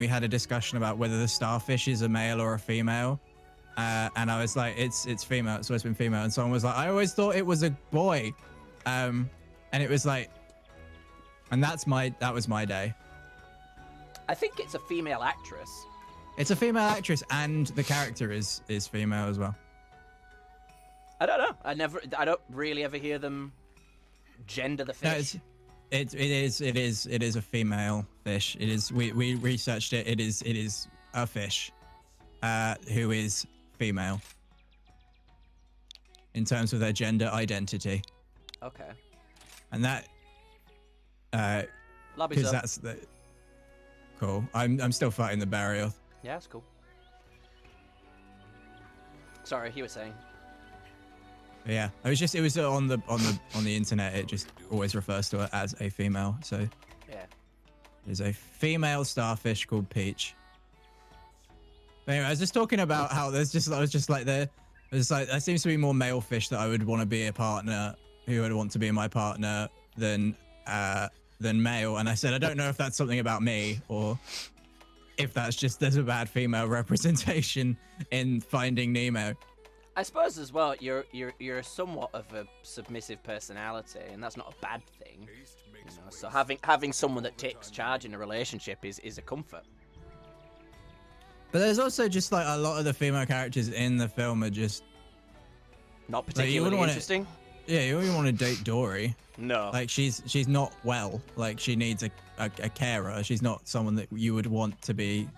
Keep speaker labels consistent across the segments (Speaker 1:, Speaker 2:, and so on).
Speaker 1: we had a discussion about whether the starfish is a male or a female. And I was like, it's female. It's always been female. And someone was like, I always thought it was a boy. And it was like, and that was my day.
Speaker 2: I think it's a female actress.
Speaker 1: It's a female actress, and the character is female as well.
Speaker 2: I don't know. I don't really ever hear them gender the fish.
Speaker 1: No, it is a female fish. It is. We researched it. It is a fish, who is female in terms of their gender identity.
Speaker 2: Okay.
Speaker 1: And that,
Speaker 2: Lobby's up.
Speaker 1: that's the cool. I'm still fighting the barrier.
Speaker 2: Yeah, that's cool. Sorry, you were saying.
Speaker 1: Yeah, it was on the internet. It just always refers to it as a female. So
Speaker 2: yeah,
Speaker 1: there's a female starfish called Peach. But anyway, I was just talking about how there seems to be more male fish that I would want to be a partner, who would want to be my partner than male. And I said I don't know if that's something about me or if that's just there's a bad female representation in Finding Nemo.
Speaker 2: I suppose as well, you're somewhat of a submissive personality, and that's not a bad thing. You know, so having someone that takes charge in a relationship is a comfort.
Speaker 1: But there's also just like a lot of the female characters in the film are just
Speaker 2: not particularly interesting.
Speaker 1: Yeah, you wouldn't want to date Dory.
Speaker 2: No.
Speaker 1: Like she's not well. Like she needs a carer. She's not someone that you would want to be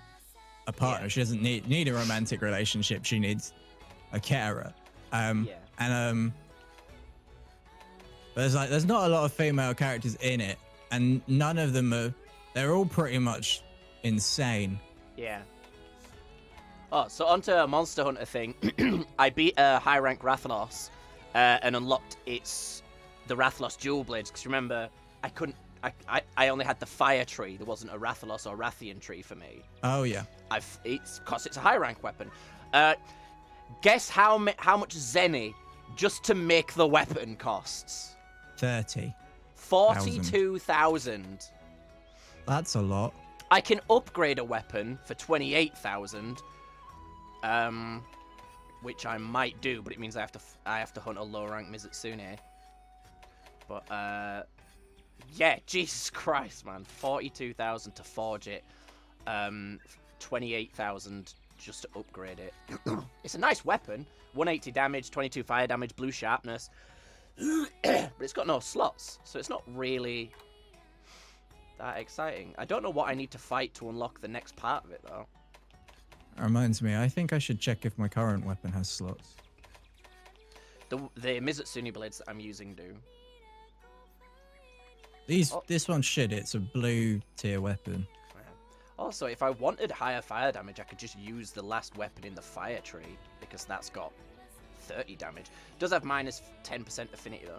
Speaker 1: a partner. Yeah. She doesn't need a romantic relationship. She needs a carer. But there's not a lot of female characters in it, and none of them they're all pretty much insane.
Speaker 2: Yeah. Oh, so onto a Monster Hunter thing. I beat a high rank Rathalos and unlocked the Rathalos dual blades, because remember I only had the fire tree. There wasn't a Rathalos or Rathian tree for me.
Speaker 1: Oh yeah.
Speaker 2: It's a high rank weapon. Guess how much Zenny just to make the weapon costs?
Speaker 1: 30.
Speaker 2: 42,000.
Speaker 1: That's a lot.
Speaker 2: I can upgrade a weapon for 28,000, which I might do, but it means I have to hunt a low rank Mizutsune. But yeah, Jesus Christ, man, 42,000 to forge it, 28,000. Just to upgrade it. It's a nice weapon. 180 damage, 22 fire damage, blue sharpness. But it's got no slots, so it's not really that exciting. I don't know what I need to fight to unlock the next part of it, though.
Speaker 1: That reminds me, I think I should check if my current weapon has slots.
Speaker 2: The Mizutsune blades that I'm using do.
Speaker 1: This one's shit. It's a blue tier weapon.
Speaker 2: Also, if I wanted higher fire damage, I could just use the last weapon in the fire tree, because that's got 30 damage. It does have minus 10% affinity, though.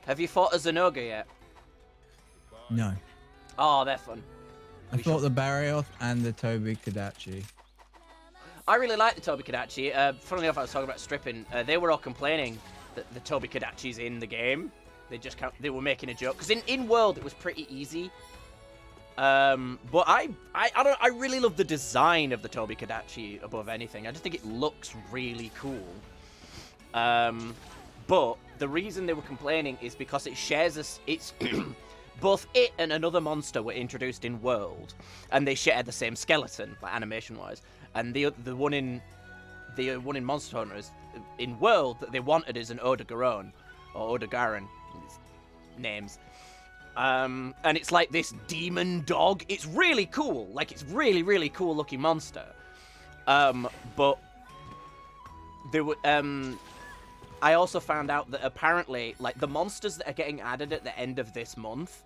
Speaker 2: Have you fought a Zenoga yet?
Speaker 1: No.
Speaker 2: Oh, they're fun.
Speaker 1: I fought the Barioth and the Toby Kadachi.
Speaker 2: I really like the Toby Kadachi. Funnily enough, I was talking about stripping. They were all complaining that the Toby Kadachi's in the game. They were making a joke. Because in World, it was pretty easy. But I really love the design of the Toby Kadachi above anything. I just think it looks really cool. But the reason they were complaining is because it shares it's both it and another monster were introduced in World, and they share the same skeleton, like animation-wise. And the one in Monster Hunter is in World that they wanted is an Odogaron or Odogaron, names. And it's like this demon dog. It's really cool. Like, it's really, really cool looking monster. But there were, I also found out that apparently, like, the monsters that are getting added at the end of this month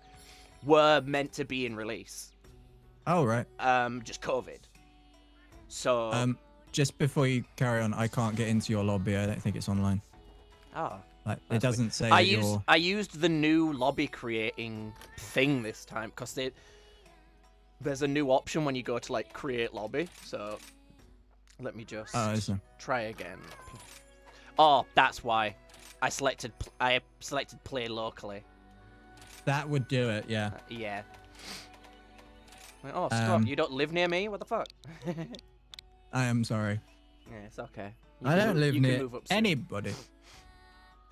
Speaker 2: were meant to be in release.
Speaker 1: Oh, right.
Speaker 2: Just COVID. So...
Speaker 1: just before you carry on, I can't get into your lobby. I don't think it's online.
Speaker 2: Oh.
Speaker 1: Like, it doesn't say
Speaker 2: I used the new lobby creating thing this time, because there's a new option when you go to, like, create lobby. So let me just try again. Oh, that's why I selected play locally.
Speaker 1: That would do it, yeah.
Speaker 2: Yeah. Oh, Scott, you don't live near me? What the fuck?
Speaker 1: I am sorry.
Speaker 2: Yeah, it's okay.
Speaker 1: I don't live near
Speaker 2: move up soon.
Speaker 1: anybody.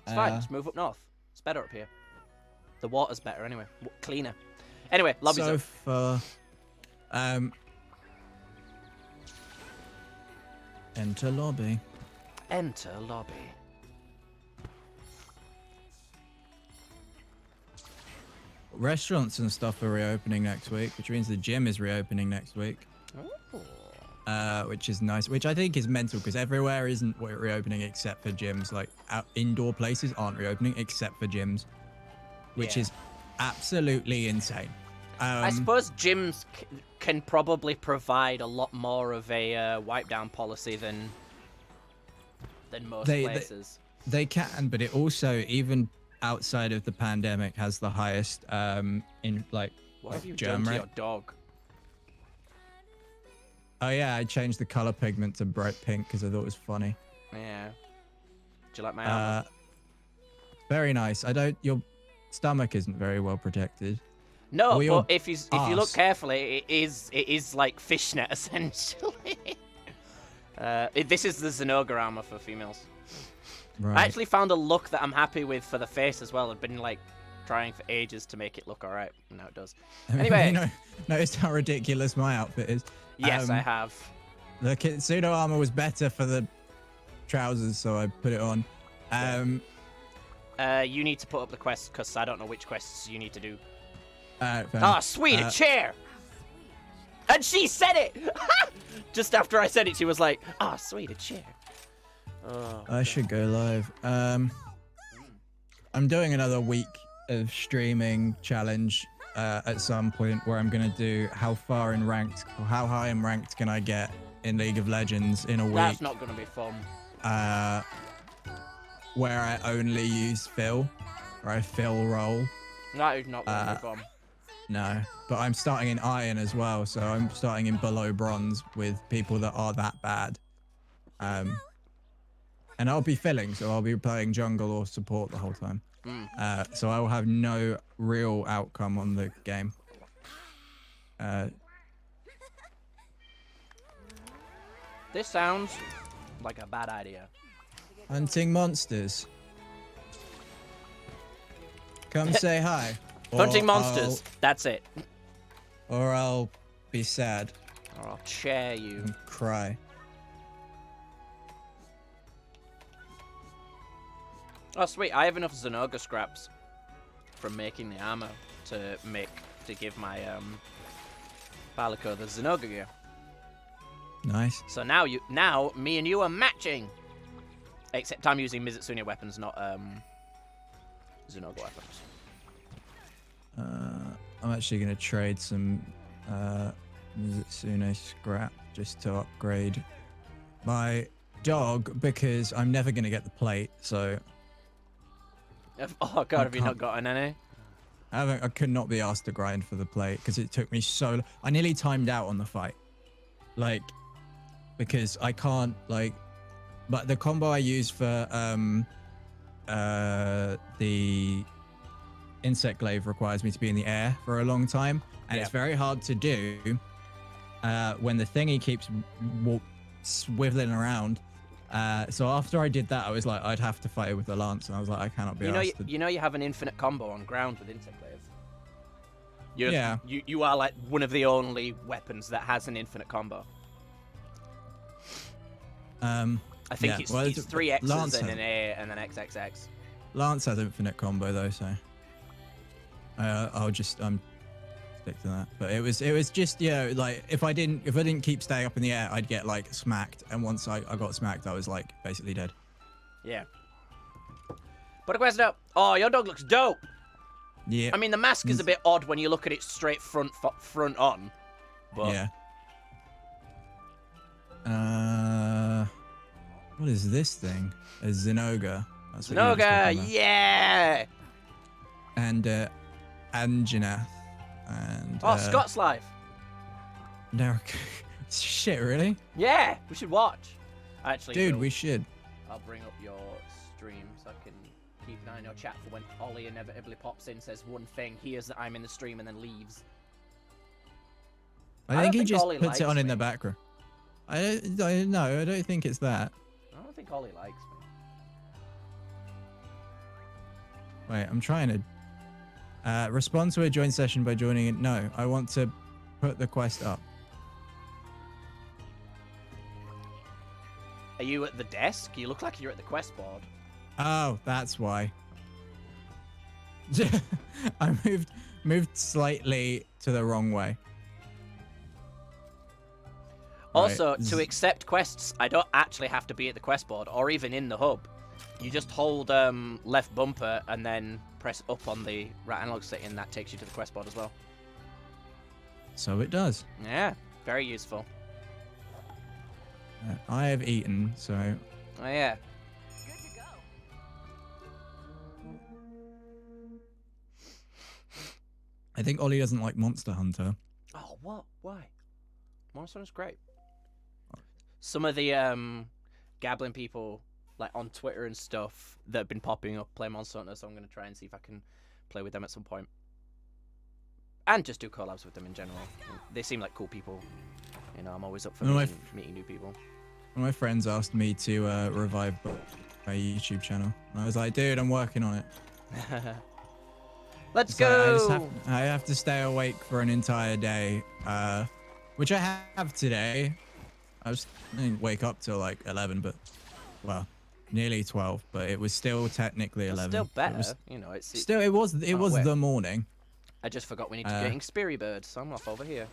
Speaker 2: It's fine, just move up north. It's better up here. The water's better anyway. Cleaner. Anyway, lobby's
Speaker 1: so
Speaker 2: up.
Speaker 1: far, enter lobby.
Speaker 2: Enter lobby.
Speaker 1: Restaurants and stuff are reopening next week, which means the gym is reopening next week.
Speaker 2: Oh.
Speaker 1: Which is nice, which I think is mental because everywhere isn't reopening except for gyms. Like indoor places aren't reopening except for gyms, which is absolutely insane.
Speaker 2: I suppose gyms can probably provide a lot more of a wipe down policy than most places.
Speaker 1: They can, but it also, even outside of the pandemic, has the highest in like
Speaker 2: what have you
Speaker 1: germ
Speaker 2: done to
Speaker 1: rate.
Speaker 2: your dog?
Speaker 1: Oh yeah, I changed the color pigment to bright pink because I thought it was funny.
Speaker 2: Yeah. Do you like my armor?
Speaker 1: Very nice. Your stomach isn't very well protected.
Speaker 2: No,
Speaker 1: or
Speaker 2: but if you look carefully, it is like fishnet essentially. This is the Zenoga armor for females.
Speaker 1: Right.
Speaker 2: I actually found a look that I'm happy with for the face as well. I've been like trying for ages to make it look alright. Now it does. Anyway,
Speaker 1: notice how ridiculous my outfit is.
Speaker 2: Yes, I have.
Speaker 1: The Kitsuno armor was better for the trousers, so I put it on.
Speaker 2: You need to put up the quest because I don't know which quests you need to do.
Speaker 1: Ah,
Speaker 2: sweet, a chair! And she said it! Just after I said it, she was like, sweet, a chair. Oh,
Speaker 1: I should go live. I'm doing another week of streaming challenge at some point where I'm going to do how high in ranked can I get in League of Legends in a week.
Speaker 2: That's not going to be fun.
Speaker 1: Where I only use Phil, or I Phil roll.
Speaker 2: That is not going to be fun.
Speaker 1: No, but I'm starting in Iron as well, so I'm starting in below Bronze with people that are that bad. And I'll be filling, so I'll be playing jungle or support the whole time. So I will have no real outcome on the game.
Speaker 2: This sounds like a bad idea.
Speaker 1: Hunting monsters. Come say hi.
Speaker 2: Hunting monsters. That's it.
Speaker 1: Or I'll be sad.
Speaker 2: Or I'll chair you.
Speaker 1: And cry.
Speaker 2: Oh, sweet. I have enough Zenoga scraps from making the armor to give my Balico the Zenoga gear.
Speaker 1: Nice.
Speaker 2: So now me and you are matching. Except I'm using Mizutsune weapons, not Zenoga weapons.
Speaker 1: I'm actually going to trade some Mizutsune scrap just to upgrade my dog because I'm never going to get the plate, so...
Speaker 2: Oh god, have you not gotten any?
Speaker 1: I could not be asked to grind for the plate because it took me so... I nearly timed out on the fight. Like, because I can't, like... But the combo I use for the insect glaive requires me to be in the air for a long time, and it's very hard to do when the thingy keeps swiveling around. So after I did that, I was like, I'd have to fight it with the lance, and I was like, I cannot be asked to...
Speaker 2: You know you have an infinite combo on ground with insect glaive.
Speaker 1: Yeah.
Speaker 2: You are like one of the only weapons that has an infinite combo. I think it's 3 X's and an A and then XXX.
Speaker 1: Lance has infinite combo though, so I'll just stick to that. But it was just like if I didn't keep staying up in the air, I'd get like smacked, and once I got smacked, I was like basically dead. Yeah.
Speaker 2: Put a quest up. Oh, your dog looks dope.
Speaker 1: Yeah.
Speaker 2: I mean, the mask is a bit odd when you look at it straight front on. But
Speaker 1: yeah. What is this thing? A Zenoga.
Speaker 2: Zenoga, yeah!
Speaker 1: And Anjanath. And
Speaker 2: Scott's live.
Speaker 1: No, shit, really?
Speaker 2: Yeah, we should watch. Actually,
Speaker 1: dude, we should.
Speaker 2: I'll bring up your stream so I can keep an eye on your chat for when Ollie inevitably pops in, says one thing, hears that I'm in the stream, and then leaves.
Speaker 1: I think he
Speaker 2: think
Speaker 1: just
Speaker 2: Ollie
Speaker 1: puts it
Speaker 2: likes
Speaker 1: on in the
Speaker 2: me.
Speaker 1: background. I don't think it's that.
Speaker 2: I don't think Ollie likes me.
Speaker 1: Wait, I'm trying to respond to a joint session by joining it. No, I want to put the quest up.
Speaker 2: Are you at the desk? You look like you're at the quest board.
Speaker 1: Oh, that's why. I moved slightly to the wrong way.
Speaker 2: Also,
Speaker 1: Right.
Speaker 2: to accept quests, I don't actually have to be at the quest board or even in the hub. You just hold left bumper and then press up on the right analog stick, and that takes you to the quest board as well.
Speaker 1: So it does.
Speaker 2: Yeah, very useful.
Speaker 1: I have eaten, so
Speaker 2: Oh yeah.
Speaker 3: Good to go.
Speaker 1: I think Ollie doesn't like Monster Hunter.
Speaker 2: Oh, what? Why? Monster Hunter's great. Some of the Gablin people, like on Twitter and stuff, that have been popping up play Monster Hunter, so I'm going to try and see if I can play with them at some point. And just do collabs with them in general. They seem like cool people. You know, I'm always up for
Speaker 1: No,
Speaker 2: meeting new people.
Speaker 1: One of my friends asked me to revive my YouTube channel. And I was like, dude, I'm working on it.
Speaker 2: Let's
Speaker 1: It's
Speaker 2: go!
Speaker 1: like, I have to stay awake for an entire day, which I have today. I didn't wake up till like 11, but, well, nearly 12, but it was still technically 11.
Speaker 2: Still better,
Speaker 1: It was,
Speaker 2: you know. It
Speaker 1: was
Speaker 2: wait.
Speaker 1: the morning.
Speaker 2: I just forgot we need to get getting Speary Bird, so I'm off over here.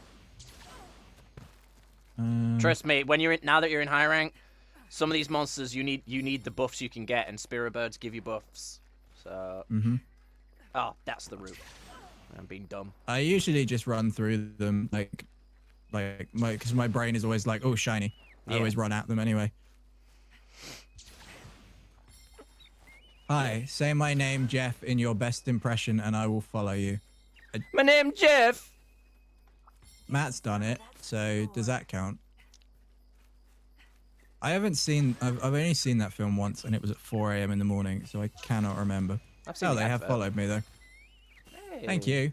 Speaker 2: Trust me, when now that you're in high rank, some of these monsters you need the buffs you can get, and Speary Birds give you buffs. So. Oh, that's the route. I'm being dumb.
Speaker 1: I usually just run through them because my brain is always like, oh, shiny. I always run at them anyway. Hi, say my name, Jeff, in your best impression, and I will follow you.
Speaker 2: My name Jeff.
Speaker 1: Matt's done it, so does that count? I haven't seen. I've only seen that film once, and it was at 4 a.m. in the morning, so I cannot remember.
Speaker 2: I've seen
Speaker 1: Oh,
Speaker 2: the
Speaker 1: they have
Speaker 2: advert.
Speaker 1: followed me though.
Speaker 2: Hey.
Speaker 1: Thank you.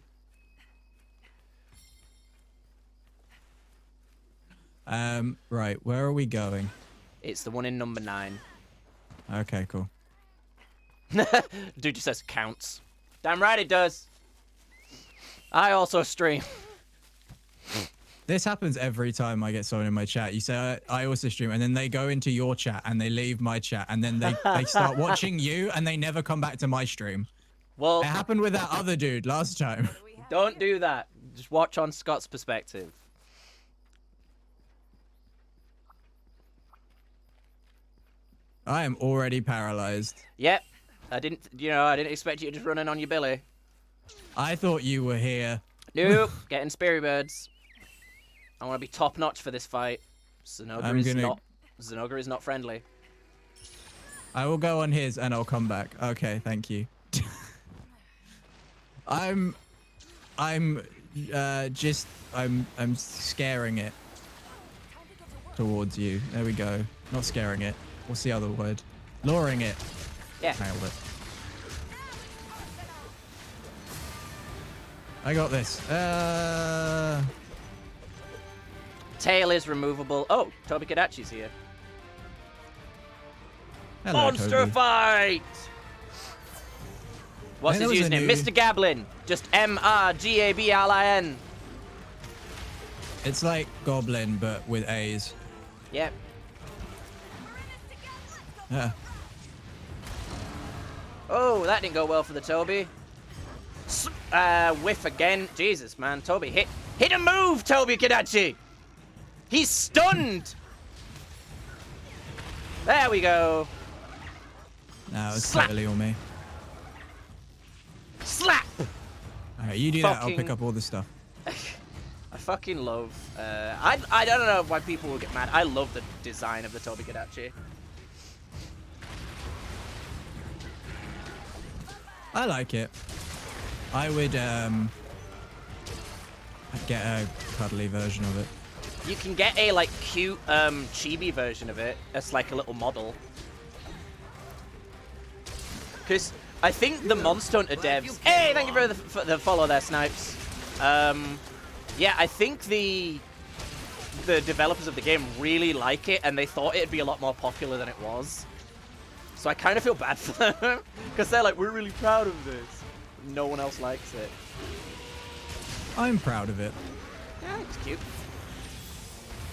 Speaker 1: Right, where are we going?
Speaker 2: It's the one in number 9.
Speaker 1: Okay, cool.
Speaker 2: Dude just says counts. Damn right it does. I also stream.
Speaker 1: This happens every time I get someone in my chat. You say, I also stream, and then they go into your chat, and they leave my chat, and then they start watching you, and they never come back to my stream.
Speaker 2: Well,
Speaker 1: It happened with that other dude last time.
Speaker 2: don't do that. Just watch on Scott's perspective.
Speaker 1: I am already paralyzed.
Speaker 2: Yep. I didn't expect you to just run in on your billy.
Speaker 1: I thought you were here.
Speaker 2: Nope. Getting Speary Birds. I want to be top notch for this fight. Zenoga is not friendly.
Speaker 1: I will go on his and I'll come back. Okay, thank you. I'm scaring it towards you. There we go. Not scaring it. What's the other word? Luring it.
Speaker 2: Yeah.
Speaker 1: Nailed it. I got this.
Speaker 2: Tail is removable. Oh, Toby Kadachi's here.
Speaker 1: Hello,
Speaker 2: Monster
Speaker 1: Toby.
Speaker 2: fight! What's
Speaker 1: Hey,
Speaker 2: his
Speaker 1: that was a
Speaker 2: username?
Speaker 1: new-
Speaker 2: MrGablin. Just MrGablin.
Speaker 1: It's like Goblin, but with A's.
Speaker 2: Yep.
Speaker 1: Yeah.
Speaker 2: Oh, that didn't go well for the Toby. Whiff again. Jesus, man. Toby, hit a move, Toby Kadachi. He's stunned. There we go.
Speaker 1: No, it's
Speaker 2: Slap.
Speaker 1: totally on me.
Speaker 2: Slap.
Speaker 1: Alright, you do that. I'll
Speaker 2: Fucking-
Speaker 1: pick up all the stuff.
Speaker 2: I fucking love. I don't know why people will get mad. I love the design of the Toby Kadachi.
Speaker 1: I like it. I would get a cuddly version of it.
Speaker 2: You can get a like cute chibi version of it. It's like a little model. Because I think the Monster Hunter devs. Hey, thank you for the follow there, Snipes. Yeah, I think the the developers of the game really like it, and they thought it'd be a lot more popular than it was. So I kind of feel bad for them, because they're like, we're really proud of this. No one else likes it.
Speaker 1: I'm proud of it.
Speaker 2: Yeah, it's cute.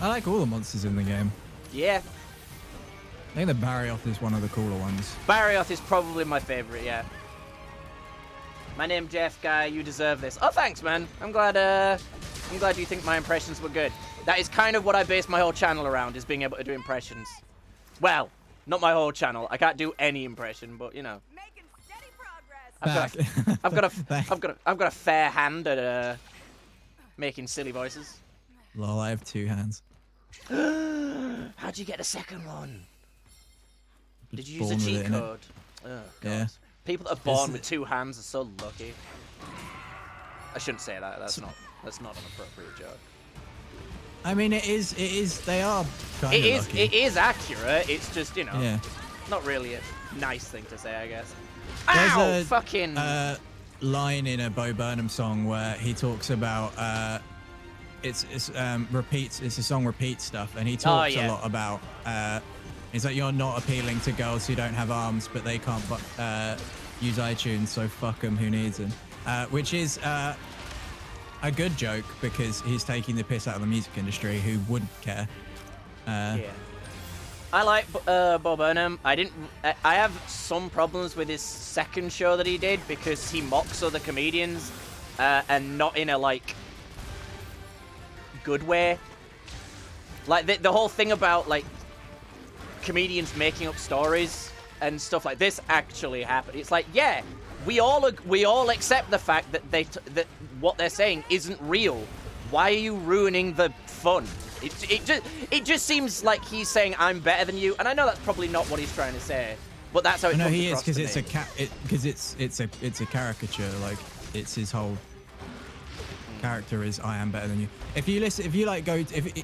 Speaker 1: I like all the monsters in the game.
Speaker 2: Yeah.
Speaker 1: I think the Barioth is one of the cooler ones.
Speaker 2: Barioth is probably my favorite, yeah. My name Jeff, guy. You deserve this. Oh, thanks, man. I'm glad you think my impressions were good. That is kind of what I base my whole channel around, is being able to do impressions. Well, not my whole channel. I can't do any impression, but you know.
Speaker 3: Making steady progress.
Speaker 2: I've got a fair hand at making silly voices.
Speaker 1: Lol, I have 2 hands.
Speaker 2: How'd you get a second one? Did you use a
Speaker 1: Born with
Speaker 2: cheat
Speaker 1: it, innit?
Speaker 2: code? Oh, God.
Speaker 1: Yeah.
Speaker 2: People that are born with 2 hands are so lucky. I shouldn't say that. That's not an appropriate joke.
Speaker 1: I mean, it is. They are kind of lucky.
Speaker 2: It is accurate. It's just, you know,
Speaker 1: Yeah.
Speaker 2: not really a nice thing to say, I guess.
Speaker 1: There's
Speaker 2: Ow!
Speaker 1: a
Speaker 2: Fucking.
Speaker 1: line in a Bo Burnham song where he talks about it's a song repeat stuff, and he talks a lot about it's like, you're not appealing to girls who don't have arms, but they can't use iTunes, so fuck them, who needs them? Which is a good joke, because he's taking the piss out of the music industry, who wouldn't care.
Speaker 2: Yeah. I like Bo Burnham. I have some problems with his second show that he did, because he mocks other comedians, and not in a like good way. Like the whole thing about like comedians making up stories and stuff like this actually happened. It's like, yeah, we all accept the fact that that what they're saying isn't real. Why are you ruining the fun? It just seems like he's saying I'm better than you, and I know that's probably not what he's trying to say, but that's how it comes
Speaker 1: he is,
Speaker 2: across
Speaker 1: because it's a caricature. Like, it's his whole character is I am better than you. If you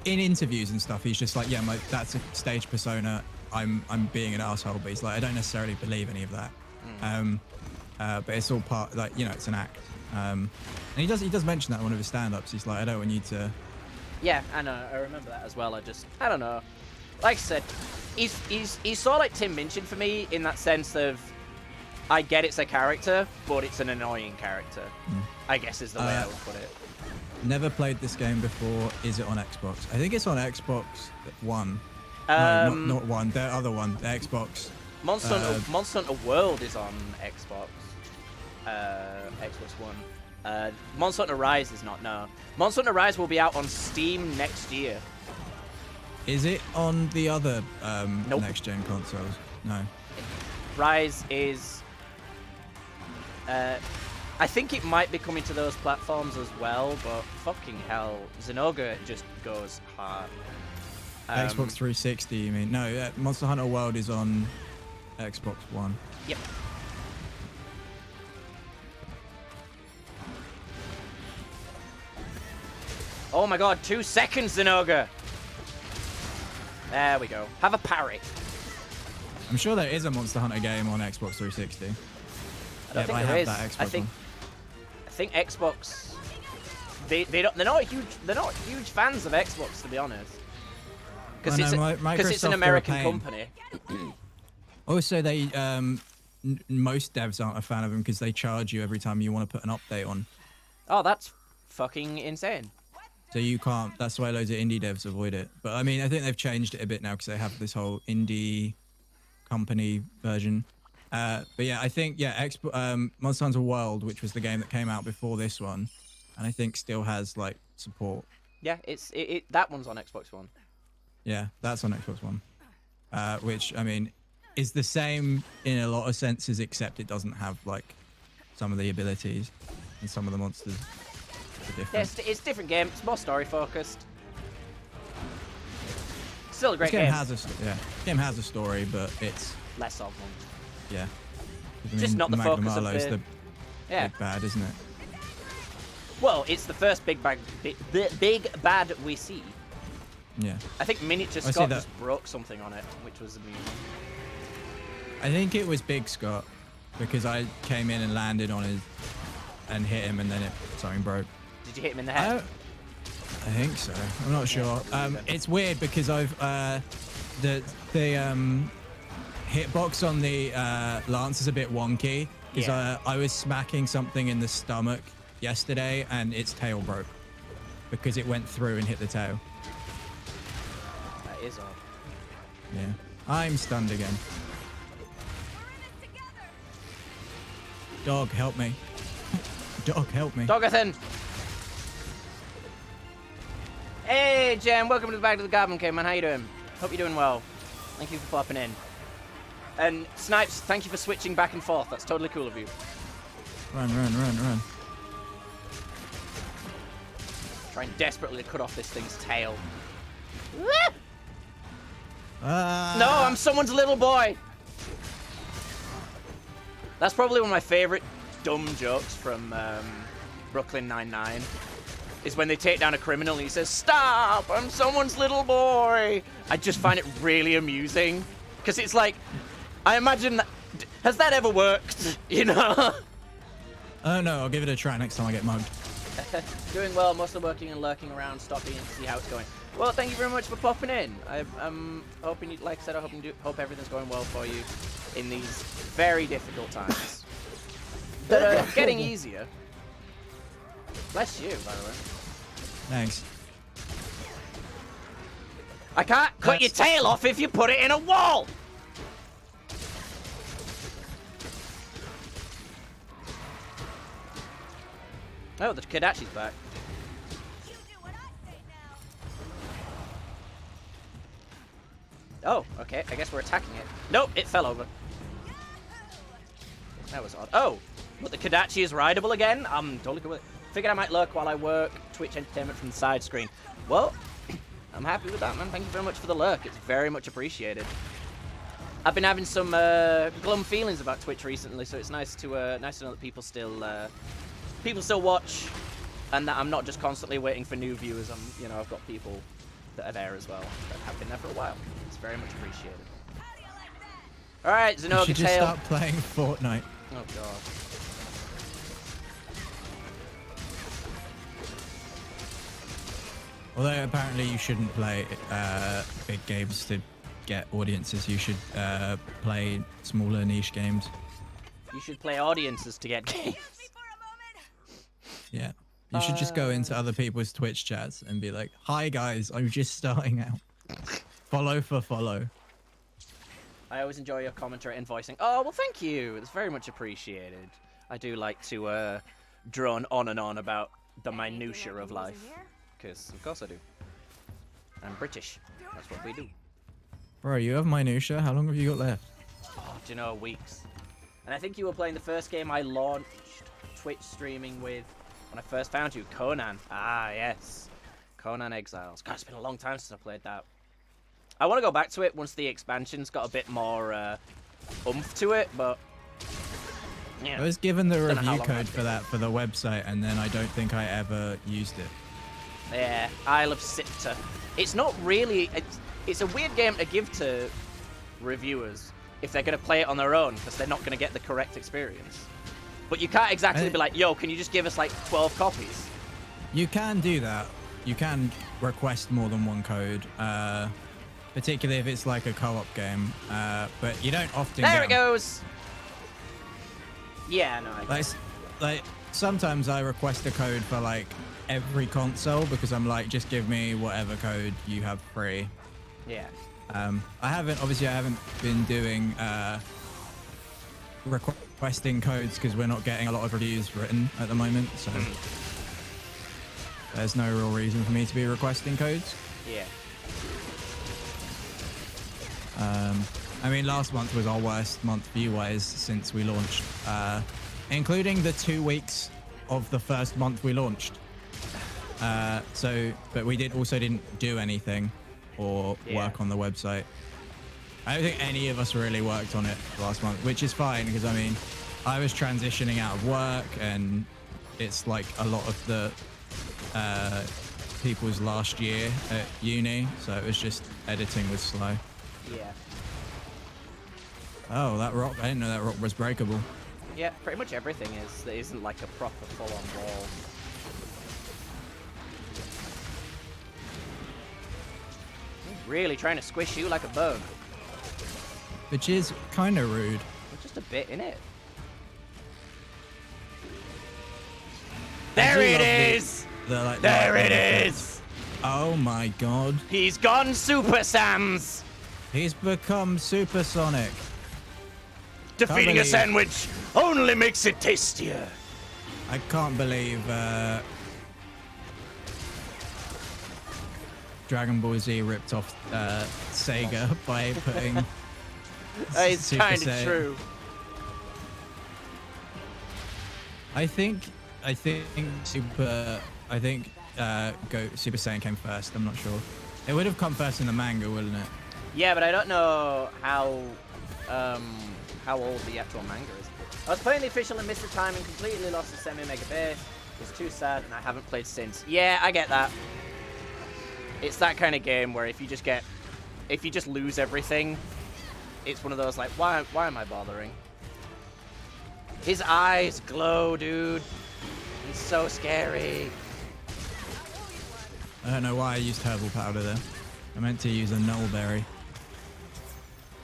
Speaker 1: in interviews and stuff, he's just like, yeah, that's a stage persona. I'm being an asshole, but he's like, I don't necessarily believe any of that. But it's all part, like, you know, it's an act. And he does mention that in one of his stand-ups. He's like, I don't want you to.
Speaker 2: Yeah, I know. I remember that as well. I don't know. Like I said, he's sort of like Tim Minchin for me, in that sense of, I get it's a character, but it's an annoying character. I guess is the way I would put it.
Speaker 1: Never played this game before. Is it on Xbox? I think it's on Xbox One.
Speaker 2: No,
Speaker 1: not one. The other one, the Xbox.
Speaker 2: Monster Hunter World is on Xbox. Xbox One. Monster Hunter Rise is not. No. Monster Hunter Rise will be out on Steam next year.
Speaker 1: Is it on the other
Speaker 2: Nope.
Speaker 1: next-gen consoles? No.
Speaker 2: Rise is. I think it might be coming to those platforms as well, but fucking hell, Xenoga just goes hard.
Speaker 1: Xbox 360, you mean? No, Monster Hunter World is on Xbox One.
Speaker 2: Yep. Oh my god, 2 seconds, Xenoga! There we go. Have a parry.
Speaker 1: I'm sure there is a Monster Hunter game on Xbox 360.
Speaker 2: I don't think
Speaker 1: I
Speaker 2: there
Speaker 1: have
Speaker 2: is.
Speaker 1: that Xbox
Speaker 2: I think Xbox. They're not huge fans of Xbox, to be honest. Because it's an American company.
Speaker 1: Also, they most devs aren't a fan of them because they charge you every time you want to put an update on.
Speaker 2: Oh, that's fucking insane.
Speaker 1: So you can't. That's why loads of indie devs avoid it. But I mean, I think they've changed it a bit now because they have this whole indie company version. But yeah, I think Monster Hunter World, which was the game that came out before this one, and I think still has like support.
Speaker 2: Yeah, that one's on Xbox One.
Speaker 1: Yeah, that's on Xbox One. Which I mean is the same in a lot of senses, except it doesn't have like some of the abilities and some of the monsters are different.
Speaker 2: Yeah, it's a different game. It's more story focused. Still a great
Speaker 1: This game
Speaker 2: game.
Speaker 1: Game has a story, but it's
Speaker 2: less of one.
Speaker 1: yeah.
Speaker 2: Just not the
Speaker 1: Magnum
Speaker 2: focus of
Speaker 1: Arlo's
Speaker 2: the. Yeah.
Speaker 1: big bad, isn't it?
Speaker 2: Well, it's the first big bad we see.
Speaker 1: Yeah.
Speaker 2: I think Miniature
Speaker 1: see
Speaker 2: Scott
Speaker 1: that.
Speaker 2: just broke something on it, which was amusing.
Speaker 1: I think it was Big Scott because I came in and landed on his and hit him, and then something broke.
Speaker 2: Did you hit him in the head?
Speaker 1: I think so. I'm not sure. It's weird because I've the hitbox on the lance is a bit wonky because I was smacking something in the stomach yesterday and its tail broke because it went through and hit the tail.
Speaker 2: That is odd.
Speaker 1: Yeah, I'm stunned again. Dog, help me. Dog, help me.
Speaker 2: Dogathan! Hey, Jen, welcome to the Back to the Goblin Cave, man. How you doing? Hope you're doing well. Thank you for popping in. And Snipes, thank you for switching back and forth. That's totally cool of you.
Speaker 1: Run, run, run, run.
Speaker 2: Trying desperately to cut off this thing's tail. No, I'm someone's little boy. That's probably one of my favorite dumb jokes from Brooklyn Nine-Nine. Is when they take down a criminal and he says, "Stop! I'm someone's little boy." I just find it really amusing because it's like, I imagine that. Has that ever worked? You know?
Speaker 1: Oh no, I'll give it a try next time I get mugged.
Speaker 2: Doing well, mostly working and lurking around, stopping in to see how it's going. Well, thank you very much for popping in. I'm hoping, like I said, hope everything's going well for you in these very difficult times that are getting easier. Bless you, by the way.
Speaker 1: Thanks.
Speaker 2: I can't cut your tail off if you put it in a wall! Oh, the Kadachi's back.
Speaker 3: You do what I say now.
Speaker 2: Oh, okay. I guess we're attacking it. Nope, it fell over. That was odd. Oh, but the Kadachi is rideable again? I'm totally cool with it. Figured I might lurk while I work. Twitch entertainment from the side screen. Well, I'm happy with that, man. Thank you very much for the lurk. It's very much appreciated. I've been having some glum feelings about Twitch recently, so it's nice to know that people still watch, and that I'm not just constantly waiting for new viewers. I've got people that are there as well that have been there for a while. It's very much appreciated.
Speaker 3: How do you like that?
Speaker 2: All right,
Speaker 1: You
Speaker 2: Zenoga
Speaker 1: should just
Speaker 2: Tail.
Speaker 1: start playing Fortnite.
Speaker 2: Oh god.
Speaker 1: Although apparently you shouldn't play big games to get audiences. You should play smaller niche games.
Speaker 2: You should play audiences to get games.
Speaker 3: Excuse me for a moment.
Speaker 1: Yeah. You should just go into other people's Twitch chats and be like, "Hi guys, I'm just starting out. Follow for follow."
Speaker 2: I always enjoy your commentary and voicing. Oh, well, thank you. It's very much appreciated. I do like to drone on and on about the minutiae of life. Because, of course I do. I'm British. That's what we do.
Speaker 1: Bro, you have minutia. How long have you got left?
Speaker 2: Oh, do you know, weeks. And I think you were playing the first game I launched Twitch streaming with when I first found you, Conan. Ah, yes. Conan Exiles. God, it's been a long time since I played that. I want to go back to it once the expansion's got a bit more oomph to it, but... yeah.
Speaker 1: I was given the
Speaker 2: Don't know how
Speaker 1: review
Speaker 2: long
Speaker 1: code
Speaker 2: that's
Speaker 1: for that for the website, and then I don't think I ever used it.
Speaker 2: Yeah, Isle of Sipta. It's not really... It's a weird game to give to reviewers if they're going to play it on their own, because they're not going to get the correct experience. But you can't exactly be like, yo, can you just give us like 12 copies?
Speaker 1: You can do that. You can request more than one code, particularly if it's like a co-op game, but you don't often
Speaker 2: There
Speaker 1: get
Speaker 2: it goes! Yeah, no, I guess.
Speaker 1: like sometimes I request a code for like every console because I'm like, just give me whatever code you have free.
Speaker 2: Yeah.
Speaker 1: I haven't been doing requesting codes because we're not getting a lot of reviews written at the moment, so there's no real reason for me to be requesting codes.
Speaker 2: Yeah.
Speaker 1: I mean, last month was our worst month view-wise since we launched, including the 2 weeks of the first month we launched. But we didn't do anything or work on the website. I don't think any of us really worked on it last month, which is fine because I mean, I was transitioning out of work and it's like a lot of the people's last year at uni, so it was just editing was slow.
Speaker 2: Yeah.
Speaker 1: Oh, that rock! I didn't know that rock was breakable.
Speaker 2: Yeah, pretty much everything is. There isn't like a proper full-on wall. Really trying to squish you like a bug.
Speaker 1: Which is kind of rude.
Speaker 2: There's just a bit in it.
Speaker 1: I
Speaker 2: There
Speaker 1: do
Speaker 2: it
Speaker 1: love
Speaker 2: is!
Speaker 1: like,
Speaker 2: There
Speaker 1: lightning
Speaker 2: it
Speaker 1: effects.
Speaker 2: is!
Speaker 1: Oh my god.
Speaker 2: He's gone Super Sans!
Speaker 1: He's become supersonic.
Speaker 2: Defeating a
Speaker 1: believe-
Speaker 2: sandwich only makes it tastier.
Speaker 1: I can't believe Dragon Ball Z ripped off Sega by putting
Speaker 2: It's
Speaker 1: Super
Speaker 2: kind of
Speaker 1: Saiyan.
Speaker 2: true.
Speaker 1: I think Super Saiyan came first. I'm not sure. It would have come first in the manga, wouldn't it?
Speaker 2: Yeah, but I don't know how old the actual manga is. I was playing the official and missed the time and completely lost the semi-mega base. It was too sad and I haven't played since. Yeah, I get that. It's that kind of game where if you just lose everything, it's one of those like, why am I bothering? His eyes glow, dude. He's so scary.
Speaker 1: I don't know why I used herbal powder there. I meant to use a nullberry.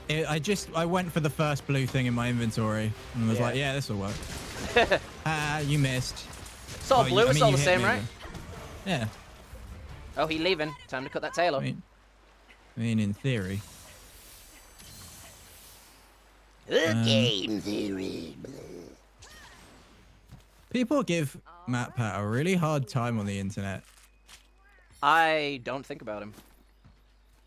Speaker 1: I went for the first blue thing in my inventory and was
Speaker 2: Yeah.
Speaker 1: like, yeah, this will work. You missed.
Speaker 2: It's all
Speaker 1: Oh,
Speaker 2: blue,
Speaker 1: I
Speaker 2: it's
Speaker 1: mean,
Speaker 2: all
Speaker 1: you
Speaker 2: the
Speaker 1: hit
Speaker 2: same,
Speaker 1: me,
Speaker 2: right?
Speaker 1: though. Yeah.
Speaker 2: Oh, he leaving. Time to cut that tail
Speaker 1: I
Speaker 2: off.
Speaker 1: mean, in theory.
Speaker 2: Game theory.
Speaker 1: People give Matt Pat a really hard time on the internet.
Speaker 2: I don't think about him.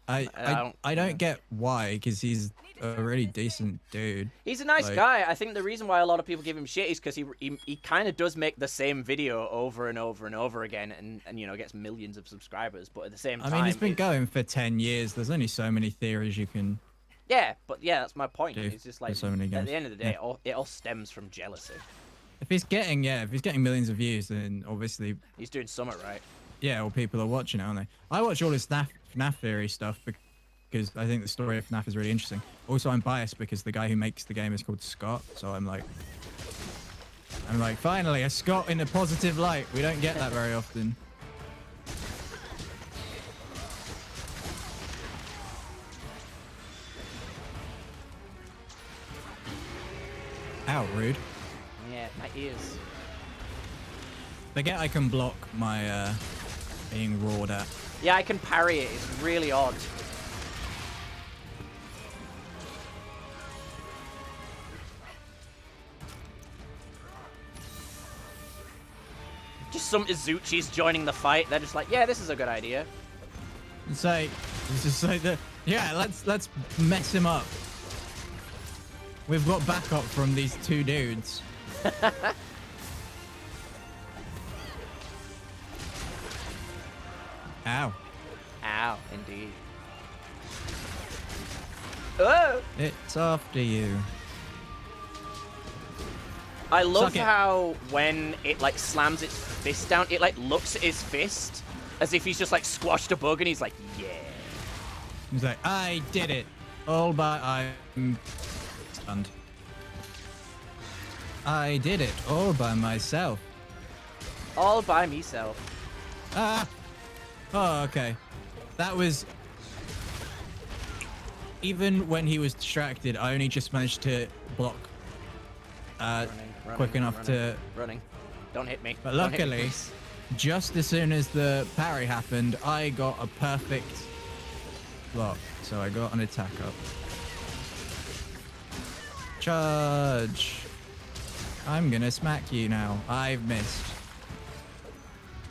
Speaker 1: I don't get why, because he's a really decent dude.
Speaker 2: He's a nice
Speaker 1: Like-
Speaker 2: guy. I think the reason why a lot of people give him shit is because he kind of does make the same video over and over and over again, and you know gets millions of subscribers. But at the same time,
Speaker 1: I mean, it's been going for 10 years. There's only so many theories you can.
Speaker 2: Yeah, but yeah, that's my point.
Speaker 1: Do
Speaker 2: It's just like
Speaker 1: for so many
Speaker 2: at
Speaker 1: games.
Speaker 2: the end of the day,
Speaker 1: Yeah.
Speaker 2: it all stems from jealousy.
Speaker 1: If he's getting millions of views, then obviously,
Speaker 2: He's doing something right.
Speaker 1: yeah, well, people are watching it, aren't they? I watch all his FNAF theory stuff because I think the story of FNAF is really interesting. Also, I'm biased because the guy who makes the game is called Scott, so I'm like, finally, a Scott in a positive light. We don't get that very often. Ow, rude.
Speaker 2: Yeah, my ears.
Speaker 1: Forget I can block my being roared at.
Speaker 2: Yeah, I can parry it. It's really odd. Just some Izuchis joining the fight. They're just like, yeah, this is a good idea.
Speaker 1: It's just like the yeah. Let's mess him up. We've got backup from these two dudes. Ow!
Speaker 2: Ow, indeed. Oh!
Speaker 1: It's after you.
Speaker 2: I love
Speaker 1: Suck it.
Speaker 2: how when it like slams its fist down, it like looks at his fist as if he's just like squashed a bug and he's like, yeah.
Speaker 1: He's like, I did it, all by I'm stunned. I did it all by myself.
Speaker 2: All by myself.
Speaker 1: Ah! Oh, okay. That was... Even when he was distracted, I only just managed to block quick enough to...
Speaker 2: Running. Don't hit me.
Speaker 1: But
Speaker 2: Don't hit me,
Speaker 1: luckily,
Speaker 2: please.
Speaker 1: just as soon as the parry happened, I got a perfect block. So I got an attack up. Charge! I'm gonna smack you now. I've missed.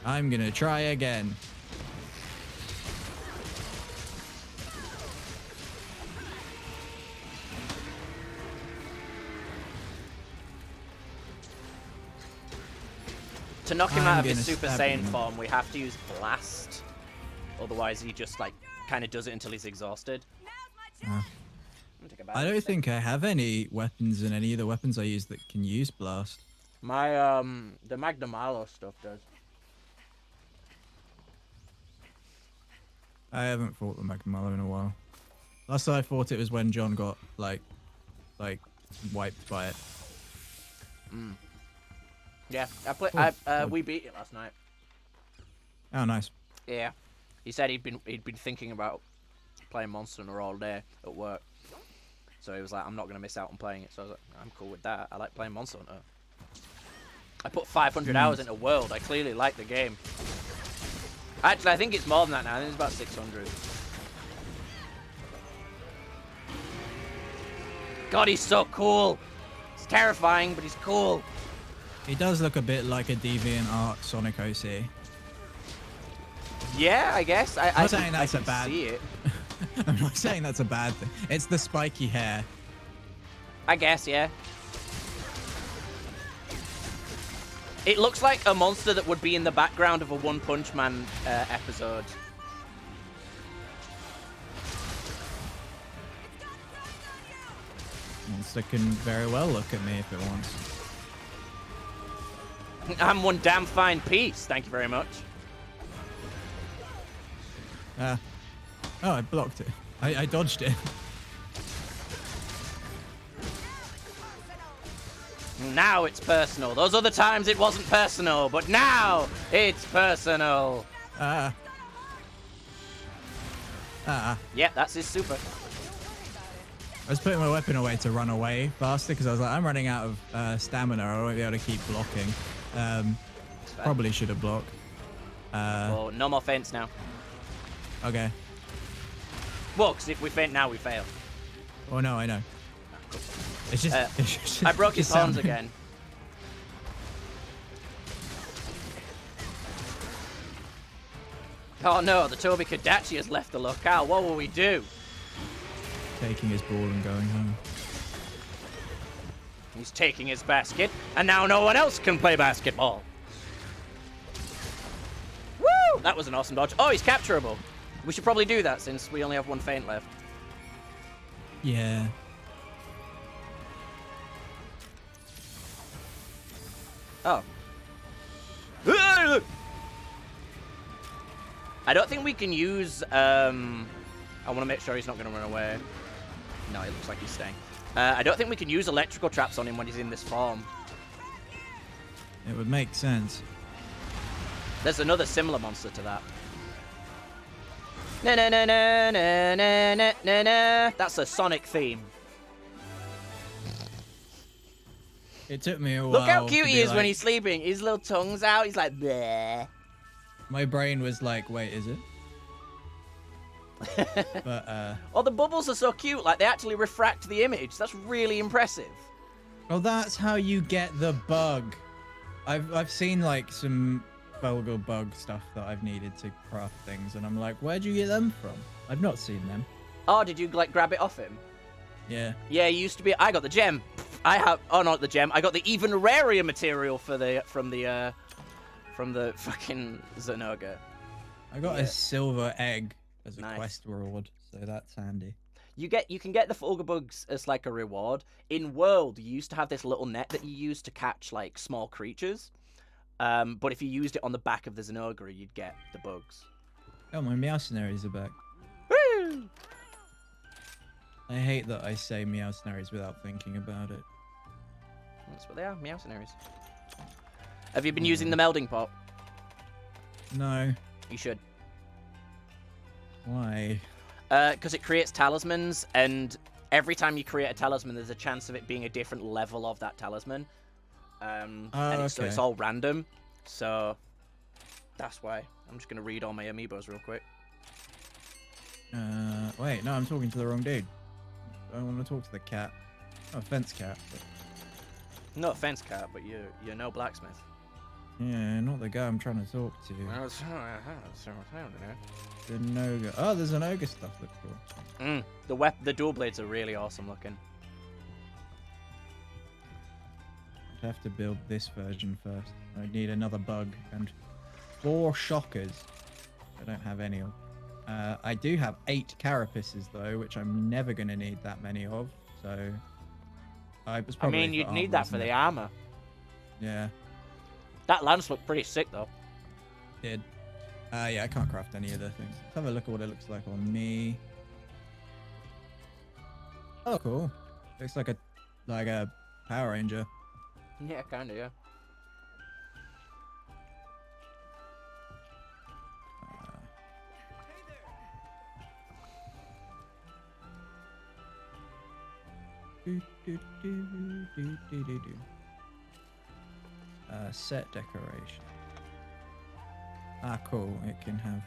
Speaker 1: I'm gonna try again.
Speaker 2: To knock him
Speaker 1: I'm
Speaker 2: out of his
Speaker 1: gonna
Speaker 2: Super
Speaker 1: stab
Speaker 2: Saiyan
Speaker 1: him.
Speaker 2: form, we have to use Blast. Otherwise, he just like kind of does it until he's exhausted.
Speaker 3: Now's my chance.
Speaker 2: I'm gonna take a bite
Speaker 1: I
Speaker 2: of
Speaker 1: don't
Speaker 2: this thing.
Speaker 1: think I have any weapons in any of the weapons I use that can use blast.
Speaker 2: My the Magnamalo stuff does.
Speaker 1: I haven't fought the Magmallow in a while. Last time I fought it was when John got like wiped by it.
Speaker 2: Yeah, I played.
Speaker 1: Cool.
Speaker 2: We beat it last night.
Speaker 1: Oh, nice.
Speaker 2: Yeah, he said he'd been thinking about playing Monster Hunter all day at work. So he was like, I'm not going to miss out on playing it. So I was like, I'm cool with that. I like playing Monster Hunter. I put 500 hours into World. I clearly like the game. Actually, I think it's more than that now. I think it's about 600. God, he's so cool. It's terrifying, but he's cool.
Speaker 1: He does look a bit like a DeviantArt Sonic OC.
Speaker 2: Yeah, I guess.
Speaker 1: I'm not saying
Speaker 2: I
Speaker 1: that's a
Speaker 2: can
Speaker 1: bad.
Speaker 2: see it.
Speaker 1: I'm not saying that's a bad thing. It's the spiky hair.
Speaker 2: I guess, yeah. It looks like a monster that would be in the background of a One Punch Man episode.
Speaker 1: Monster can very well look at me if it wants.
Speaker 2: I'm one damn fine piece. Thank you very much.
Speaker 1: Oh, I blocked it. I dodged it.
Speaker 2: Now it's personal. Those other times it wasn't personal, but now it's personal. Yep, that's his super.
Speaker 1: I was putting my weapon away to run away faster because I was like, I'm running out of stamina. I won't be able to keep blocking. Probably should have blocked.
Speaker 2: Well, no more feints now.
Speaker 1: Okay.
Speaker 2: Well, because if we feint now, we fail.
Speaker 1: Oh no, I know. It's just. It's just
Speaker 2: I broke his
Speaker 1: just
Speaker 2: horns
Speaker 1: sounding-
Speaker 2: again. Oh no, the Toby Kadachi has left the locale. What will we do?
Speaker 1: Taking his ball and going home.
Speaker 2: He's taking his basket, and now no one else can play basketball. Woo! That was an awesome dodge. Oh, he's capturable. We should probably do that since we only have one feint left.
Speaker 1: Yeah.
Speaker 2: Oh. I don't think we can use, I want to make sure he's not going to run away. No, it looks like he's staying. I don't think we can use electrical traps on him when he's in this form.
Speaker 1: It would make sense.
Speaker 2: There's another similar monster to that. Na na na na na na na na na. That's a Sonic theme.
Speaker 1: It took me a while.
Speaker 2: Look how cute
Speaker 1: to
Speaker 2: he
Speaker 1: be
Speaker 2: is when
Speaker 1: like-
Speaker 2: he's sleeping. His little tongue's out. He's like, bleh.
Speaker 1: My brain was like, wait, is it? But,
Speaker 2: Oh, the bubbles are so cute. Like, they actually refract the image. That's really impressive.
Speaker 1: well, that's how you get the bug. I've seen, like, some vulgar bug stuff that I've needed to craft things, and I'm like, where'd you get them from? I've not seen them.
Speaker 2: Oh, did you, like, grab it off him?
Speaker 1: Yeah.
Speaker 2: Yeah, it used to be. I got the gem. I have. Oh, not the gem. I got the even rarer material for the from the fucking Zenoga.
Speaker 1: I got
Speaker 2: Yeah.
Speaker 1: a silver egg as a
Speaker 2: Nice.
Speaker 1: quest reward, so that's handy.
Speaker 2: You can get the Fulgur bugs as like a reward. In World, you used to have this little net that you used to catch like small creatures. But if you used it on the back of the Zenoga, you'd get the bugs.
Speaker 1: Oh, my Meowcenaries are back.
Speaker 2: Woo!
Speaker 1: I hate that I say Meowcenaries without thinking about it.
Speaker 2: That's what they are, Meowcenaries. Have you been using the melding pot?
Speaker 1: No.
Speaker 2: You should.
Speaker 1: Why?
Speaker 2: Because it creates talismans, and every time you create a talisman, there's a chance of it being a different level of that talisman. So it's
Speaker 1: okay.
Speaker 2: all random. So that's why. I'm just going to read all my amiibos real quick.
Speaker 1: Wait, no, I'm talking to the wrong dude. I want to talk to the cat. Oh, fence cat. But...
Speaker 2: No offense, cat, but you're no blacksmith.
Speaker 1: yeah, not the guy I'm trying to talk to. The Noga. Oh, there's an ogre stuff. Looks cool.
Speaker 2: The dual blades are really awesome looking.
Speaker 1: I'd have to build this version first. I need another bug and 4 shockers. I don't have any of. I do have 8 carapaces though, which I'm never going to need that many of. So I was
Speaker 2: I
Speaker 1: probably.
Speaker 2: mean,
Speaker 1: for
Speaker 2: you'd
Speaker 1: armor,
Speaker 2: need that for
Speaker 1: wasn't
Speaker 2: the
Speaker 1: it?
Speaker 2: armor.
Speaker 1: Yeah,
Speaker 2: That lance looked pretty sick though.
Speaker 1: did. Yeah, I can't craft any of the things. Let's have a look at what it looks like on me. Oh, cool. Looks like a Power Ranger.
Speaker 2: Yeah, kinda, yeah.
Speaker 1: Set decoration. Ah, cool. It can have.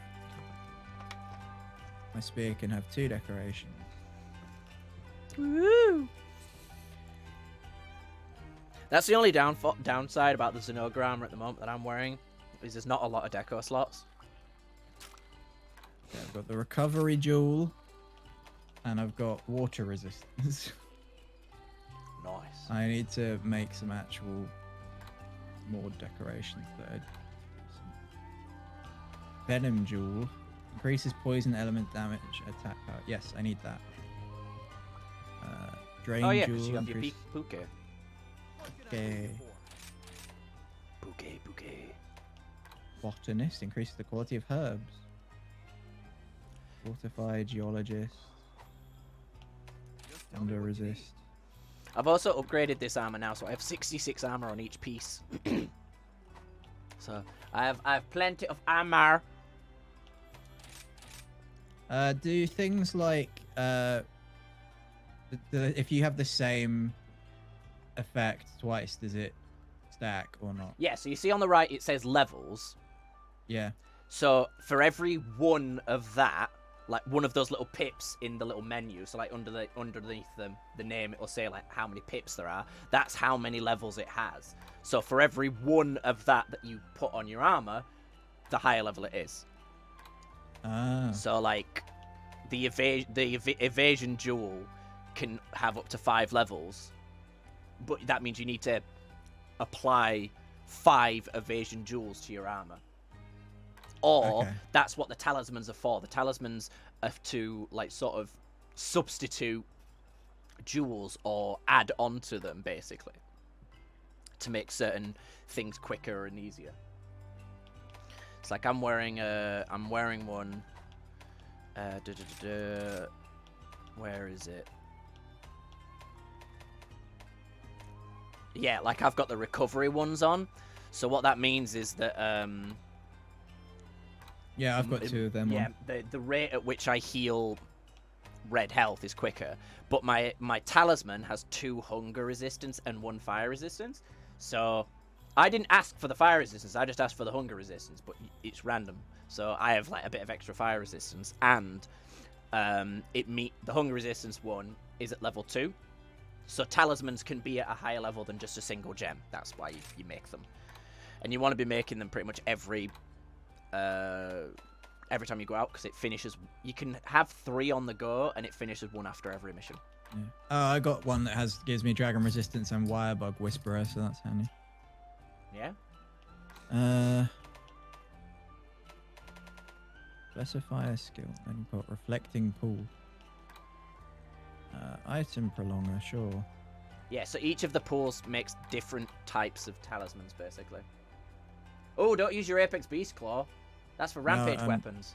Speaker 1: My spear can have 2 decorations.
Speaker 2: Woo! That's the only downside about the Zenogre armor at the moment that I'm wearing, is there's not a lot of deco slots.
Speaker 1: Yeah, I've got the recovery jewel, and I've got water resistance.
Speaker 2: Nice.
Speaker 1: I need to make some actual more decorations that are decent. Venom jewel increases poison element damage attack power. Yes, I need that. Drain
Speaker 2: Oh yeah,
Speaker 1: jewel
Speaker 2: because you have your
Speaker 1: increase-
Speaker 2: Puke.
Speaker 1: Okay.
Speaker 2: Puke.
Speaker 1: Botanist increases the quality of herbs. Fortified geologist. Under resist.
Speaker 2: I've also upgraded this armor now, so I have 66 armor on each piece. So I have plenty of armor.
Speaker 1: Do things like if you have the same effect twice, does it stack or not?
Speaker 2: Yeah, so you see on the right it says levels.
Speaker 1: Yeah.
Speaker 2: So for every one of that, like one of those little pips in the little menu, so like underneath the name, it'll say like how many pips there are. That's how many levels it has. So for every one of that you put on your armor, the higher level it is.
Speaker 1: Ah.
Speaker 2: So like the evasion jewel can have up to 5 levels, but that means you need to apply 5 evasion jewels to your armor. Or
Speaker 1: Okay.
Speaker 2: that's what the talismans are for. The talismans are to like sort of substitute jewels or add on to them, basically, to make certain things quicker and easier. It's like I'm wearing one. Where is it? Yeah, like I've got the recovery ones on. So what that means is that
Speaker 1: Yeah, I've got 2 of them.
Speaker 2: yeah,
Speaker 1: on.
Speaker 2: the rate at which I heal red health is quicker, but my talisman has 2 hunger resistance and 1 fire resistance. So I didn't ask for the fire resistance, I just asked for the hunger resistance, but it's random. So I have like a bit of extra fire resistance, and the hunger resistance one is at level 2. So talismans can be at a higher level than just a single gem. That's why you make them. And you want to be making them pretty much every time you go out, because it finishes. You can have 3 on the go, and it finishes 1 after every mission.
Speaker 1: Yeah. Oh, I got one that gives me dragon resistance and wirebug whisperer, so that's handy.
Speaker 2: Yeah.
Speaker 1: Specify a skill. Then you've got reflecting pool. Item prolonger, sure.
Speaker 2: Yeah. So each of the pools makes different types of talismans, basically. Oh, don't use your Apex Beast Claw. That's for rampage weapons.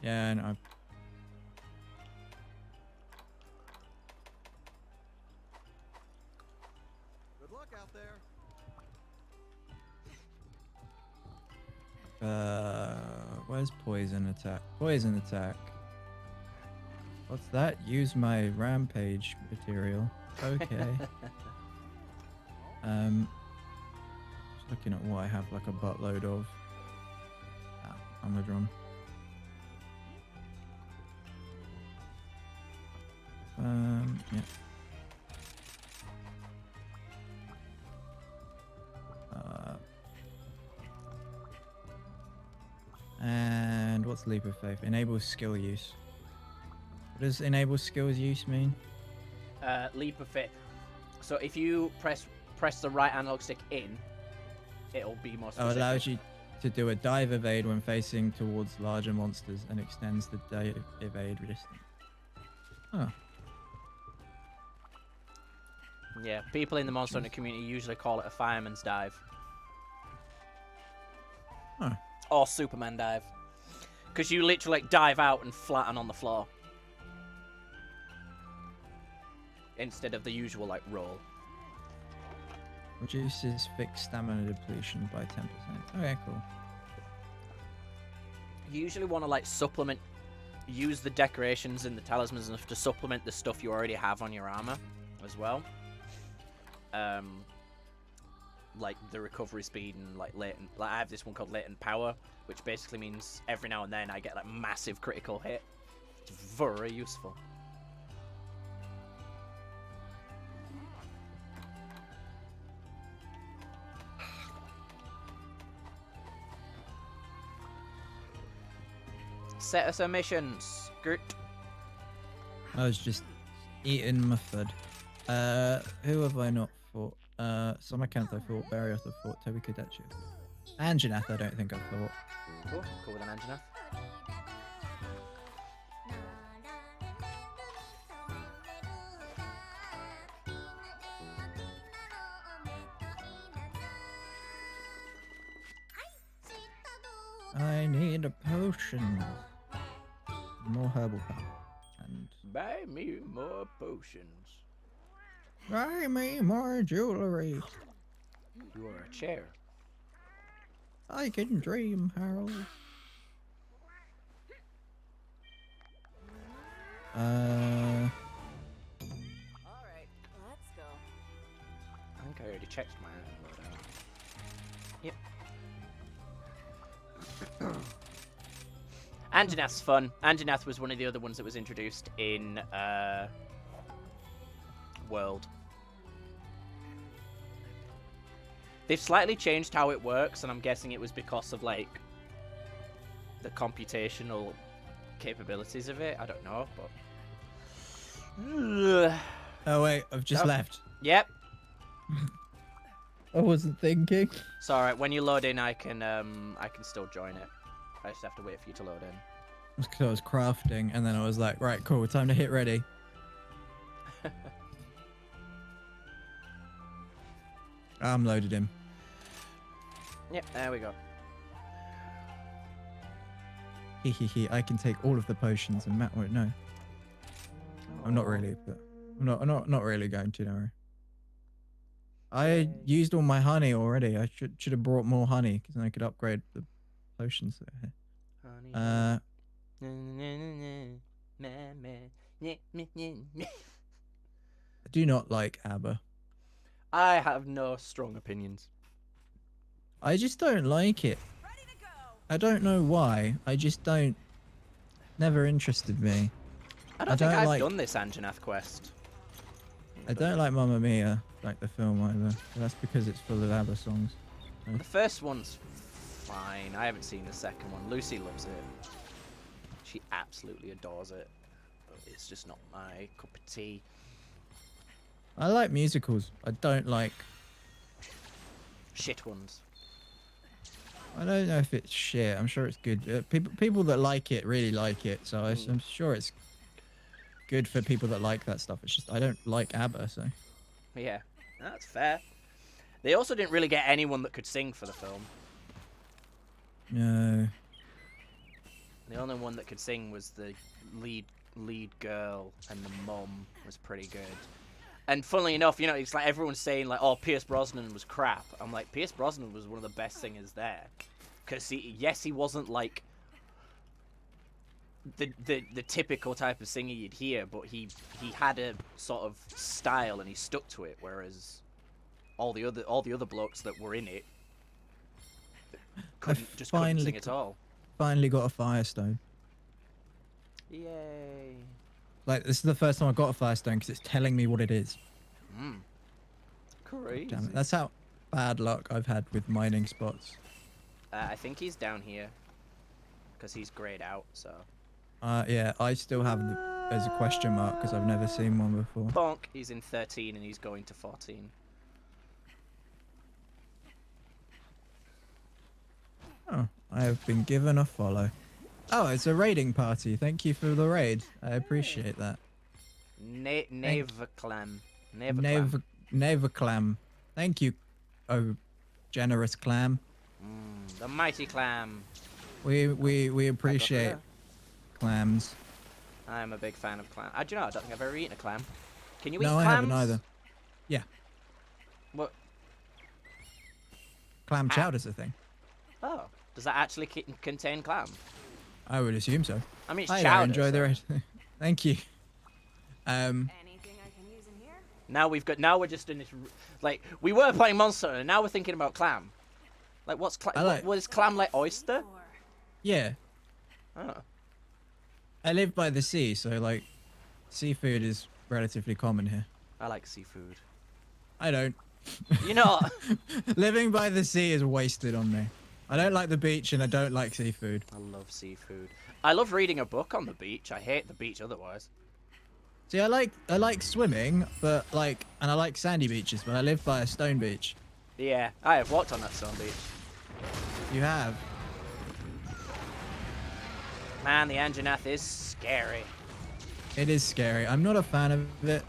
Speaker 1: Yeah, no.
Speaker 4: Good luck out there.
Speaker 1: Where's poison attack? Poison attack. What's that? Use my rampage material. Okay. Just looking at what I have like a buttload of. Armor drum. Yeah. And what's leap of faith? Enables skill use. What does enable skills use mean?
Speaker 2: Leap of faith. So if you press the right analog stick in, it'll be more
Speaker 1: Oh,
Speaker 2: specific.
Speaker 1: it allows you to do a dive evade when facing towards larger monsters and extends the dive evade distance. Oh.
Speaker 2: Yeah, people in the Monster Hunter community usually call it a fireman's dive.
Speaker 1: Huh.
Speaker 2: Or Superman dive. Because you literally like dive out and flatten on the floor. Instead of the usual like roll.
Speaker 1: Reduces fixed stamina depletion by 10%. Okay, cool.
Speaker 2: You usually want to like supplement, use the decorations and the talismans enough to supplement the stuff you already have on your armor as well. Like the recovery speed and like latent. Like I have this one called latent power, which basically means every now and then I get like massive critical hit. It's very useful. Set us our missions, Gert.
Speaker 1: I was just eating my food. Who have I not fought? Samarkand I fought, Barrioth I fought, Toby Kodachi. Anjanath I don't think I fought.
Speaker 2: Cool with an Anjanath.
Speaker 1: I need a potion. More herbal power. And
Speaker 2: Buy me more potions.
Speaker 1: buy me more jewelry.
Speaker 2: You are a chair.
Speaker 1: I can dream, Harold.
Speaker 3: All right, let's go.
Speaker 2: I think I already checked my loadout. Yep. Anjanath's fun. Anjanath was one of the other ones that was introduced in World. They've slightly changed how it works, and I'm guessing it was because of like the computational capabilities of it. I don't know, but
Speaker 1: Oh wait, I've just
Speaker 2: Oh.
Speaker 1: left.
Speaker 2: Yep.
Speaker 1: I wasn't thinking.
Speaker 2: It's alright, when you load in I can still join it. I just have to wait for you to load in.
Speaker 1: It's because I was crafting, and then I was like, right, cool, time to hit ready. I'm loaded in.
Speaker 2: Yep, there we go.
Speaker 1: Hehehe, I can take all of the potions and Matt won't know. I'm not really, but I'm not really going to, no. I used all my honey already. I should have brought more honey because then I could upgrade the potions that are here. I do not like ABBA.
Speaker 2: I have no strong opinions.
Speaker 1: I just don't like it.
Speaker 3: Ready to go.
Speaker 1: I don't know why. I just don't. Never interested me.
Speaker 2: I don't
Speaker 1: I
Speaker 2: think
Speaker 1: don't
Speaker 2: I've
Speaker 1: like-
Speaker 2: done this Anjanath quest.
Speaker 1: I don't like Mamma Mia, like the film either. But that's because it's full of ABBA songs.
Speaker 2: The first one's fine. I haven't seen the second one. Lucy loves it. She absolutely adores it. But it's just not my cup of tea.
Speaker 1: I like musicals. I don't like.
Speaker 2: Shit ones.
Speaker 1: I don't know if it's shit. I'm sure it's good. People that like it really like it. So I'm sure it's good for people that like that stuff. It's just I don't like ABBA, so.
Speaker 2: Yeah, that's fair. They also didn't really get anyone that could sing for the film.
Speaker 1: No.
Speaker 2: The only one that could sing was the lead girl, and the mum was pretty good. And funnily enough, you know, it's like everyone's saying like, "Oh, Pierce Brosnan was crap." I'm like, Pierce Brosnan was one of the best singers there, because he wasn't like the typical type of singer you'd hear, but he had a sort of style and he stuck to it, whereas all the other blokes that were in it couldn't sing at all.
Speaker 1: Finally got a Firestone.
Speaker 2: Yay!
Speaker 1: Like this is the first time I got a Firestone because it's telling me what it is.
Speaker 2: Crazy.
Speaker 1: Damn it. That's how bad luck I've had with mining spots.
Speaker 2: I think he's down here because he's grayed out. So
Speaker 1: Yeah, I still have as a question mark because I've never seen one before.
Speaker 2: bonk. He's in 13 and he's going to 14.
Speaker 1: Oh, I have been given a follow. Oh, it's a raiding party. Thank you for the raid. I appreciate that.
Speaker 2: Nevaclam.
Speaker 1: Nevaclam. Thank you, oh generous clam.
Speaker 2: The mighty clam.
Speaker 1: We appreciate clams.
Speaker 2: I'm a big fan of clam. Do you know? I don't think I've ever eaten a clam. Can you eat
Speaker 1: No, I
Speaker 2: clams?
Speaker 1: haven't either. Yeah,
Speaker 2: What?
Speaker 1: clam chowder's a thing.
Speaker 2: Oh, does that actually contain clam?
Speaker 1: I would assume so.
Speaker 2: I mean, it's
Speaker 1: I
Speaker 2: chowder.
Speaker 1: enjoy the
Speaker 2: so-
Speaker 1: raid. Thank you.
Speaker 3: Anything I can use in here?
Speaker 2: Now we're just in this like we were playing Monster Hunter, and now we're thinking about clam. Like what's clam? What is clam like oyster?
Speaker 1: Yeah.
Speaker 2: Oh.
Speaker 1: I live by the sea, so like seafood is relatively common here.
Speaker 2: I like seafood.
Speaker 1: I don't.
Speaker 2: You know.
Speaker 1: Living by the sea is wasted on me. I don't like the beach and I don't like seafood.
Speaker 2: I love seafood. I love reading a book on the beach. I hate the beach otherwise.
Speaker 1: See, I like swimming, but like, and I like sandy beaches, but I live by a stone beach.
Speaker 2: Yeah, I have walked on that stone beach.
Speaker 1: You have.
Speaker 2: Man, the Anjanath is scary.
Speaker 1: It is scary. I'm not a fan of it.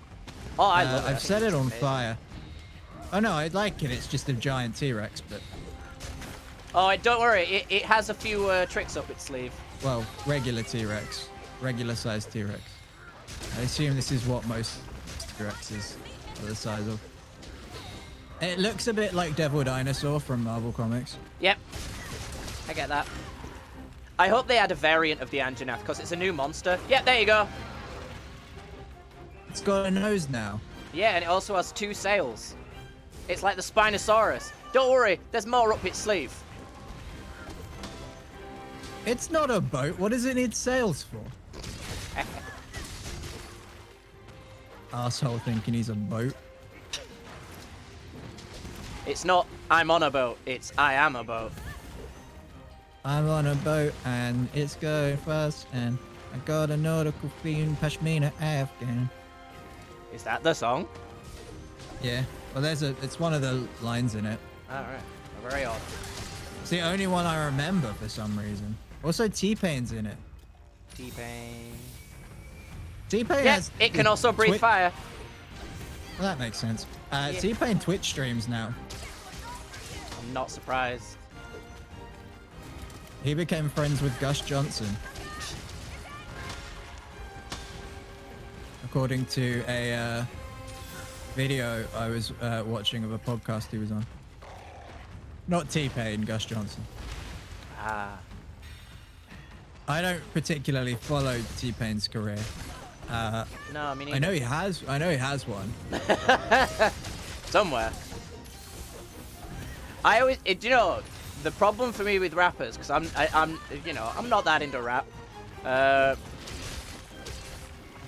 Speaker 2: Oh, I love it.
Speaker 1: I've set it on fire. Oh no, I like it. It's just a giant T-Rex, but
Speaker 2: Oh, don't worry. It has a few tricks up its sleeve.
Speaker 1: well, regular T-Rex, regular sized T-Rex. I assume this is what most T-Rexes are the size of. It looks a bit like Devil Dinosaur from Marvel Comics.
Speaker 2: Yep. I get that. I hope they add a variant of the Anjanath because it's a new monster. Yeah, there you go.
Speaker 1: It's got a nose now.
Speaker 2: Yeah, and it also has 2 sails. It's like the Spinosaurus. Don't worry, there's more up its sleeve.
Speaker 1: It's not a boat. What does it need sails for? Asshole thinking he's a boat.
Speaker 2: It's not I'm on a boat, it's I am a boat.
Speaker 1: I'm on a boat and it's going fast and I got a nautical theme pashmina Afghan.
Speaker 2: Is that the song?
Speaker 1: Yeah. Well, it's one of the lines in it.
Speaker 2: Alright. Very odd.
Speaker 1: It's the only one I remember for some reason. Also, T-Pain's in it.
Speaker 2: T-Pain.
Speaker 1: T-Pain
Speaker 2: Yes,
Speaker 1: has...
Speaker 2: it can also breathe fire.
Speaker 1: Well, that makes sense.
Speaker 2: Yeah.
Speaker 1: T-Pain Twitch streams now.
Speaker 2: I'm not surprised.
Speaker 1: He became friends with Gus Johnson. According to a video I was watching of a podcast he was on. Not T-Pain, Gus Johnson.
Speaker 2: Ah.
Speaker 1: I don't particularly follow T-Pain's career.
Speaker 2: No, I mean...
Speaker 1: I know he has one.
Speaker 2: Somewhere. I always... you know, the problem for me with rappers, because I'm not that into rap. The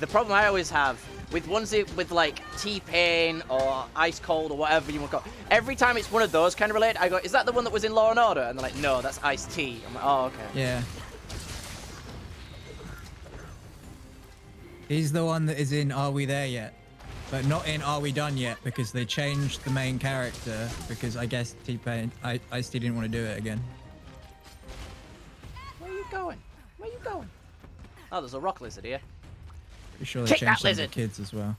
Speaker 2: problem I always have with ones with like T-Pain or Ice Cold or whatever you want to call it, every time it's one of those kind of related, I go, is that the one that was in Law and Order? And they're like, no, that's Ice-T. I'm like, oh, okay.
Speaker 1: Yeah. He's the one that is in Are We There Yet? But not in Are We Done Yet because they changed the main character because I guess T-Pain, Ice-T didn't want to do it again.
Speaker 2: Where are you going? Where are you going? Oh, there's a rock lizard here.
Speaker 1: Pretty sure they
Speaker 2: Kick
Speaker 1: changed
Speaker 2: that
Speaker 1: some of the
Speaker 2: lizard.
Speaker 1: kids as well.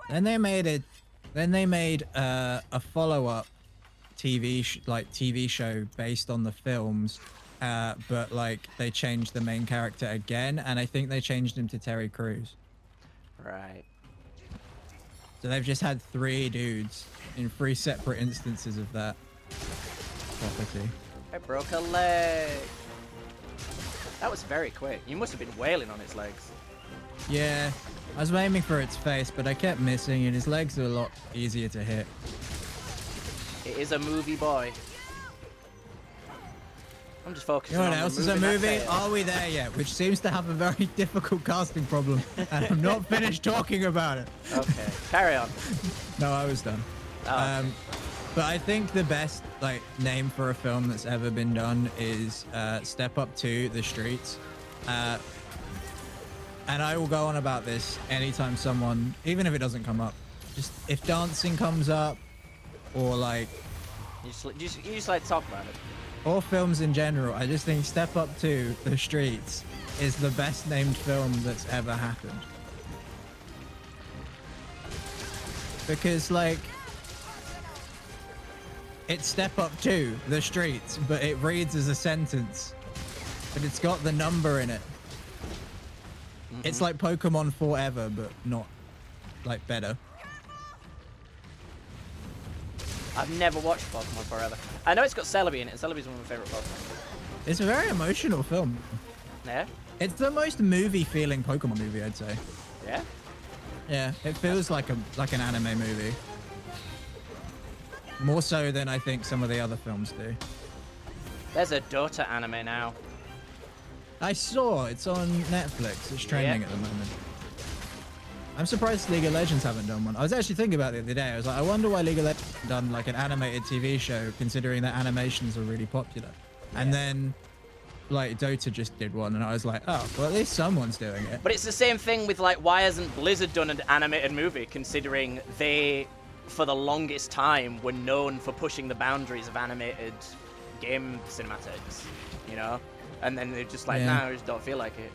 Speaker 1: Then they made a follow-up TV show based on the films, but like they changed the main character again, and I think they changed him to Terry Crews.
Speaker 2: Right.
Speaker 1: So they've just had 3 dudes in 3 separate instances of that property.
Speaker 2: I broke a leg. That was very quick. You must have been wailing on its legs.
Speaker 1: Yeah, I was aiming for its face, but I kept missing, and his legs are a lot easier to hit.
Speaker 2: It is a movie boy. I'm just focusing
Speaker 1: You know
Speaker 2: on
Speaker 1: what else is a
Speaker 2: removing
Speaker 1: movie?
Speaker 2: that tail.
Speaker 1: Are We There Yet? Which seems to have a very difficult casting problem, and I'm not finished talking about it.
Speaker 2: Okay, carry on.
Speaker 1: No, I was done.
Speaker 2: Oh, okay.
Speaker 1: But I think the best name for a film that's ever been done is Step Up 2: The Streets. And I will go on about this anytime someone, even if it doesn't come up, just if dancing comes up, or like,
Speaker 2: You just like to talk about it.
Speaker 1: or films in general, I just think Step Up 2: The Streets is the best named film that's ever happened. Because like, it's Step Up 2: The Streets, but it reads as a sentence, but it's got the number in it. It's like Pokemon Forever, but not like better.
Speaker 2: I've never watched Pokemon Forever. I know it's got Celebi in it. Celebi's one of my favorite Pokemon.
Speaker 1: It's a very emotional film.
Speaker 2: Yeah?
Speaker 1: It's the most movie-feeling Pokemon movie, I'd say.
Speaker 2: Yeah?
Speaker 1: Yeah, it feels like an anime movie. More so than I think some of the other films do.
Speaker 2: There's a Dota anime now.
Speaker 1: I saw it's on Netflix. It's trending at the moment. I'm surprised League of Legends haven't done one. I was actually thinking about it the other day. I was like, I wonder why League of Legends hasn't done like an animated TV show, considering that animations are really popular. Yeah. And then, like, Dota just did one, and I was like, oh, well, at least someone's doing it.
Speaker 2: But it's the same thing with, like, why hasn't Blizzard done an animated movie, considering they, for the longest time, were known for pushing the boundaries of animated game cinematics, you know? And then they're just like, nah, I just don't feel like it.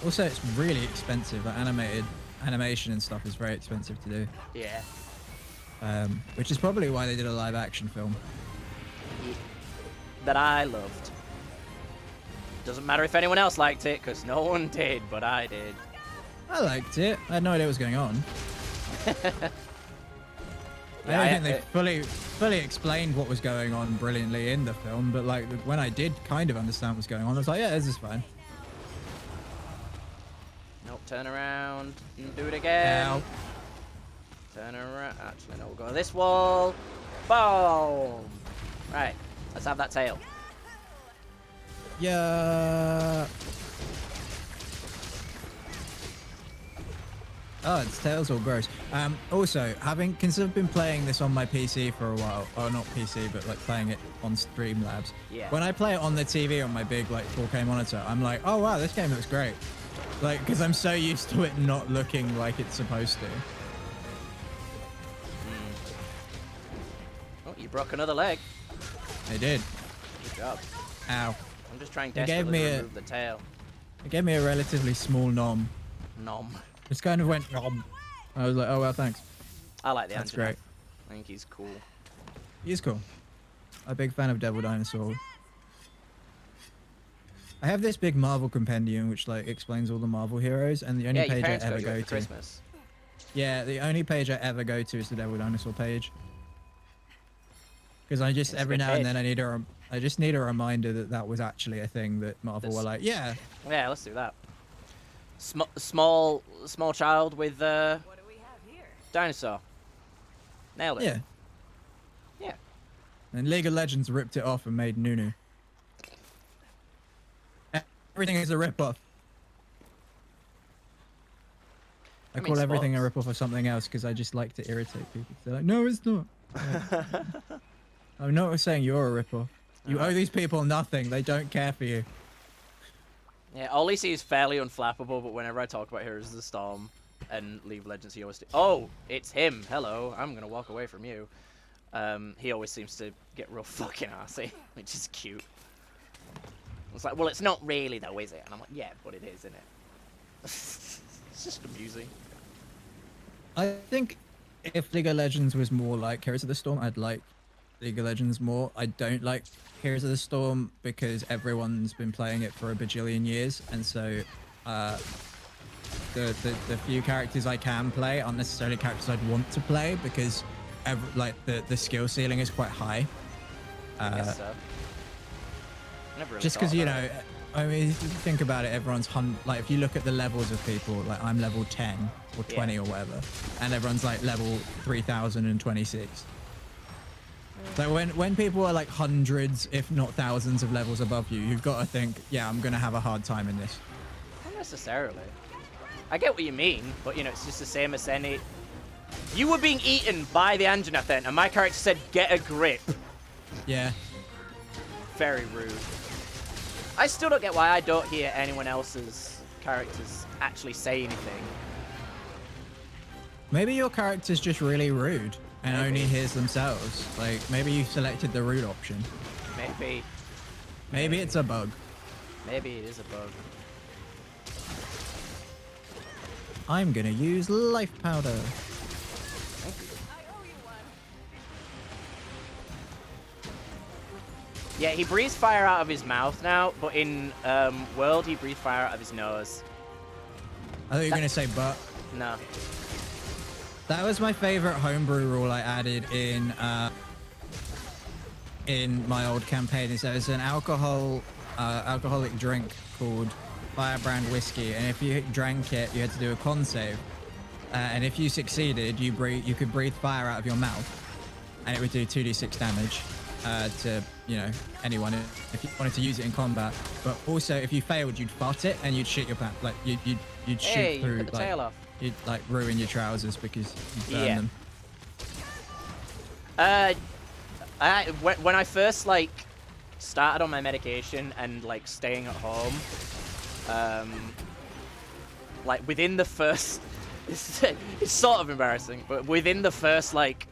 Speaker 1: Also, it's really expensive. Like, animation and stuff is very expensive to do.
Speaker 2: Yeah.
Speaker 1: Which is probably why they did a live action film.
Speaker 2: Yeah. That I loved. Doesn't matter if anyone else liked it, because no one did, but I did.
Speaker 1: I liked it. I had no idea what was going on.
Speaker 2: Yeah,
Speaker 1: I don't think they fully explained what was going on brilliantly in the film, but like when I did kind of understand what's going on, I was like, yeah, this is fine.
Speaker 2: Nope, turn around and do it again.
Speaker 1: Ow.
Speaker 2: Turn around. Actually, no, we'll go to this wall. Boom! Right, let's have that tail.
Speaker 1: Yeah. Oh, its tail's all gross. Also, since I've been playing this on my PC for a while, or not PC, but like playing it on Streamlabs.
Speaker 2: Yeah.
Speaker 1: When I play it on the TV on my big like 4K monitor, I'm like, oh wow, this game looks great. Like, because I'm so used to it not looking like it's supposed to.
Speaker 2: Oh, you broke another leg.
Speaker 1: I did.
Speaker 2: Good job.
Speaker 1: Ow.
Speaker 2: I'm just trying desperately to remove the tail.
Speaker 1: It gave me a relatively small nom.
Speaker 2: Nom.
Speaker 1: Just kind of went nom. I was like, oh well, thanks.
Speaker 2: I like the
Speaker 1: That's
Speaker 2: Anjanath.
Speaker 1: great.
Speaker 2: I think he's cool.
Speaker 1: He's cool. I'm a big fan of Devil Dinosaur. I have this big Marvel compendium which like explains all the Marvel heroes, and the only page I ever go to.
Speaker 2: Christmas.
Speaker 1: Yeah, the only page I ever go to is the Devil Dinosaur page. Because I just every now and then I just need a reminder that that was actually a thing that Marvel were like, yeah.
Speaker 2: Yeah, let's do that. Small child with
Speaker 3: What do we have here?
Speaker 2: dinosaur. Nailed it.
Speaker 1: Yeah.
Speaker 2: Yeah.
Speaker 1: And League of Legends ripped it off and made Nunu. Everything is a rip-off. I call everything a rip-off of something else because I just like to irritate people. They're like, no, it's not. I'm not saying you're a rip-off. You owe these people nothing. They don't care for you.
Speaker 2: Yeah, Olise is fairly unflappable, but whenever I talk about Heroes of the Storm and League of Legends, he always oh, it's him. Hello, I'm gonna walk away from you. He always seems to get real fucking arsey, which is cute. It's like, well, it's not really though, is it? And I'm like, yeah, but it is, isn't it? It's just amusing.
Speaker 1: I think if League of Legends was more like Heroes of the Storm, I'd like League of Legends more. I don't like Heroes of the Storm because everyone's been playing it for a bajillion years, and so the few characters I can play aren't necessarily characters I'd want to play because the skill ceiling is quite high.
Speaker 2: I guess so. Never really
Speaker 1: Just because, you know, I mean, if you think about it, everyone's like, if you look at the levels of people, like I'm level 10 or 20 or whatever, and everyone's like level 3026. So when people are like hundreds, if not thousands of levels above you, you've got to think, yeah, I'm going to have a hard time in this.
Speaker 2: Not necessarily. I get what you mean, but, you know, it's just the same as any... You were being eaten by the Anjanath then, and my character said, get a grip.
Speaker 1: Yeah.
Speaker 2: Very rude. I still don't get why I don't hear anyone else's characters actually say anything.
Speaker 1: Maybe your character's just really rude and only hears themselves. Like, maybe you selected the rude option.
Speaker 2: Maybe.
Speaker 1: Maybe it's a bug.
Speaker 2: Maybe it is a bug.
Speaker 1: I'm gonna use life powder.
Speaker 2: Thank you.
Speaker 3: I owe you one.
Speaker 2: Yeah, he breathes fire out of his mouth now, but in World, he breathes fire out of his nose.
Speaker 1: I thought you were gonna say but.
Speaker 2: No.
Speaker 1: That was my favorite homebrew rule I added in my old campaign. Is there was an alcoholic drink called Firebrand Whiskey, and if you drank it, you had to do a con save. and if you succeeded, you could breathe fire out of your mouth, and it would do 2d6 damage to anyone if you wanted to use it in combat. But also, if you failed, you'd fart it and you'd shit your pants. Like you'd
Speaker 2: Hey,
Speaker 1: shoot through.
Speaker 2: you cut the tail off.
Speaker 1: You'd like ruin your trousers because you burn them.
Speaker 2: When I first like started on my medication and like staying at home, like within the first, it's sort of embarrassing, but within the first like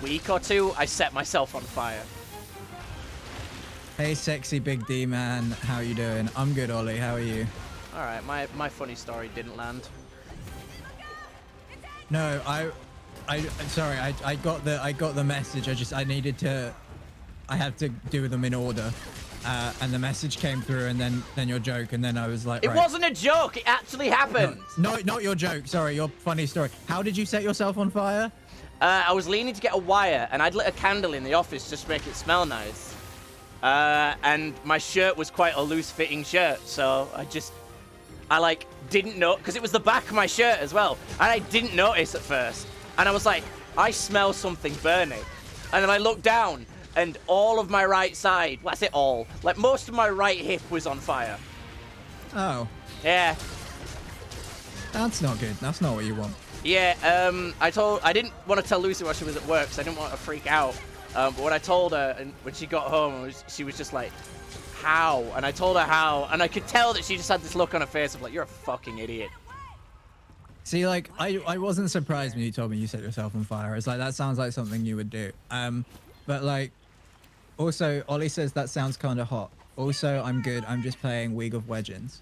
Speaker 2: week or two, I set myself on fire.
Speaker 1: Hey, sexy big D man, how you doing? I'm good, Ollie. How are you?
Speaker 2: All right, my funny story didn't land.
Speaker 1: No, I'm sorry. I got the message. I had to do them in order, and the message came through, and then your joke, and then I was like,
Speaker 2: It
Speaker 1: right.
Speaker 2: wasn't a joke. It actually happened.
Speaker 1: No, not your joke. Sorry, your funny story. How did you set yourself on fire?
Speaker 2: I was leaning to get a wire, and I'd lit a candle in the office just to make it smell nice. And my shirt was quite a loose-fitting shirt, so I like didn't know, because it was the back of my shirt as well, and I didn't notice at first. And I was like, I smell something burning. And then I looked down, and all of my right side, well, that's it all, like most of my right hip was on fire.
Speaker 1: Oh,
Speaker 2: Yeah.
Speaker 1: that's not good. That's not what you want.
Speaker 2: Yeah, I didn't want to tell Lucy while she was at work, because I didn't want her to freak out. But when I told her, and when she got home, she was just like, how? And I told her how, and I could tell that she just had this look on her face of like, you're a fucking idiot.
Speaker 1: See, like, I wasn't surprised when you told me you set yourself on fire. It's like, that sounds like something you would do. But like, also, Ollie says that sounds kind of hot. Also, I'm good. I'm just playing League of Legends.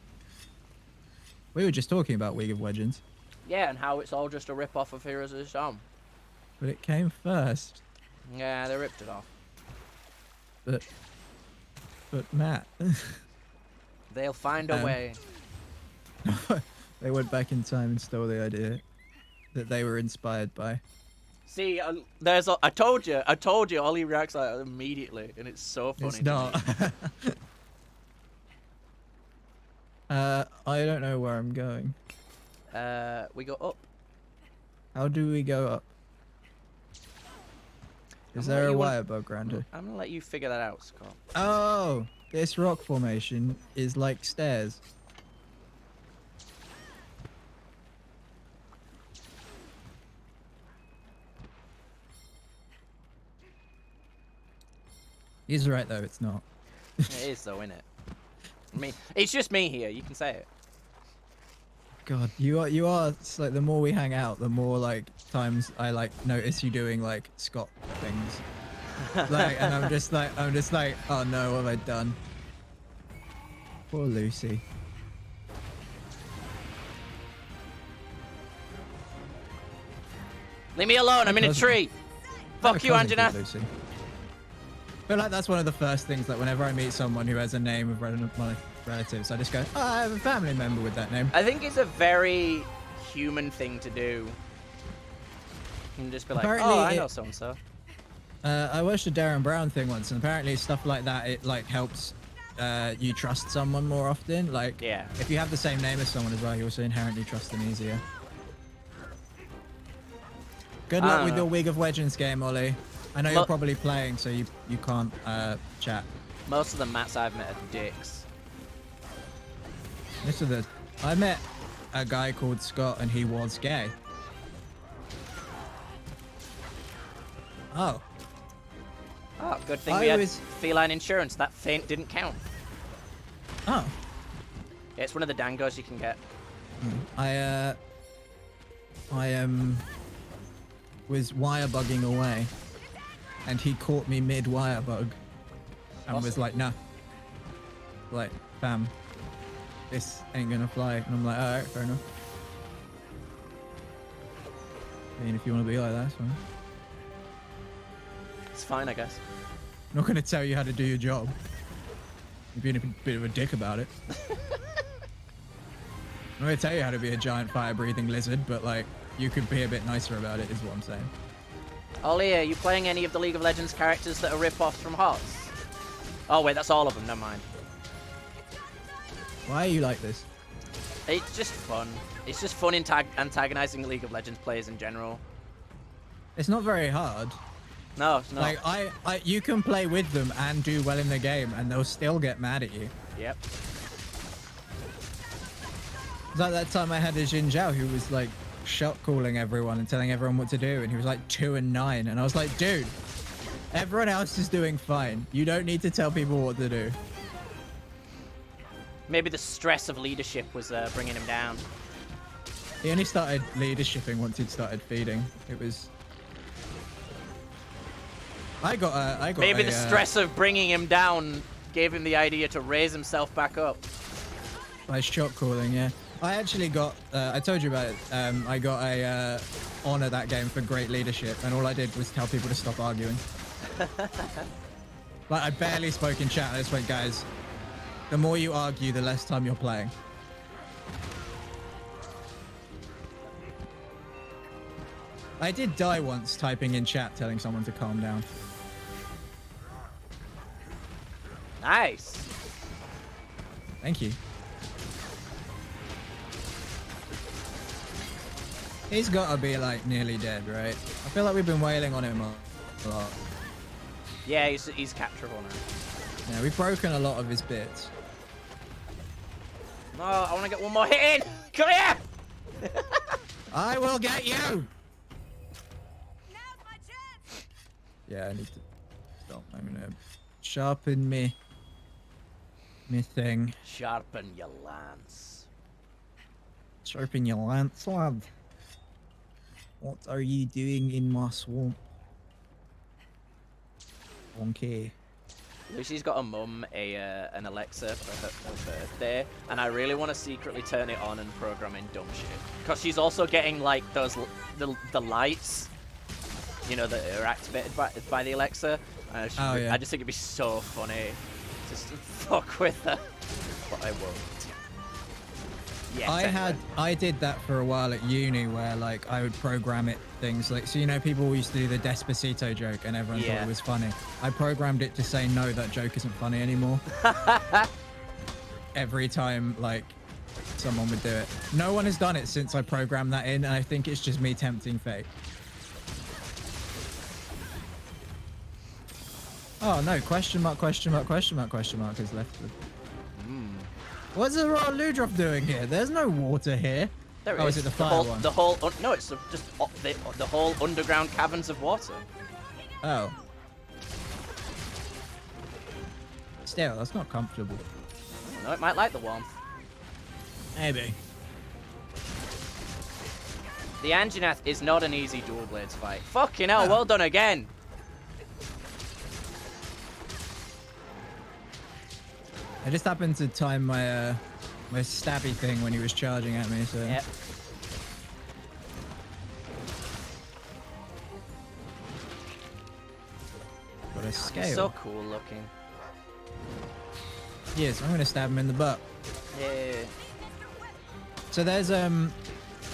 Speaker 1: We were just talking about League of Legends.
Speaker 2: Yeah, and how it's all just a rip-off of Heroes of the Storm.
Speaker 1: But it came first.
Speaker 2: Yeah, they ripped it off.
Speaker 1: But Matt.
Speaker 2: They'll find a way.
Speaker 1: They went back in time and stole the idea that they were inspired by.
Speaker 2: See, I told you, Ollie reacts like that immediately, and it's so funny.
Speaker 1: It's not. I don't know where I'm going.
Speaker 2: We go up.
Speaker 1: How do we go up? Is there a wire bug around here?
Speaker 2: I'm gonna let you figure that out, Scott.
Speaker 1: Oh, this rock formation is like stairs. He's right though, it's not.
Speaker 2: It is though, isn't it? I mean, it's just me here. You can say it.
Speaker 1: God, you are. It's like the more we hang out, the more like times I like notice you doing like Scott things. Like, and I'm just like, oh no, what have I done? Poor Lucy.
Speaker 2: Leave me alone. I'm in a tree. Fuck you, Anjana.
Speaker 1: Lucy. But like that's one of the first things. Like whenever I meet someone who has a name of my relatives, I just go, oh, I have a family member with that name.
Speaker 2: I think it's a very human thing to do. You can just be like,
Speaker 1: Apparently
Speaker 2: oh, I know so and so.
Speaker 1: I watched a Darren Brown thing once, and apparently stuff like that, it like helps you trust someone more often. Like,
Speaker 2: Yeah.
Speaker 1: if you have the same name as someone as well, you also inherently trust them easier. Good luck with your League of Legends game, Ollie. I know you're probably playing, so you can't chat.
Speaker 2: Most of the mats I've met are dicks.
Speaker 1: I met a guy called Scott, and he was gay. Oh.
Speaker 2: Oh, good thing we had feline insurance. That feint didn't count.
Speaker 1: Oh.
Speaker 2: Yeah, it's one of the dangos you can get.
Speaker 1: I was wire bugging away, and he caught me mid wire bug, and was like, "Nah, like, fam, this ain't gonna fly." And I'm like, "All right, fair enough. I mean, if you want to be like that, that's fine.
Speaker 2: It's fine, I guess.
Speaker 1: I'm not gonna tell you how to do your job. You're being a bit of a dick about it. I'm gonna tell you how to be a giant fire-breathing lizard, but like, you could be a bit nicer about it, is what I'm saying."
Speaker 2: Ollie, are you playing any of the League of Legends characters that are rip-offs from HOTS? Oh, wait, that's all of them. Never mind.
Speaker 1: Why are you like this?
Speaker 2: It's just fun. It's just fun antagonizing League of Legends players in general.
Speaker 1: It's not very hard.
Speaker 2: No, it's not.
Speaker 1: Like you can play with them and do well in the game, and they'll still get mad at you.
Speaker 2: Yep.
Speaker 1: It's like that time I had a Jin Zhao who was like shot calling everyone and telling everyone what to do, and he was like 2 and 9, and I was like, dude, everyone else is doing fine. You don't need to tell people what to do.
Speaker 2: Maybe the stress of leadership was bringing him down.
Speaker 1: He only started leadershiping once he'd started feeding. It was. I got.
Speaker 2: Maybe the stress of bringing him down gave him the idea to raise himself back up.
Speaker 1: By shot calling, yeah. I actually got. I told you about it. I got a honor that game for great leadership, and all I did was tell people to stop arguing. Like I barely spoke in chat. I just went, guys. The more you argue, the less time you're playing. I did die once typing in chat telling someone to calm down.
Speaker 2: Nice.
Speaker 1: Thank you. He's got to be like nearly dead, right? I feel like we've been wailing on him a lot.
Speaker 2: Yeah, he's capturable now.
Speaker 1: Yeah, we've broken a lot of his bits.
Speaker 2: No, I want to get one more hit in. Come here.
Speaker 1: I will get you.
Speaker 3: Now's my chance.
Speaker 1: Yeah, I need to stop. I'm gonna sharpen me thing.
Speaker 2: Sharpen your lance.
Speaker 1: Sharpen your lance, lad. What are you doing in my swamp? Okay.
Speaker 2: Lucy's got a mum, an Alexa for her birthday, and I really want to secretly turn it on and program in dumb shit. Because she's also getting like those the lights, you know, that are activated by the Alexa.
Speaker 1: Yeah.
Speaker 2: I just think it'd be so funny just to fuck with her, but I won't. Yes,
Speaker 1: I did that for a while at uni where like I would program it things like, so you know, people used to do the Despacito joke and everyone thought it was funny. I programmed it to say no, that joke isn't funny anymore. Every time like someone would do it. No one has done it since I programmed that in, and I think it's just me tempting fate. Oh no, question mark is left. What's the Royal Ludroth doing here? There's no water here.
Speaker 2: There
Speaker 1: is it the fire one?
Speaker 2: No, it's just the whole underground caverns of water.
Speaker 1: Oh. Still, that's not comfortable.
Speaker 2: No, it might like the warmth.
Speaker 1: Maybe.
Speaker 2: The Anjanath is not an easy dual blades fight. Fucking hell, well done again.
Speaker 1: I just happened to time my my stabby thing when he was charging at me, so.
Speaker 2: Yep.
Speaker 1: Got a scale.
Speaker 2: He's so cool looking.
Speaker 1: Yes, I'm gonna stab him in the butt.
Speaker 2: Yeah.
Speaker 1: So there's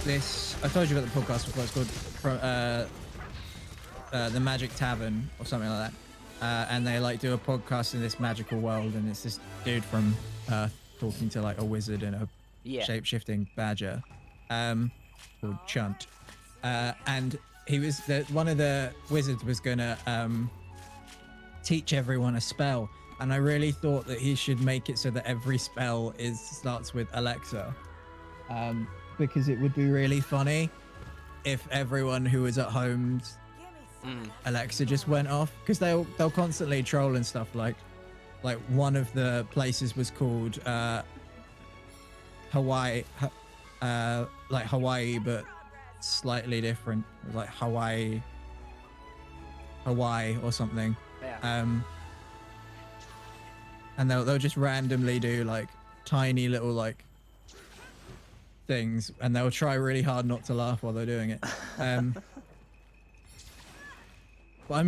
Speaker 1: this, I told you about the podcast before. It's called the Magic Tavern or something like that. And they like do a podcast in this magical world, and it's this dude from Earth talking to like a wizard and a shape-shifting badger called Chunt. And he was one of the wizards was gonna teach everyone a spell, and I really thought that he should make it so that every spell starts with Alexa, because it would be really funny if everyone who was at home Alexa just went off, because they'll constantly troll and stuff. Like one of the places was called Hawaii, like Hawaii but slightly different. It was like Hawaii or something.
Speaker 2: Yeah.
Speaker 1: And they'll just randomly do like tiny little like things, and they'll try really hard not to laugh while they're doing it. But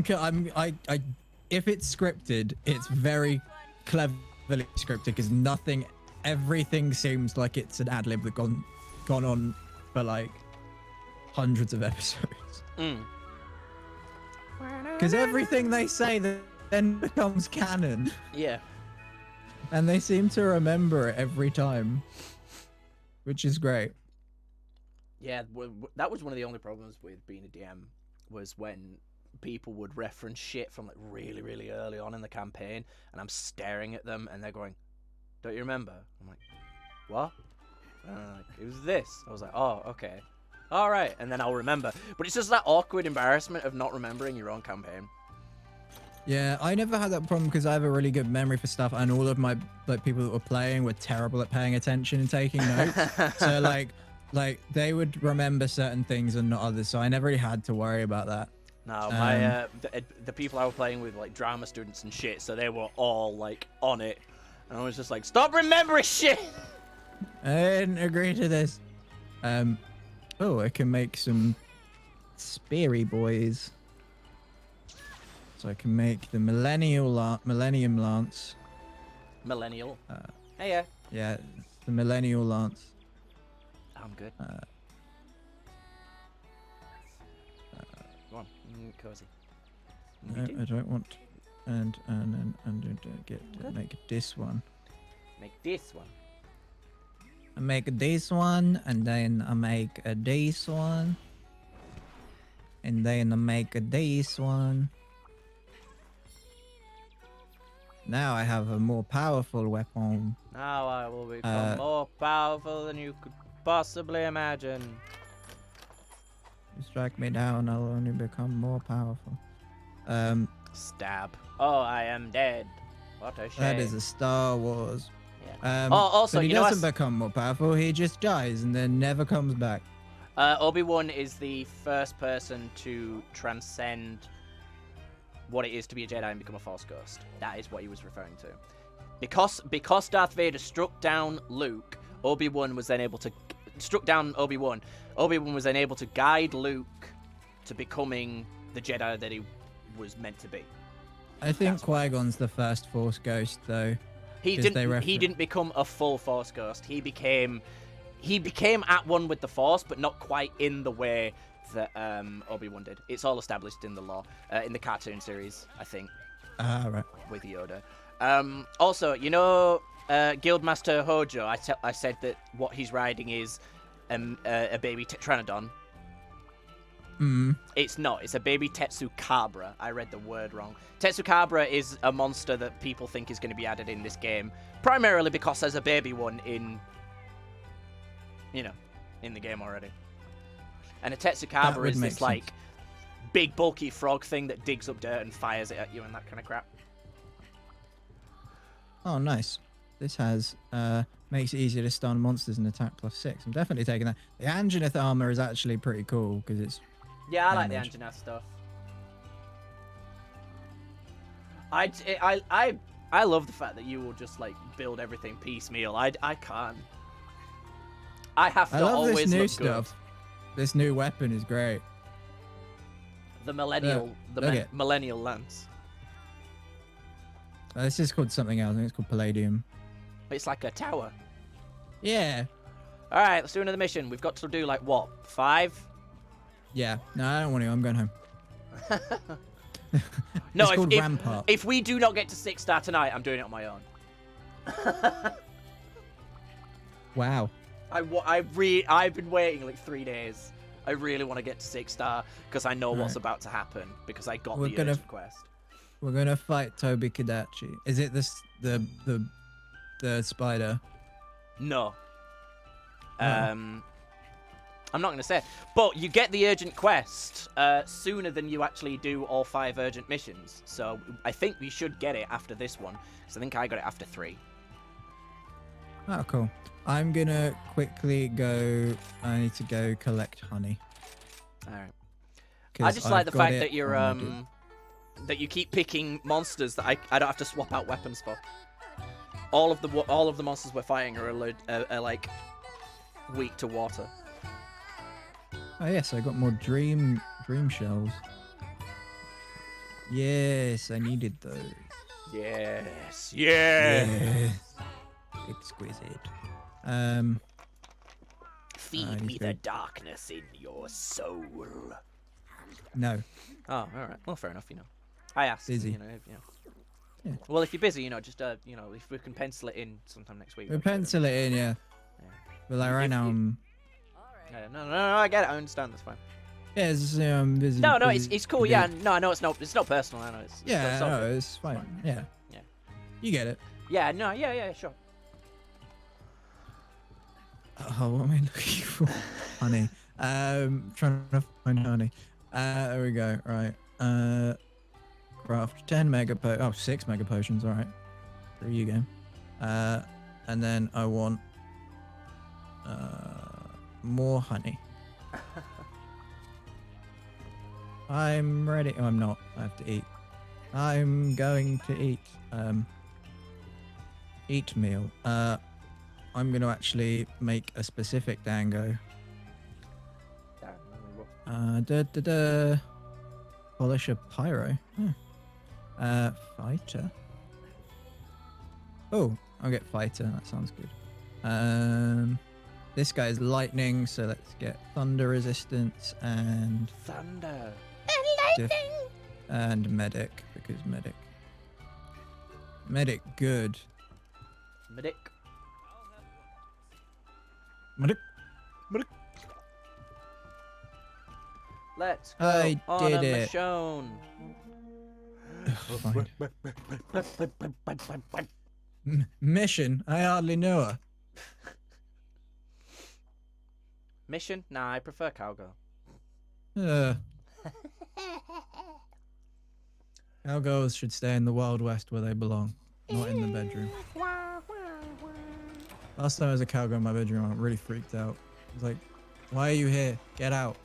Speaker 1: if it's scripted, it's very cleverly scripted, because everything seems like it's an ad lib that gone on for like hundreds of episodes. Because everything they say then becomes canon.
Speaker 2: Yeah.
Speaker 1: And they seem to remember it every time. which is great.
Speaker 2: Yeah, that was one of the only problems with being a DM was when people would reference shit from like really, really early on in the campaign, and I'm staring at them, and they're going, "Don't you remember?" I'm like, "What?" It was this. I was like, "Oh, okay, all right," and then I'll remember. But it's just that awkward embarrassment of not remembering your own campaign.
Speaker 1: Yeah, I never had that problem because I have a really good memory for stuff, and all of my people that were playing were terrible at paying attention and taking notes. So like they would remember certain things and not others. So I never really had to worry about that.
Speaker 2: No, my the people I was playing with, like drama students and shit, so they were all like on it, and I was just like, "Stop remembering shit."
Speaker 1: I didn't agree to this. Oh, I can make some speary boys. So I can make the Millennium Lance.
Speaker 2: Millennial. Hey, yeah.
Speaker 1: Yeah, the Millennial Lance.
Speaker 2: I'm good. Go on, cozy.
Speaker 1: No, I don't want. And make this one.
Speaker 2: Make this one.
Speaker 1: I make this one, and then I make this one, and then I make this one. Now I have a more powerful weapon.
Speaker 2: Now I will become more powerful than you could possibly imagine.
Speaker 1: You strike me down, I'll only become more powerful.
Speaker 2: Stab. Oh, I am dead. What a shame.
Speaker 1: That is a Star Wars.
Speaker 2: Yeah. Also,
Speaker 1: but he
Speaker 2: you know
Speaker 1: doesn't become more powerful. He just dies and then never comes back.
Speaker 2: Obi-Wan is the first person to transcend what it is to be a Jedi and become a Force ghost. That is what he was referring to. Because Darth Vader struck down Luke, Obi-Wan was then able to struck down Obi-Wan. Obi-Wan was then able to guide Luke to becoming the Jedi that he was meant to be.
Speaker 1: I think Qui-Gon's the first Force ghost, though.
Speaker 2: He didn't become a full Force ghost. He became at one with the Force, but not quite in the way that Obi-Wan did. It's all established in the lore, in the cartoon series, I think.
Speaker 1: Right.
Speaker 2: With Yoda. Also, you know, Guildmaster Hojo, I said that what he's riding is a baby Tetranodon. It's not. It's a baby Tetsukabra. I read the word wrong. Tetsukabra is a monster that people think is going to be added in this game, primarily because there's a baby one in the game already. And a Tetsukabra is this, like, big, bulky frog thing that digs up dirt and fires it at you and that kind of crap.
Speaker 1: Oh, nice. This has makes it easier to stun monsters and attack +6. I'm definitely taking that. The Anjanath armor is actually pretty cool because it's...
Speaker 2: Yeah, I like the Anjanath stuff. I love the fact that you will just, like, build everything piecemeal. I can't. I have to always
Speaker 1: this new
Speaker 2: look
Speaker 1: stuff.
Speaker 2: Good.
Speaker 1: This new weapon is great.
Speaker 2: The Millennial, Millennial Lance.
Speaker 1: This is called something else. I think it's called Palladium.
Speaker 2: It's like a tower.
Speaker 1: Yeah.
Speaker 2: All right, let's do another mission. We've got to do, like, what, 5?
Speaker 1: Yeah. No, I don't want to. I'm going home.
Speaker 2: No,
Speaker 1: it's called Rampart.
Speaker 2: If we do not get to 6-star tonight, I'm doing it on my own.
Speaker 1: Wow.
Speaker 2: I've been waiting like 3 days. I really want to get to 6-star because I know what's about to happen because I got the urgent quest.
Speaker 1: We're gonna fight Toby Kadachi. Is it the spider?
Speaker 2: No. I'm not going to say it. But you get the urgent quest sooner than you actually do all 5 urgent missions. So I think we should get it after this one. Because I think I got it after 3.
Speaker 1: Oh, cool. I'm going to quickly go... I need to go collect honey.
Speaker 2: All right. I just like the fact that you're that you keep picking monsters that I don't have to swap out weapons for. All of the monsters we're fighting are like weak to water.
Speaker 1: Oh yes, I got more dream shells. Yes, I needed those.
Speaker 2: Yes.
Speaker 1: Exquisite.
Speaker 2: Feed me the darkness in your soul.
Speaker 1: No.
Speaker 2: Oh, all right. Well, fair enough. I asked.
Speaker 1: Busy.
Speaker 2: Yeah. Well, if you're busy, just if we can pencil it in sometime next week.
Speaker 1: We'll pencil it in, yeah. But like right now, I'm.
Speaker 3: All right.
Speaker 2: Yeah, no, I get it. I understand. That's fine.
Speaker 1: Yeah, it's busy.
Speaker 2: No,
Speaker 1: busy,
Speaker 2: it's cool.
Speaker 1: busy.
Speaker 2: Yeah, no, I know it's not personal. I know it's
Speaker 1: Yeah,
Speaker 2: it's all
Speaker 1: no,
Speaker 2: good.
Speaker 1: it's fine. Yeah.
Speaker 2: Yeah.
Speaker 1: You get it.
Speaker 2: Yeah, no, yeah, sure.
Speaker 1: Oh, what am I looking for? Honey. Trying to find honey. There we go. Right. Craft 10 oh, 6 mega potions. All right. There you go. And then I want more honey. I'm ready. Oh, I'm not. I have to eat. I'm going to eat. Eat meal. I'm going to actually make a specific dango. Polish a pyro. Fighter. Oh, I'll get fighter. That sounds good. This guy's lightning, so let's get thunder resistance and
Speaker 2: Thunder.
Speaker 1: and medic, because medic good.
Speaker 2: Medic.
Speaker 1: Medic.
Speaker 2: Let's go
Speaker 1: I
Speaker 2: on
Speaker 1: did
Speaker 2: a
Speaker 1: it.
Speaker 2: mission.
Speaker 1: Fine. Mission? I hardly know her.
Speaker 2: Mission? Nah, I prefer cowgirl.
Speaker 1: Cowgirls should stay in the Wild West where they belong, not in the bedroom. Last time I was a cowgirl in my bedroom, I got really freaked out. I was like, why are you here? Get out.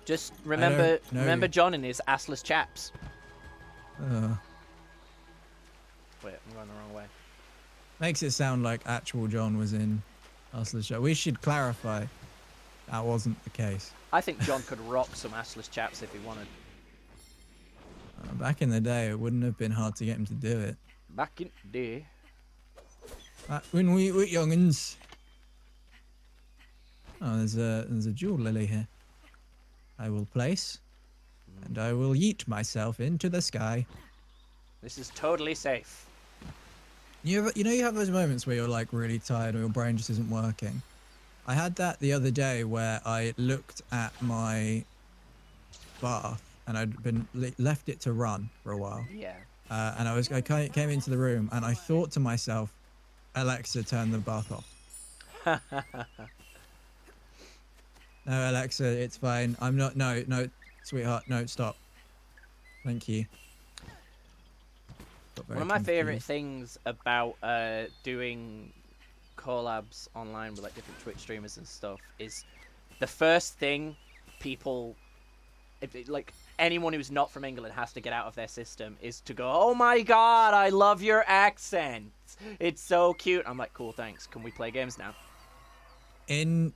Speaker 2: Just remember
Speaker 1: know you.
Speaker 2: John and his assless chaps. Wait, I'm going the wrong way.
Speaker 1: Makes it sound like actual John was in Hustler's Show. We should clarify that wasn't the case.
Speaker 2: I think John could rock some assless chaps if he wanted.
Speaker 1: Back in the day, it wouldn't have been hard to get him to do it.
Speaker 2: Back in the day.
Speaker 1: Back when we were youngins. Oh, there's a jewel lily here. I will place, and I will yeet myself into the sky.
Speaker 2: This is totally safe.
Speaker 1: You have those moments where you're like really tired or your brain just isn't working. I had that the other day where I looked at my bath and I'd been left it to run for a while.
Speaker 2: Yeah.
Speaker 1: And I came into the room and I thought to myself, Alexa, turn the bath off. No, Alexa, it's fine. I'm not. No, sweetheart, no, stop. Thank you.
Speaker 2: One of my favorite things about doing collabs online with like different Twitch streamers and stuff is the first thing people, like anyone who's not from England has to get out of their system is to go, oh my god, I love your accent. It's so cute. I'm like, cool, thanks. Can we play games now?
Speaker 1: In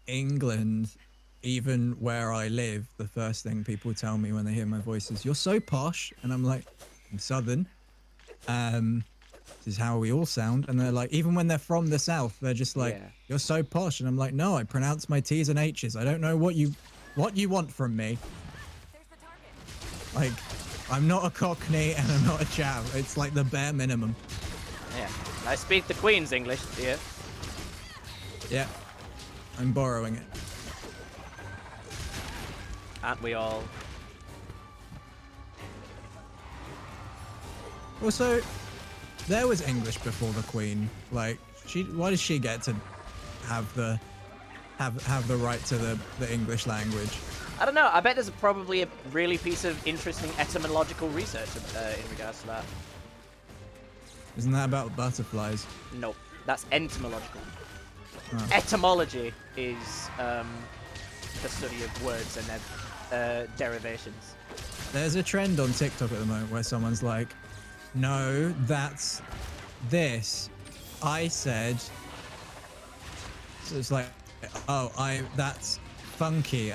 Speaker 1: England, even where I live, the first thing people tell me when they hear my voice is, you're so posh. And I'm like, I'm Southern. This is how we all sound. And they're like, even when they're from the South, they're just like,
Speaker 2: Yeah.
Speaker 1: you're so posh. And I'm like, no, I pronounce my T's and H's. I don't know what you want from me.
Speaker 3: There's the target.
Speaker 1: Like, I'm not a Cockney and I'm not a chav. It's like the bare minimum.
Speaker 2: Yeah. I speak the Queen's English, dear.
Speaker 1: Yeah. I'm borrowing it.
Speaker 2: Aren't we all?
Speaker 1: Also, there was English before the Queen. Like, why does she get to have the right to the English language?
Speaker 2: I don't know. I bet there's probably a really piece of interesting etymological research in regards to that.
Speaker 1: Isn't that about butterflies?
Speaker 2: Nope. That's entomological.
Speaker 1: Oh.
Speaker 2: Etymology is the study of words and their derivations.
Speaker 1: There's a trend on TikTok at the moment where someone's like, no, that's this. I said. So it's like, oh, that's funky.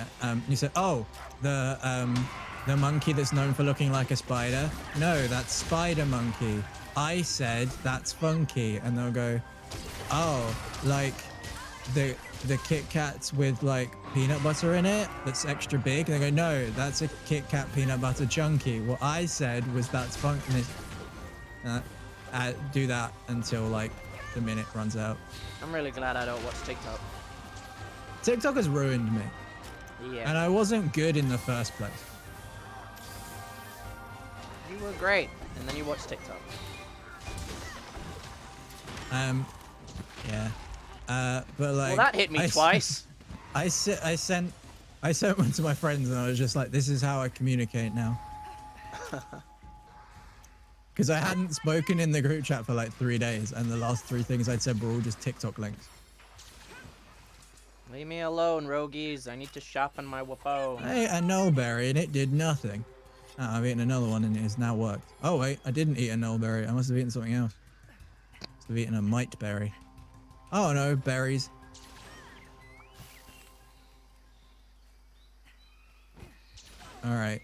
Speaker 1: You said, oh, the monkey that's known for looking like a spider. No, that's spider monkey. I said that's funky, and they'll go, oh, like the Kit Kats with like peanut butter in it that's extra big. And they go, no, that's a Kit Kat peanut butter chunky. What I said was that's funky. Do that until like the minute runs out.
Speaker 2: I'm really glad I don't watch TikTok.
Speaker 1: TikTok has ruined me.
Speaker 2: Yeah.
Speaker 1: And I wasn't good in the first place.
Speaker 2: You were great, and then you watched TikTok.
Speaker 1: Yeah. But like.
Speaker 2: Well, that hit me twice.
Speaker 1: I sent one to my friends, and I was just like, "This is how I communicate now." Because I hadn't spoken in the group chat for like 3 days, and the last 3 things I'd said were all just TikTok links.
Speaker 2: Leave me alone, roguies. I need to sharpen my weapon.
Speaker 1: I ate a nullberry, and it did nothing. Oh, I've eaten another one, and it has now worked. Oh wait, I didn't eat a nullberry. I must have eaten something else. Must have eaten a mite berry. Oh no, berries. All right.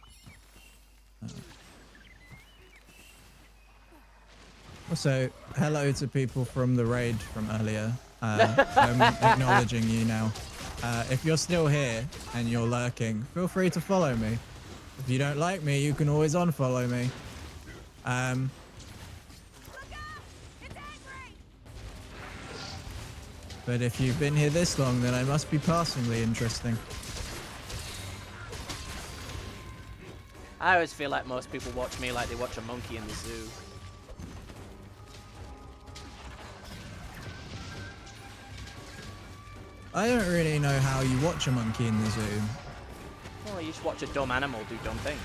Speaker 1: Also, hello to people from the raid from earlier. I'm acknowledging you now. If you're still here and you're lurking, feel free to follow me. If you don't like me, you can always unfollow me. But if you've been here this long, then I must be passingly interesting.
Speaker 2: I always feel like most people watch me like they watch a monkey in the zoo.
Speaker 1: I don't really know how you watch a monkey in the zoo.
Speaker 2: Well, you just watch a dumb animal do dumb things.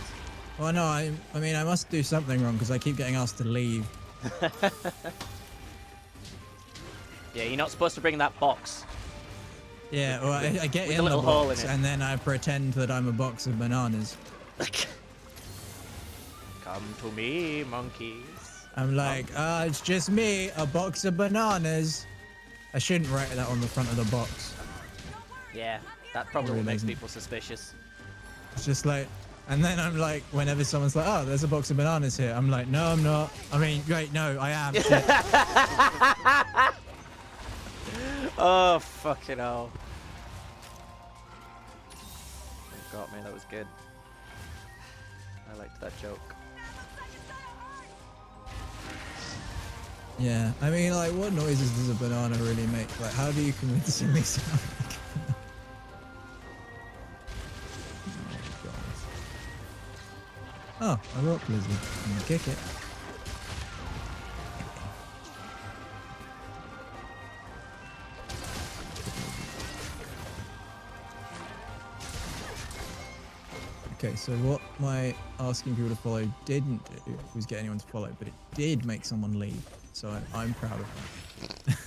Speaker 1: Well, no, I mean, I must do something wrong because I keep getting asked to leave.
Speaker 2: Yeah, you're not supposed to bring that box.
Speaker 1: Yeah, well, I get
Speaker 2: With
Speaker 1: in
Speaker 2: a
Speaker 1: the
Speaker 2: little hole
Speaker 1: box
Speaker 2: in it.
Speaker 1: and then I pretend that I'm a box of bananas.
Speaker 2: Come to me, monkeys.
Speaker 1: I'm like, it's just me, a box of bananas. I shouldn't write that on the front of the box.
Speaker 2: Yeah, that probably
Speaker 1: Really
Speaker 2: makes
Speaker 1: doesn't.
Speaker 2: people suspicious.
Speaker 1: It's just like, and then I'm like, whenever someone's like, oh, there's a box of bananas here, I'm like, no, I'm not. I mean, wait, no, I am. Shit.
Speaker 2: Oh, fucking hell. Got me, that was good. I liked that joke.
Speaker 1: Yeah, I mean, like, what noises does a banana really make? Like, how do you convincingly sound like a banana? Oh, a rock lizard. I'm gonna kick it. Okay, so what my asking people to follow didn't do was get anyone to follow, but it did make someone leave. So I'm proud of that.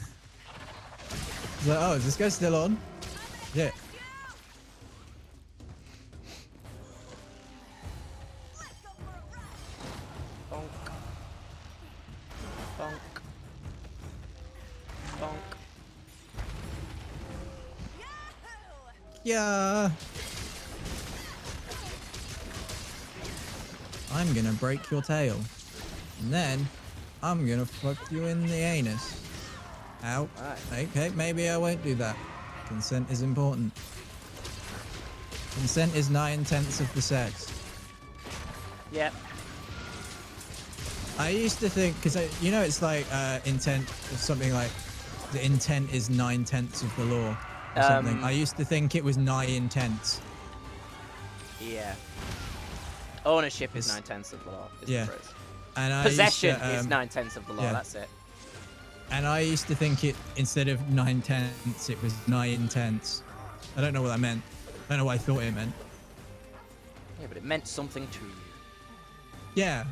Speaker 1: It's like, oh, is this guy still on? Yeah.
Speaker 2: Bonk. Bonk. Bonk.
Speaker 1: Yeah. I'm gonna break your tail. And then I'm gonna fuck you in the anus. Ow.
Speaker 2: Right.
Speaker 1: Okay, maybe I won't do that. Consent is important. Consent is 9/10 of the sex.
Speaker 2: Yep.
Speaker 1: I used to think, because you know, it's like intent, or something like the intent is 9/10 of the law or something. I used to think it was 9/10.
Speaker 2: Yeah. Ownership is
Speaker 1: It's-
Speaker 2: 9/10 of the law. Is
Speaker 1: yeah.
Speaker 2: the phrase.
Speaker 1: And I
Speaker 2: Possession
Speaker 1: used to,
Speaker 2: is 9/10 of the law.
Speaker 1: yeah.
Speaker 2: That's it.
Speaker 1: And I used to think it, instead of 9/10, it was 9/10. I don't know what that meant. I don't know what I thought it meant.
Speaker 2: Yeah, but it meant something to you.
Speaker 1: Yeah,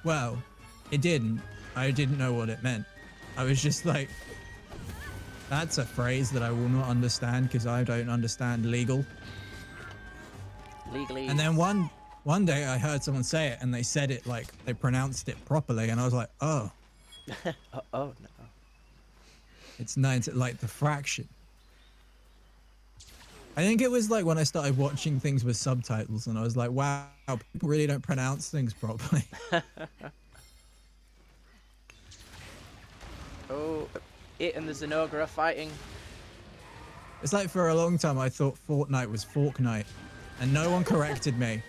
Speaker 1: well, it didn't. I didn't know what it meant. I was just like, that's a phrase that I will not understand because I don't understand legal.
Speaker 2: Legally.
Speaker 1: And then one day I heard someone say it and they said it like they pronounced it properly, and I was like, oh,
Speaker 2: Oh no.
Speaker 1: it's 9, like the fraction. I think it was like when I started watching things with subtitles and I was like, wow, people really don't pronounce things properly.
Speaker 2: Oh, it and the Xenogra are fighting.
Speaker 1: It's like for a long time I thought Fortnite was Forknight and no one corrected me.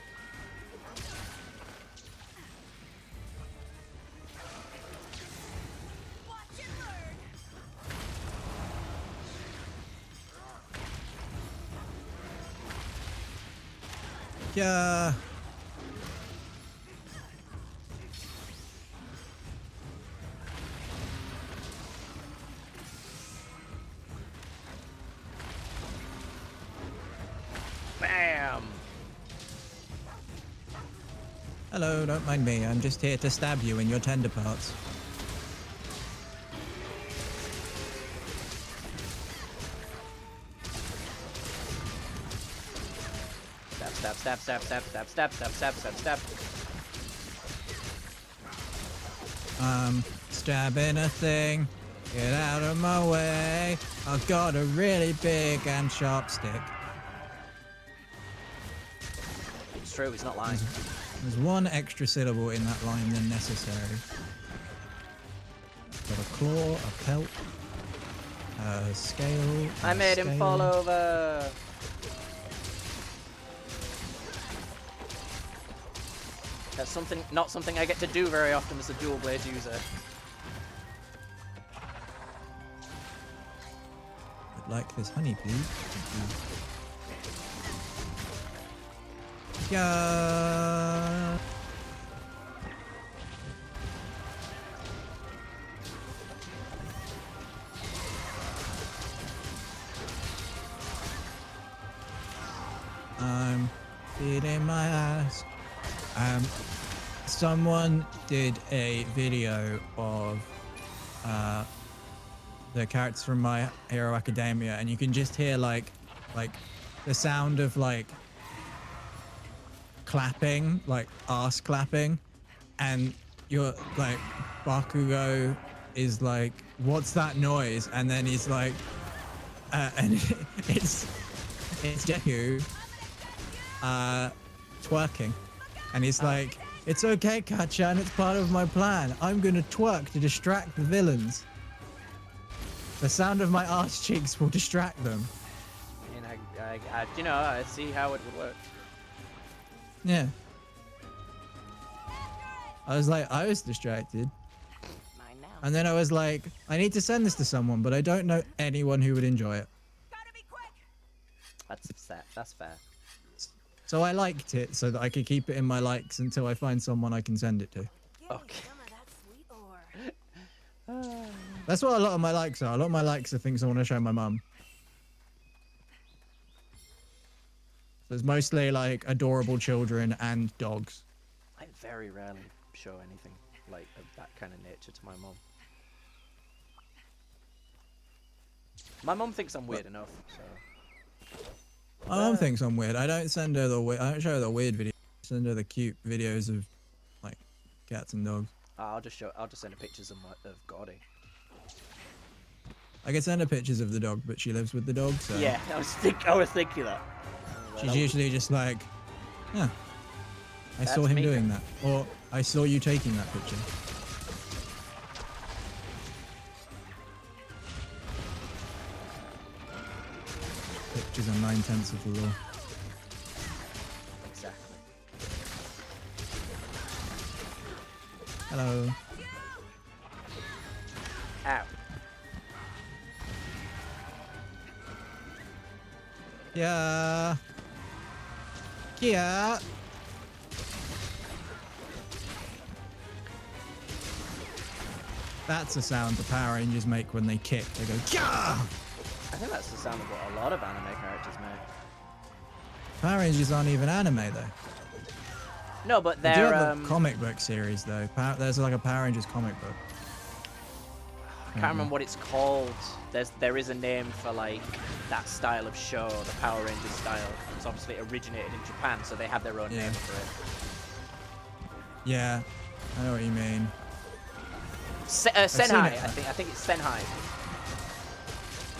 Speaker 1: Yeah.
Speaker 2: Bam!
Speaker 1: Hello, don't mind me. I'm just here to stab you in your tender parts.
Speaker 2: Stab, stab, stab, stab, stab, stab, stab, stab, stab, stab, stab.
Speaker 1: Stabbing a thing. Get out of my way. I've got a really big and sharp stick.
Speaker 2: It's true, he's not lying.
Speaker 1: There's one extra syllable in that line than necessary. Got a claw, a pelt, a scale.
Speaker 2: I made him fall over. That's something, not something I get to do very often as a dual blade user.
Speaker 1: Would like this honey, please. Thank you. Yeah. I'm beating my ass. Someone did a video of the characters from My Hero Academia, and you can just hear like the sound of like clapping, like ass clapping, and you're like, Bakugo is like, what's that noise? And then he's like, and it's Deku twerking, and he's like, it's okay, Kachan, it's part of my plan. I'm gonna twerk to distract the villains. The sound of my arse cheeks will distract them.
Speaker 2: And I you know, I see how it would work.
Speaker 1: Yeah. I was distracted.
Speaker 2: Mine now.
Speaker 1: And then I was like, I need to send this to someone, but I don't know anyone who would enjoy it.
Speaker 3: Gotta be quick.
Speaker 2: That's fair.
Speaker 1: So I liked it so that I could keep it in my likes until I find someone I can send it to.
Speaker 3: Give
Speaker 2: Okay.
Speaker 3: me some of that sweet ore.
Speaker 1: That's what a lot of my likes are. A lot of my likes are things I want to show my mum. So it's mostly like adorable children and dogs.
Speaker 2: I very rarely show anything like of that kind of nature to my mum. My mum thinks I'm weird enough, so.
Speaker 1: My mum thinks I'm weird. I don't send her I don't show her the weird videos. I send her the cute videos of like cats and dogs.
Speaker 2: I'll just send her pictures of Gordy.
Speaker 1: I can send her pictures of the dog, but she lives with the dog, so
Speaker 2: Yeah, I was thinking that.
Speaker 1: she's usually just like, yeah, I saw
Speaker 2: That's
Speaker 1: him
Speaker 2: me
Speaker 1: doing
Speaker 2: then.
Speaker 1: that, or I saw you taking that picture. Pictures are 9/10 of the law.
Speaker 2: Exactly.
Speaker 1: Hello.
Speaker 2: Ow.
Speaker 1: Yeah. Yeah. That's the sound the Power Rangers make when they kick. They go, yeah!
Speaker 2: I think that's the sound of what a lot of anime characters make.
Speaker 1: Power Rangers aren't even anime, though.
Speaker 2: No, but
Speaker 1: They do
Speaker 2: they're
Speaker 1: have a comic book series, though. There's like a Power Rangers comic book.
Speaker 2: I can't remember what it's called. There is a name for like that style of show, the Power Rangers style. It's obviously originated in Japan, so they have their own
Speaker 1: Yeah.
Speaker 2: name for it.
Speaker 1: Yeah, I know what you mean.
Speaker 2: Senhai,
Speaker 1: it.
Speaker 2: I think it's Senhai.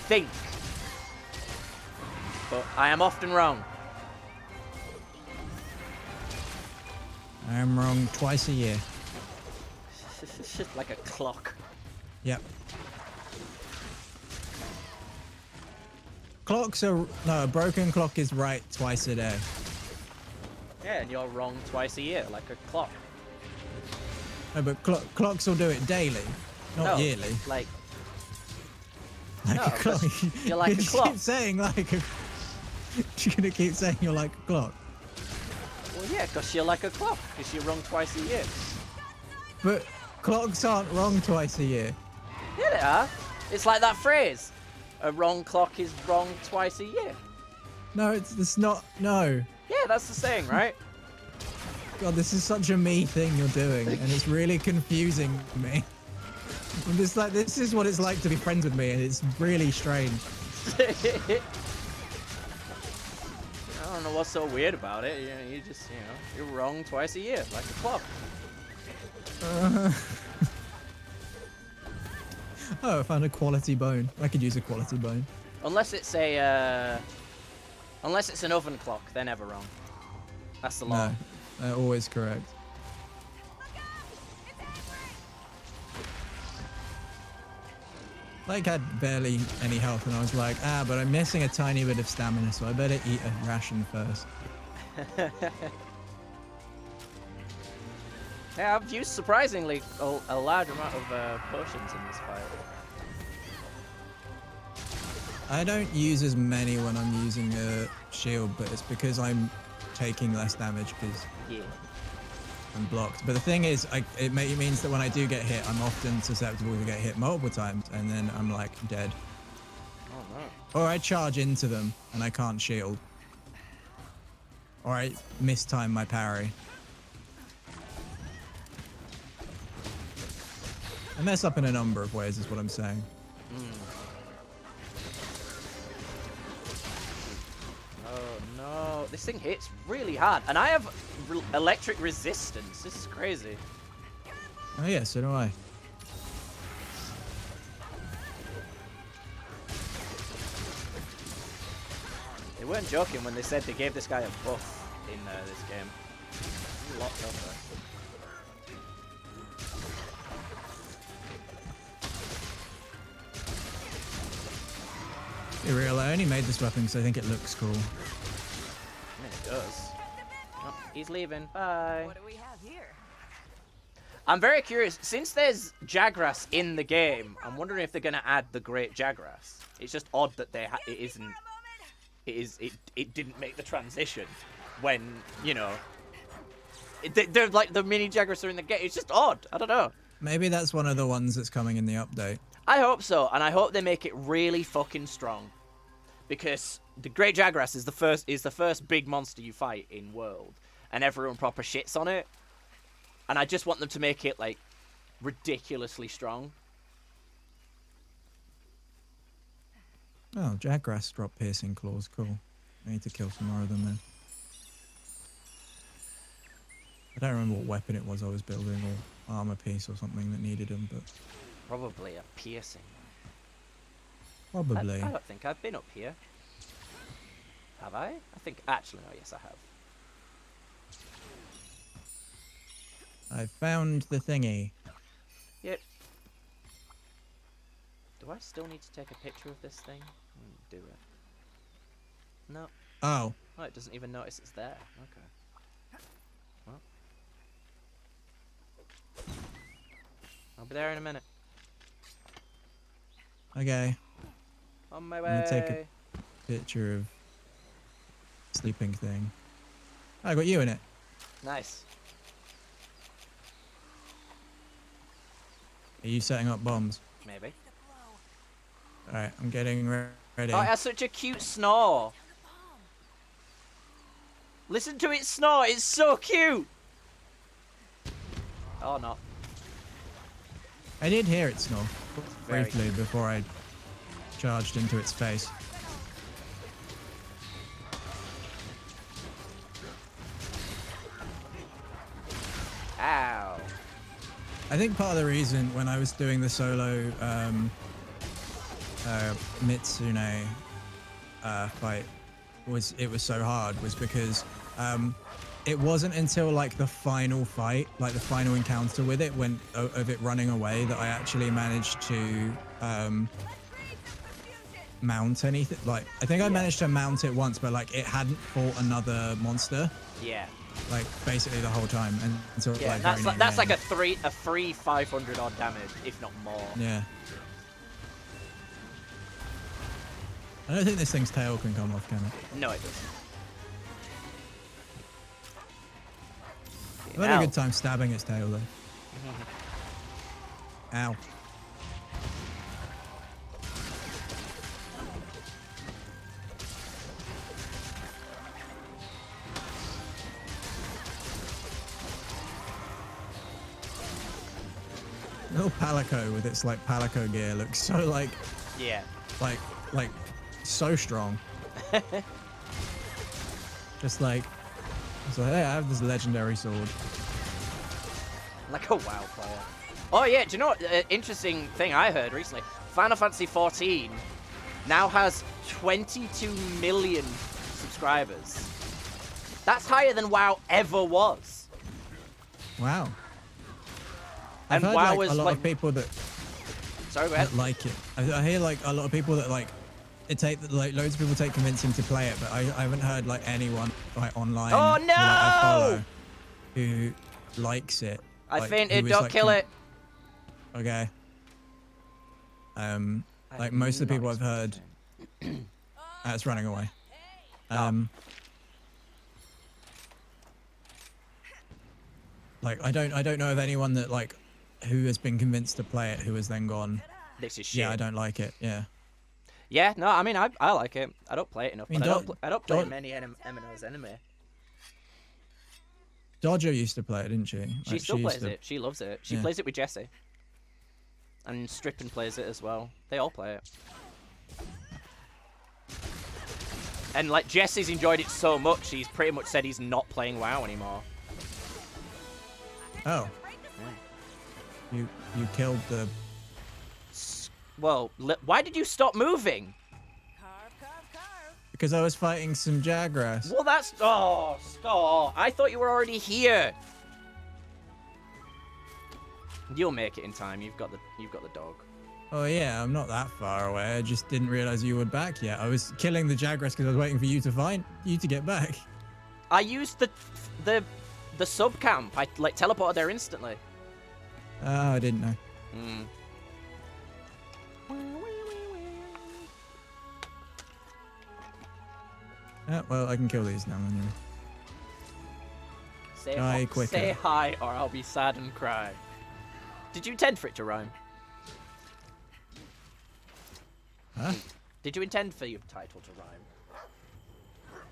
Speaker 2: Think. But I am often wrong.
Speaker 1: I am wrong twice a year.
Speaker 2: Like a clock.
Speaker 1: Yep. Clocks are... No, a broken clock is right twice a day.
Speaker 2: Yeah, and you're wrong twice a year, like a clock.
Speaker 1: No, but clocks will do it daily, not
Speaker 2: No,
Speaker 1: yearly.
Speaker 2: Like,
Speaker 1: Like
Speaker 2: no,
Speaker 1: a clock.
Speaker 2: 'cause you're like a
Speaker 1: You
Speaker 2: clock.
Speaker 1: keep saying like a... You're gonna keep saying you're like a clock.
Speaker 2: Well, yeah, because you're like a clock, because you're wrong twice a year.
Speaker 1: But clocks aren't wrong twice a year.
Speaker 2: Yeah, they are. It's like that phrase. A wrong clock is wrong twice a year.
Speaker 1: No, it's not. No.
Speaker 2: Yeah, that's the saying, right?
Speaker 1: God, this is such a me thing you're doing, and it's really confusing me. I'm just like, this is what it's like to be friends with me, and it's really strange.
Speaker 2: I don't know what's so weird about it. You just, you're wrong twice a year, like a clock.
Speaker 1: Oh, I found a quality bone. I could use a quality bone.
Speaker 2: Unless it's an oven clock, they're never wrong. That's the law.
Speaker 1: No, they're always correct. Like, had barely any health, and I was like, but I'm missing a tiny bit of stamina, so I better eat a ration first.
Speaker 2: Yeah, I've used surprisingly a large amount of potions in this fight.
Speaker 1: I don't use as many when I'm using a shield, but it's because I'm taking less damage because
Speaker 2: Yeah.
Speaker 1: I'm blocked. But the thing is, it means that when I do get hit, I'm often susceptible to get hit multiple times, and then I'm like dead.
Speaker 2: Oh no.
Speaker 1: Or I charge into them and I can't shield. Or I mistime my parry. I mess up in a number of ways, is what I'm saying.
Speaker 2: Oh no, this thing hits really hard, and I have electric resistance. This is crazy.
Speaker 1: Oh yeah, so do I.
Speaker 2: They weren't joking when they said they gave this guy a buff in this game. He's locked up there.
Speaker 1: Be real, I only made this weapon because I think it looks cool.
Speaker 2: I mean, it does. Oh, he's leaving. Bye.
Speaker 3: What do we have here?
Speaker 2: I'm very curious. Since there's Jagras in the game, I'm wondering if they're gonna add the Great Jagras. It's just odd that it isn't. It didn't make the transition when they're like the mini Jagras are in the game. It's just odd. I don't know.
Speaker 1: Maybe that's one of the ones that's coming in the update.
Speaker 2: I hope so, and I hope they make it really fucking strong. Because the Great Jagras is the first big monster you fight in World, and everyone proper shits on it. And I just want them to make it like ridiculously strong.
Speaker 1: Oh, Jagras drop piercing claws, cool. I need to kill some more of them then. I don't remember what weapon it was I was building, or armor piece or something that needed them, but
Speaker 2: Probably a piercing.
Speaker 1: probably.
Speaker 2: I don't think I've been up here. Have I? I think actually no. Yes, I have.
Speaker 1: I found the thingy.
Speaker 2: Yep. Do I still need to take a picture of this thing? Do it. No.
Speaker 1: Oh,
Speaker 2: Oh, it doesn't even notice it's there. Okay. Well. I'll be there in a minute.
Speaker 1: okay.
Speaker 2: On my
Speaker 1: I'm
Speaker 2: way.
Speaker 1: gonna take a picture of sleeping thing. I got you in it.
Speaker 2: Nice.
Speaker 1: Are you setting up bombs?
Speaker 2: Maybe.
Speaker 1: Alright, I'm getting ready.
Speaker 2: Oh, it has such a cute snore. Listen to it snore. It's so cute. Oh, no.
Speaker 1: I did hear it snore
Speaker 2: Very
Speaker 1: briefly before I charged into its face.
Speaker 2: Ow.
Speaker 1: I think part of the reason when I was doing the solo Mitsune fight was so hard was because it wasn't until like the final fight, like the final encounter with it, when of it running away, that I actually managed to mount anything. Like I think I managed to mount it once, but like it hadn't fought another monster.
Speaker 2: Yeah.
Speaker 1: Like basically the whole time, and so
Speaker 2: Yeah,
Speaker 1: like
Speaker 2: that's
Speaker 1: very
Speaker 2: like,
Speaker 1: near
Speaker 2: that's
Speaker 1: the
Speaker 2: like
Speaker 1: end.
Speaker 2: a free 500 odd damage, if not more.
Speaker 1: Yeah. I don't think this thing's tail can come off, can it?
Speaker 2: No, it doesn't. Fucking
Speaker 1: I had
Speaker 2: hell.
Speaker 1: a good time stabbing its tail though. Ow. Little Palico with its like Palico gear looks so like
Speaker 2: Yeah.
Speaker 1: like so strong. Just like it's like, hey, I have this legendary sword.
Speaker 2: Like a WoW player. Oh yeah, do you know what? Interesting thing I heard recently. Final Fantasy 14 now has 22 million subscribers. That's higher than WoW ever was.
Speaker 1: Wow.
Speaker 2: And
Speaker 1: I've heard,
Speaker 2: WoW
Speaker 1: like,
Speaker 2: was
Speaker 1: a lot
Speaker 2: like.
Speaker 1: of people that
Speaker 2: Sorry, go ahead.
Speaker 1: that like it. I hear like a lot of people that like it take like loads of people take convincing to play it, but I haven't heard like anyone like online
Speaker 2: Oh,
Speaker 1: who, like, I
Speaker 2: no!
Speaker 1: follow who likes it.
Speaker 2: I
Speaker 1: like,
Speaker 2: fainted.
Speaker 1: who is,
Speaker 2: Don't
Speaker 1: like,
Speaker 2: kill it.
Speaker 1: Okay.
Speaker 2: I
Speaker 1: Like
Speaker 2: did
Speaker 1: most of the
Speaker 2: not
Speaker 1: people I've heard,
Speaker 2: expect
Speaker 1: it's running away.
Speaker 2: Oh.
Speaker 1: Like I don't know of anyone that like who has been convinced to play it who has then gone,
Speaker 2: This is shit.
Speaker 1: yeah, I don't like it. Yeah.
Speaker 2: Yeah, no, I mean, I like it. I don't play it enough.
Speaker 1: I mean,
Speaker 2: But I don't play
Speaker 1: don't-
Speaker 2: many MMOs anyway.
Speaker 1: Dodger used to play it, didn't she?
Speaker 2: She
Speaker 1: Like,
Speaker 2: still
Speaker 1: used
Speaker 2: plays
Speaker 1: to-
Speaker 2: it. She loves it. She
Speaker 1: Yeah.
Speaker 2: plays it with Jesse. And Strippin plays it as well. They all play it. And like Jesse's enjoyed it so much, he's pretty much said he's not playing WoW anymore.
Speaker 1: Oh, you killed the.
Speaker 2: Well, why did you stop moving?
Speaker 3: Carve, carve, carve.
Speaker 1: Because I was fighting some Jagras.
Speaker 2: Well, that's stop. I thought you were already here. You'll make it in time. You've got the dog.
Speaker 1: Oh yeah, I'm not that far away. I just didn't realize you were back yet. I was killing the Jagras because I was waiting for you to get back.
Speaker 2: I used the sub camp. I like teleported there instantly.
Speaker 1: Oh, I didn't know. Yeah, well, I can kill these now anyway. Die quicker.
Speaker 2: Say hi or I'll be sad and cry. Did you intend for it to rhyme?
Speaker 1: Huh?
Speaker 2: Did you intend for your title to rhyme?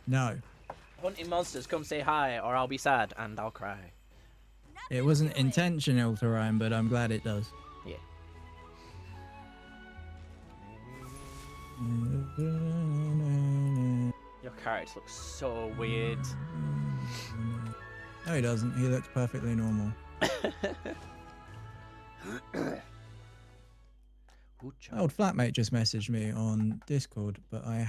Speaker 1: No.
Speaker 2: Hunting monsters, come say hi or I'll be sad and I'll cry.
Speaker 1: It wasn't intentional to rhyme, but I'm glad it does.
Speaker 2: Yeah. Your character looks so weird.
Speaker 1: No, he doesn't. He looks perfectly normal. My old flatmate just messaged me on Discord, but I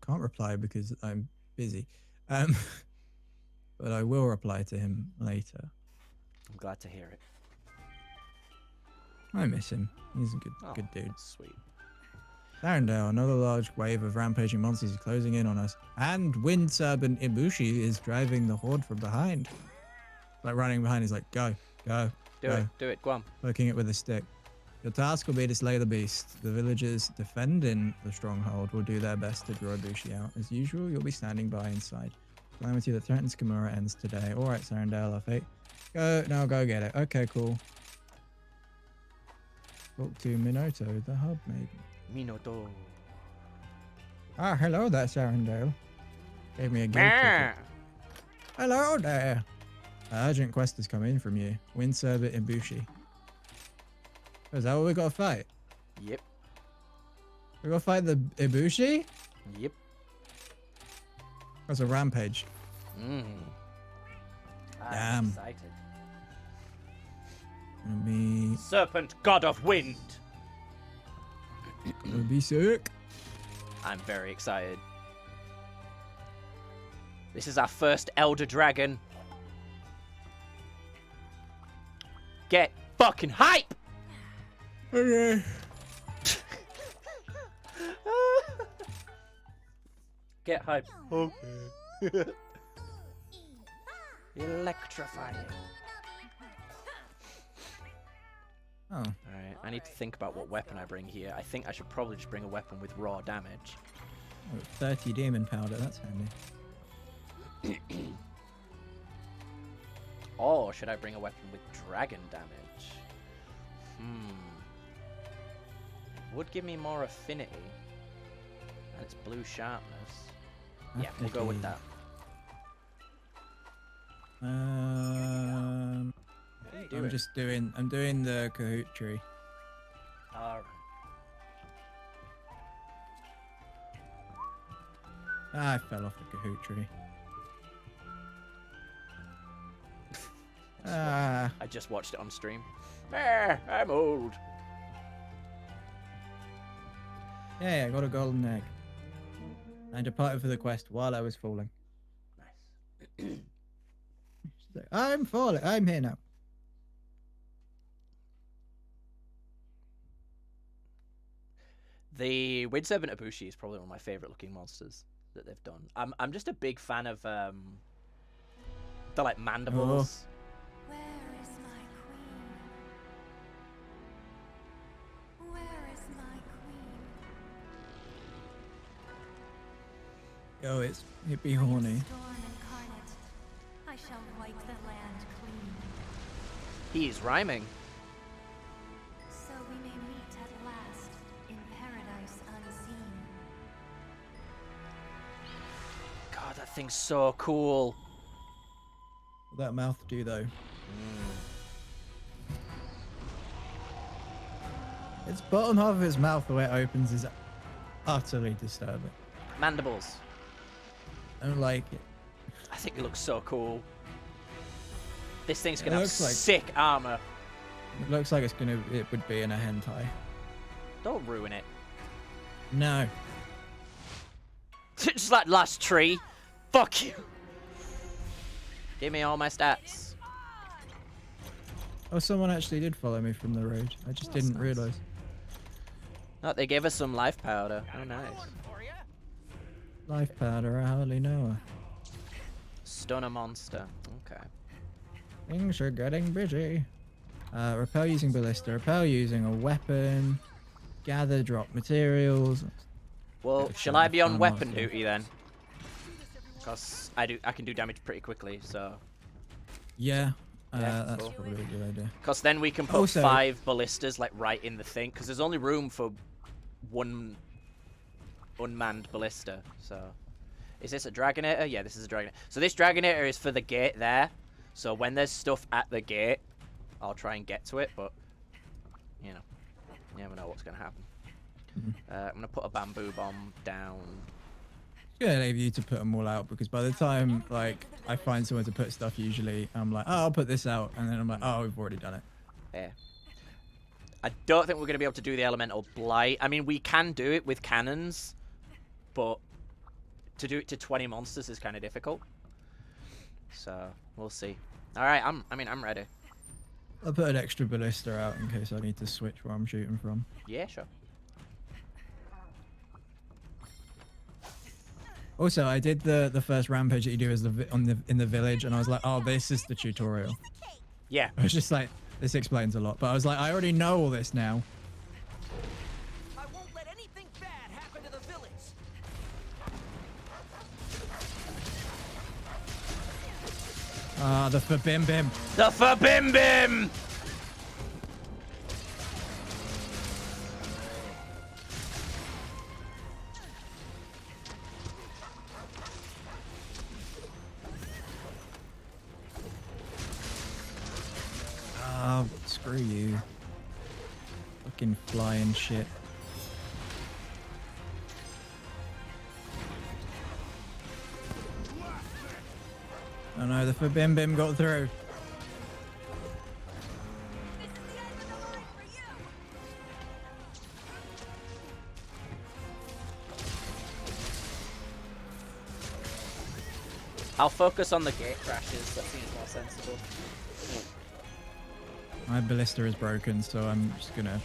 Speaker 1: can't reply because I'm busy. But I will reply to him later.
Speaker 2: I'm glad to hear it.
Speaker 1: I miss him. He's a good dude.
Speaker 2: Sweet.
Speaker 1: Arendelle, another large wave of rampaging monsters is closing in on us, and Wind Serpent Ibushi is driving the horde from behind. Like running behind, he's like, go, go,
Speaker 2: Do
Speaker 1: go.
Speaker 2: it. Do it. Go on.
Speaker 1: Poking it with a stick. Your task will be to slay the beast. The villagers defending the stronghold will do their best to draw Ibushi out. As usual, you'll be standing by inside. Calamity that threatens Kimura ends today. Alright, Sarandale, our fate. Go get it. Okay, cool. Talk to Minato, the hub maiden.
Speaker 2: Minoto.
Speaker 1: Ah, hello there, Sarandale. Gave me a guild ticket. Hello there. An urgent quest has come in from you. Wind Serpent Ibushi. Oh, is that what we gotta fight?
Speaker 2: Yep.
Speaker 1: We gotta fight the Ibushi?
Speaker 2: Yep.
Speaker 1: That's a rampage.
Speaker 2: I'm
Speaker 1: Damn.
Speaker 2: excited.
Speaker 1: Gonna be,
Speaker 2: Serpent, god of wind.
Speaker 1: gonna be sick.
Speaker 2: I'm very excited. This is our first Elder Dragon. Get fucking hype!
Speaker 1: Okay.
Speaker 2: Get hype. Okay. Electrifying.
Speaker 1: Oh,
Speaker 2: Alright, I need to think about what weapon I bring here. I think I should probably just bring a weapon with raw damage.
Speaker 1: 30 demon powder, that's handy.
Speaker 2: Or should I bring a weapon with dragon damage? Would give me more affinity. And it's blue sharpness. Yeah, we'll go with that.
Speaker 1: I'm doing the Kahoot tree.
Speaker 2: Alright.
Speaker 1: I fell off the Kahoot tree.
Speaker 2: I just watched it on stream. I'm old.
Speaker 1: Yeah, I got a golden egg. I departed for the quest while I was falling.
Speaker 2: Nice.
Speaker 1: She's like, I'm falling. I'm here now.
Speaker 2: The Wind Serpent Ibushi is probably one of my favorite looking monsters that they've done. I'm just a big fan of the like mandibles.
Speaker 3: Where is my queen? Where is my queen?
Speaker 1: Oh, it'd be horny.
Speaker 3: Storm incarnate. I shall wipe the land clean.
Speaker 2: He's rhyming.
Speaker 3: So we may meet at last in paradise unseen.
Speaker 2: God, that thing's so cool.
Speaker 1: What'd that mouth do though? Its bottom half of its mouth, the way it opens, is utterly disturbing.
Speaker 2: Mandibles.
Speaker 1: I don't like it.
Speaker 2: I think it looks so cool. This thing's
Speaker 1: It
Speaker 2: gonna have
Speaker 1: looks like-
Speaker 2: sick armor.
Speaker 1: It looks like it would be in a hentai.
Speaker 2: Don't ruin it.
Speaker 1: No.
Speaker 2: Just like last tree. Fuck you. Give me all my stats.
Speaker 1: Oh, someone actually did follow me from the road. I just didn't realize.
Speaker 2: Oh, they gave us some life powder. Oh, nice.
Speaker 1: Life powder, I hardly know her.
Speaker 2: Stun a monster. Okay.
Speaker 1: Things are getting busy. Repel using ballista. Repel using a weapon. Gather, drop materials.
Speaker 2: Well,
Speaker 1: Bit
Speaker 2: shall I be on
Speaker 1: fun
Speaker 2: weapon
Speaker 1: also.
Speaker 2: duty then? Because I can do damage pretty quickly, so.
Speaker 1: Yeah,
Speaker 2: Yeah,
Speaker 1: that's
Speaker 2: cool.
Speaker 1: probably a good idea.
Speaker 2: Because then we can put
Speaker 1: Also-
Speaker 2: 5 ballistas like right in the thing. Because there's only room for 1 unmanned ballista. So, is this a Dragonator? Yeah, this is a Dragonator. So this Dragonator is for the gate there. So when there's stuff at the gate, I'll try and get to it. But you know, you never know what's gonna happen. I'm gonna put a bamboo bomb down.
Speaker 1: It's good of you to put them all out because by the time like I find somewhere to put stuff, usually I'm like, oh, I'll put this out, and then I'm like, oh, we've already done it.
Speaker 2: Yeah. I don't think we're going to be able to do the elemental blight. I mean, we can do it with cannons, but to do it to 20 monsters is kind of difficult. So we'll see. All right, I'm ready.
Speaker 1: I'll put an extra ballista out in case I need to switch where I'm shooting from.
Speaker 2: Yeah, sure.
Speaker 1: Also, I did the first rampage that you do as in the village, and I was like, oh, this is the tutorial.
Speaker 2: Yeah.
Speaker 1: I was just like, this explains a lot, but I was like, I already know all this now.
Speaker 5: I won't let anything bad happen to the village.
Speaker 1: Ah, the Fabim Bim.
Speaker 2: The Fabim Bim!
Speaker 1: Oh, screw you. Fucking flying shit. Oh no, the Fabim Bim got through.
Speaker 2: I'll focus on the gate crashes. That seems more sensible.
Speaker 1: My ballista is broken, so I'm just gonna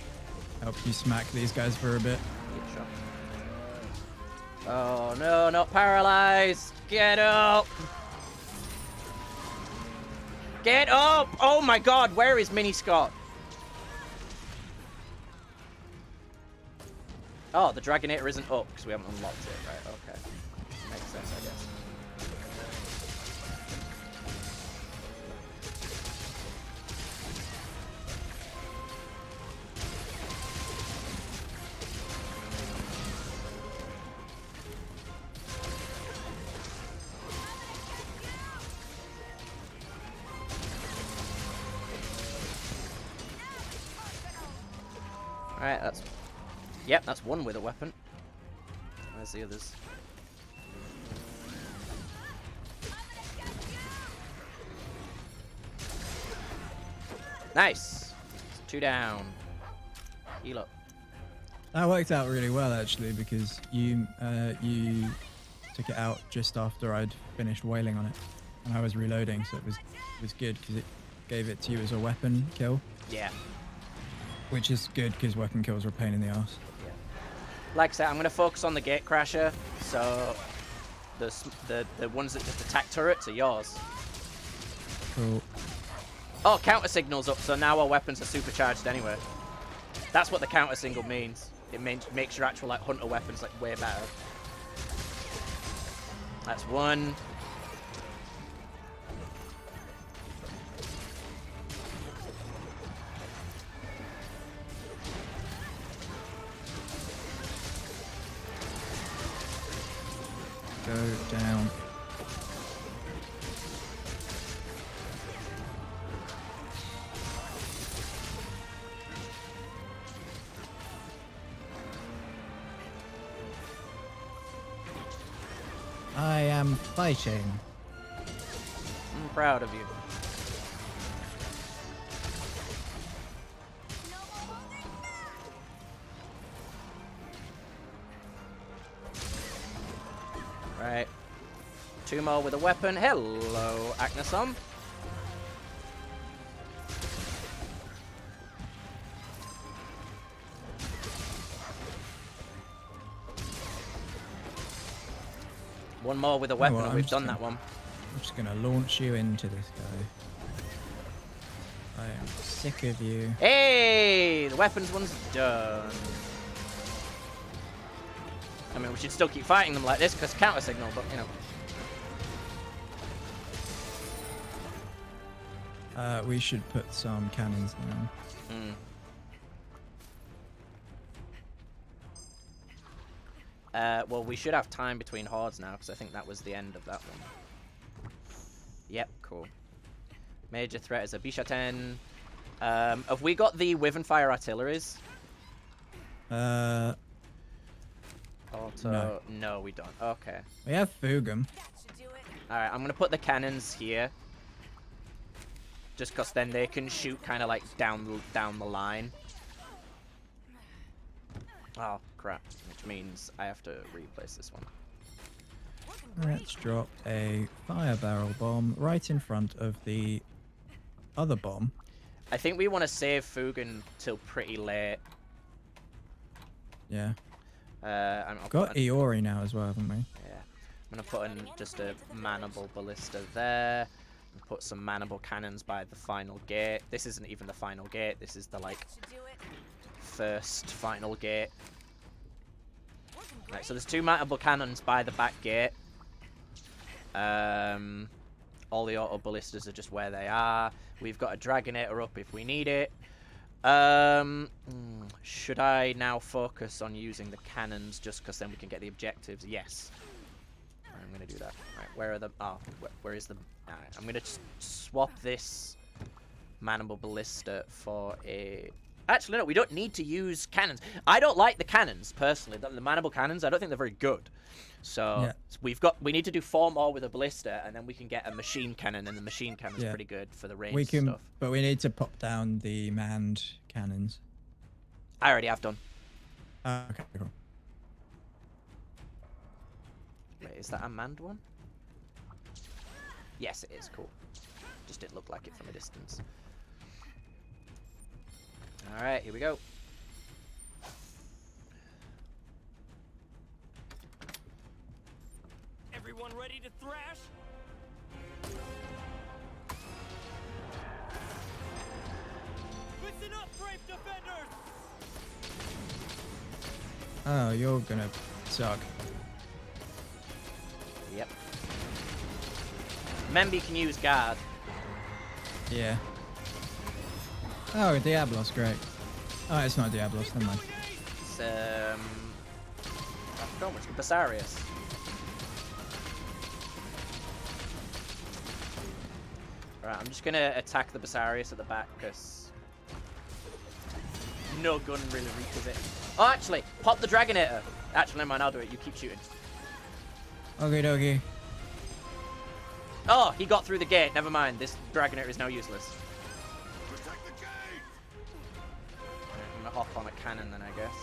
Speaker 1: help you smack these guys for a bit.
Speaker 2: Get shot. Oh no, not paralyzed! Get up! Get up! Oh my god, where is Mini Scott? Oh, the Dragonator isn't up because we haven't unlocked it, right? Okay. Makes sense, I guess. Alright, that's... Yep, that's one with a weapon. Where's the others? Nice! 2 down. Heal up.
Speaker 1: That worked out really well actually because you took it out just after I'd finished wailing on it, and I was reloading, so it was good because it gave it to you as a weapon kill.
Speaker 2: Yeah.
Speaker 1: Which is good because weapon kills are a pain in the ass.
Speaker 2: Yeah. Like I said, I'm gonna focus on the gate crasher, so the ones that just attack turrets are yours.
Speaker 1: Cool.
Speaker 2: Oh, counter signal's up, so now our weapons are supercharged anyway. That's what the counter signal means. It makes your actual like hunter weapons like way better. That's one.
Speaker 1: Go down. I am fighting.
Speaker 2: I'm proud of you. Right. 2 more with a weapon. Hello, Agnesom. One more with a weapon, and we've done that one.
Speaker 1: I'm just gonna launch you into this guy. I am sick of you.
Speaker 2: Hey, the weapons one's done. I mean, we should still keep fighting them like this because counter signal, but you know.
Speaker 1: We should put some cannons down.
Speaker 2: Well, we should have time between hordes now because I think that was the end of that one. Yep, cool. Major threat is a Bishaten. Have we got the Wyvern Fire artilleries?
Speaker 1: No.
Speaker 2: No, we don't. Okay.
Speaker 1: We have Fugum.
Speaker 2: Alright, I'm going to put the cannons here. Just because then they can shoot kind of like down the line. Oh, crap. Which means I have to replace this one.
Speaker 1: Let's drop a fire barrel bomb right in front of the other bomb.
Speaker 2: I think we want to save Fugan till pretty late.
Speaker 1: Yeah.
Speaker 2: I've
Speaker 1: Got Iori now as well, haven't we?
Speaker 2: Yeah. I'm going to put in just a manable ballista there. And put some manable cannons by the final gate. This isn't even the final gate. This is the, like, first final gate. Right, so there's 2 manable cannons by the back gate. All the auto ballistas are just where they are. We've got a Dragonator up if we need it. Should I now focus on using the cannons just because then we can get the objectives? Yes. I'm going to do that. Right, where are the... Oh, where is the... Alright, I'm going to swap this manable ballista for a... Actually, no, we don't need to use cannons. I don't like the cannons, personally. The manable cannons, I don't think they're very good. So yeah. we need to do 4 more with a ballista, and then we can get a machine cannon, and the machine cannon's pretty good for the range stuff.
Speaker 1: But we need to pop down the manned cannons.
Speaker 2: I already have done.
Speaker 1: Okay, cool.
Speaker 2: Wait, is that a manned one? Yes, it is. Cool. Just didn't look like it from a distance. Alright, here we go.
Speaker 5: Everyone ready to thrash? Listen up, brave defenders!
Speaker 1: Oh, you're gonna suck.
Speaker 2: Yep. Remember, you can use guard.
Speaker 1: Yeah. Oh, Diablos, great. Oh, it's not Diablos, never mind.
Speaker 2: It's, I forgot which one. Basarius. Right, I'm just gonna attack the Basarius at the back, because... no gun really reaches it. Oh, actually, pop the Dragonator. Actually, never mind, I'll do it. You keep shooting.
Speaker 1: Okay, dokie.
Speaker 2: Oh, he got through the gate. Never mind. This Dragonator is now useless.
Speaker 4: Protect the gate!
Speaker 2: I'm gonna hop on a cannon then, I guess.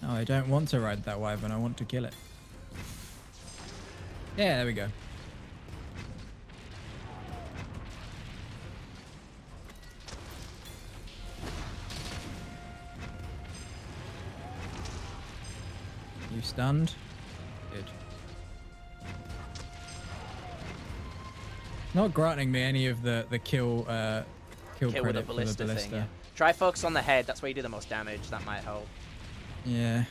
Speaker 1: No, I don't want to ride that wyvern. I want to kill it. Yeah, there we go. You stunned? Good. Not granting me any of the kill
Speaker 2: Kill with a
Speaker 1: credit for the
Speaker 2: ballista
Speaker 1: ballista.
Speaker 2: thing, yeah. Try focus on the head. That's where you do the most damage. That might help.
Speaker 1: Yeah.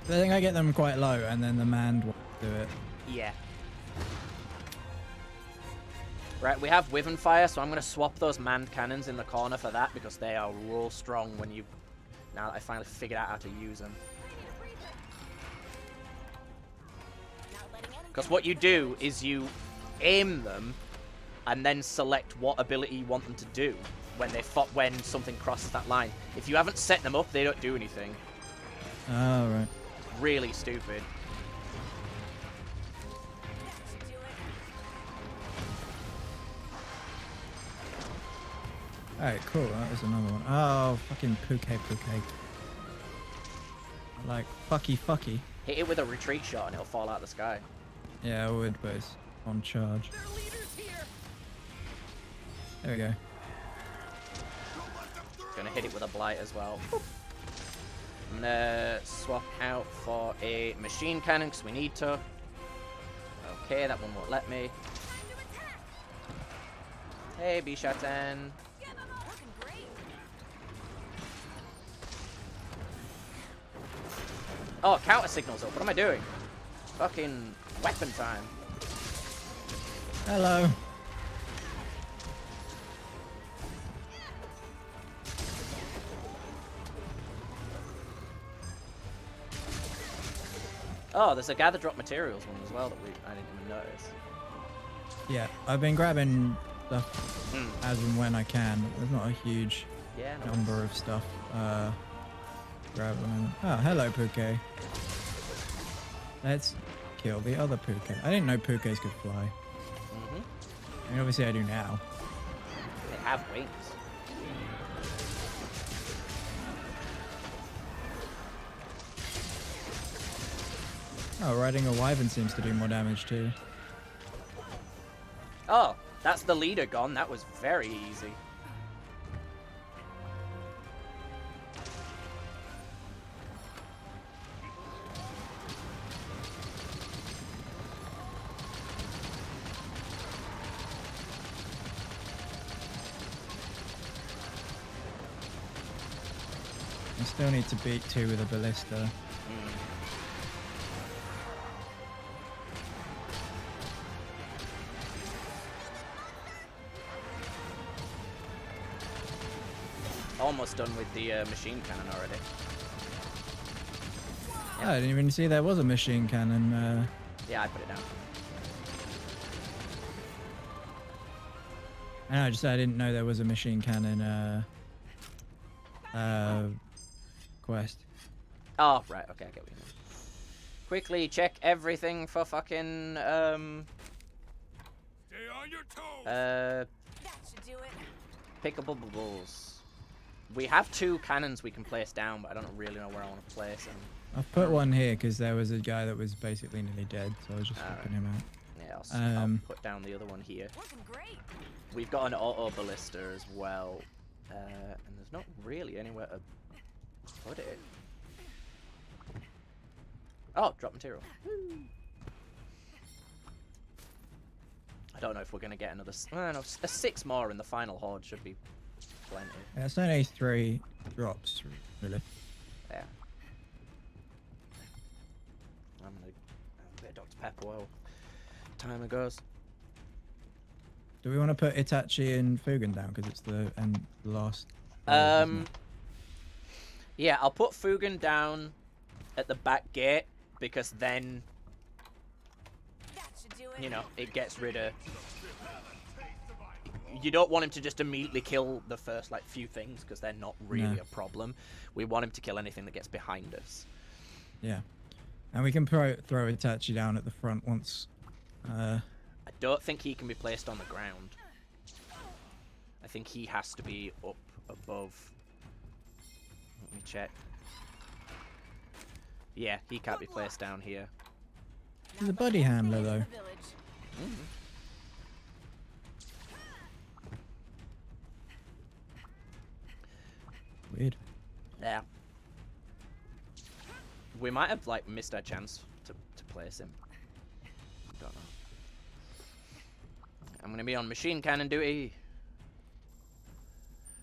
Speaker 1: I think I get them quite low, and then the manned will do it.
Speaker 2: Yeah. Right, we have Wyvern Fire, so I'm going to swap those manned cannons in the corner for that because they are real strong when you... Now that I finally figured out how to use them. Because what you do is you aim them and then select what ability you want them to do when something crosses that line. If you haven't set them up, they don't do anything.
Speaker 1: Oh, right.
Speaker 2: Really stupid.
Speaker 1: Alright, cool. That was another one. Oh, fucking Puke. Like, fucky.
Speaker 2: Hit it with a retreat shot and it'll fall out of the sky.
Speaker 1: Yeah, I would, but it's on charge.
Speaker 5: Their leader's here.
Speaker 1: There we go.
Speaker 2: Gonna hit it with a blight as well. I'm gonna swap out for a machine cannon because we need to. Okay, that one won't let me. Hey, B-Shatan. Oh, counter signals up. What am I doing? Fucking weapon time.
Speaker 1: Hello.
Speaker 2: Oh, there's a gather drop materials one as well that I didn't even notice.
Speaker 1: Yeah, I've been grabbing stuff as and when I can. There's not a huge
Speaker 2: Yeah, no
Speaker 1: number of stuff. Grabbing. Oh, hello, Puke. Let's kill the other Puke. I didn't know Pukes could fly. I mean, obviously I do now.
Speaker 2: They have wings.
Speaker 1: Oh, riding a wyvern seems to do more damage too.
Speaker 2: Oh, that's the leader gone. That was very easy.
Speaker 1: I still need to beat 2 with a ballista.
Speaker 2: Almost done with the machine cannon already.
Speaker 1: Oh, I didn't even see there was a machine cannon.
Speaker 2: Yeah, I put it down.
Speaker 1: I didn't know there was a machine cannon quest.
Speaker 2: Oh, right. Okay, I get what you mean. Quickly check everything for fucking,
Speaker 4: Stay on your toes!
Speaker 5: That should do it.
Speaker 2: pickable bubbles. We have 2 cannons we can place down, but I don't really know where I want to place them.
Speaker 1: I've put one here because there was a guy that was basically nearly dead, so I was just flipping him out.
Speaker 2: Yeah, I'll
Speaker 1: Um,
Speaker 2: put down the other one here.
Speaker 5: Working great.
Speaker 2: We've got an auto ballista as well, and there's not really anywhere to put it. Oh, drop material. I don't know if we're gonna get another. No, a 6 more in the final horde should be plenty.
Speaker 1: Yeah, it's only 3 drops, really.
Speaker 2: Yeah. I'm gonna have a bit of Dr. Pepper while timer goes.
Speaker 1: Do we want to put Itachi and Fugen down because it's the last?
Speaker 2: Yeah, I'll put Fugen down at the back gate because then
Speaker 5: That should do
Speaker 2: you know, it gets rid of... You don't want him to just immediately kill the first, like, few things, because they're not really a problem. We want him to kill anything that gets behind us.
Speaker 1: Yeah. And we can throw Itachi down at the front once.
Speaker 2: I don't think he can be placed on the ground. I think he has to be up above. Let me check. Yeah, he can't be placed down here.
Speaker 1: He's a buddy handler, though. Weird.
Speaker 2: Yeah. We might have, like, missed our chance to place him. Don't know. I'm gonna be on machine cannon duty.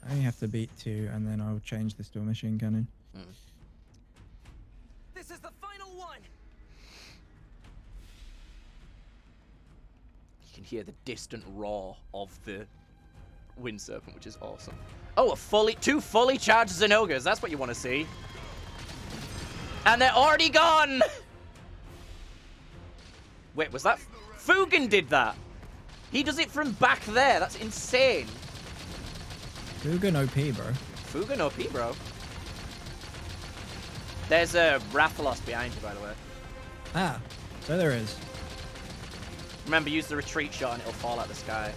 Speaker 1: I only have to beat 2, and then I'll change this to a machine cannon.
Speaker 5: This is the final one.
Speaker 2: You can hear the distant roar of the wind serpent, which is awesome. Oh, two fully charged Zenogres. That's what you want to see. And they're already gone. Wait, was that Fugen did that? He does it from back there. That's insane.
Speaker 1: Fugen OP, bro.
Speaker 2: Fugen OP, bro. There's a Rathalos behind you, by the way.
Speaker 1: Ah, so there is.
Speaker 2: Remember, use the retreat shot and it'll fall out the sky.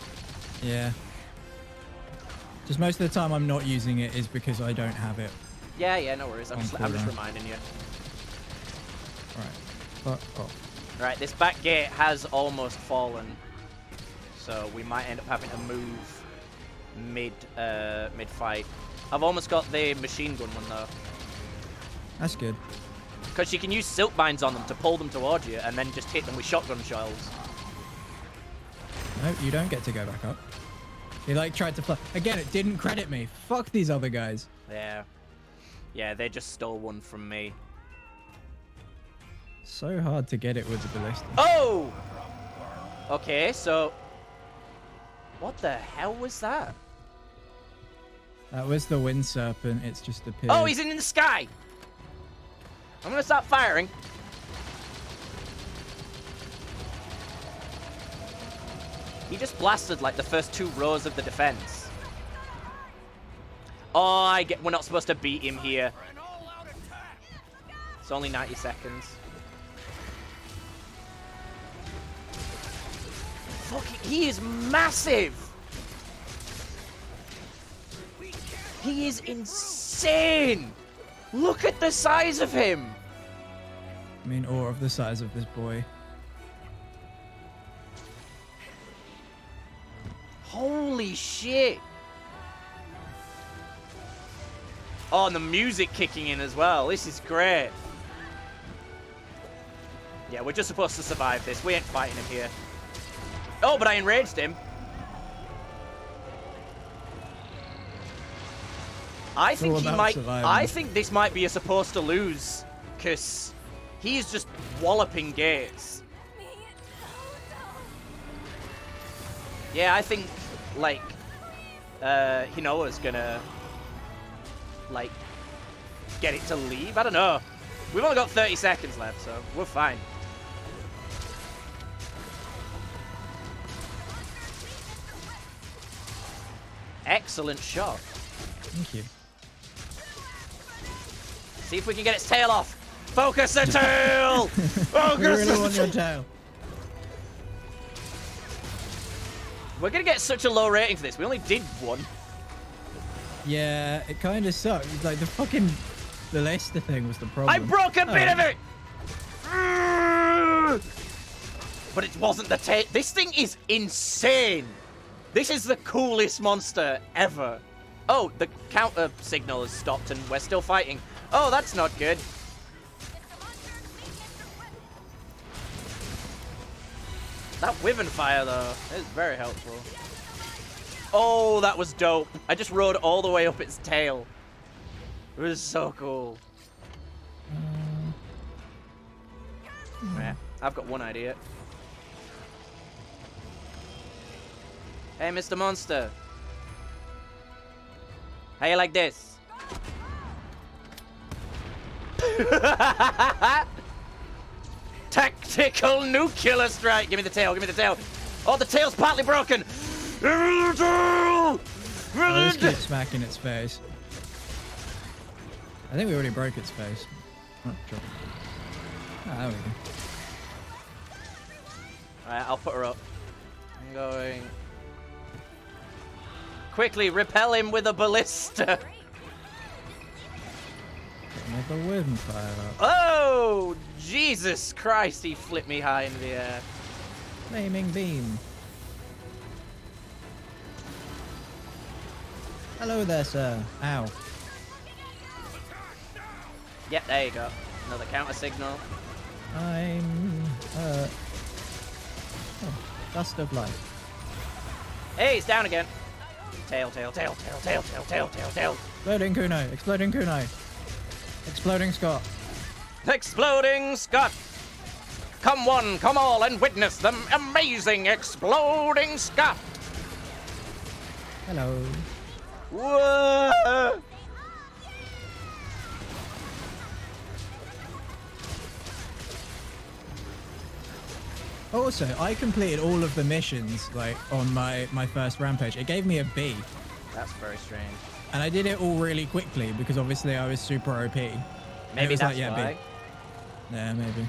Speaker 1: Yeah. Just most of the time I'm not using it is because I don't have it.
Speaker 2: Yeah, no worries. I'm just reminding you.
Speaker 1: Alright. Oh.
Speaker 2: Right, this back gate has almost fallen. So we might end up having to move mid-fight. I've almost got the machine gun one, though.
Speaker 1: That's good.
Speaker 2: Because you can use silk binds on them to pull them towards you and then just hit them with shotgun shells.
Speaker 1: No, you don't get to go back up. He like tried to fly. Again, it didn't credit me. Fuck these other guys.
Speaker 2: Yeah. Yeah, they just stole one from me.
Speaker 1: So hard to get it with the ballista.
Speaker 2: Oh! Okay, so... What the hell was that?
Speaker 1: That was the wind serpent. It's just appeared.
Speaker 2: Oh, he's in the sky! I'm gonna stop firing. He just blasted like the first 2 rows of the defense. Oh, we're not supposed to beat him here. It's only 90 seconds. Fuck, he is massive. He is insane. Look at the size of him.
Speaker 1: I mean, awe of the size of this boy.
Speaker 2: Holy shit. Oh, and the music kicking in as well. This is great. Yeah, we're just supposed to survive this. We ain't fighting him here. Oh, but I enraged him. I think he might... I think this might be a supposed to lose. Because he is just walloping gates. Yeah, I think, like, Hinoa's gonna, like, get it to leave. I don't know. We've only got 30 seconds left, so we're fine. Excellent shot.
Speaker 1: Thank you.
Speaker 2: See if we can get its tail off. Focus the tail! Focus
Speaker 1: We really
Speaker 2: the
Speaker 1: want your tail.
Speaker 2: We're gonna get such a low rating for this. We only did 1.
Speaker 1: Yeah, it kind of sucked. It's like the fucking ballista thing was the problem.
Speaker 2: I broke a bit of it! But it wasn't the tail. This thing is insane. This is the coolest monster ever. Oh, the counter signal has stopped and we're still fighting. Oh, that's not good. That Wyvern fire, though, is very helpful. Oh, that was dope. I just rode all the way up its tail. It was so cool. Yeah, I've got one idea. Hey, Mr. Monster. How you like this? Tactical nuclear strike. Give me the tail. Give me the tail. Oh, the tail's partly broken. Give me the tail.
Speaker 1: I'll just keep smacking its face. I think we already broke its face. Oh, drop it. Ah, there we go.
Speaker 2: Alright, I'll put her up. I'm going. Quickly repel him with a ballista.
Speaker 1: Another wind fire up.
Speaker 2: Oh, Jesus Christ, he flipped me high in the air.
Speaker 1: Flaming beam. Hello there, sir. Ow.
Speaker 2: Yep, there you go. Another counter signal.
Speaker 1: I'm oh, dust of light.
Speaker 2: Hey, he's down again. Tail, tail, tail, tail, tail, tail, tail, tail, tail.
Speaker 1: Exploding kunai. Exploding kunai. Exploding Scott.
Speaker 2: Exploding Scott. Come one, come all, and witness the amazing exploding Scott.
Speaker 1: Hello.
Speaker 2: Whoa!
Speaker 1: Also, I completed all of the missions like on my first rampage. It gave me a B,
Speaker 2: That's very strange.
Speaker 1: and I did it all really quickly because obviously I was super OP. And it
Speaker 2: Maybe
Speaker 1: was
Speaker 2: that's
Speaker 1: like, yeah,
Speaker 2: why.
Speaker 1: B. Yeah, maybe.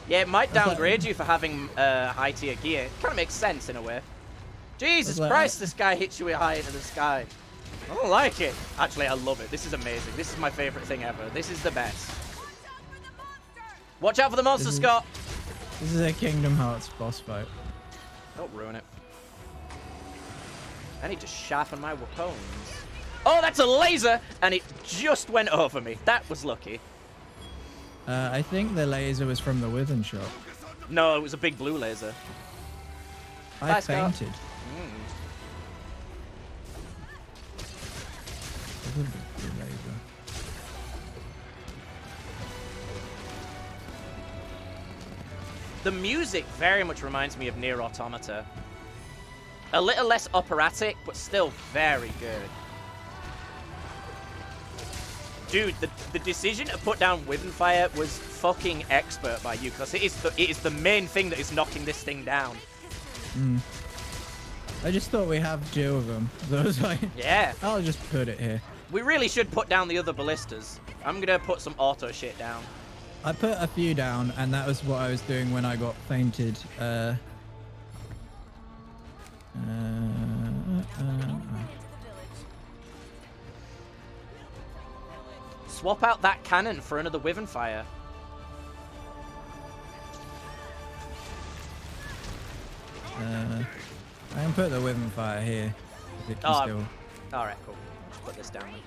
Speaker 2: Yeah, it might
Speaker 1: That's like-
Speaker 2: downgrade you for having high tier gear. It kind of makes sense in a way. Jesus
Speaker 1: That's like-
Speaker 2: Christ, this guy hits you high into the sky. I don't like it. Actually, I love it. This is amazing. This is my favorite thing ever. This is the best. Watch out for the monster,
Speaker 1: This is-
Speaker 2: Scott.
Speaker 1: This is a Kingdom Hearts boss fight.
Speaker 2: Don't ruin it. I need to sharpen my weapons. Oh, that's a laser, and it just went over me. That was lucky.
Speaker 1: I think the laser was from the Withen shot.
Speaker 2: No, it was a big blue laser.
Speaker 1: I
Speaker 2: Bye, Scott.
Speaker 1: fainted.
Speaker 2: Mm.
Speaker 1: It wasn't a blue laser.
Speaker 2: The music very much reminds me of Nier Automata. A little less operatic, but still very good. Dude, the decision to put down Withen Fire was fucking expert by you, because it is the main thing that is knocking this thing down.
Speaker 1: Mm. I just thought we have two of them. So I was like,
Speaker 2: Yeah.
Speaker 1: I'll just put it here.
Speaker 2: We really should put down the other ballistas. I'm gonna put some auto shit down.
Speaker 1: I put a few down, and that was what I was doing when I got fainted.
Speaker 2: Swap out that cannon for another Wyvern Fire.
Speaker 1: I can put the Withen fire here. 'Cause it can
Speaker 2: Oh,
Speaker 1: still...
Speaker 2: Alright, cool. Just put this down then.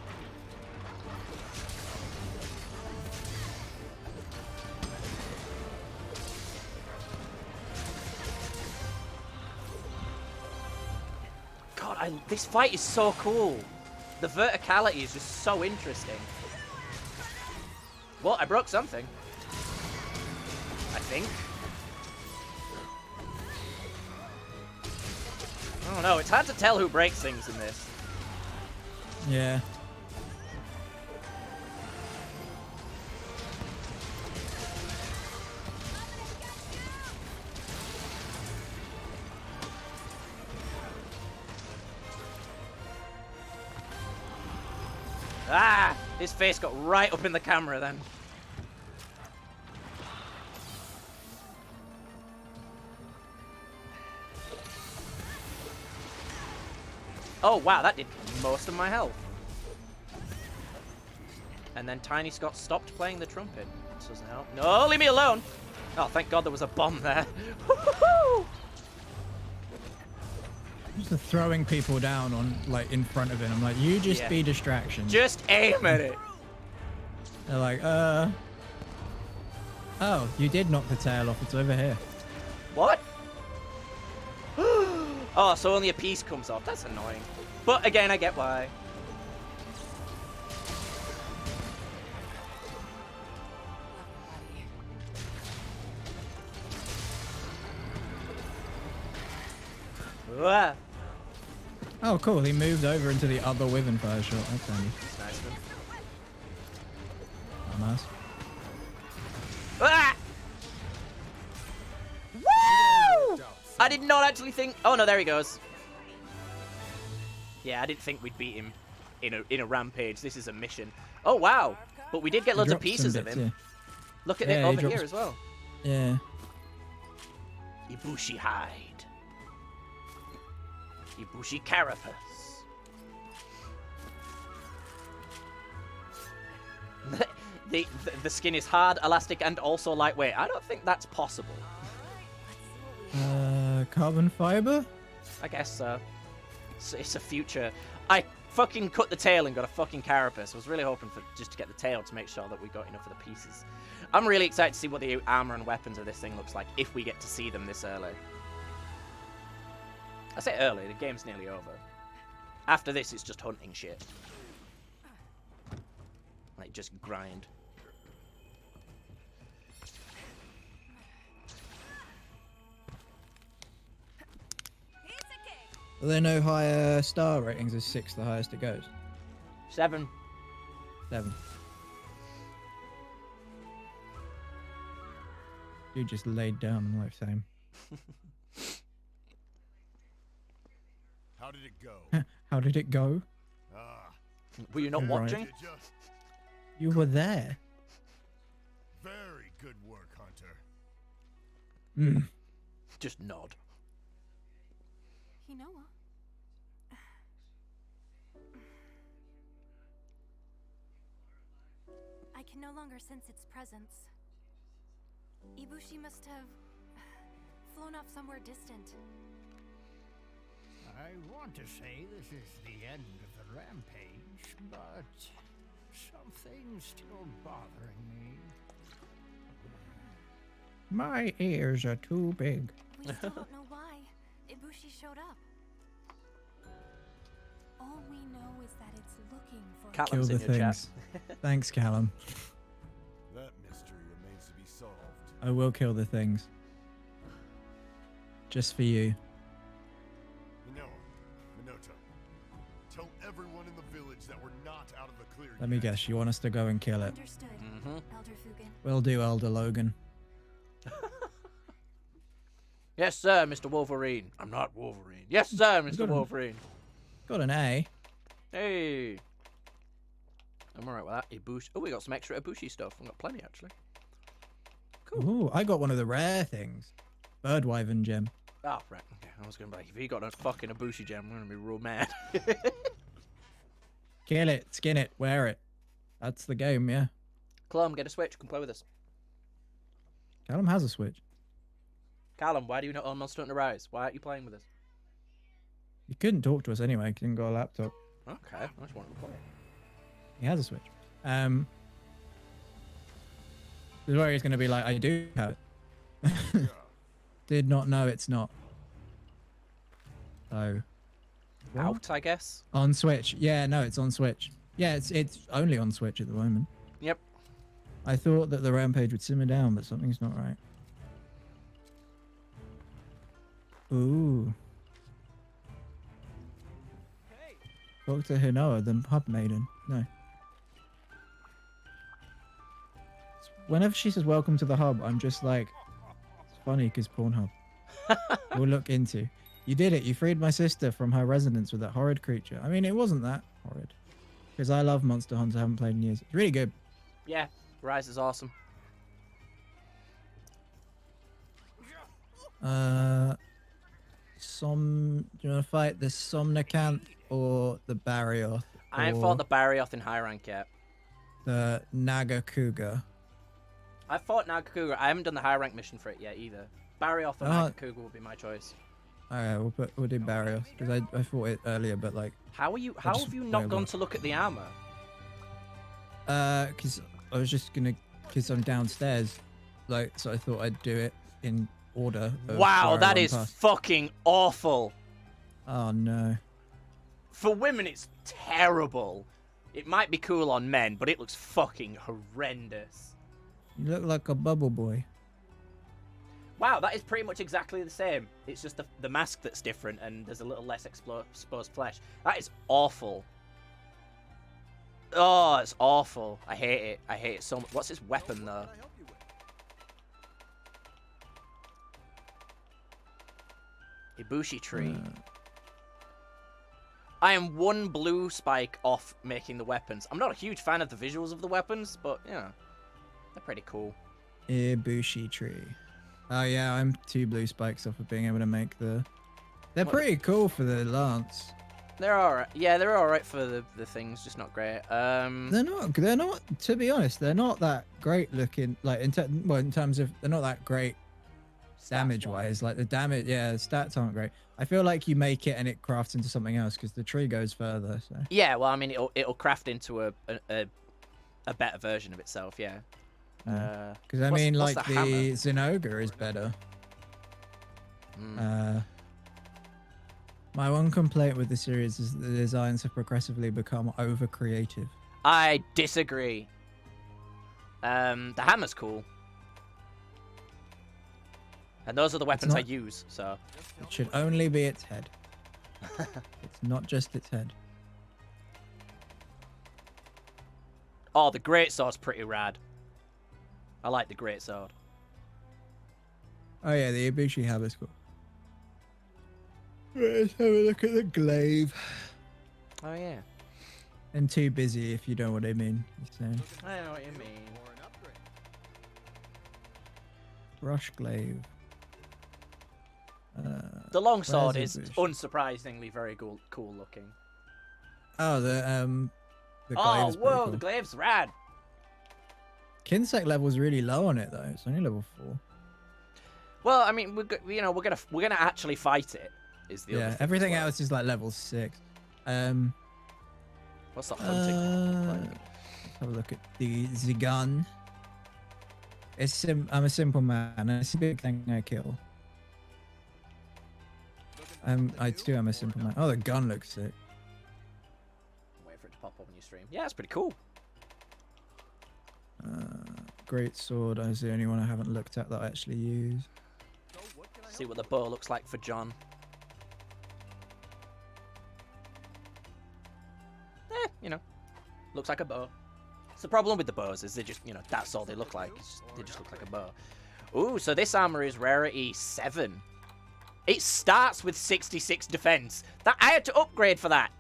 Speaker 2: God, this fight is so cool. The verticality is just so interesting. Well, I broke something. I think. I don't know, it's hard to tell who breaks things in this.
Speaker 1: Yeah.
Speaker 2: Ah! His face got right up in the camera then. Oh wow, that did most of my health. And then Tiny Scott stopped playing the trumpet. This doesn't help. No, leave me alone! Oh, thank God there was a bomb there.
Speaker 1: Just throwing people down on, like, in front of it. I'm like, you just
Speaker 2: Yeah.
Speaker 1: be distraction.
Speaker 2: Just aim at it.
Speaker 1: They're like, oh, you did knock the tail off. It's over here.
Speaker 2: What? Oh, so only a piece comes off. That's annoying. But again, I get why. Ah,
Speaker 1: Oh, cool. He moved over into the other Withen fire shot. That's handy.
Speaker 2: that's nice of him.
Speaker 1: Oh, nice.
Speaker 2: Ah! I did not actually think... Oh, no, there he goes. Yeah, I didn't think we'd beat him in a rampage. This is a mission. Oh, wow. But we did get loads of pieces of him.
Speaker 1: Yeah.
Speaker 2: Look at it over here as well.
Speaker 1: Yeah.
Speaker 2: Ibushi hide. Ibushi carapace. The skin is hard, elastic, and also lightweight. I don't think that's possible.
Speaker 1: Carbon fiber?
Speaker 2: I guess so. It's a future. I fucking cut the tail and got a fucking carapace. I was really hoping for just to get the tail to make sure that we got enough of the pieces. I'm really excited to see what the armor and weapons of this thing looks like if we get to see them this early. I say early, the game's nearly over. After this, it's just hunting shit. Like, just grind.
Speaker 1: Are there no higher star ratings? Is 6 the highest it goes?
Speaker 2: 7.
Speaker 1: 7. You just laid down like same.
Speaker 4: How did it go?
Speaker 1: How did it go?
Speaker 2: Were you not
Speaker 1: Right.
Speaker 2: watching?
Speaker 4: You just
Speaker 1: You were there.
Speaker 4: very good work, Hunter.
Speaker 1: Mm.
Speaker 2: Just nod.
Speaker 3: You know what? I can no longer sense its presence. Ibushi must have flown off somewhere distant.
Speaker 6: I want to say this is the end of the rampage, but something's still bothering me.
Speaker 1: My ears are too big.
Speaker 3: We still don't know why Ibushi showed up. All we know is that it's looking for
Speaker 1: Kill
Speaker 2: Callum's
Speaker 1: the
Speaker 2: in your chat.
Speaker 1: things. Thanks, Callum.
Speaker 4: That mystery remains to be solved.
Speaker 1: I will kill the things. Just for you.
Speaker 4: Minoto, tell everyone in the village that we're not out of the clear
Speaker 1: Let me
Speaker 4: yet.
Speaker 1: guess, you want us to go and kill it.
Speaker 3: Understood, Elder Fugan.
Speaker 1: Will do, Elder Logan.
Speaker 2: Yes, sir, Mr. Wolverine. I'm not Wolverine. Yes, sir, Mr.
Speaker 1: Good one.
Speaker 2: Wolverine.
Speaker 1: Got an A.
Speaker 2: Hey. I'm alright with that. Ibushi. Oh, we got some extra Ibushi stuff. We've got plenty, actually. Cool.
Speaker 1: Ooh, I got one of the rare things. Birdwyvern gem.
Speaker 2: Oh, right. Okay. I was going to be like, if he got a fucking Ibushi gem, I'm going to be real mad.
Speaker 1: Kill it, skin it, wear it. That's the game, yeah.
Speaker 2: Clem, get a Switch. Come play with us.
Speaker 1: Callum has a Switch.
Speaker 2: Callum, why do you not own Monster Hunter Rise? Why aren't you playing with us?
Speaker 1: He couldn't talk to us anyway. He didn't got a laptop.
Speaker 2: Okay. I just wanted to play.
Speaker 1: He has a Switch. This is where he's going to be like, I do have it. Did not know it's not. So. What?
Speaker 2: Out, I guess.
Speaker 1: On Switch. Yeah, no, it's on Switch. Yeah, it's only on Switch at the moment.
Speaker 2: Yep.
Speaker 1: I thought that the rampage would simmer down, but something's not right. Ooh. Talk to Hinoa, the pub maiden. No. Whenever she says welcome to the hub, I'm just like, it's funny because Pornhub. We'll look into. You did it. You freed my sister from her residence with that horrid creature. I mean, it wasn't that horrid. Because I love Monster Hunter. I haven't played in years. It's really good.
Speaker 2: Yeah. Rise is awesome.
Speaker 1: Do you want to fight the Somnicanth or the Barioth?
Speaker 2: I ain't
Speaker 1: or
Speaker 2: fought the Barioth in high rank yet.
Speaker 1: the Nagakuga?
Speaker 2: I fought Nagakuga. I haven't done the high rank mission for it yet either. Barioth or Nagakuga would be my choice.
Speaker 1: Alright, we'll do Barioth because I fought it earlier, but like
Speaker 2: How are you?
Speaker 1: I
Speaker 2: How
Speaker 1: just
Speaker 2: have you not
Speaker 1: went
Speaker 2: gone
Speaker 1: off.
Speaker 2: to look at the armor?
Speaker 1: because I was just gonna because I'm downstairs, like so I thought I'd do it in order. of
Speaker 2: Wow,
Speaker 1: where I
Speaker 2: that
Speaker 1: run
Speaker 2: is
Speaker 1: past.
Speaker 2: fucking awful.
Speaker 1: Oh no.
Speaker 2: For women, it's terrible. It might be cool on men, but it looks fucking horrendous.
Speaker 1: You look like a bubble boy.
Speaker 2: Wow, that is pretty much exactly the same. It's just the mask that's different, and there's a little less exposed flesh. That is awful. Oh, it's awful. I hate it. I hate it so much. What's his weapon, though?
Speaker 4: What can I help you with?
Speaker 2: Ibushi tree. I am one blue spike off making the weapons. I'm not a huge fan of the visuals of the weapons, but, you know, they're pretty cool.
Speaker 1: Ibushi tree. Oh, yeah, I'm 2 blue spikes off of being able to make the... They're pretty cool for the lance.
Speaker 2: They're alright. Yeah, they're alright for the things, just not great.
Speaker 1: They're not, to be honest, they're not that great looking, like, in terms of, they're not that great damage-wise. Like, the damage, yeah, the stats aren't great. I feel like you make it and it crafts into something else because the tree goes further, so.
Speaker 2: Yeah, well, I mean, it'll craft into a better version of itself, yeah.
Speaker 1: Because, I mean, like, the Zenogre is better. My one complaint with the series is the designs have progressively become over-creative.
Speaker 2: I disagree. The hammer's cool. And those are the weapons I use, so...
Speaker 1: It should only be its head. It's not just its head.
Speaker 2: Oh, the greatsword's pretty rad. I like the greatsword.
Speaker 1: Oh yeah, the Ibushi hammer's cool. Let's have a look at the glaive.
Speaker 2: Oh yeah.
Speaker 1: And too busy, if you know what I mean.
Speaker 2: I know what you mean.
Speaker 1: Brush glaive.
Speaker 2: The longsword
Speaker 1: where's
Speaker 2: is
Speaker 1: Ibushi?
Speaker 2: unsurprisingly very cool looking.
Speaker 1: Oh, the glaive
Speaker 2: Oh,
Speaker 1: is pretty
Speaker 2: whoa,
Speaker 1: cool.
Speaker 2: the glaive's rad.
Speaker 1: Kinsec level's really low on it though. It's only level 4.
Speaker 2: Well, I mean, we're gonna actually fight it. Is the other thing
Speaker 1: everything
Speaker 2: as well.
Speaker 1: else is like level 6.
Speaker 2: What's the hunting one like?
Speaker 1: Let's have a look at the gun. I'm a simple man. It's a big thing I kill. I too am a simple man. Oh, the gun looks sick.
Speaker 2: Wait for it to pop up on your stream. Yeah, it's pretty cool.
Speaker 1: Great sword is the only one I haven't looked at that I actually use.
Speaker 2: See what the bow looks like for John. You know, looks like a bow. It's the problem with the bows is they just, you know, that's all they look like. They just look like a bow. Ooh, so this armor is rarity 7. It starts with 66 defense. That I had to upgrade for that.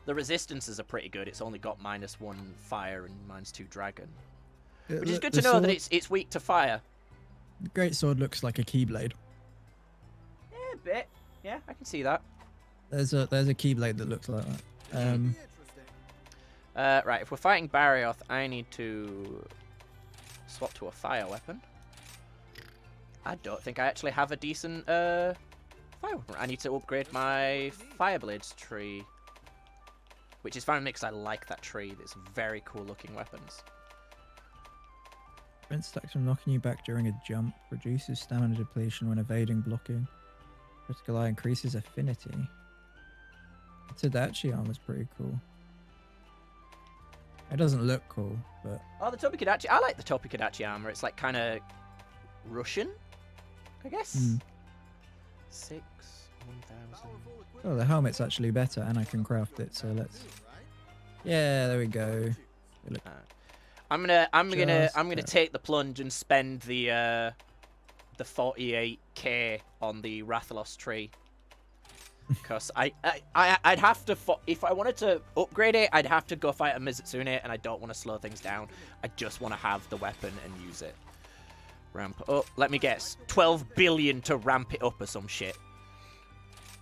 Speaker 2: The resistances are pretty good. It's only got -1 fire and -2 dragon, which is good to know that it's weak to fire.
Speaker 1: The great sword looks like a keyblade.
Speaker 2: Yeah, a bit. Yeah, I can see that.
Speaker 1: There's a keyblade that looks like that.
Speaker 2: Right, if we're fighting Barioth, I need to swap to a fire weapon. I don't think I actually have a decent fire weapon. I need to upgrade my Fireblades tree, which is fine with me because I like that tree. There's very cool looking weapons.
Speaker 1: Print stacks from knocking you back during a jump. Reduces stamina depletion when evading blocking. Critical eye increases affinity. Tadachi armor's pretty cool. It doesn't look cool, but...
Speaker 2: Oh, the Tobikadachi. I like the Tobikadachi armor. It's like kind of Russian, I guess. 6, 1,000.
Speaker 1: Oh, the helmet's actually better, and I can craft it. So let's. Yeah, there we go.
Speaker 2: I'm gonna take the plunge and spend the 48k on the Rathalos tree. Because I'd have to, if I wanted to upgrade it, I'd have to go fight a Mizutsune, and I don't want to slow things down. I just want to have the weapon and use it. Ramp up. Let me guess. 12 billion to ramp it up or some shit.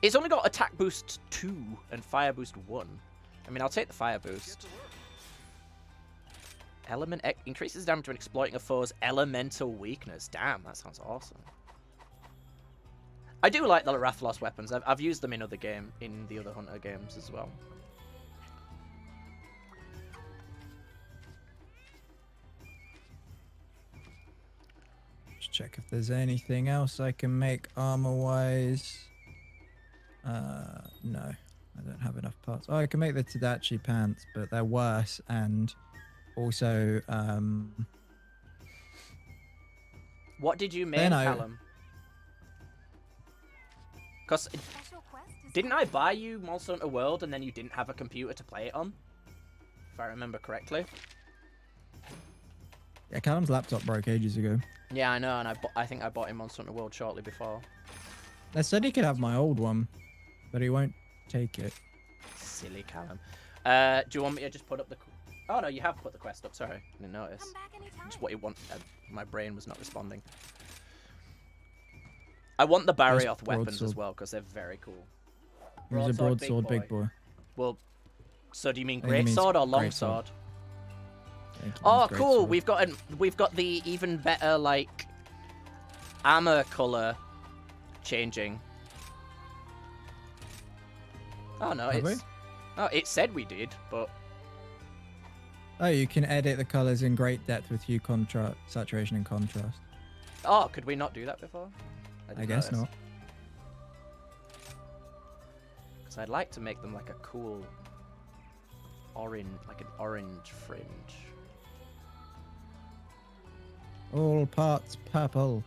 Speaker 2: It's only got attack boost 2 and fire boost 1. I mean, I'll take the fire boost. Element increases damage when exploiting a foe's elemental weakness. Damn, that sounds awesome. I do like the Rathalos weapons. I've used them in the other Hunter games as well.
Speaker 1: Let's check if there's anything else I can make armor-wise. No, I don't have enough parts. Oh, I can make the Tadachi pants, but they're worse, and also,
Speaker 2: What did you make, Callum? Because didn't I buy you Monster Hunter World and then you didn't have a computer to play it on? If I remember correctly.
Speaker 1: Yeah, Callum's laptop broke ages ago.
Speaker 2: Yeah, I know, and I think I bought him Monster Hunter World shortly before.
Speaker 1: They said he could have my old one, but he won't take it.
Speaker 2: Silly Callum. Do you want me to just put up the... Oh, no, you have put the quest up. Sorry, I didn't notice.
Speaker 3: Come back anytime.
Speaker 2: Just what you want. My brain was not responding. I want the Barioth weapons as
Speaker 1: broadsword.
Speaker 2: well, because they're very cool.
Speaker 1: It was a broadsword, big boy.
Speaker 2: Well, so do you mean
Speaker 1: I think he means
Speaker 2: greatsword or
Speaker 1: greatsword.
Speaker 2: longsword?
Speaker 1: I think he
Speaker 2: Oh,
Speaker 1: means
Speaker 2: cool!
Speaker 1: greatsword.
Speaker 2: We've got the even better like armor color changing. Oh no,
Speaker 1: Have we?
Speaker 2: oh, it said we did, but
Speaker 1: Oh, you can edit the colors in great depth with hue, contrast, saturation, and contrast.
Speaker 2: oh, could we not do that before?
Speaker 1: I guess not.
Speaker 2: Because I'd like to make them like a cool orange, like an orange fringe.
Speaker 1: All parts purple.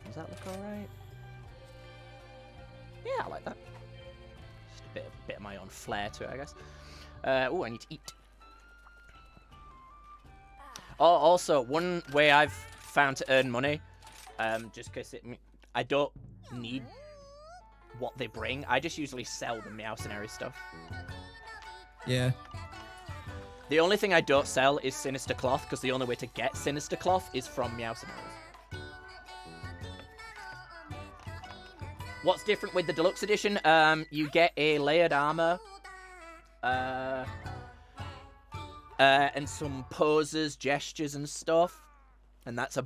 Speaker 2: Does that look alright? Yeah, I like that. Just a bit of my own flair to it, I guess. Oh, I need to eat. Oh, also, one way I've found to earn money, just because I don't need what they bring. I just usually sell the Meowcenary stuff.
Speaker 1: Yeah.
Speaker 2: The only thing I don't sell is Sinister Cloth, because the only way to get Sinister Cloth is from Meowcenaries. What's different with the Deluxe Edition? You get a layered armor, and some poses, gestures, and stuff. And that's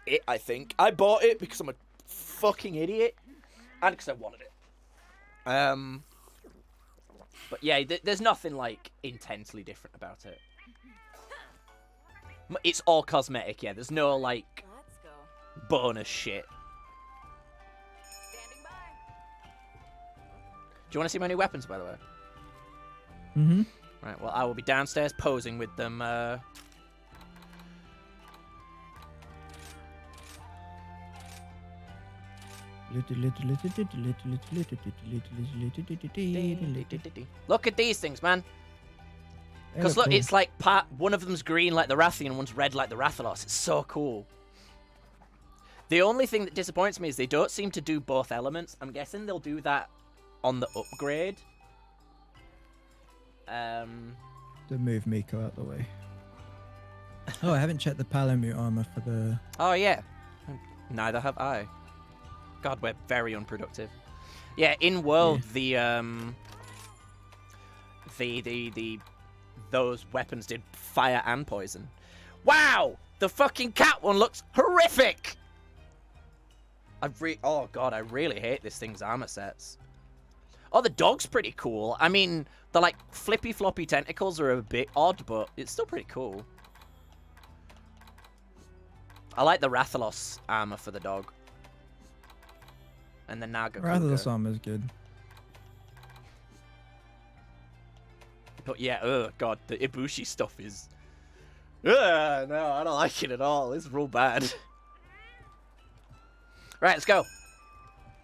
Speaker 2: it, I think. I bought it because I'm a fucking idiot, and because I wanted it. But yeah, there's nothing like intensely different about it. It's all cosmetic, yeah. There's no like
Speaker 3: Let's go.
Speaker 2: bonus shit.
Speaker 3: Standing by.
Speaker 2: Do you want to see my new weapons, by the way?
Speaker 1: Mm-hmm.
Speaker 2: Right, well, I will be downstairs posing with them. Look at these things, man. Because look, it's like one of them's green like the Rathian, one's red like the Rathalos. It's so cool. The only thing that disappoints me is they don't seem to do both elements. I'm guessing they'll do that on the upgrade.
Speaker 1: To move Miko out the way. Oh, I haven't checked the Palamute armor for the...
Speaker 2: Oh, yeah. Neither have I. God, we're very unproductive. Yeah, in world, those weapons did fire and poison. Wow! The fucking cat one looks horrific! Oh god, I really hate this thing's armor sets. Oh, the dog's pretty cool. I mean, the like flippy floppy tentacles are a bit odd, but it's still pretty cool. I like the Rathalos armor for the dog. And the Naga.
Speaker 1: Rathalos armor's good.
Speaker 2: But yeah, oh god, the Ibushi stuff is... no, I don't like it at all. It's real bad. Right, let's go.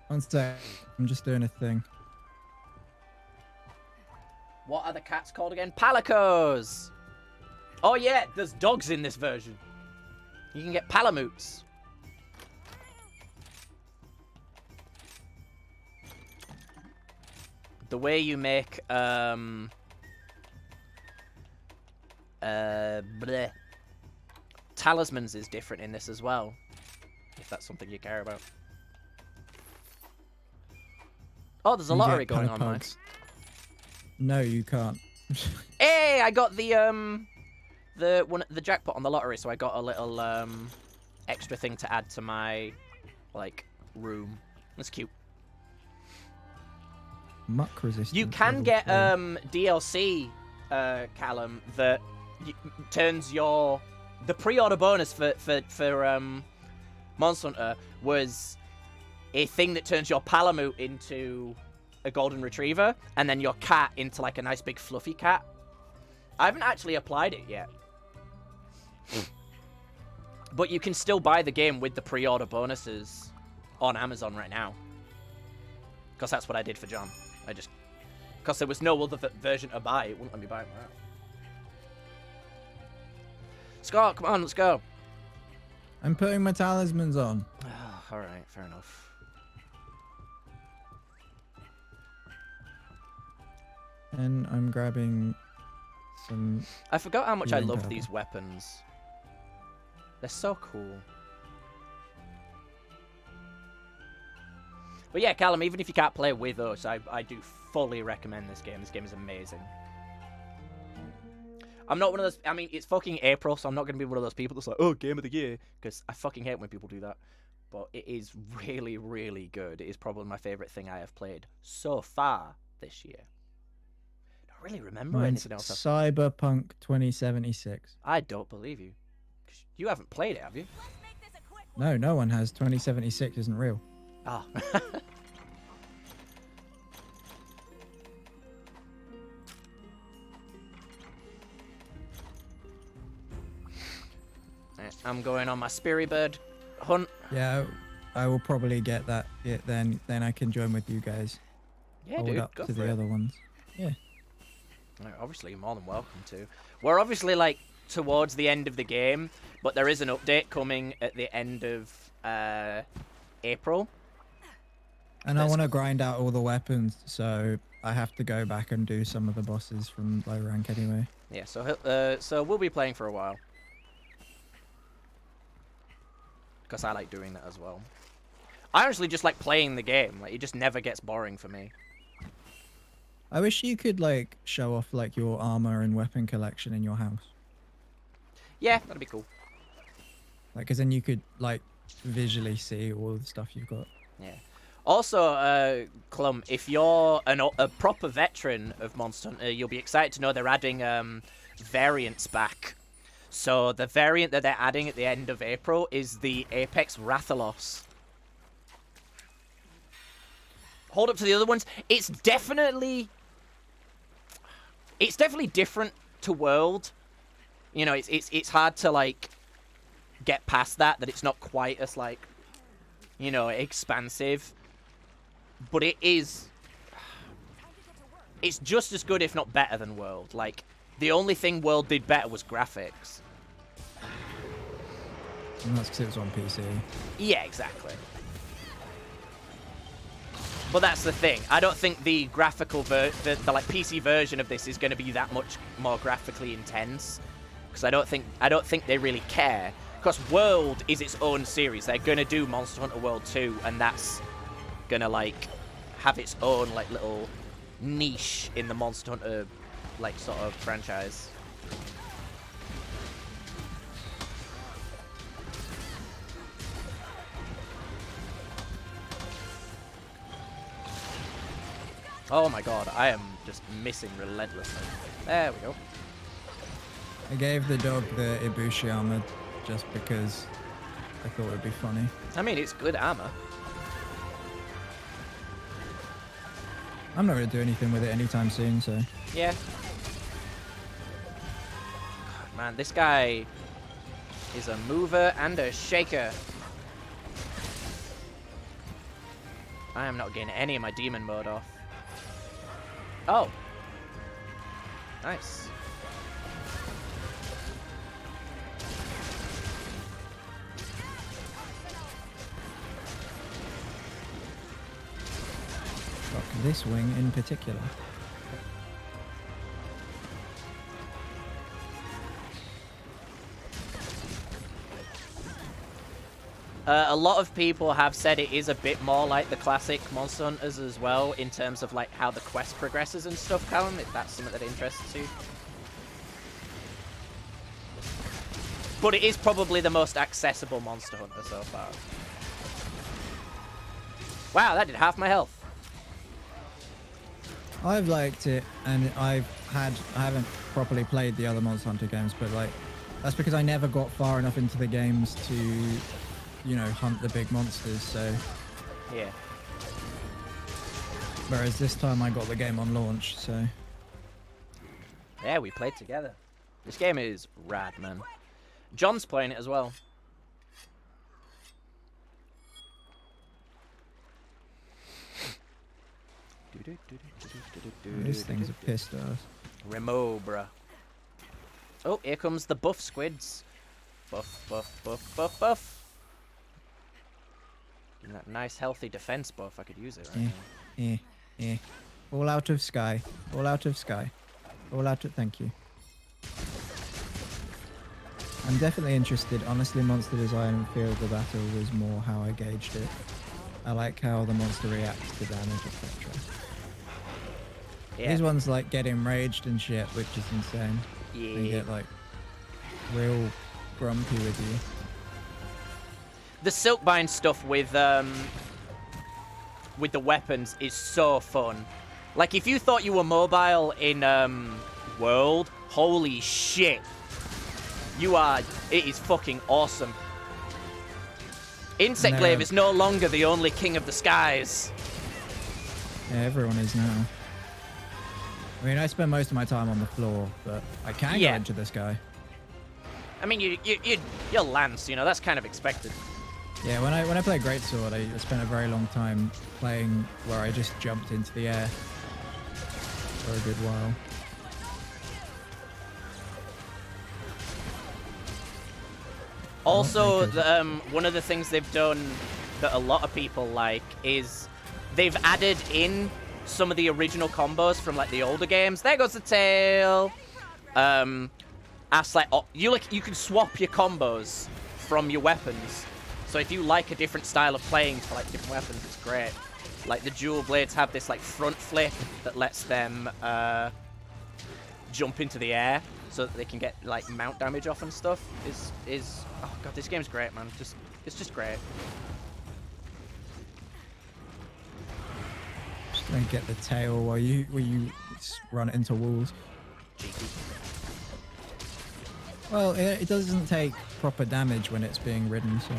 Speaker 1: One sec. I'm just doing a thing.
Speaker 2: What are the cats called again? Palicos! Oh yeah, there's dogs in this version. You can get Palamutes. The way you make, talismans is different in this as well. If that's something you care about. Oh, there's a lottery going on, Mike.
Speaker 1: No, you can't.
Speaker 2: Hey, I got the jackpot on the lottery, so I got a little extra thing to add to my like room. That's cute.
Speaker 1: Muck resistance.
Speaker 2: You can get DLC, Callum, that turns the pre-order bonus for Monster Hunter was a thing that turns your Palamute into a golden retriever, and then your cat into like a nice big fluffy cat. I haven't actually applied it yet. But you can still buy the game with the pre-order bonuses on Amazon right now. Because that's what I did for John. Because there was no other version to buy, it wouldn't let me buy it. Scott, come on, let's go.
Speaker 1: I'm putting my talismans on.
Speaker 2: All right, fair enough.
Speaker 1: And I'm grabbing some...
Speaker 2: I forgot how much I
Speaker 1: Green
Speaker 2: love
Speaker 1: purple.
Speaker 2: these weapons. They're so cool. But yeah, Callum, even if you can't play with us, I do fully recommend this game. This game is amazing. I'm not one of those... I mean, it's fucking April, so I'm not going to be one of those people that's like, oh, game of the year. Because I fucking hate when people do that. But it is really, really good. It is probably my favourite thing I have played so far this year. I don't really remember
Speaker 1: Mine's
Speaker 2: anything else.
Speaker 1: Cyberpunk 2076.
Speaker 2: I don't believe you. 'Cause you haven't played it, have you?
Speaker 1: No, no one has. 2076 isn't real.
Speaker 2: Ah. I'm going on my Spirit Bird hunt.
Speaker 1: Yeah, I will probably get that. Yeah, then I can join with you guys.
Speaker 2: Yeah,
Speaker 1: Hold
Speaker 2: dude,
Speaker 1: up
Speaker 2: go
Speaker 1: to
Speaker 2: for
Speaker 1: the
Speaker 2: it.
Speaker 1: other ones. Yeah.
Speaker 2: Right, obviously, you're more than welcome to. We're obviously like towards the end of the game, but there is an update coming at the end of April.
Speaker 1: And I want to grind out all the weapons, so I have to go back and do some of the bosses from low rank anyway.
Speaker 2: Yeah, so we'll be playing for a while. Because I like doing that as well. I honestly just like playing the game. Like, it just never gets boring for me.
Speaker 1: I wish you could like show off like your armor and weapon collection in your house.
Speaker 2: Yeah, that'd be cool.
Speaker 1: Like, cause then you could like visually see all the stuff you've got.
Speaker 2: Yeah. Also, Clum, if you're a proper veteran of Monster Hunter, you'll be excited to know they're adding variants back. So the variant that they're adding at the end of April is the Apex Rathalos. Hold up to the other ones. It's definitely different to World. You know, it's hard to like get past that it's not quite as like, you know, expansive. But it's just as good, if not better, than World. Like, the only thing World did better was graphics.
Speaker 1: And that's because it was on PC.
Speaker 2: Yeah, exactly. But that's the thing. I don't think the graphical the like PC version of this is going to be that much more graphically intense, because I don't think they really care. Because World is its own series. They're going to do Monster Hunter World 2, and that's going to like have its own like little niche in the Monster Hunter like sort of franchise. Oh my god, I am just missing relentlessly. There we go.
Speaker 1: I gave the dog the Ibushi armor just because I thought it would be funny.
Speaker 2: I mean, it's good armor.
Speaker 1: I'm not going to do anything with it anytime soon, so...
Speaker 2: Yeah. God, man, this guy is a mover and a shaker. I am not getting any of my demon mode off. Oh. Nice.
Speaker 1: Fuck this wing in particular.
Speaker 2: A lot of people have said it is a bit more like the classic Monster Hunters as well, in terms of like how the quest progresses and stuff, Callum, if that's something that interests you. But it is probably the most accessible Monster Hunter so far. Wow, that did half my health.
Speaker 1: I've liked it, and I haven't properly played the other Monster Hunter games, but like, that's because I never got far enough into the games to, you know, hunt the big monsters, so...
Speaker 2: Yeah.
Speaker 1: Whereas this time I got the game on launch, so...
Speaker 2: Yeah, we played together. This game is rad, man. John's playing it as well.
Speaker 1: These things are pissed off.
Speaker 2: Remo, bruh. Oh, here comes the buff squids. Buff, buff, buff, buff, buff. And that nice healthy defense buff, I could use it right now.
Speaker 1: Yeah. All out of sky. All out of sky. All out of... Thank you. I'm definitely interested. Honestly, monster design and feel of the battle was more how I gauged it. I like how the monster reacts to damage, etc.
Speaker 2: Yeah.
Speaker 1: These ones like get enraged and shit, which is insane.
Speaker 2: Yeah.
Speaker 1: They get like real grumpy with you.
Speaker 2: The Silkbind stuff with the weapons is so fun. Like, if you thought you were mobile in World, holy shit. You are... It is fucking awesome. Insectglaive is no longer the only king of the skies.
Speaker 1: Yeah, everyone is now. I mean, I spend most of my time on the floor, but I can go into the sky.
Speaker 2: I mean, you're Lance, you know, that's kind of expected.
Speaker 1: Yeah, when I played Greatsword, I spent a very long time playing where I just jumped into the air for a good while.
Speaker 2: Also, one of the things they've done that a lot of people like is they've added in some of the original combos from like the older games. There goes the tail. You can swap your combos from your weapons. So if you like a different style of playing for like different weapons, it's great. Like the dual blades have this like front flip that lets them jump into the air so that they can get like mount damage off and stuff. Oh god, this game's great, man. It's just great.
Speaker 1: Just gonna get the tail while you run into walls. Well, it doesn't take proper damage when it's being ridden, so.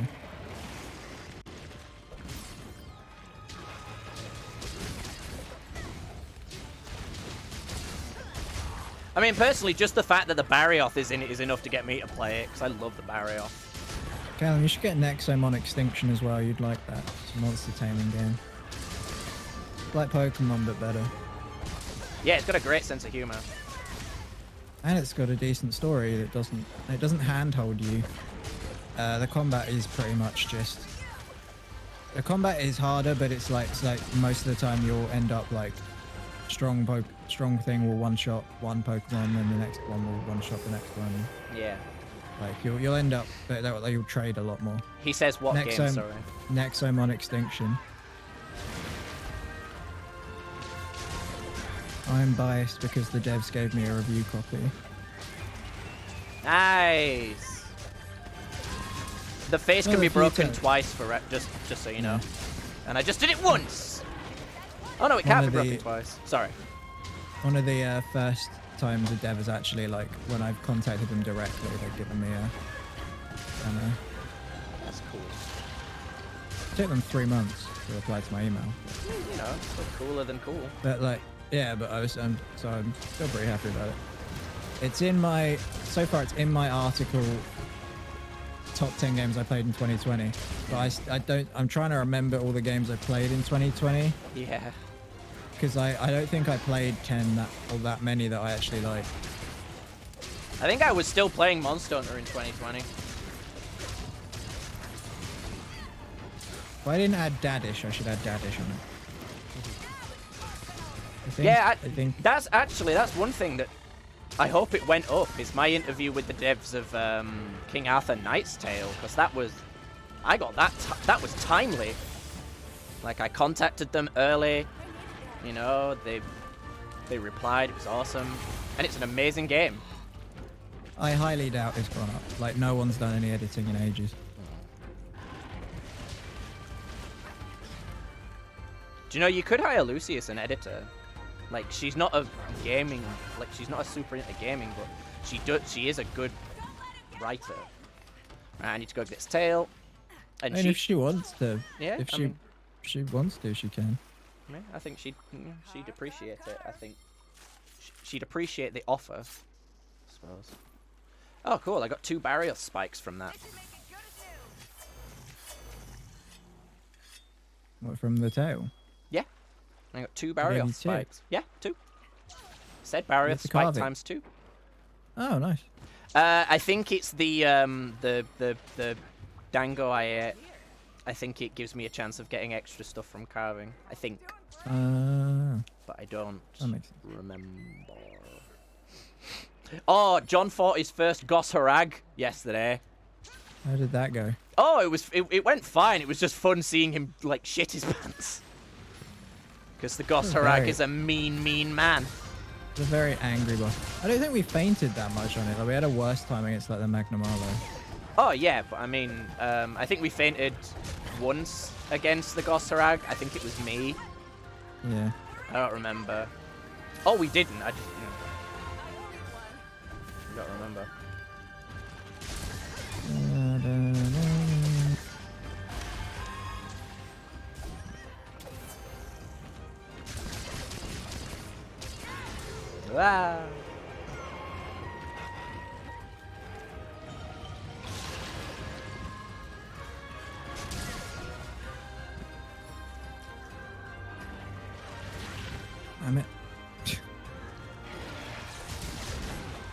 Speaker 2: I mean, personally, just the fact that the Barioth is in it is enough to get me to play it, because I love the Barioth.
Speaker 1: Callum, you should get Nexom on Extinction as well. You'd like that. It's a monster taming game. Like Pokemon, but better.
Speaker 2: Yeah, it's got a great sense of humor.
Speaker 1: And it's got a decent story that doesn't handhold you. The combat is pretty much just... The combat is harder, but it's like most of the time you'll end up like strong thing will one-shot one Pokemon, and the next one will one-shot the next one.
Speaker 2: Yeah.
Speaker 1: Like you'll end up, you'll trade a lot more.
Speaker 2: He says what game, sorry?
Speaker 1: Nexom on Extinction. I'm biased because the devs gave me a review copy.
Speaker 2: Nice. The face can be broken twice for just so you know. And I just did it once. Oh no, it can't be broken twice. Sorry.
Speaker 1: One of the first times a dev has actually, like, when I've contacted them directly, they've given me a demo.
Speaker 2: That's cool.
Speaker 1: It took them 3 months to reply to my email.
Speaker 2: You know, still cooler than cool.
Speaker 1: But like, yeah, but I'm still pretty happy about it. It's in my, so far it's in my article, top 10 games I played in 2020. But I'm trying to remember all the games I played in 2020.
Speaker 2: Yeah.
Speaker 1: Because I don't think I played 10 that many that I actually like.
Speaker 2: I think I was still playing Monster Hunter in 2020.
Speaker 1: If I didn't add Daddish, I should add Daddish on it.
Speaker 2: I think that's one thing that I hope it went up, is my interview with the devs of King Arthur Knight's Tale, because that was timely. Like, I contacted them early, you know, they replied, it was awesome, and it's an amazing game.
Speaker 1: I highly doubt it's gone up. Like, no one's done any editing in ages.
Speaker 2: Do you know, you could hire Lucy as an editor. Like, she's not a gaming, like, she's not a super into gaming, but she is a good writer. I need to go get this tail. And
Speaker 1: if she wants to,
Speaker 2: yeah,
Speaker 1: if she wants to, she can.
Speaker 2: Yeah, I think she'd appreciate it. I think she'd appreciate the offer, I suppose. Oh, cool! I got 2 barrier spikes from that.
Speaker 1: What, from the tail?
Speaker 2: Yeah, I got 2 barrier spikes. Yeah, 2. Said barrier spike times 2.
Speaker 1: Oh, nice.
Speaker 2: I think it's the dango I ate. I think it gives me a chance of getting extra stuff from carving. I think, but I don't
Speaker 1: That makes sense.
Speaker 2: remember. Oh, John fought his first Goss Harag yesterday.
Speaker 1: How did that go?
Speaker 2: Oh, it went fine. It was just fun seeing him like shit his pants. Because the Goss Harag is a mean man.
Speaker 1: It's a very angry boss. I don't think we fainted that much on it. Like, we had a worse time against like the Magnum Arlo.
Speaker 2: Oh yeah, but I mean, I think we fainted once against the Goss Harag. I think it was me.
Speaker 1: Yeah.
Speaker 2: I don't remember. Oh, we didn't. I just don't remember. Ah.
Speaker 1: Damn it.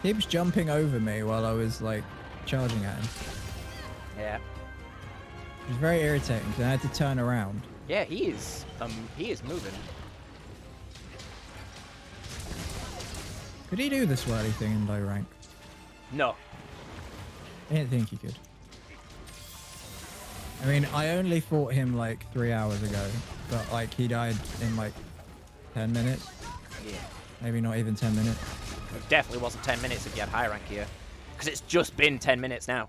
Speaker 1: Keeps jumping over me while I was like charging at him.
Speaker 2: Yeah.
Speaker 1: It was very irritating because I had to turn around.
Speaker 2: Yeah, he is moving.
Speaker 1: Could he do the swirly thing in low rank?
Speaker 2: No.
Speaker 1: I didn't think he could. I mean, I only fought him like 3 hours ago, but like he died in like 10 minutes.
Speaker 2: Yeah.
Speaker 1: Maybe not even 10 minutes.
Speaker 2: It definitely wasn't 10 minutes if you had high rank here. Because it's just been 10 minutes now.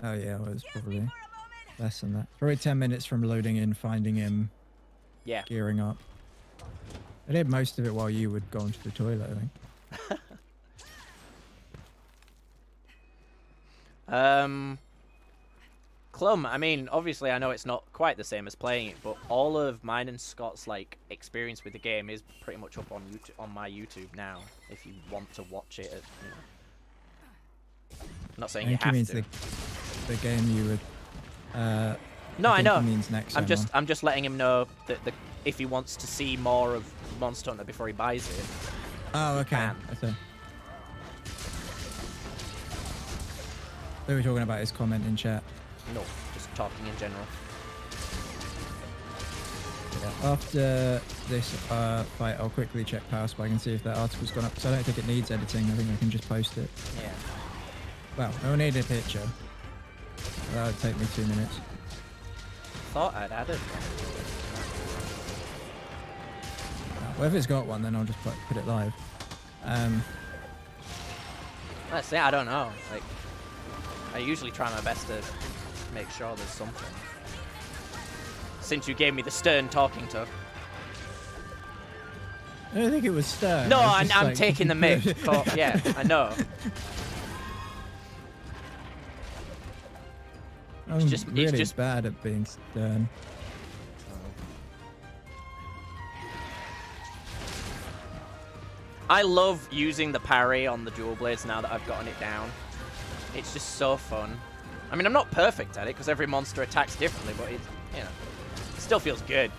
Speaker 1: Oh yeah, well, it was probably less than that. Probably 10 minutes from loading in, finding him,
Speaker 2: Yeah.
Speaker 1: gearing up. I did most of it while you would go into the toilet, I think.
Speaker 2: Clum, I mean, obviously I know it's not quite the same as playing it, but all of mine and Scott's like experience with the game is pretty much up on YouTube, on my YouTube now. If you want to watch it, you know. I'm not saying
Speaker 1: I
Speaker 2: you
Speaker 1: think he
Speaker 2: have
Speaker 1: means
Speaker 2: to.
Speaker 1: the game you would.
Speaker 2: No, I
Speaker 1: think
Speaker 2: know.
Speaker 1: he means next
Speaker 2: I'm
Speaker 1: time
Speaker 2: I'm just letting him know that if he wants to see more of Monster Hunter before he buys it.
Speaker 1: Oh, okay.
Speaker 2: can.
Speaker 1: I see. We were talking about his comment in chat.
Speaker 2: No, just talking in general.
Speaker 1: Yeah. After this fight, I'll quickly check Power Spike and see if that article's gone up. So I don't think it needs editing. I think I can just post it.
Speaker 2: Yeah.
Speaker 1: Well, I'll need a picture. That would take me 2 minutes.
Speaker 2: Thought I'd added one.
Speaker 1: Well, if it's got one, then I'll just put it live.
Speaker 2: Let's see, I don't know. Like, I usually try my best to make sure there's something. Since you gave me the stern talking to.
Speaker 1: I don't think it was stern.
Speaker 2: No,
Speaker 1: It was
Speaker 2: I'm
Speaker 1: just like-
Speaker 2: taking the mic. Yeah, I know.
Speaker 1: I'm
Speaker 2: just- it's
Speaker 1: really
Speaker 2: just-
Speaker 1: bad at being stern.
Speaker 2: I love using the parry on the dual blades now that I've gotten it down. It's just so fun. I mean, I'm not perfect at it because every monster attacks differently, but it, you know, it still feels good.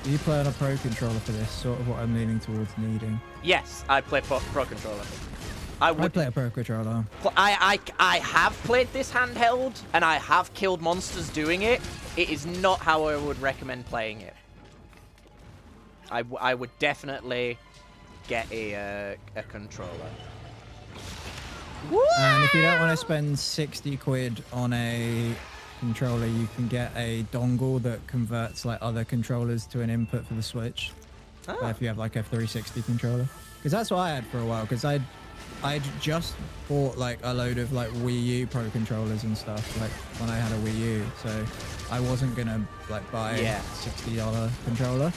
Speaker 1: Do you play on a pro controller for this? Sort of what I'm leaning towards needing.
Speaker 2: Yes, I play pro controller. I
Speaker 1: I
Speaker 2: would.
Speaker 1: play a pro controller.
Speaker 2: I have played this handheld and I have killed monsters doing it. It is not how I would recommend playing it. I would definitely get a controller.
Speaker 1: And if you don't want to spend 60 quid on a controller, you can get a dongle that converts like other controllers to an input for the Switch. If you have like a 360 controller, because that's what I had for a while. Because I'd just bought like a load of like Wii U pro controllers and stuff like when I had a Wii U, so I wasn't gonna like buy a $60 controller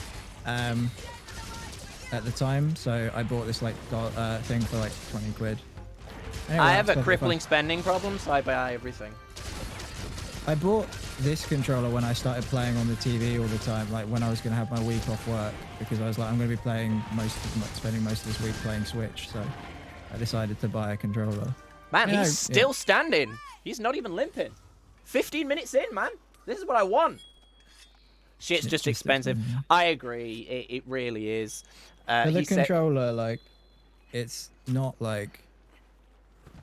Speaker 1: at the time. So I bought this like thing for like 20 quid. Anyway,
Speaker 2: I have
Speaker 1: that's
Speaker 2: a
Speaker 1: perfectly
Speaker 2: crippling
Speaker 1: fine.
Speaker 2: spending problem, so I buy everything.
Speaker 1: I bought this controller when I started playing on the TV all the time, like when I was going to have my week off work, because I was like, I'm going to be playing spending most of this week playing Switch, so I decided to buy a controller.
Speaker 2: Man,
Speaker 1: You know,
Speaker 2: he's still standing. He's not even limping. 15 minutes in, man. This is what I want. Shit's just expensive. I agree. It really is.
Speaker 1: For the
Speaker 2: he said,
Speaker 1: controller, like, it's not like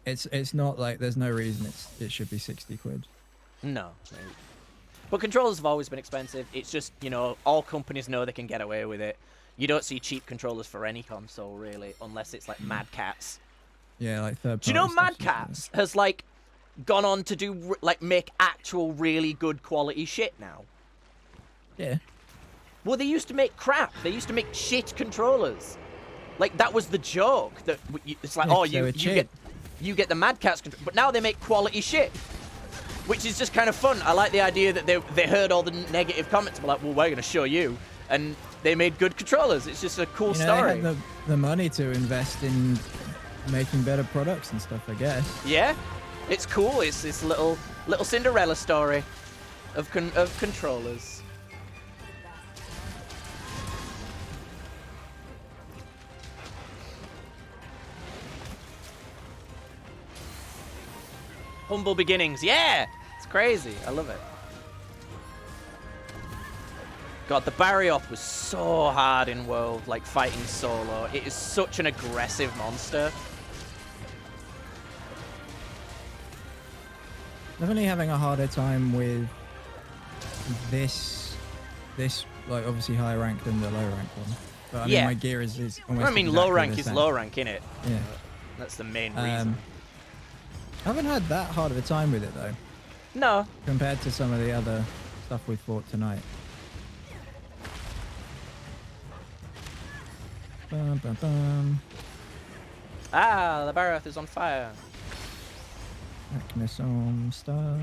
Speaker 1: it's not like there's no reason it should be 60 quid.
Speaker 2: no. But controllers have always been expensive. It's just, you know, all companies know they can get away with it. You don't see cheap controllers for any console, really, unless it's like Mad Catz.
Speaker 1: Yeah, like third.
Speaker 2: Do you know Mad Catz has like gone on to do like make actual really good quality shit now?
Speaker 1: Yeah.
Speaker 2: Well, they used to make crap. They used to make shit controllers. Like that was the joke. That it's like,
Speaker 1: Yeah,
Speaker 2: oh,
Speaker 1: they were
Speaker 2: you get the Mad Catz control, but now they make quality shit, which is just kind of fun. I like the idea that they heard all the negative comments, but like, well, we're gonna show you, and they made good controllers. It's just a cool story.
Speaker 1: They had the money to invest in making better products and stuff, I guess.
Speaker 2: Yeah, it's cool. It's this little Cinderella story of controllers. Humble beginnings. Yeah, it's crazy. I love it. God, the barrier up was so hard in World, like fighting solo. It is such an aggressive monster.
Speaker 1: Definitely having a harder time with this like obviously higher rank than the low rank one. But I mean, my gear is almost.
Speaker 2: I mean,
Speaker 1: exactly
Speaker 2: low rank
Speaker 1: the
Speaker 2: is
Speaker 1: same.
Speaker 2: low rank, innit?
Speaker 1: Yeah.
Speaker 2: That's the main reason.
Speaker 1: I haven't had that hard of a time with it though,
Speaker 2: No.
Speaker 1: compared to some of the other stuff we fought tonight. Bum, bum, bum.
Speaker 2: Ah, the barrier is on fire.
Speaker 1: Back me some stuff.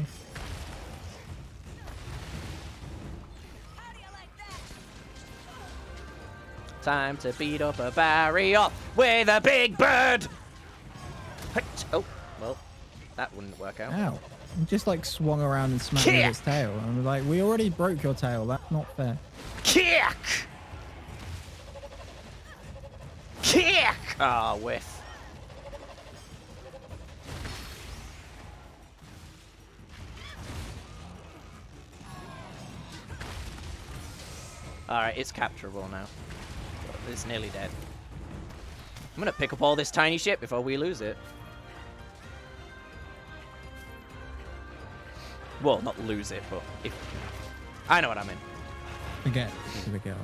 Speaker 2: Time to beat up a barrier with a big bird. Oh, well, that wouldn't work out.
Speaker 1: Ow. You just like swung around and smacked me with its tail. And I'm like, we already broke your tail. That's not fair.
Speaker 2: Kick! Kick! Ah, whiff. Alright, it's capturable now. It's nearly dead. I'm gonna pick up all this tiny shit before we lose it. Well, not lose it, but if... I know what I mean.
Speaker 1: Forget out.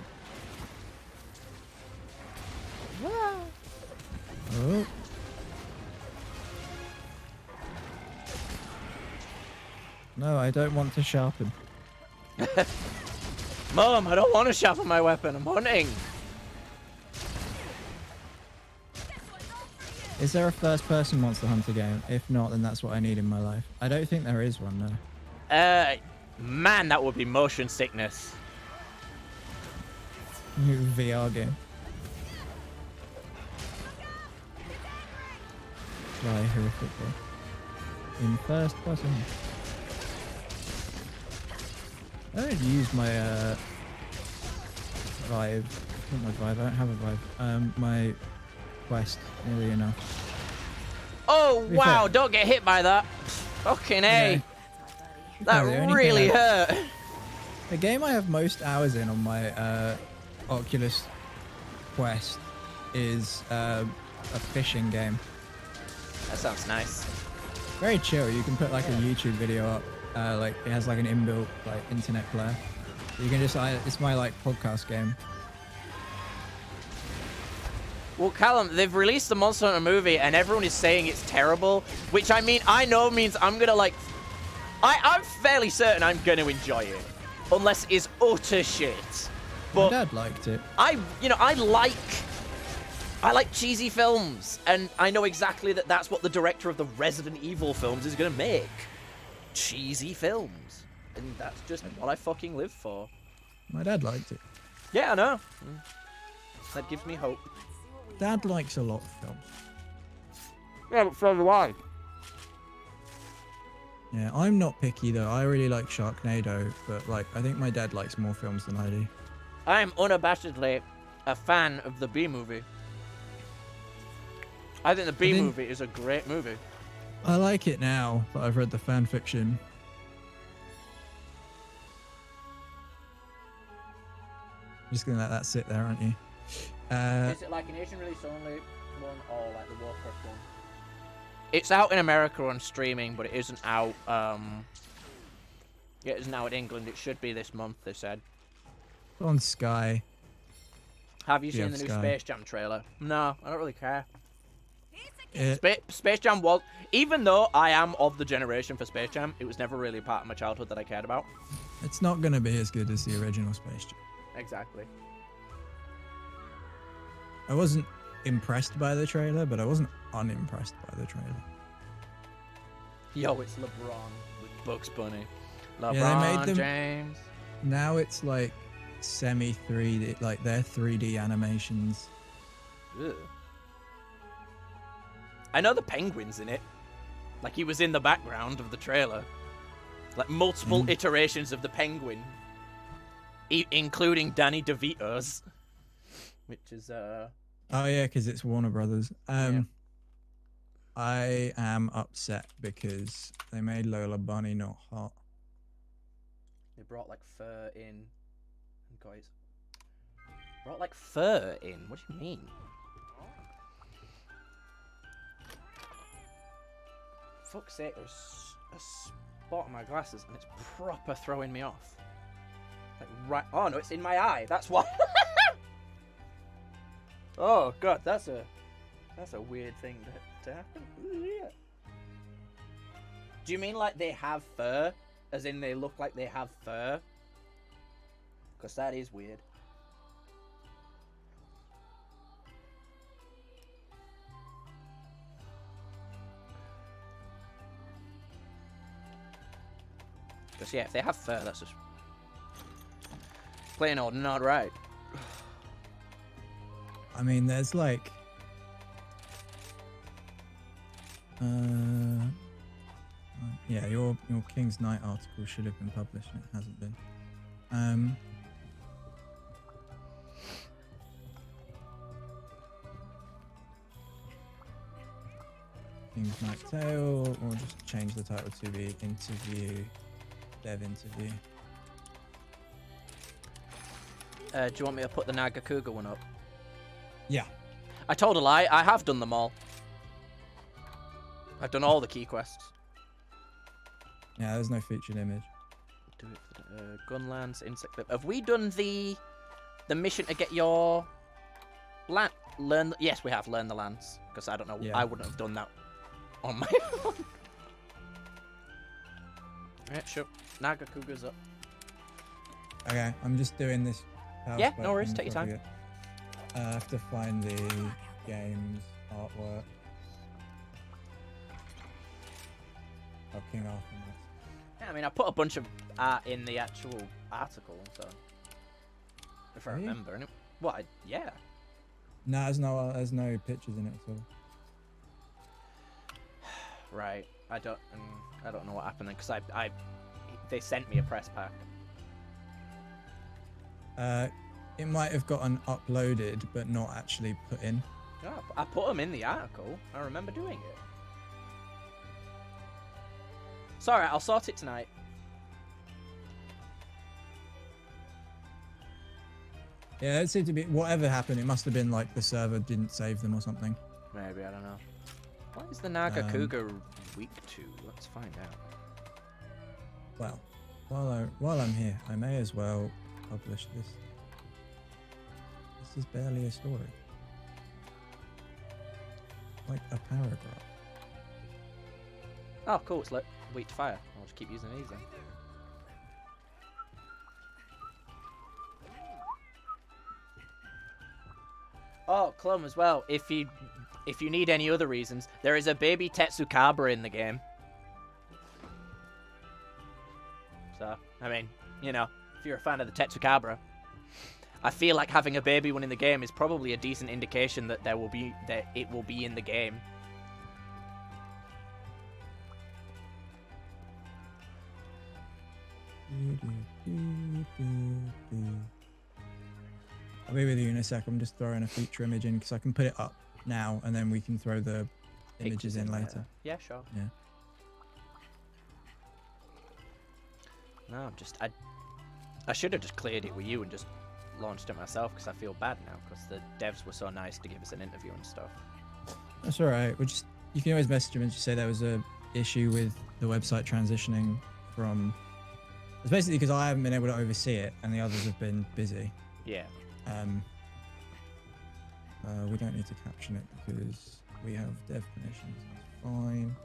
Speaker 1: Oh. No, I don't want to sharpen.
Speaker 2: Mom, I don't want to sharpen my weapon. I'm hunting.
Speaker 1: Is there a first-person Monster Hunter game? If not, then that's what I need in my life. I don't think there is one, though.
Speaker 2: Man, that would be motion sickness.
Speaker 1: VR game. Fly horrifically. In first person. I don't use my Vive. Not my Vive, I don't have a Vive. My Quest nearly enough.
Speaker 2: Oh, wow,
Speaker 1: fair.
Speaker 2: don't get hit by that. Fucking A.
Speaker 1: Yeah.
Speaker 2: That
Speaker 1: the only
Speaker 2: really
Speaker 1: thing
Speaker 2: hurt.
Speaker 1: The game I have most hours in on my Oculus Quest is a fishing game.
Speaker 2: That sounds nice.
Speaker 1: Very chill. You can put like a YouTube video up. Like it has like an inbuilt like internet player. You can just it's my like podcast game.
Speaker 2: Well, Callum, they've released the Monster Hunter movie and everyone is saying it's terrible, which I mean, I know means I'm gonna like... I'm fairly certain I'm gonna enjoy it, unless it's utter shit. But
Speaker 1: My dad liked it.
Speaker 2: I like cheesy films, and I know exactly that that's what the director of the Resident Evil films is gonna make. Cheesy films. And that's just what I fucking live for.
Speaker 1: My dad liked it.
Speaker 2: Yeah, I know. That gives me hope.
Speaker 1: Dad likes a lot of films.
Speaker 2: Yeah, but so do I.
Speaker 1: Yeah, I'm not picky though. I really like Sharknado, but like I think my dad likes more films than I do.
Speaker 2: I am unabashedly a fan of the B-movie. I think the B-movie is a great movie.
Speaker 1: I like it now that I've read the fan fiction. Just gonna let that sit there, aren't you?
Speaker 2: Is it like an Asian release only one or like the Warcraft one? It's out in America on streaming, but it isn't out. It isn't out in England. It should be this month. They said.
Speaker 1: On Sky.
Speaker 2: Have you
Speaker 1: Do you
Speaker 2: seen the
Speaker 1: have
Speaker 2: new
Speaker 1: Sky?
Speaker 2: Space Jam trailer? No, I don't really care.
Speaker 1: It,
Speaker 2: Space Jam was, even though I am of the generation for Space Jam, it was never really a part of my childhood that I cared about.
Speaker 1: it's not going to be as good as the original Space Jam.
Speaker 2: Exactly.
Speaker 1: I wasn't impressed by the trailer, but I wasn't unimpressed by the trailer.
Speaker 2: Yo, it's LeBron with Bugs Bunny. LeBron
Speaker 1: Yeah, they made them-
Speaker 2: James.
Speaker 1: Now it's like semi 3D, like they're 3D animations.
Speaker 2: Ugh. I know the penguin's in it. Like he was in the background of the trailer. Like multiple iterations of the penguin. Including Danny DeVito's. Which is,
Speaker 1: Oh yeah, because it's Warner Brothers.
Speaker 2: Yeah.
Speaker 1: I am upset because they made Lola Bunny not hot.
Speaker 2: They brought like fur in. Guys. Brought like fur in? What do you mean? Fuck's sake, there's a spot on my glasses and it's proper throwing me off. Like right. Oh no, it's in my eye. That's why. Oh god, that's a weird thing to happen. Yeah. Do you mean like they have fur? As in they look like they have fur? Because that is weird. Because yeah, if they have fur, that's just plain old not right.
Speaker 1: I mean, there's like, yeah, your King's Knight article should have been published and it hasn't been. King's Knight Tale, or just change the title to be interview, dev interview.
Speaker 2: Do you want me to put the Nagakuga one up?
Speaker 1: Yeah.
Speaker 2: I told a lie. I have done them all. I've done all the key quests.
Speaker 1: Yeah, there's no featured image.
Speaker 2: Do it for the, Gunlands, insect. Have we done the mission to get your land? Learn. Yes, we have. Learn the lands. Because I don't know.
Speaker 1: Yeah.
Speaker 2: I wouldn't have done that on my own. Right, sure. Nagakuga's up.
Speaker 1: Okay, I'm just doing this.
Speaker 2: Yeah, no worries, take your time.
Speaker 1: I have to find the game's artwork. Oh, King Arthur.
Speaker 2: Yeah, I mean, I put a bunch of art in the actual article, so if I
Speaker 1: Really?
Speaker 2: remember. And what? Yeah.
Speaker 1: No, there's no pictures in it at all.
Speaker 2: Right. I don't know what happened because they sent me a press pack.
Speaker 1: It might have gotten uploaded, but not actually put in.
Speaker 2: Oh, I put them in the article. I remember doing it. Sorry, I'll sort it tonight.
Speaker 1: Yeah, it seemed to be whatever happened. It must have been like the server didn't save them or something.
Speaker 2: Maybe, I don't know. What is the Nagakuga week to? Let's find out.
Speaker 1: Well, while I'm here, I may as well publish this. This is barely a story. Like a paragraph.
Speaker 2: Oh, cool. It's like week to fire. I'll just keep using these then. Oh, Clum as well. If you need any other reasons, there is a baby Tetsukabra in the game. So, I mean, you know, if you're a fan of the Tetsukabra, I feel like having a baby one in the game is probably a decent indication that it will be in the game.
Speaker 1: I'll be with you in a sec. I'm just throwing a feature image in because I can put it up now and then we can throw the images in later.
Speaker 2: Yeah, sure.
Speaker 1: Yeah.
Speaker 2: No, I should have just cleared it with you and just launched it myself because I feel bad now because the devs were so nice to give us an interview and stuff.
Speaker 1: That's all right. You can always message him and just say there was a issue with the website transitioning from. It's basically because I haven't been able to oversee it and the others have been busy.
Speaker 2: Yeah.
Speaker 1: We don't need to caption it because we have dev permissions. That's fine.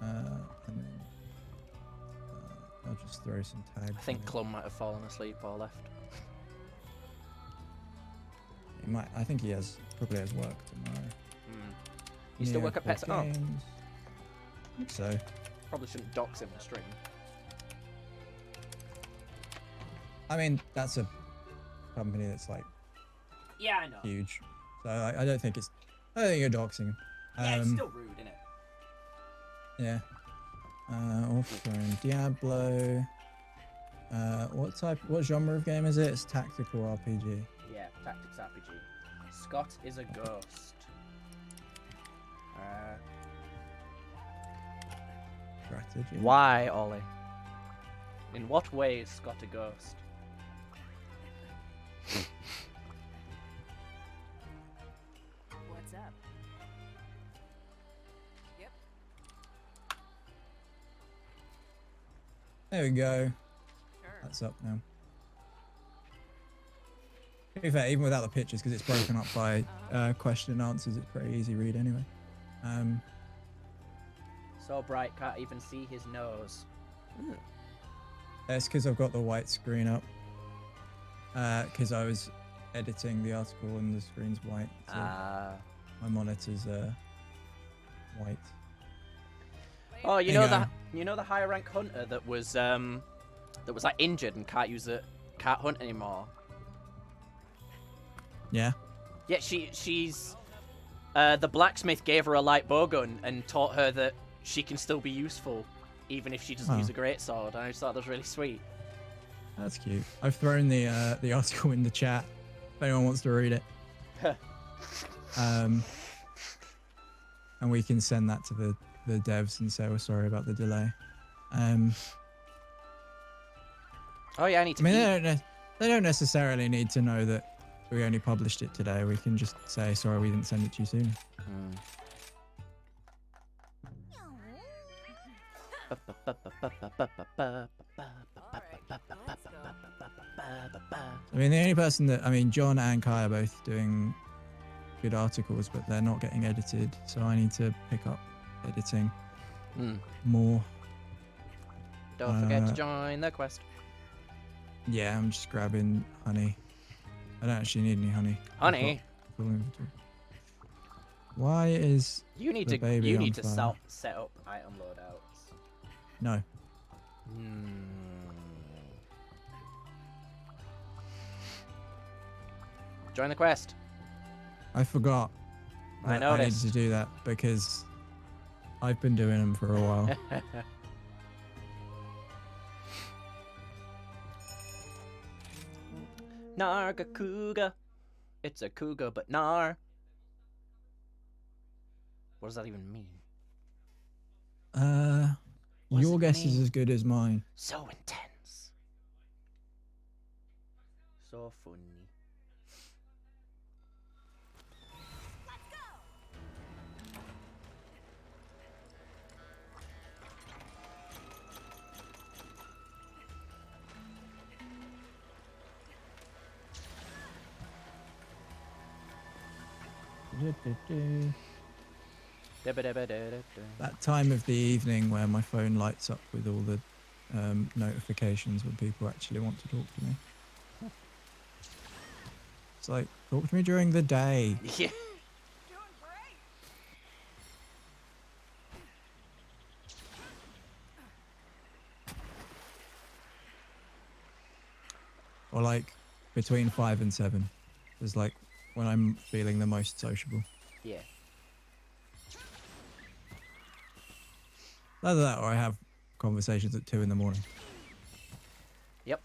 Speaker 1: And then I'll just throw some tags.
Speaker 2: I think
Speaker 1: in it.
Speaker 2: Clum might have fallen asleep or left.
Speaker 1: He might. I think he probably has work tomorrow.
Speaker 2: You still work at Pets at Home?
Speaker 1: Games. I think so.
Speaker 2: Probably shouldn't dox him on stream.
Speaker 1: I mean, that's a company that's like
Speaker 2: Yeah, I know.
Speaker 1: huge. So I don't think you're doxing him.
Speaker 2: Yeah, it's still rude, isn't it?
Speaker 1: Yeah. Offering Diablo. What genre of game is it? It's tactical RPG.
Speaker 2: Yeah, tactics RPG. Scott is a ghost.
Speaker 1: Strategy.
Speaker 2: Why, Ollie? In what way is Scott a ghost?
Speaker 5: What's up? Yep.
Speaker 1: There we go.
Speaker 5: Sure.
Speaker 1: That's up now. To be fair, even without the pictures, because it's broken up by question and answers, it's pretty easy read anyway.
Speaker 2: So bright, can't even see his nose.
Speaker 1: That's because I've got the white screen up. Because I was editing the article and the screen's white. So my monitor's white.
Speaker 2: Oh, you
Speaker 1: There
Speaker 2: know
Speaker 1: you go.
Speaker 2: the higher rank hunter that was like injured and can't hunt anymore.
Speaker 1: Yeah.
Speaker 2: Yeah, she's the blacksmith gave her a light bow gun and taught her that she can still be useful even if she doesn't use a greatsword. I just thought that was really sweet.
Speaker 1: That's cute. I've thrown the article in the chat if anyone wants to read it. And we can send that to the devs and say we're sorry about the delay.
Speaker 2: Oh yeah, I need to.
Speaker 1: I mean, they don't necessarily need to know that we only published it today. We can just say sorry we didn't send it to you soon. I mean, the only person John and Kai are both doing good articles, but they're not getting edited, so I need to pick up editing more.
Speaker 2: Don't forget to join the quest.
Speaker 1: Yeah, I'm just grabbing honey. I don't actually need any honey.
Speaker 2: Honey?
Speaker 1: Full inventory. Why is
Speaker 2: You need
Speaker 1: the
Speaker 2: to
Speaker 1: baby on fire?
Speaker 2: set up item loadouts.
Speaker 1: No.
Speaker 2: Join the quest.
Speaker 1: I forgot.
Speaker 2: I
Speaker 1: that I needed
Speaker 2: noticed.
Speaker 1: to do that because I've been doing them for a while.
Speaker 2: Narga Cougar. It's a cougar, but nar. What does that even mean? What does
Speaker 1: Your
Speaker 2: it
Speaker 1: guess is
Speaker 2: mean?
Speaker 1: as good as mine.
Speaker 2: So intense. So funny.
Speaker 1: That time of the evening where my phone lights up with all the notifications when people actually want to talk to me. It's like, talk to me during the day.
Speaker 2: Yeah.
Speaker 5: Doing great.
Speaker 1: Or like between 5 and 7 is like when I'm feeling the most sociable.
Speaker 2: Yeah.
Speaker 1: Either that or I have conversations at 2 in the morning.
Speaker 2: Yep.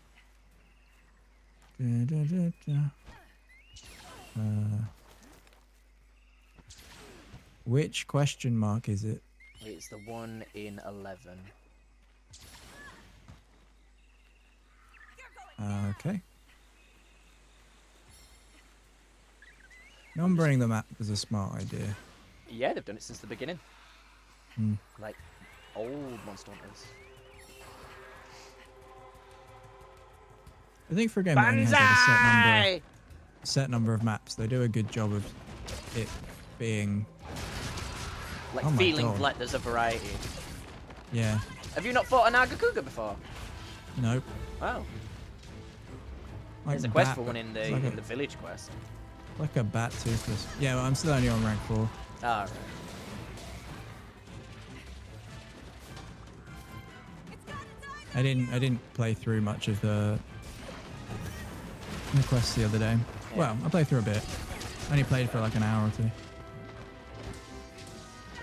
Speaker 1: Which question mark is it?
Speaker 2: It's the one in 11.
Speaker 1: Okay. Numbering the map is a smart idea.
Speaker 2: Yeah, they've done it since the beginning.
Speaker 1: Hmm.
Speaker 2: Like old Monster Hunters.
Speaker 1: I think for a game that only has like
Speaker 2: Banzai!
Speaker 1: a set number of maps, they do a good job of it being.
Speaker 2: Like
Speaker 1: Oh my
Speaker 2: feeling
Speaker 1: God.
Speaker 2: like there's a variety.
Speaker 1: Yeah.
Speaker 2: Have you not fought a Nagakuga before?
Speaker 1: Nope.
Speaker 2: Oh,
Speaker 1: Like
Speaker 2: there's a quest
Speaker 1: bat,
Speaker 2: for one in the
Speaker 1: it's like
Speaker 2: in the village quest.
Speaker 1: like a bat toothless. Yeah, well, I'm still only on rank 4.
Speaker 2: Ah, right.
Speaker 1: I didn't play through much of the quest the other day.
Speaker 2: Yeah.
Speaker 1: Well, I played through a bit. I only played for like an hour or 2.
Speaker 2: Your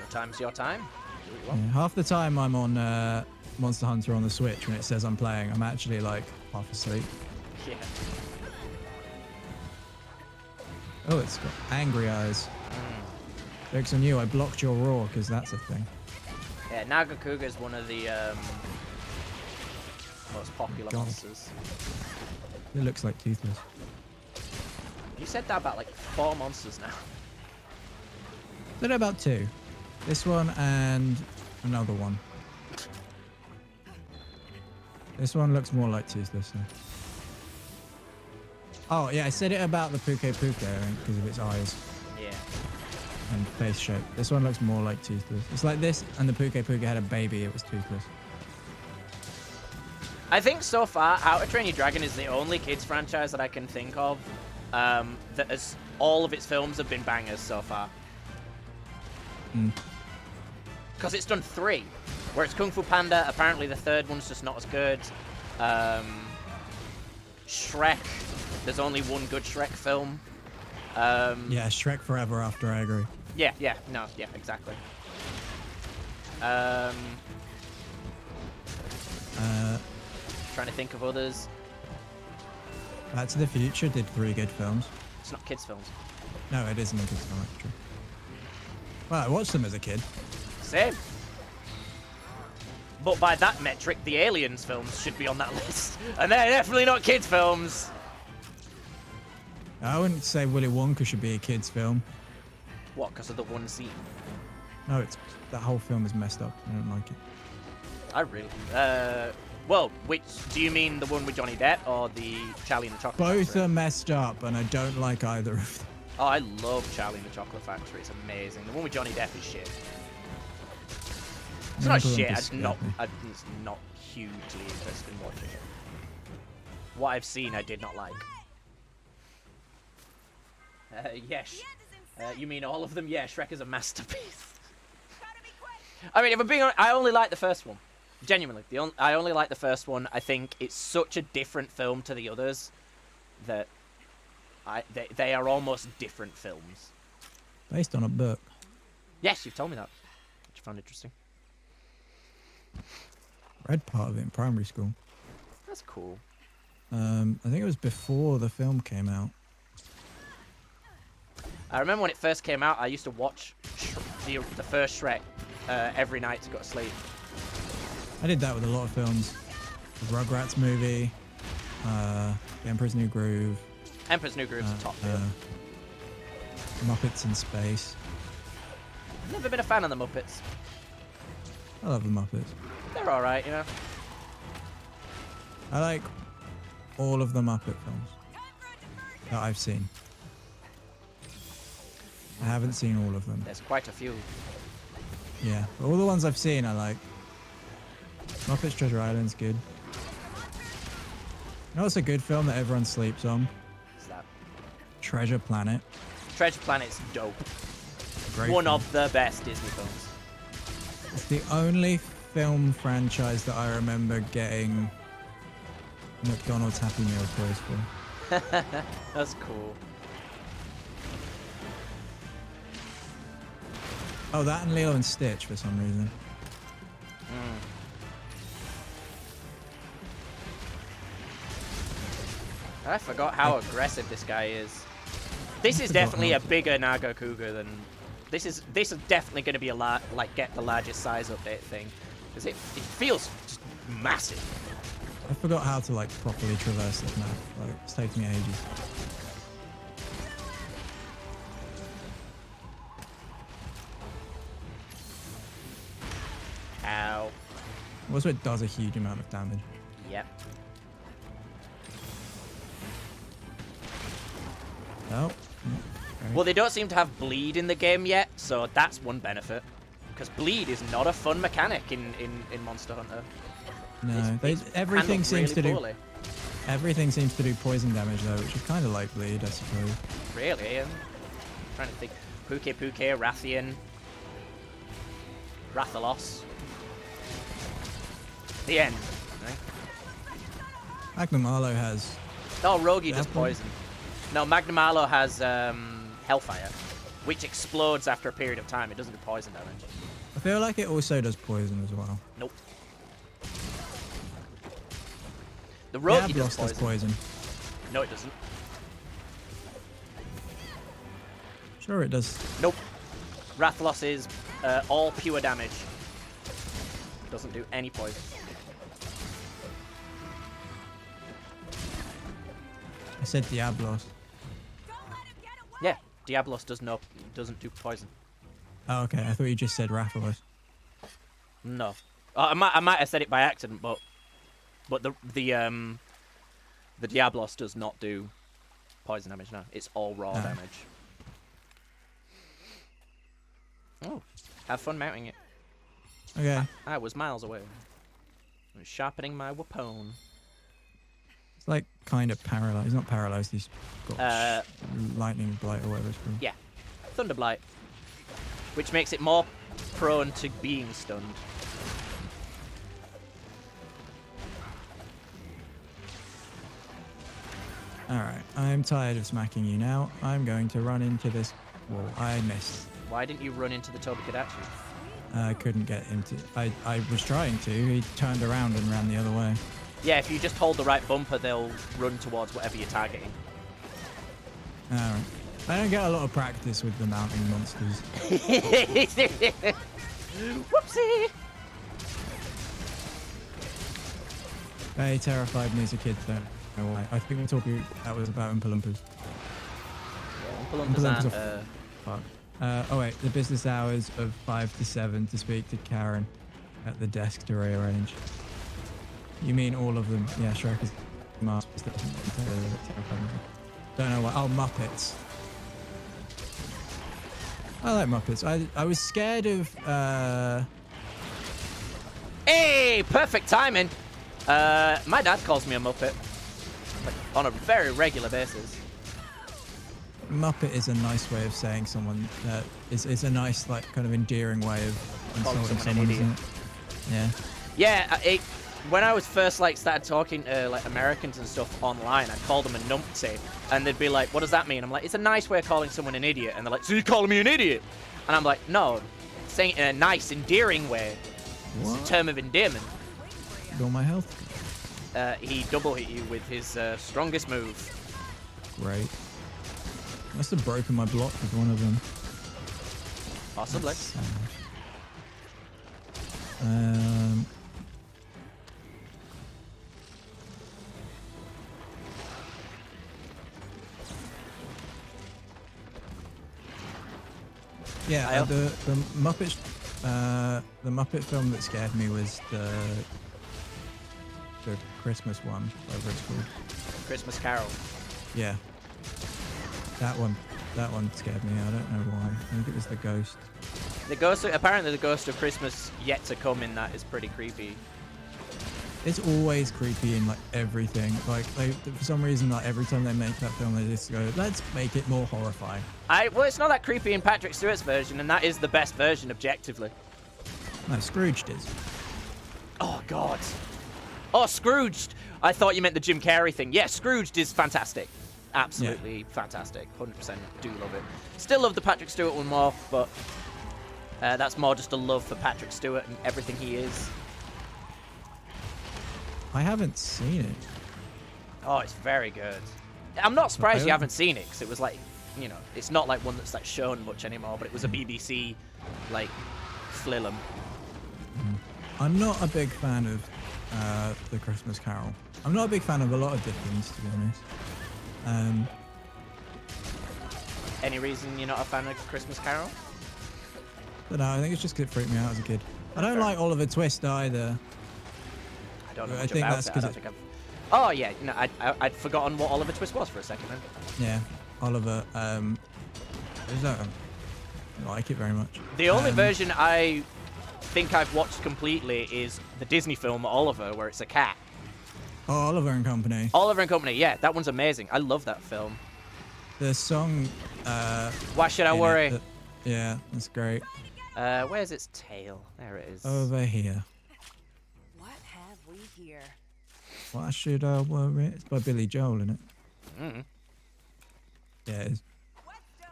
Speaker 2: time's your time. Do what you
Speaker 1: Yeah,
Speaker 2: want.
Speaker 1: half the time I'm on Monster Hunter on the Switch when it says I'm playing, I'm actually like half asleep.
Speaker 2: Yeah.
Speaker 1: Oh, it's got angry eyes.
Speaker 2: Mm.
Speaker 1: Jokes on you, I blocked your roar because that's a thing.
Speaker 2: Yeah, Nagakuga is one of the most popular
Speaker 1: God.
Speaker 2: monsters.
Speaker 1: It looks like toothless.
Speaker 2: You said that about like 4 monsters now.
Speaker 1: I know about 2. This one and another one. This one looks more like toothless. Though. Oh yeah, I said it about the Puke Puke, I think, because of its eyes
Speaker 2: Yeah.
Speaker 1: and face shape. This one looks more like toothless. It's like this, and the Puke Puke had a baby. It was toothless.
Speaker 2: I think so far, How to Train Your Dragon is the only kids franchise that I can think of that has all of its films have been bangers so far.
Speaker 1: Mm.
Speaker 2: Because it's done 3, whereas Kung Fu Panda, apparently the 3rd one's just not as good. Shrek, there's only one good Shrek film.
Speaker 1: Yeah, Shrek Forever After. I agree.
Speaker 2: Yeah, exactly. Trying to think of others.
Speaker 1: Back to the Future did 3 good films.
Speaker 2: It's not kids' films.
Speaker 1: No, it isn't a good film, actually. Well, I watched them as a kid.
Speaker 2: Same. But by that metric, the Aliens films should be on that list. And they're definitely not kids' films.
Speaker 1: I wouldn't say Willy Wonka should be a kid's film.
Speaker 2: What, because of the one scene?
Speaker 1: No, it's that whole film is messed up. I don't like it.
Speaker 2: I really... well, which... Do you mean the one with Johnny Depp or the Charlie and the Chocolate
Speaker 1: Both
Speaker 2: Factory?
Speaker 1: are messed up, and I don't like either of them.
Speaker 2: Oh, I love Charlie and the Chocolate Factory. It's amazing. The one with Johnny Depp is shit. It's not
Speaker 1: Mental
Speaker 2: shit.
Speaker 1: Olympus scared me.
Speaker 2: I'm just not hugely interested in watching it. What I've seen, I did not like. Yes. You mean all of them? Yeah, Shrek is a masterpiece. I mean, if I'm being honest, I only like the first one. Genuinely, I only like the first one. I think it's such a different film to the others that they are almost different films.
Speaker 1: Based on a book.
Speaker 2: Yes, you've told me that, which I found interesting.
Speaker 1: Read part of it in primary school.
Speaker 2: That's cool.
Speaker 1: I think it was before the film came out.
Speaker 2: I remember when it first came out, I used to watch the first Shrek every night to go to sleep.
Speaker 1: I did that with a lot of films. The Rugrats movie, The Emperor's New Groove,
Speaker 2: Emperor's New Groove's top tier.
Speaker 1: Muppets in Space.
Speaker 2: Never been a fan of the Muppets.
Speaker 1: I love the Muppets.
Speaker 2: They're alright, you know.
Speaker 1: I like all of the Muppet films that I've seen. I haven't seen all of them.
Speaker 2: There's quite a few.
Speaker 1: Yeah, but all the ones I've seen I like. Muppets Treasure Island's good. You know what's a good film that everyone sleeps on?
Speaker 2: What's that?
Speaker 1: Treasure Planet.
Speaker 2: Treasure Planet's dope.
Speaker 1: Great
Speaker 2: One
Speaker 1: film.
Speaker 2: of the best Disney films.
Speaker 1: It's the only film franchise that I remember getting McDonald's Happy Meal toys for.
Speaker 2: That's cool.
Speaker 1: Oh, that and Lilo and Stitch for some reason.
Speaker 2: I forgot how aggressive this guy is. This is definitely a bigger Nagakuga than... This is definitely going to be a lot, like, get the largest size update thing. Because it feels just massive.
Speaker 1: I forgot how to like properly traverse this map. Like, it's taking me ages. Also, it does a huge amount of damage.
Speaker 2: Yep.
Speaker 1: Oh. Okay.
Speaker 2: Well, they don't seem to have bleed in the game yet, so that's one benefit. Because bleed is not a fun mechanic in Monster Hunter.
Speaker 1: No,
Speaker 2: It's
Speaker 1: everything
Speaker 2: handled
Speaker 1: seems
Speaker 2: really
Speaker 1: to do.
Speaker 2: poorly.
Speaker 1: Everything seems to do poison damage though, which is kind of like bleed, I suppose.
Speaker 2: Really? I'm trying to think. Puke, Rathian, Rathalos. The end. Right?
Speaker 1: Magnum Arlo has.
Speaker 2: Oh, Rogi does
Speaker 1: Apple?
Speaker 2: poison. No, Magnum Arlo has Hellfire, which explodes after a period of time. It doesn't do poison damage.
Speaker 1: I feel like it also does poison as well.
Speaker 2: Nope. The Rogi
Speaker 1: Diablos
Speaker 2: does poison.
Speaker 1: poison.
Speaker 2: No, it doesn't.
Speaker 1: Sure, it does.
Speaker 2: Nope. Rathalos is all pure damage. Doesn't do any poison.
Speaker 1: I said Diablos.
Speaker 2: Yeah, Diablos doesn't do poison.
Speaker 1: Oh, okay. I thought you just said Rathalos.
Speaker 2: No. I might have said it by accident, but the Diablos does not do poison damage. No, it's all raw
Speaker 1: No.
Speaker 2: damage. Oh, have fun mounting it.
Speaker 1: Okay.
Speaker 2: I was miles away. I was sharpening my weapon.
Speaker 1: It's like kind of paralyzed. He's not paralyzed. He's got
Speaker 2: Uh,
Speaker 1: lightning blight or whatever it's called.
Speaker 2: Yeah, Thunderblight, which makes it more prone to being stunned.
Speaker 1: Alright, I'm tired of smacking you now. I'm going to run into this wall. I missed.
Speaker 2: Why didn't you run into the Tobikadachi?
Speaker 1: I couldn't get him to. I was trying to. He turned around and ran the other way.
Speaker 2: Yeah, if you just hold the right bumper, they'll run towards whatever you're targeting.
Speaker 1: Alright. I don't get a lot of practice with the mounting monsters.
Speaker 2: Whoopsie!
Speaker 1: They terrified me as a kid, don't know why. I think we're talking. That was about Oompa Loompas.
Speaker 2: Oompa
Speaker 1: Loompas
Speaker 2: aren't,
Speaker 1: are Fuck. Oh wait, the business hours of 5 to 7 to speak to Karen at the desk to rearrange. You mean all of them? Yeah, Shrek is masterpiece. Don't know what. Oh, Muppets. I like Muppets. I was scared of.
Speaker 2: Hey, perfect timing. My dad calls me a Muppet, like, on a very regular basis.
Speaker 1: Muppet is a nice way of saying someone that is a nice, like, kind of endearing way of
Speaker 2: Calling
Speaker 1: insulting
Speaker 2: someone an
Speaker 1: someone,
Speaker 2: idiot.
Speaker 1: isn't it? Yeah.
Speaker 2: Yeah, when I was first started talking to like Americans and stuff online, I called them a numpty, and they'd be like, "What does that mean?" I'm like, "It's a nice way of calling someone an idiot," and they're like, "So you're calling me an idiot?" And I'm like, "No, saying it in a nice, endearing way. It's
Speaker 1: What?
Speaker 2: a term of endearment."
Speaker 1: All my health.
Speaker 2: He double hit you with his strongest move.
Speaker 1: Great. Must have broken my block with one of them.
Speaker 2: Possibly.
Speaker 1: That's sad. Yeah, the Muppet film that scared me was the Christmas one, whatever it's called.
Speaker 2: Christmas Carol.
Speaker 1: Yeah, that one scared me. I don't know why. I think it was the ghost.
Speaker 2: Apparently the ghost of Christmas yet to come in that is pretty creepy.
Speaker 1: It's always creepy in like everything. Like for some reason, like every time they make that film, they just go, "Let's make it more horrifying."
Speaker 2: Well, it's not that creepy in Patrick Stewart's version, and that is the best version objectively.
Speaker 1: No, Scrooged is.
Speaker 2: Oh God. Oh, Scrooged. I thought you meant the Jim Carrey thing. Yeah, Scrooged is fantastic. Absolutely fantastic. 100% do love it. Still love the Patrick Stewart one more, but that's more just a love for Patrick Stewart and everything he is.
Speaker 1: I haven't seen it.
Speaker 2: Oh, it's very good. I'm not surprised you haven't seen it, because it was like, you know, it's not like one that's like shown much anymore, but it was a BBC like flillum.
Speaker 1: I'm not a big fan of the Christmas Carol. I'm not a big fan of a lot of Dickens, to be honest.
Speaker 2: Any reason you're not a fan of Christmas Carol?
Speaker 1: But no, I think it's just 'cause it freaked me out as a kid. I don't like Oliver Twist either.
Speaker 2: I don't know
Speaker 1: I
Speaker 2: much
Speaker 1: think
Speaker 2: about
Speaker 1: that's
Speaker 2: it. I
Speaker 1: 'cause
Speaker 2: don't think I've... Oh, yeah. You know, I'd forgotten what Oliver Twist was for a second then.
Speaker 1: Yeah, Oliver. Is that? I like it very much.
Speaker 2: The only version I think I've watched completely is the Disney film Oliver, where it's a cat.
Speaker 1: Oh, Oliver and Company.
Speaker 2: Oliver and Company, yeah, that one's amazing. I love that film.
Speaker 1: The song.
Speaker 2: Why should I worry?
Speaker 1: Yeah, that's great.
Speaker 2: Where's its tail? There it is.
Speaker 1: Over here.
Speaker 5: What have we here?
Speaker 1: Why should I worry? It's by Billy Joel, isn't it?
Speaker 2: Mm.
Speaker 1: Yeah, it is.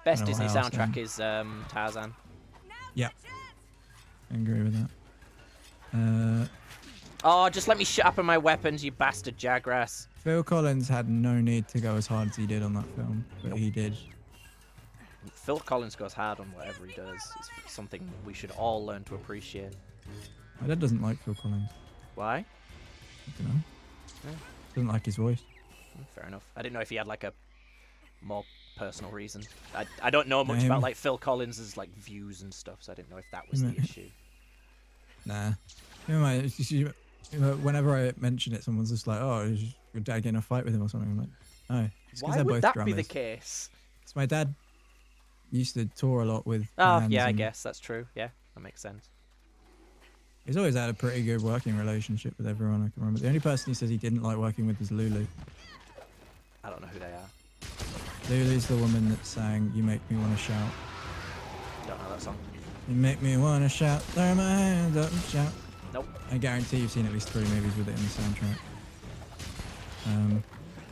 Speaker 2: Best
Speaker 1: I know
Speaker 2: Disney
Speaker 1: what else,
Speaker 2: soundtrack is Tarzan.
Speaker 1: Yeah, I agree with that.
Speaker 2: Oh, just let me shut up on my weapons, you bastard Jagras.
Speaker 1: Phil Collins had no need to go as hard as he did on that film, but he did.
Speaker 2: Phil Collins goes hard on whatever he does. It's something we should all learn to appreciate.
Speaker 1: My dad doesn't like Phil Collins.
Speaker 2: Why?
Speaker 1: I don't know.
Speaker 2: Yeah.
Speaker 1: Doesn't like his voice.
Speaker 2: Fair enough. I didn't know if he had like a more personal reason. I don't know much
Speaker 1: Him-
Speaker 2: about like Phil Collins's like views and stuff, so I didn't know if that was the
Speaker 1: Him-
Speaker 2: issue.
Speaker 1: Nah. Whenever I mention it, someone's just like, "Oh, is your dad getting in a fight with him or something?" I'm like, "No, it's 'cause
Speaker 2: Why
Speaker 1: they're
Speaker 2: would
Speaker 1: both
Speaker 2: that
Speaker 1: drummers."
Speaker 2: be the case?
Speaker 1: Because my dad used to tour a lot with.
Speaker 2: Oh,
Speaker 1: bands
Speaker 2: yeah, I
Speaker 1: and
Speaker 2: guess that's true. Yeah, that makes sense.
Speaker 1: He's always had a pretty good working relationship with everyone. I can remember. The only person he says he didn't like working with is Lulu.
Speaker 2: I don't know who they are.
Speaker 1: Lulu's the woman that sang "You Make Me Want to Shout."
Speaker 2: Don't know that song.
Speaker 1: You make me want to shout, throw my hands up and shout.
Speaker 2: Nope.
Speaker 1: I guarantee you've seen at least 3 movies with it in the soundtrack.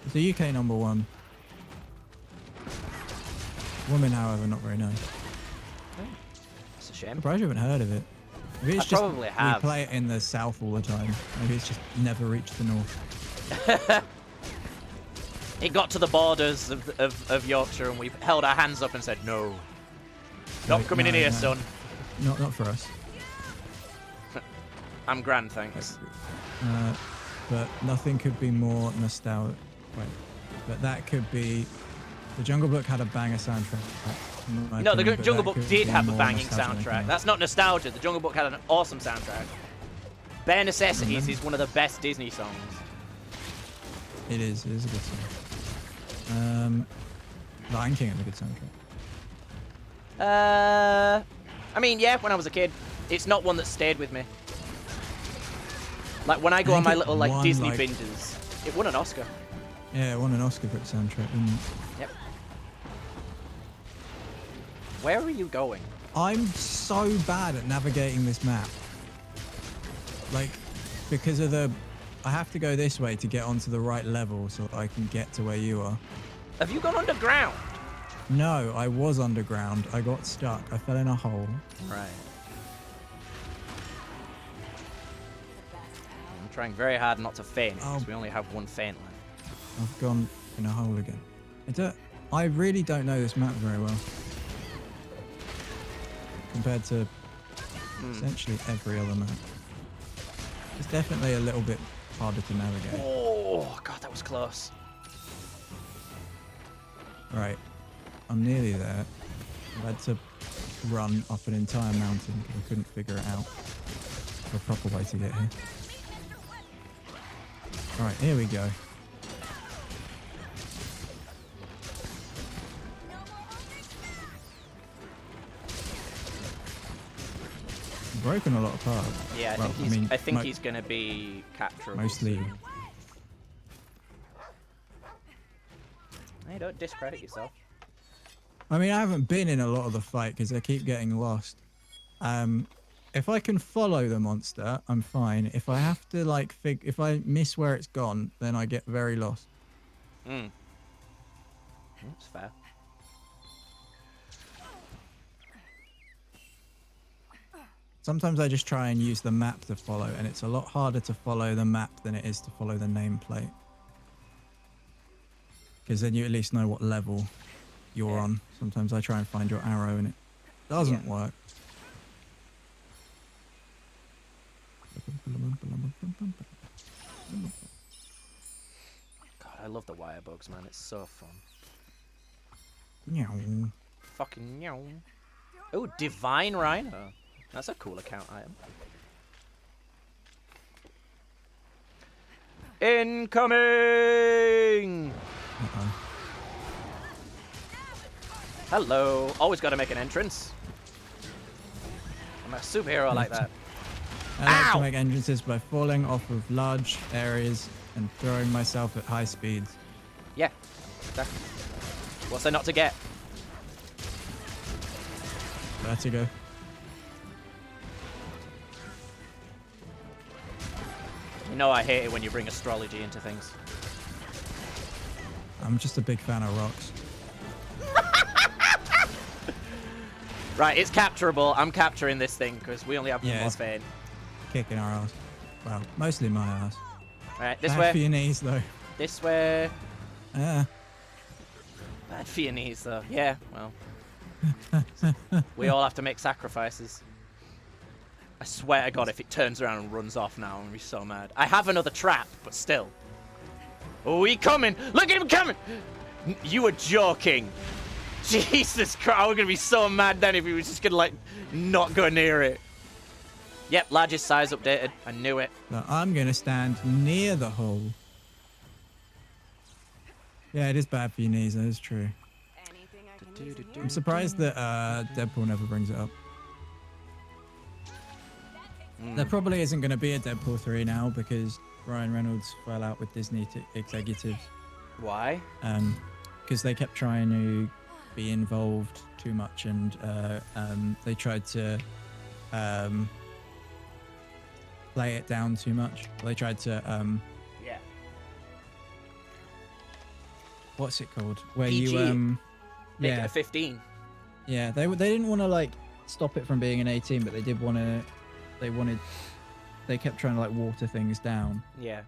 Speaker 1: It's a UK #1. Woman, however, not very known.
Speaker 2: It's a shame.
Speaker 1: I'm surprised you haven't heard of it. Maybe it's
Speaker 2: I
Speaker 1: just
Speaker 2: probably have.
Speaker 1: we play it in the south all the time. Maybe it's just never reached the north.
Speaker 2: It got to the borders of Yorkshire and we held our hands up and said, no. Not
Speaker 1: Like,
Speaker 2: coming in
Speaker 1: no,
Speaker 2: here,
Speaker 1: no.
Speaker 2: son.
Speaker 1: Not for us.
Speaker 2: I'm grand, thanks.
Speaker 1: But nothing could be more nostalgic. Wait, but that could be. The Jungle Book had a banger soundtrack. in my
Speaker 2: No, the
Speaker 1: opinion, but
Speaker 2: Jungle
Speaker 1: that
Speaker 2: Book
Speaker 1: could
Speaker 2: did
Speaker 1: be
Speaker 2: have a
Speaker 1: more
Speaker 2: banging
Speaker 1: nostalgic than
Speaker 2: soundtrack.
Speaker 1: anything
Speaker 2: That's not nostalgia. The Jungle Book had an awesome soundtrack. Bare Necessities
Speaker 1: Mhm.
Speaker 2: is one of the best Disney songs.
Speaker 1: It is a good song. Lion King had a good soundtrack.
Speaker 2: I mean, yeah, when I was a kid. It's not one that stayed with me. Like, when I go
Speaker 1: I
Speaker 2: on
Speaker 1: think
Speaker 2: my
Speaker 1: it
Speaker 2: little, like,
Speaker 1: won,
Speaker 2: Disney
Speaker 1: like-
Speaker 2: binges, it won an Oscar.
Speaker 1: Yeah, it won an Oscar for its soundtrack, didn't it?
Speaker 2: Yep. Where are you going?
Speaker 1: I'm so bad at navigating this map. Like, because of the... I have to go this way to get onto the right level so that I can get to where you are.
Speaker 2: Have you gone underground?
Speaker 1: No, I was underground. I got stuck. I fell in a hole.
Speaker 2: Right. I'm trying very hard not to faint, because we only have one faint left.
Speaker 1: I've gone in a hole again. I really don't know this map very well. Compared to essentially every other map. It's definitely a little bit harder to navigate.
Speaker 2: Oh, God, that was close.
Speaker 1: Right. I'm nearly there. I had to run up an entire mountain because I couldn't figure it out. The proper way to get here. Alright, here we go. Broken a lot apart.
Speaker 2: Yeah,
Speaker 1: Well,
Speaker 2: I think
Speaker 1: mo-
Speaker 2: he's going to be capturable.
Speaker 1: Mostly.
Speaker 2: soon. Hey, don't discredit yourself.
Speaker 1: I mean, I haven't been in a lot of the fight because I keep getting lost. If I can follow the monster, I'm fine. If I have to, like, if I miss where it's gone, then I get very lost.
Speaker 2: That's fair.
Speaker 1: Sometimes I just try and use the map to follow, and it's a lot harder to follow the map than it is to follow the nameplate. Because then you at least know what level you're on. Sometimes I try and find your arrow, and it doesn't work.
Speaker 2: God, I love the wire bugs, man. It's so fun.
Speaker 1: Meow.
Speaker 2: Fucking meow. Oh, Divine Rhino. That's a cool account item. Incoming!
Speaker 1: Uh-oh.
Speaker 2: Hello. Always got to make an entrance. I'm a superhero like that.
Speaker 1: I like
Speaker 2: Ow!
Speaker 1: to make entrances by falling off of large areas and throwing myself at high speeds.
Speaker 2: Yeah. Exactly. What's there not to get?
Speaker 1: Vertigo.
Speaker 2: You know I hate it when you bring astrology into things.
Speaker 1: I'm just a big fan of rocks.
Speaker 2: Right, it's capturable. I'm capturing this thing because we only have one
Speaker 1: Yeah,
Speaker 2: more
Speaker 1: it's-
Speaker 2: vein.
Speaker 1: Kicking our ass. Well, mostly my ass.
Speaker 2: Alright, this
Speaker 1: Bad for
Speaker 2: way.
Speaker 1: your knees, though.
Speaker 2: This way.
Speaker 1: Yeah.
Speaker 2: Bad for your knees, though. Yeah, well. We all have to make sacrifices. I swear to God, if it turns around and runs off now, I'm going to be so mad. I have another trap, but still. Oh, he coming! Look at him coming! You were joking. Jesus Christ, I was going to be so mad then if he was just going to, like, not go near it. Yep, largest size updated. I knew it.
Speaker 1: So I'm going to stand near the hole. Yeah, it is bad for your knees. That is true. I'm surprised that Deadpool never brings it up. There probably isn't going to be a Deadpool 3 now because Ryan Reynolds fell out with Disney executives.
Speaker 2: Why?
Speaker 1: Because they kept trying to be involved too much and they tried to play it down too much. They tried to
Speaker 2: Yeah.
Speaker 1: what's it called? Where
Speaker 2: PG.
Speaker 1: you
Speaker 2: Make it
Speaker 1: yeah,
Speaker 2: a 15.
Speaker 1: yeah. They didn't want to like stop it from being an 18, but they did want to. They kept trying to like water things down.
Speaker 2: Yeah.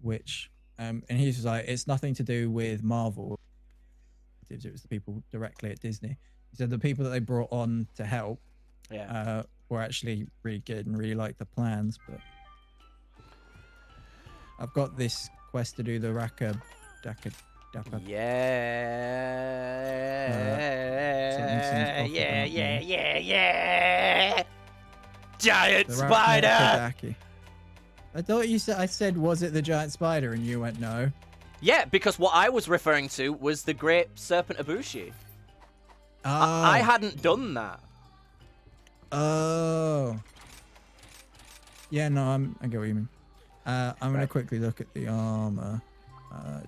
Speaker 1: Which and he was like, it's nothing to do with Marvel. It was the people directly at Disney. He said the people that they brought on to help
Speaker 2: Yeah.
Speaker 1: were actually really good and really liked the plans, but I've got this quest to do the Daka.
Speaker 2: Yeah. Yeah. Giant
Speaker 1: The
Speaker 2: spider.
Speaker 1: Rakadaki. I thought you said, I said, was it the giant spider? And you went, no.
Speaker 2: Yeah, because what I was referring to was the great serpent Ibushi.
Speaker 1: Oh.
Speaker 2: I hadn't done that.
Speaker 1: Oh. Yeah, no, I get what you mean. I'm going to
Speaker 2: Right.
Speaker 1: quickly look at the armor.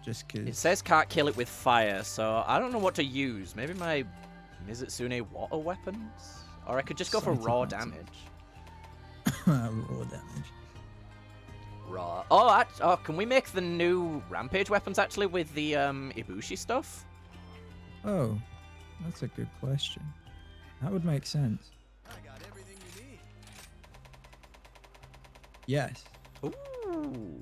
Speaker 1: Just
Speaker 2: It
Speaker 1: because.
Speaker 2: says can't kill it with fire, so I don't know what to use. Maybe my Mizutsune water weapons? Or I could just go for
Speaker 1: Something
Speaker 2: raw
Speaker 1: like that.
Speaker 2: damage.
Speaker 1: Raw damage.
Speaker 2: Raw. Oh, can we make the new Rampage weapons actually with the Ibushi stuff?
Speaker 1: Oh, that's a good question. That would make sense.
Speaker 4: I got everything you need.
Speaker 1: Yes.
Speaker 2: Ooh.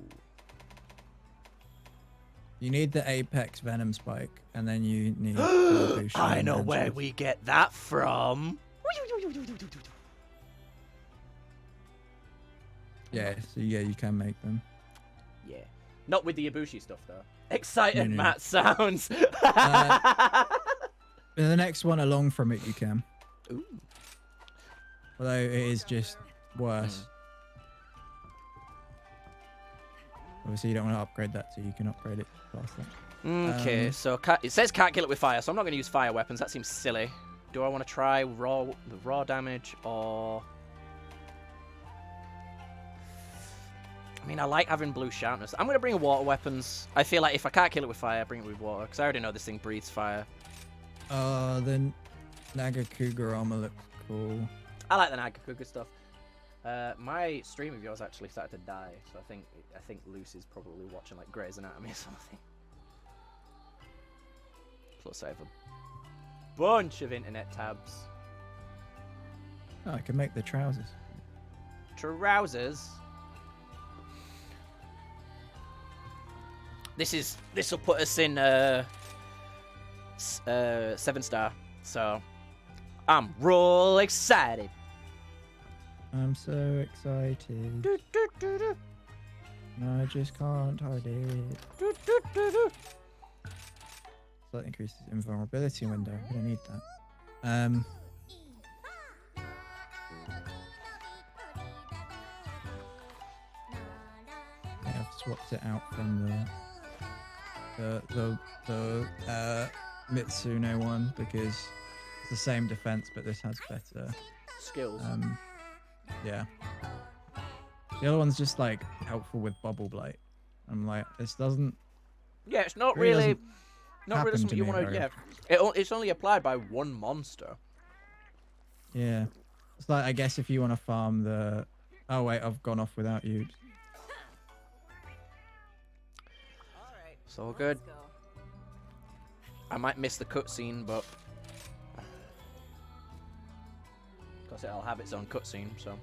Speaker 1: You need the Apex Venom Spike, and then you need. the
Speaker 2: I
Speaker 1: Bushido
Speaker 2: know where
Speaker 1: Mantis.
Speaker 2: we get that from.
Speaker 1: Yeah, so yeah, you can make them.
Speaker 2: Yeah. Not with the Ibushi stuff, though. Excited
Speaker 1: No.
Speaker 2: Matt sounds.
Speaker 1: The next one along from it, you can.
Speaker 2: Ooh.
Speaker 1: Although it is just worse. Obviously, you don't want to upgrade that, so you can upgrade it past that.
Speaker 2: Okay, so it says can't kill it with fire, so I'm not going to use fire weapons. That seems silly. Do I want to try the raw damage or? I mean, I like having blue sharpness. I'm going to bring water weapons. I feel like if I can't kill it with fire, bring it with water, because I already know this thing breathes fire.
Speaker 1: The Nagakuga armor looks cool.
Speaker 2: I like the Nagakuga stuff. My stream of yours actually started to die, so I think Lucy's probably watching like Grey's Anatomy or something. Plus, I have a bunch of internet tabs.
Speaker 1: Oh, I can make the trousers.
Speaker 2: Trousers. This will put us in 7-star. So I'm real excited.
Speaker 1: I'm so excited. I just can't hide it. Slightly increases invulnerability window. I don't need that. Yeah, swapped it out from the Mitsune one because it's the same defense, but this has better.
Speaker 2: Skills.
Speaker 1: Yeah. The other one's just like helpful with Bubble Blight. I'm like, this doesn't.
Speaker 2: Yeah, it's not
Speaker 1: really
Speaker 2: really,
Speaker 1: doesn't
Speaker 2: not really
Speaker 1: happen
Speaker 2: something
Speaker 1: to
Speaker 2: you
Speaker 1: me
Speaker 2: want to.
Speaker 1: very
Speaker 2: Yeah, it's only applied by one monster.
Speaker 1: Yeah. It's like, I guess if you want to farm the. Oh wait, I've gone off without you.
Speaker 2: It's all good. I might miss the cutscene, but because it'll have its own cutscene. So.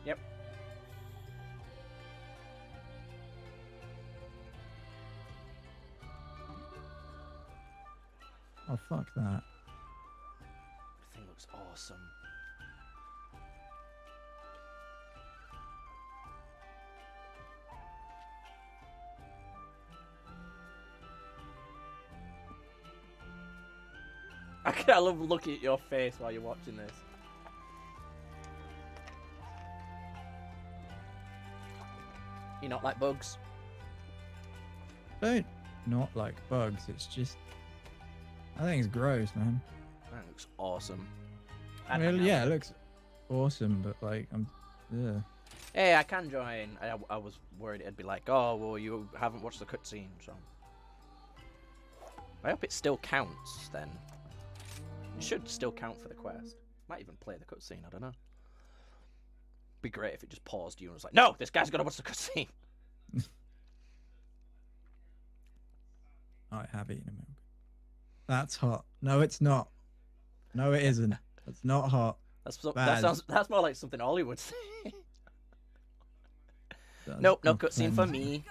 Speaker 2: Yep.
Speaker 1: Oh fuck that.
Speaker 2: The thing looks awesome. I love looking at your face while you're watching this. You not like bugs?
Speaker 1: Don't not like bugs. It's just. I think it's gross, man.
Speaker 2: That looks awesome.
Speaker 1: I mean, yeah, it looks awesome, but like, yeah.
Speaker 2: Hey, I can join. I was worried it'd be like, oh, well, you haven't watched the cutscene, so. I hope it still counts, then. It should still count for the quest. Might even play the cutscene, I don't know. Be great if it just paused you and was like, no, this guy's gotta watch the cutscene.
Speaker 1: I have eaten a milk. That's hot. No, it's not. No, it isn't. It's not hot.
Speaker 2: That's more like something Ollie would say.
Speaker 1: That's
Speaker 2: Nope, no
Speaker 1: not
Speaker 2: cutscene for
Speaker 1: cleansing.
Speaker 2: me.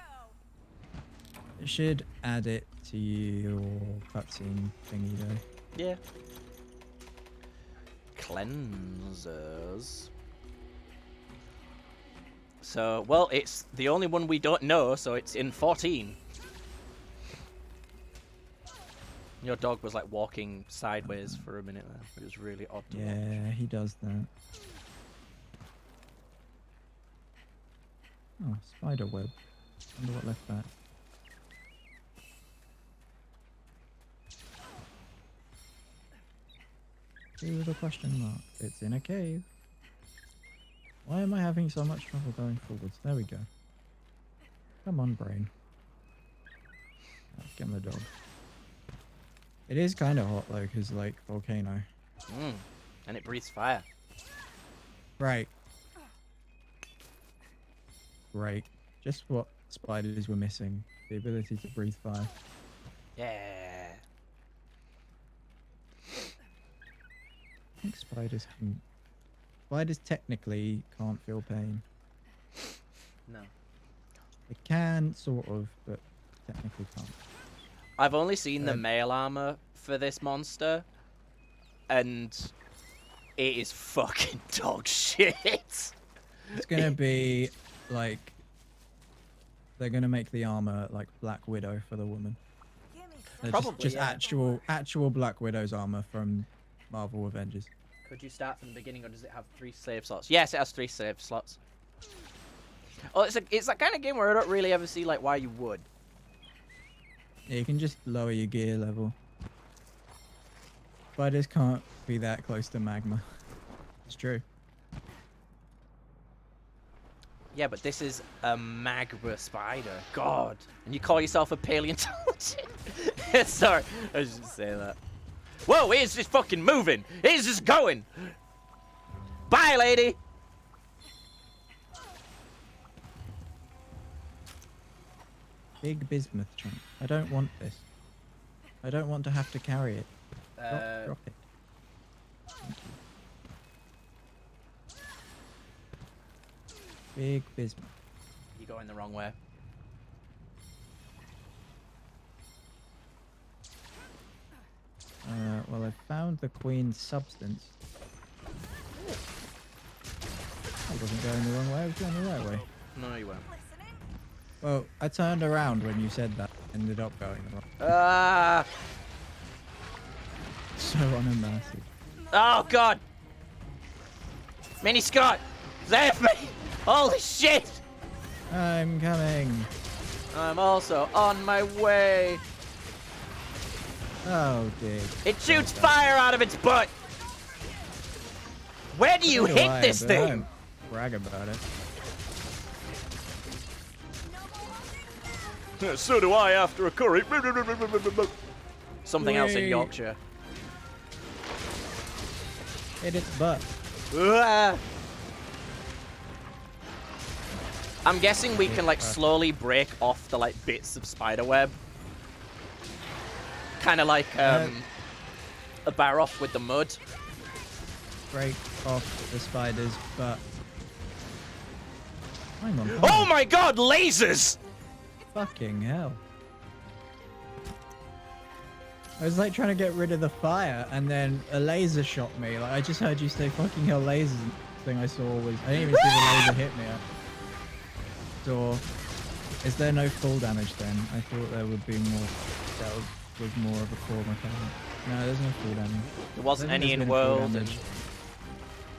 Speaker 1: You should add it to your cutscene thingy though.
Speaker 2: Yeah. Cleansers. So, well, it's the only one we don't know, so it's in 14. Your dog was like walking sideways for a minute there. It was really odd to watch.
Speaker 1: Yeah, he does that. Oh, spider web. Wonder what left that. See with a question mark. It's in a cave. Why am I having so much trouble going forwards? There we go. Come on, brain. Get my dog. It is kind of hot though, because like volcano.
Speaker 2: And it breathes fire.
Speaker 1: Right. Right. Just what spiders were missing. The ability to breathe fire.
Speaker 2: Yeah.
Speaker 1: I think spiders can. Spiders technically can't feel pain.
Speaker 2: No.
Speaker 1: They can, sort of, but technically can't.
Speaker 2: I've only seen the male armor for this monster, and it is fucking dog shit.
Speaker 1: It's gonna be like they're gonna make the armor like Black Widow for the woman.
Speaker 2: Probably,
Speaker 1: just
Speaker 2: yeah.
Speaker 1: actual Black Widow's armor from Marvel Avengers.
Speaker 2: Could you start from the beginning, or does it have 3 save slots? Yes, it has 3 save slots. Oh, it's that kind of game where I don't really ever see like why you would.
Speaker 1: Yeah, you can just lower your gear level. Spiders can't be that close to magma. It's true.
Speaker 2: Yeah, but this is a magma spider. God. And you call yourself a paleontologist? Sorry, I was just saying that. Whoa, he's just fucking moving. He's just going. Bye, lady.
Speaker 1: Big bismuth chunk. I don't want this. I don't want to have to carry it. Drop it. Thank you. Big bismuth.
Speaker 2: You're going the wrong way.
Speaker 1: Well, I found the queen's substance. I wasn't going the wrong way, I was going the right way.
Speaker 2: No, you weren't.
Speaker 1: Well, I turned around when you said that, ended up going the wrong.
Speaker 2: Ah!
Speaker 1: So unimmersive.
Speaker 2: Oh, God! Mini Scott! Save me! Holy shit!
Speaker 1: I'm coming.
Speaker 2: I'm also on my way.
Speaker 1: Oh, dear.
Speaker 2: It shoots fire out of its butt. Where do you
Speaker 1: So do
Speaker 2: hit
Speaker 1: I,
Speaker 2: this
Speaker 1: but I
Speaker 2: thing?
Speaker 1: don't brag about it.
Speaker 2: So do I after a curry. Something else in
Speaker 1: Whee!
Speaker 2: Yorkshire.
Speaker 1: Hit its butt.
Speaker 2: Ah. I'm guessing we can like slowly break off the like bits of spiderweb. Kind of like a Baroth with the mud.
Speaker 1: Break off the spider's butt. I'm on fire.
Speaker 2: Oh my god, lasers!
Speaker 1: Fucking hell. I was like trying to get rid of the fire and then a laser shot me. Like I just heard you say fucking hell lasers. Thing I saw was I didn't even see the laser hit me. So is there no full damage then? I thought there would be more. That was more of a core mechanic. No, there's no full damage.
Speaker 2: There wasn't
Speaker 1: I don't
Speaker 2: any
Speaker 1: think
Speaker 2: in
Speaker 1: there's been full
Speaker 2: World.
Speaker 1: damage.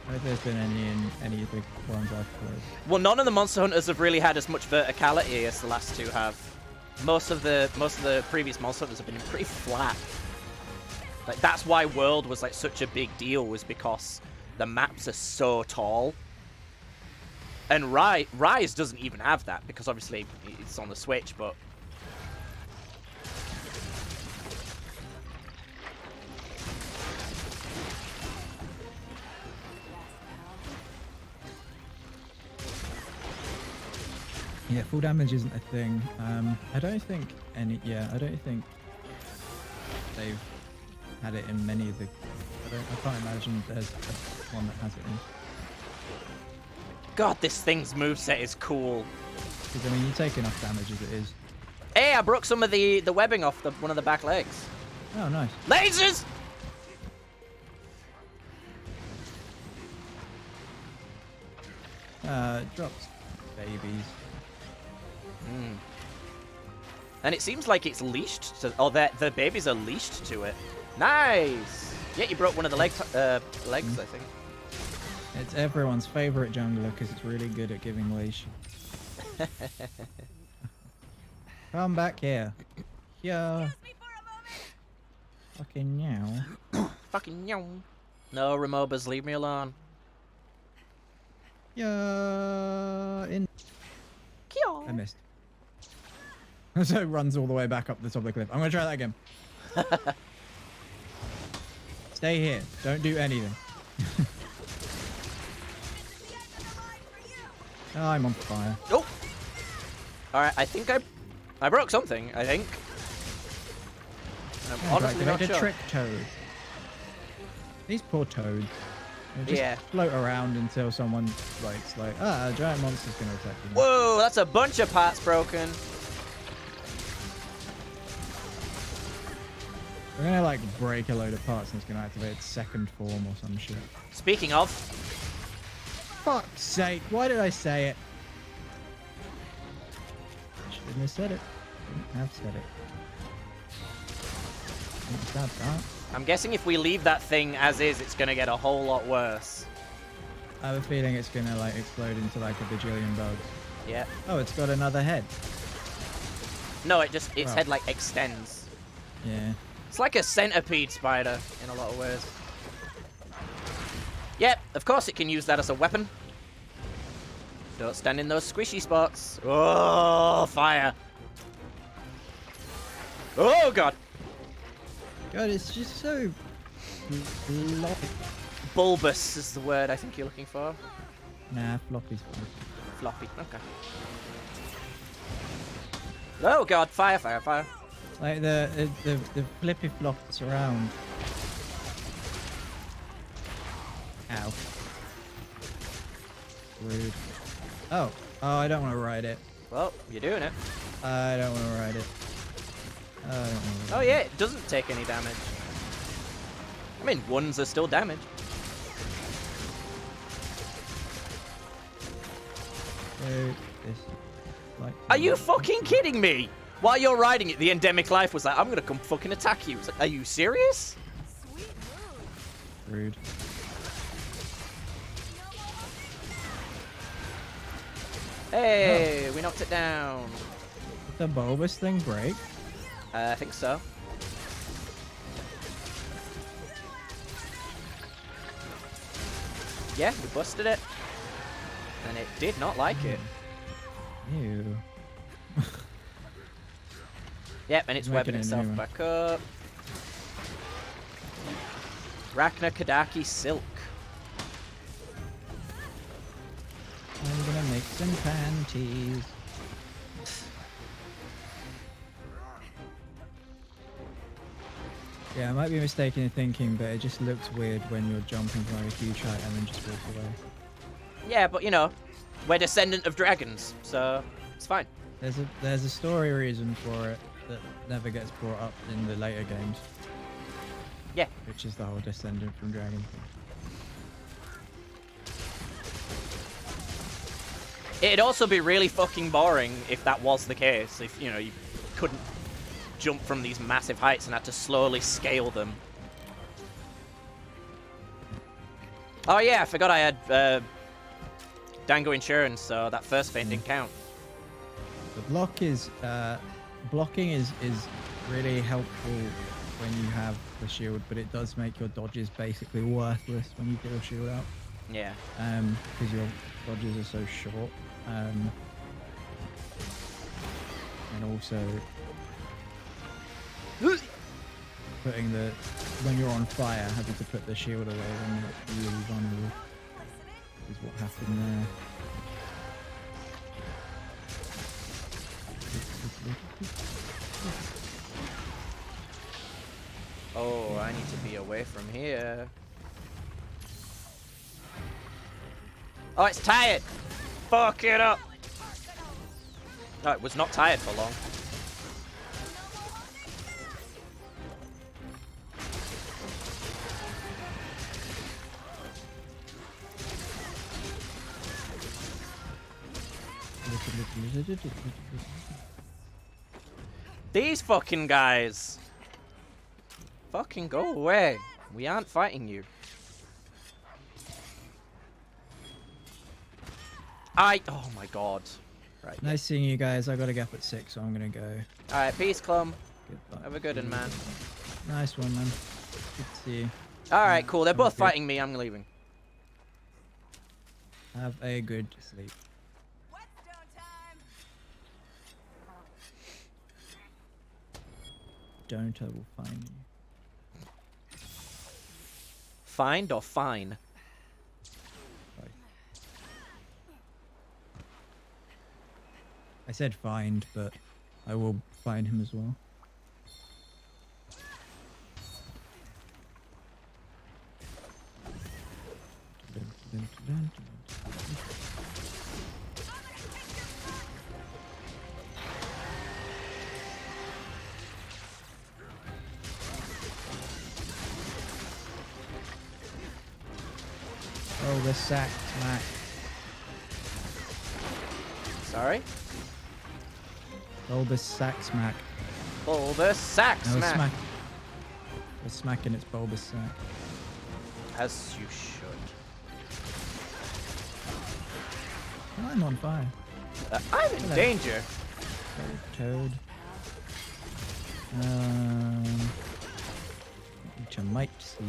Speaker 1: I don't think there's been any in any of the ones I've played.
Speaker 2: Well, none of the Monster Hunters have really had as much verticality as the last two have. Most of the previous Monster Hunters have been pretty flat. Like that's why World was like such a big deal, was because the maps are so tall. And Rise doesn't even have that because obviously it's on the Switch, but
Speaker 1: Yeah, full damage isn't a thing. I don't think any. Yeah, I don't think they've had it in many of the. I can't imagine there's one that has it in.
Speaker 2: God, this thing's moveset is cool.
Speaker 1: Because I mean, you take enough damage as it is.
Speaker 2: Hey, I broke some of the webbing off one of the back legs.
Speaker 1: Oh, nice.
Speaker 2: Lasers!
Speaker 1: Drops babies.
Speaker 2: And it seems like it's leashed to, or the babies are leashed to it. Nice! Yeah, you broke one of the legs, I think.
Speaker 1: It's everyone's favorite jungler because it's really good at giving leash. Come back here. Yeah. Fucking meow.
Speaker 2: Fucking meow. No, Remobas, leave me alone.
Speaker 1: Yeah. I missed. So it runs all the way back up the top of the cliff. I'm gonna try that again. Stay here. Don't do anything. Oh, I'm on fire.
Speaker 2: Oh! Alright, I think I broke something, I think. I'm honestly not
Speaker 1: a
Speaker 2: sure.
Speaker 1: trick toad. These poor toads. They just float around until someone like, a giant monster's gonna attack you.
Speaker 2: Whoa, that's a bunch of parts broken.
Speaker 1: We're gonna like break a load of parts and it's gonna activate its second form or some shit.
Speaker 2: Speaking of,
Speaker 1: Fuck's sake, why did I say it? Shouldn't have said it. Shouldn't have said it. What's that?
Speaker 2: I'm guessing if we leave that thing as is, it's gonna get a whole lot worse.
Speaker 1: I have a feeling it's gonna like explode into like a bajillion bugs.
Speaker 2: Yeah.
Speaker 1: Oh, it's got another head.
Speaker 2: No, its head like extends.
Speaker 1: Yeah.
Speaker 2: It's like a centipede spider in a lot of ways. Yep, of course it can use that as a weapon. Don't stand in those squishy spots. Oh, fire. Oh, God.
Speaker 1: God, it's just so floppy.
Speaker 2: Bulbous is the word I think you're looking for.
Speaker 1: Nah, floppy's fine.
Speaker 2: Floppy, okay. Oh, God, fire, fire, fire.
Speaker 1: Like the flippy flops around. Ow. Rude. Oh, I don't want to ride it.
Speaker 2: Well, you're doing it.
Speaker 1: I don't want to ride it. I don't want to
Speaker 2: Oh, yeah, it doesn't take any damage. I mean, ones are still damaged.
Speaker 1: This, like,
Speaker 2: Are you fucking kidding me? While you're riding it, the endemic life was like, I'm gonna come fucking attack you. It's like, are you serious?
Speaker 1: Rude.
Speaker 2: Hey, we knocked it down.
Speaker 1: Did the bulbous thing break?
Speaker 2: I think so. Yeah, we busted it. And it did not like it.
Speaker 1: Ew.
Speaker 2: Yep, and it's
Speaker 1: Making
Speaker 2: webbing
Speaker 1: it
Speaker 2: itself
Speaker 1: anyway.
Speaker 2: back up. Rachna Kadaki Silk.
Speaker 1: I'm gonna make some panties. Yeah, I might be mistaken in thinking, but it just looks weird when you're jumping from a huge height and then just walk away.
Speaker 2: Yeah, but you know, we're descendant of dragons, so it's fine.
Speaker 1: There's a story reason for it that never gets brought up in the later games.
Speaker 2: Yeah.
Speaker 1: Which is the whole descendant from dragon thing.
Speaker 2: It'd also be really fucking boring if that was the case. If, you know, you couldn't jump from these massive heights and had to slowly scale them. Oh yeah, I forgot I had Dango insurance, so that first feint didn't count.
Speaker 1: The blocking is really helpful when you have the shield, but it does make your dodges basically worthless when you get your shield out.
Speaker 2: Yeah.
Speaker 1: Because your dodges are so short. And also putting when you're on fire, having to put the shield away when you're really vulnerable is what happened there.
Speaker 2: Oh, I need to be away from here. Oh, it's tired! Fuck it up! No, it was not tired for long. These fucking guys! Fucking go away. We aren't fighting you. Oh my god. Right.
Speaker 1: Nice seeing you guys. I gotta get up at 6, so I'm gonna go.
Speaker 2: Alright, peace, Clum.
Speaker 1: Goodbye.
Speaker 2: Have a good one, man.
Speaker 1: Nice one, man. Good to see you.
Speaker 2: Alright, cool. They're both
Speaker 1: Okay.
Speaker 2: fighting me. I'm leaving.
Speaker 1: Have a good sleep. Don't, I will find you.
Speaker 2: Find or fine?
Speaker 1: Sorry. I said find, but I will find him as well. Oh, the sack smack.
Speaker 2: Sorry?
Speaker 1: Bulbous sack smack.
Speaker 2: Bulbous sack
Speaker 1: No,
Speaker 2: smack.
Speaker 1: smack. We're smacking its bulbous sack.
Speaker 2: As you should.
Speaker 1: I'm on fire.
Speaker 2: I'm in
Speaker 1: Hello.
Speaker 2: danger.
Speaker 1: Toad. Eat a mite seed.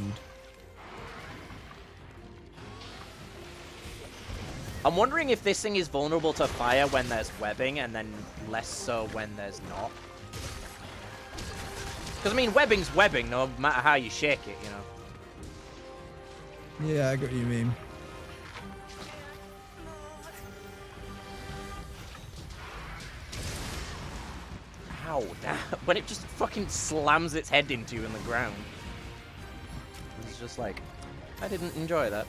Speaker 2: I'm wondering if this thing is vulnerable to fire when there's webbing and then less so when there's not. Because, I mean, webbing's webbing no matter how you shake it, you know.
Speaker 1: Yeah, I got what you mean.
Speaker 2: Ow, damn. When it just fucking slams its head into you in the ground. It's just like, I didn't enjoy that.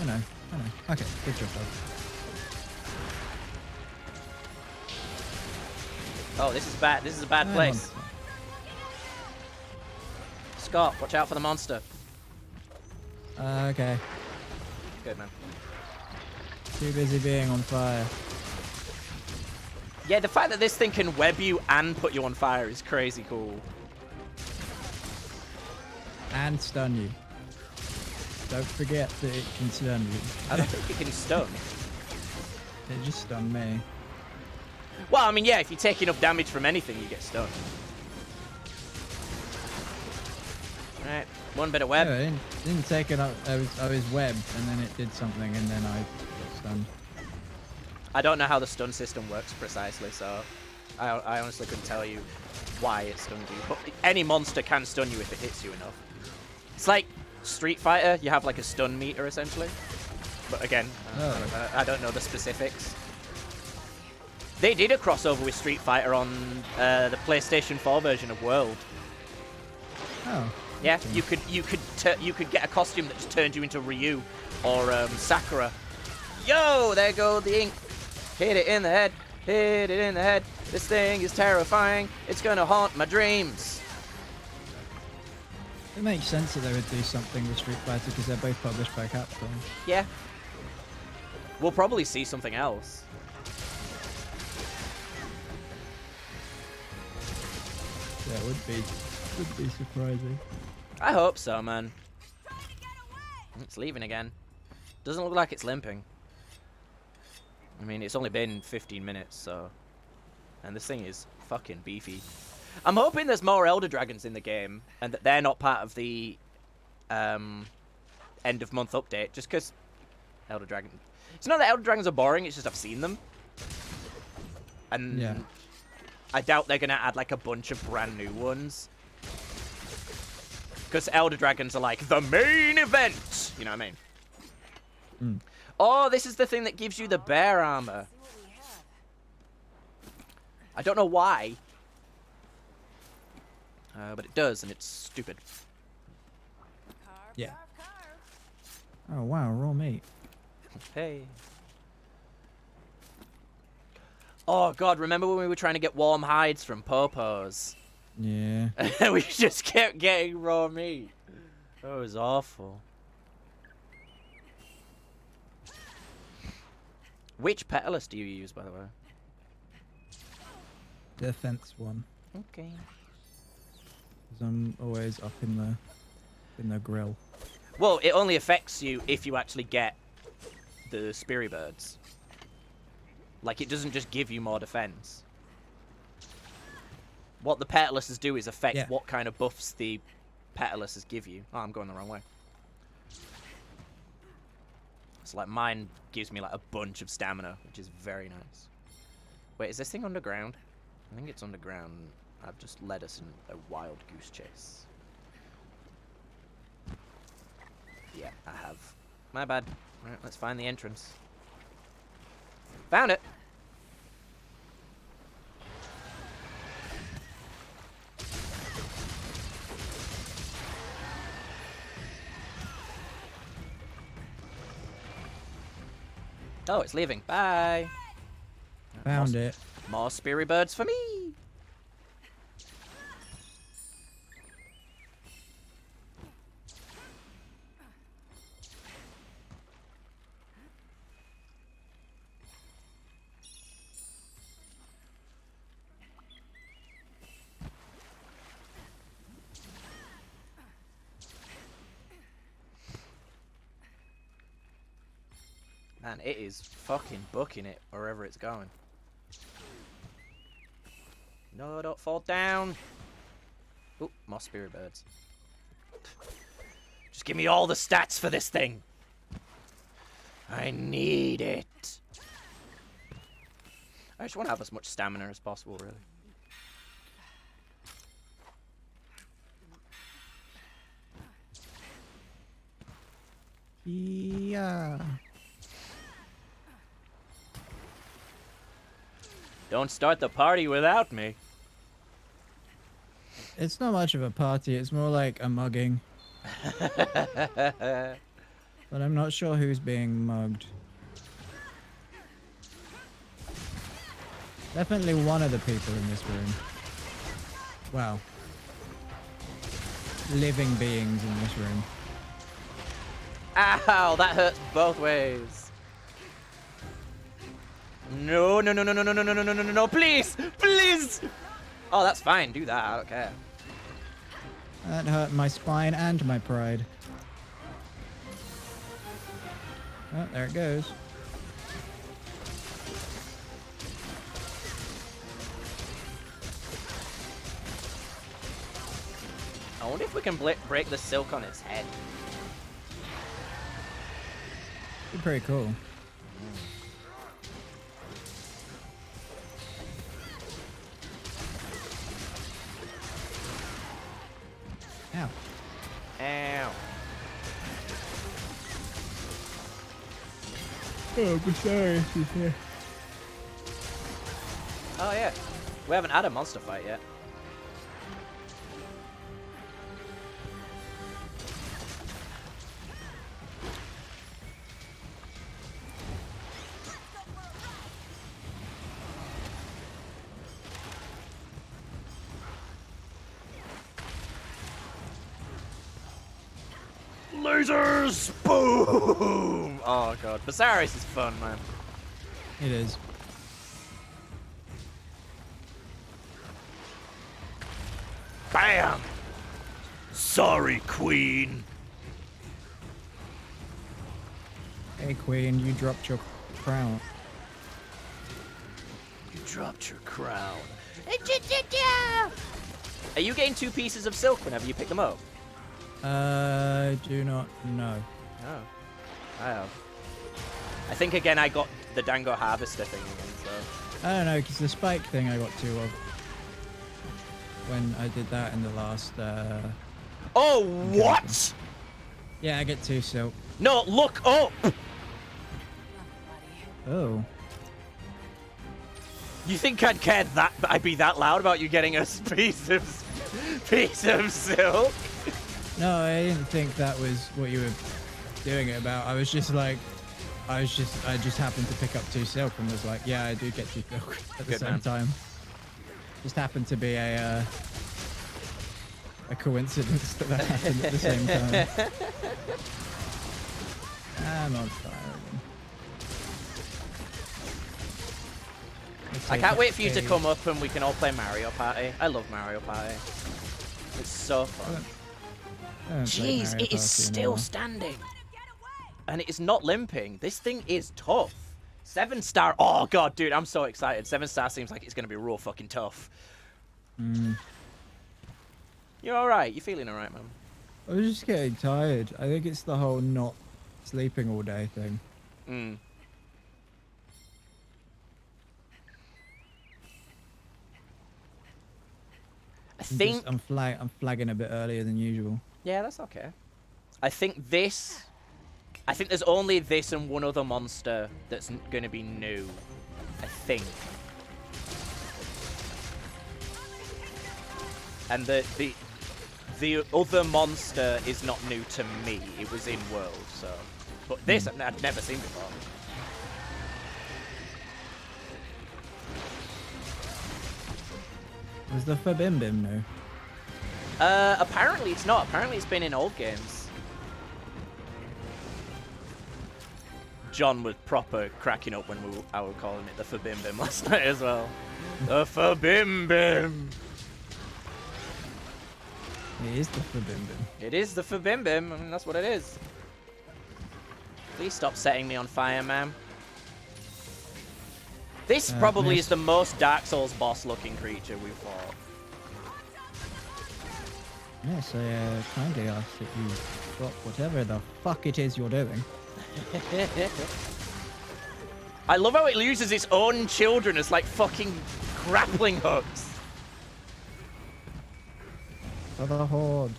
Speaker 1: I know. Okay, good job, dog.
Speaker 2: Oh, this is bad. This is a bad
Speaker 1: I'm
Speaker 2: place.
Speaker 1: on
Speaker 2: Scott, watch out for the monster.
Speaker 1: fire. Okay.
Speaker 2: Good, man.
Speaker 1: Too busy being on fire.
Speaker 2: Yeah, the fact that this thing can web you and put you on fire is crazy cool.
Speaker 1: And stun you. Don't forget that it can stun you.
Speaker 2: I don't think it can stun.
Speaker 1: It just stunned me.
Speaker 2: Well, I mean, yeah, if you take enough damage from anything, you get stunned. Alright, one bit of web.
Speaker 1: No, it didn't take it up. I was webbed, and then it did something, and then I got stunned.
Speaker 2: I don't know how the stun system works precisely, so I honestly couldn't tell you why it stunned you. But any monster can stun you if it hits you enough. It's like Street Fighter, you have like a stun meter essentially. But again, I don't know the specifics. They did a crossover with Street Fighter on the PlayStation 4 version of World.
Speaker 1: Oh.
Speaker 2: Yeah, you could get a costume that just turned you into Ryu or Sakura. Yo, there go the ink. Hit it in the head. Hit it in the head. This thing is terrifying. It's gonna haunt my dreams.
Speaker 1: It makes sense that they would do something with Street Fighter because they're both published by Capcom.
Speaker 2: Yeah. We'll probably see something else.
Speaker 1: Yeah, it would be surprising.
Speaker 2: I hope so, man. It's leaving again. Doesn't look like it's limping. I mean, it's only been 15 minutes, so... And this thing is fucking beefy. I'm hoping there's more Elder Dragons in the game, and that they're not part of the end of month update, just because Elder Dragon... It's not that Elder Dragons are boring, it's just I've seen them. And
Speaker 1: yeah.
Speaker 2: I doubt they're going to add like a bunch of brand new ones. Because Elder Dragons are like the main event! You know what I mean?
Speaker 1: Mm.
Speaker 2: Oh, this is the thing that gives you the bear armor. I don't know why. But it does, and it's stupid.
Speaker 1: Yeah. Oh wow, raw meat.
Speaker 2: Hey. Oh god, remember when we were trying to get warm hides from Popos?
Speaker 1: Yeah.
Speaker 2: We just kept getting raw meat. That was awful. Which petalus do you use, by the way?
Speaker 1: The fence one.
Speaker 2: Okay.
Speaker 1: 'Cause I'm always up in the grill.
Speaker 2: Well, it only affects you if you actually get the Speary Birds. Like, it doesn't just give you more defense. What the petaluses do is affect what kind of buffs the petaluses give you. Oh, I'm going the wrong way. It's like mine gives me like a bunch of stamina, which is very nice. Wait, is this thing underground? I think it's underground. I've just led us in a wild goose chase. Yeah, I have. My bad. Alright, let's find the entrance. Found it! Oh, it's leaving. Bye!
Speaker 1: Found it.
Speaker 2: More Speary Birds for me! Man, it is fucking booking it wherever it's going. No, don't fall down. Ooh, more Spirit Birds. Just give me all the stats for this thing. I need it. I just want to have as much stamina as possible, really.
Speaker 1: Yeah.
Speaker 2: Don't start the party without me.
Speaker 1: It's not much of a party, it's more like a mugging. But I'm not sure who's being mugged. Definitely one of the people in this room. Wow. Living beings in this room.
Speaker 2: Ow, that hurts both ways. No, no, no, no, no, no, no, no, no, no, no, no, no, please, please. Oh, that's fine. Do that. I don't care.
Speaker 1: That hurt my spine and my pride. Oh, there it goes.
Speaker 2: I wonder if we can break the silk on its head.
Speaker 1: Be pretty cool. Ow.
Speaker 2: Ow.
Speaker 1: Oh, I'm sorry. She's here.
Speaker 2: Oh yeah. We haven't had a monster fight yet. Lasers! Boom! Oh god, Viserys is fun, man.
Speaker 1: It is.
Speaker 2: Bam! Sorry, Queen.
Speaker 1: Hey, Queen, you dropped your crown.
Speaker 2: You dropped your crown. Are you getting 2 pieces of silk whenever you pick them up?
Speaker 1: Do not know.
Speaker 2: Oh, I have. I think again I got the Dango Harvester thing again, so.
Speaker 1: I don't know, because the spike thing I got 2 of. When I did that in the last,
Speaker 2: Oh, what?
Speaker 1: Yeah, I get 2 silk.
Speaker 2: No, look up!
Speaker 1: Oh.
Speaker 2: You think I'd care that? I'd be that loud about you getting a piece of silk?
Speaker 1: No, I didn't think that was what you were doing it about. I was just like, I just happened to pick up 2 silk and was like, yeah, I do get 2 silk at the
Speaker 2: Good
Speaker 1: same
Speaker 2: man.
Speaker 1: time. Just happened to be a coincidence that happened at the same time. I'm on fire again.
Speaker 2: I can't wait for you to come up and we can all play Mario Party. I love Mario Party. It's so fun. Jeez, it is still standing. And it is not limping. This thing is tough. 7-star. Oh, God, dude, I'm so excited. 7-star seems like it's going to be real fucking tough. You're all right. You're feeling all right, man.
Speaker 1: I was just getting tired. I think it's the whole not sleeping all day thing.
Speaker 2: I think...
Speaker 1: I'm flagging a bit earlier than usual.
Speaker 2: Yeah, that's okay. I think there's only this and one other monster that's going to be new. I think. And the other monster is not new to me. It was in World, so. But this I'd never seen before.
Speaker 1: Was the Fabimbim new?
Speaker 2: Apparently it's not. Apparently it's been in old games. John was proper cracking up when I were calling it the Fabimbim last night as well. The Fabimbim.
Speaker 1: It is the Fabimbim.
Speaker 2: It is the Fabimbim. I mean, that's what it is. Please stop setting me on fire, man. This probably is the most Dark Souls boss-looking creature we've fought.
Speaker 1: Yes, I kindly ask that you drop whatever the fuck it is you're doing.
Speaker 2: I love how it uses its own children as like fucking grappling hooks.
Speaker 1: For the Horde.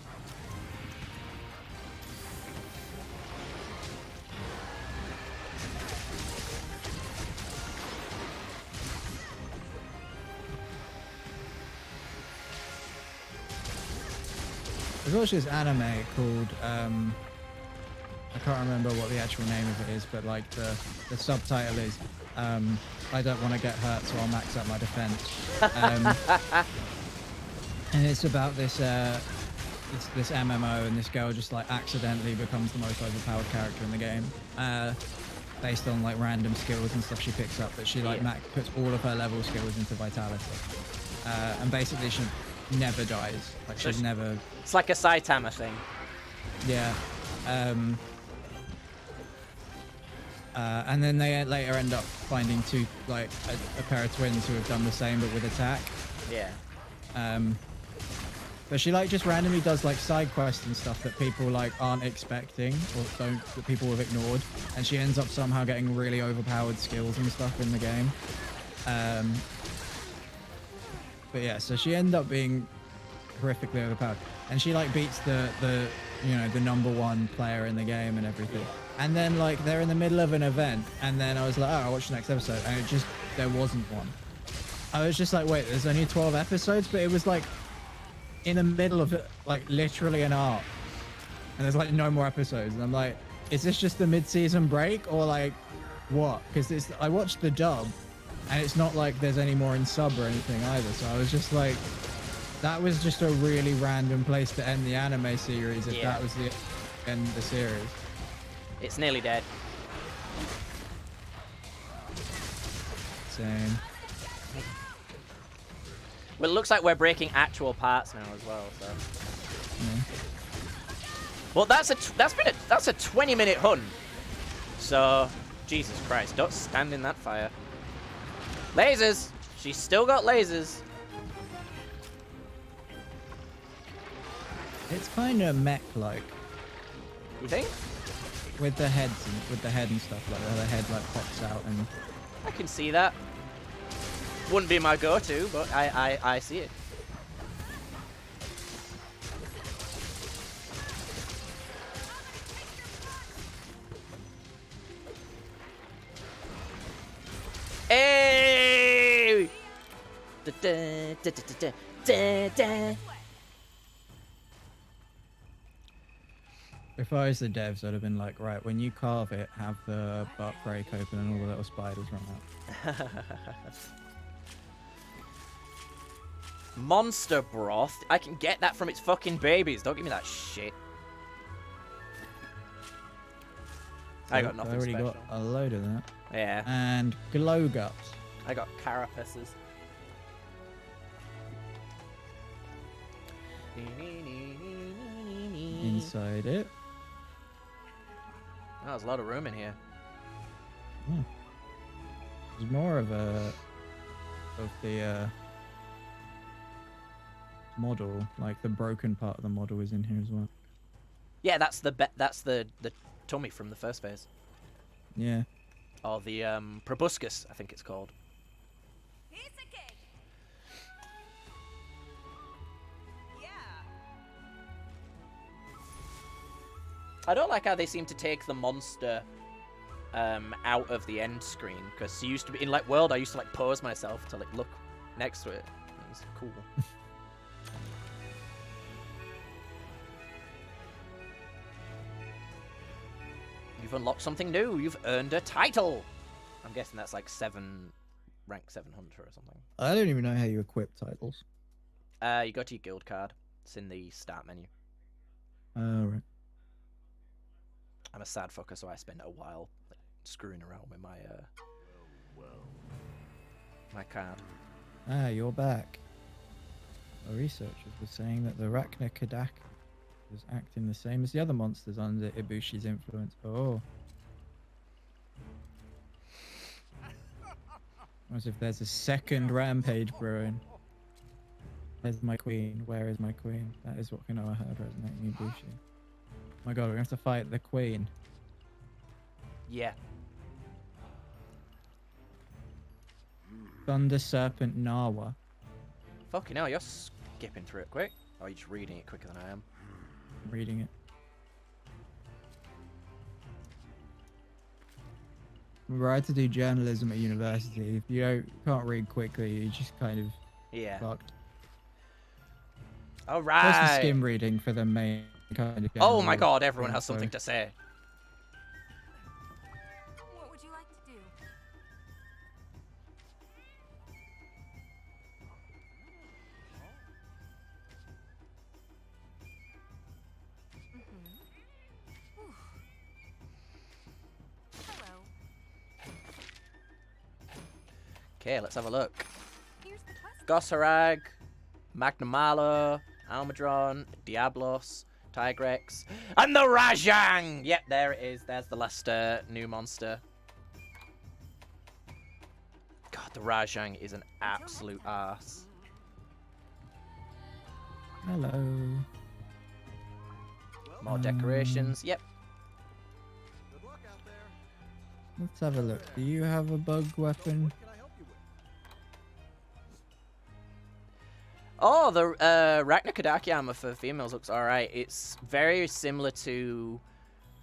Speaker 1: There's also this anime called, I can't remember what the actual name of it is, but like the subtitle is, I don't want to get hurt, so I'll max out my defense. And it's about this MMO, and this girl just like accidentally becomes the most overpowered character in the game, based on like random skills and stuff she picks up. That she like puts all of her level skills into Vitality, and basically she never dies. Like
Speaker 2: So
Speaker 1: she's never.
Speaker 2: It's like a Saitama thing.
Speaker 1: Yeah. And then they later end up finding two, like a pair of twins who have done the same but with attack.
Speaker 2: Yeah.
Speaker 1: But she like just randomly does like side quests and stuff that people like aren't expecting or that people have ignored, and she ends up somehow getting really overpowered skills and stuff in the game. But yeah, so she ended up being horrifically overpowered, and she like beats the you know, the #1 player in the game and everything. And then like they're in the middle of an event, and then I was like, oh, I'll watch the next episode, and there wasn't one. I was just like, wait, there's only 12 episodes, but it was like in the middle of it, like literally an arc, and there's like no more episodes, and I'm like, is this just the mid-season break or like what? Because I watched the dub, and it's not like there's any more in sub or anything either, so I was just like, that was just a really random place to end the anime series if that was the end of the series.
Speaker 2: It's nearly dead.
Speaker 1: Same.
Speaker 2: Well, it looks like we're breaking actual parts now as well. So.
Speaker 1: Yeah.
Speaker 2: Well, that's a 20-minute hunt. So, Jesus Christ, don't stand in that fire. Lasers. She's still got lasers.
Speaker 1: It's kind of mech-like.
Speaker 2: You think?
Speaker 1: With the head and stuff, like where the head like pops out and.
Speaker 2: I can see that. Wouldn't be my go-to, but I see it. Hey! Da, da, da, da, da, da.
Speaker 1: If I was the devs, I'd have been like, right, when you carve it, have the butt break open and all the little spiders run out.
Speaker 2: Monster broth? I can get that from its fucking babies. Don't give me that shit. I got nothing
Speaker 1: I already
Speaker 2: special.
Speaker 1: got a load of that.
Speaker 2: Yeah.
Speaker 1: And glow guts.
Speaker 2: I got carapaces.
Speaker 1: Inside it.
Speaker 2: Oh, there's a lot of room in here.
Speaker 1: There's more of the model, like the broken part of the model is in here as well.
Speaker 2: Yeah, that's the tummy from the first phase.
Speaker 1: Yeah.
Speaker 2: Or the proboscis, I think it's called. I don't like how they seem to take the monster out of the end screen, because used to be in like World, I used to like pose myself to like look next to it. It was cool. You've unlocked something new. You've earned a title. I'm guessing that's like rank 7 hunter or something.
Speaker 1: I don't even know how you equip titles.
Speaker 2: You go to your guild card. It's in the start menu.
Speaker 1: Oh, right.
Speaker 2: I'm a sad fucker, so I spend a while like, screwing around with my my card.
Speaker 1: Ah, you're back. The researchers were saying that the Arachnakadak was acting the same as the other monsters under Ibushi's influence. Oh. As if there's a second rampage brewing. There's my queen. Where is my queen? That is what Kanoa heard resonating in Ibushi. My god, we're gonna have to fight the queen.
Speaker 2: Yeah.
Speaker 1: Thunder Serpent Nawa.
Speaker 2: Fucking hell, you're skipping through it quick. Or are you just reading it quicker than I am?
Speaker 1: I'm reading it. Remember, I had to do journalism at university. If you can't read quickly, you just kind of fucked.
Speaker 2: All
Speaker 1: What's the
Speaker 2: right.
Speaker 1: skim reading for the main kind of
Speaker 2: Oh my
Speaker 1: general
Speaker 2: god, everyone has
Speaker 1: info?
Speaker 2: something to say.
Speaker 3: What would you like to do? Hello.
Speaker 2: Okay, let's have a look.
Speaker 3: Here's the quest.
Speaker 2: Gosarag, Magnamalo, Almadron, Diablos, Tigrex, and the Rajang! Yep, there it is. There's the last new monster. The Rajang is an absolute ass.
Speaker 7: Hello.
Speaker 2: More decorations. Yep.
Speaker 4: Good luck out there.
Speaker 7: Let's have a look. Do you have a bug weapon?
Speaker 4: What can I help you with?
Speaker 2: Oh, the Ragnar Kodaki armor for females looks alright. It's very similar to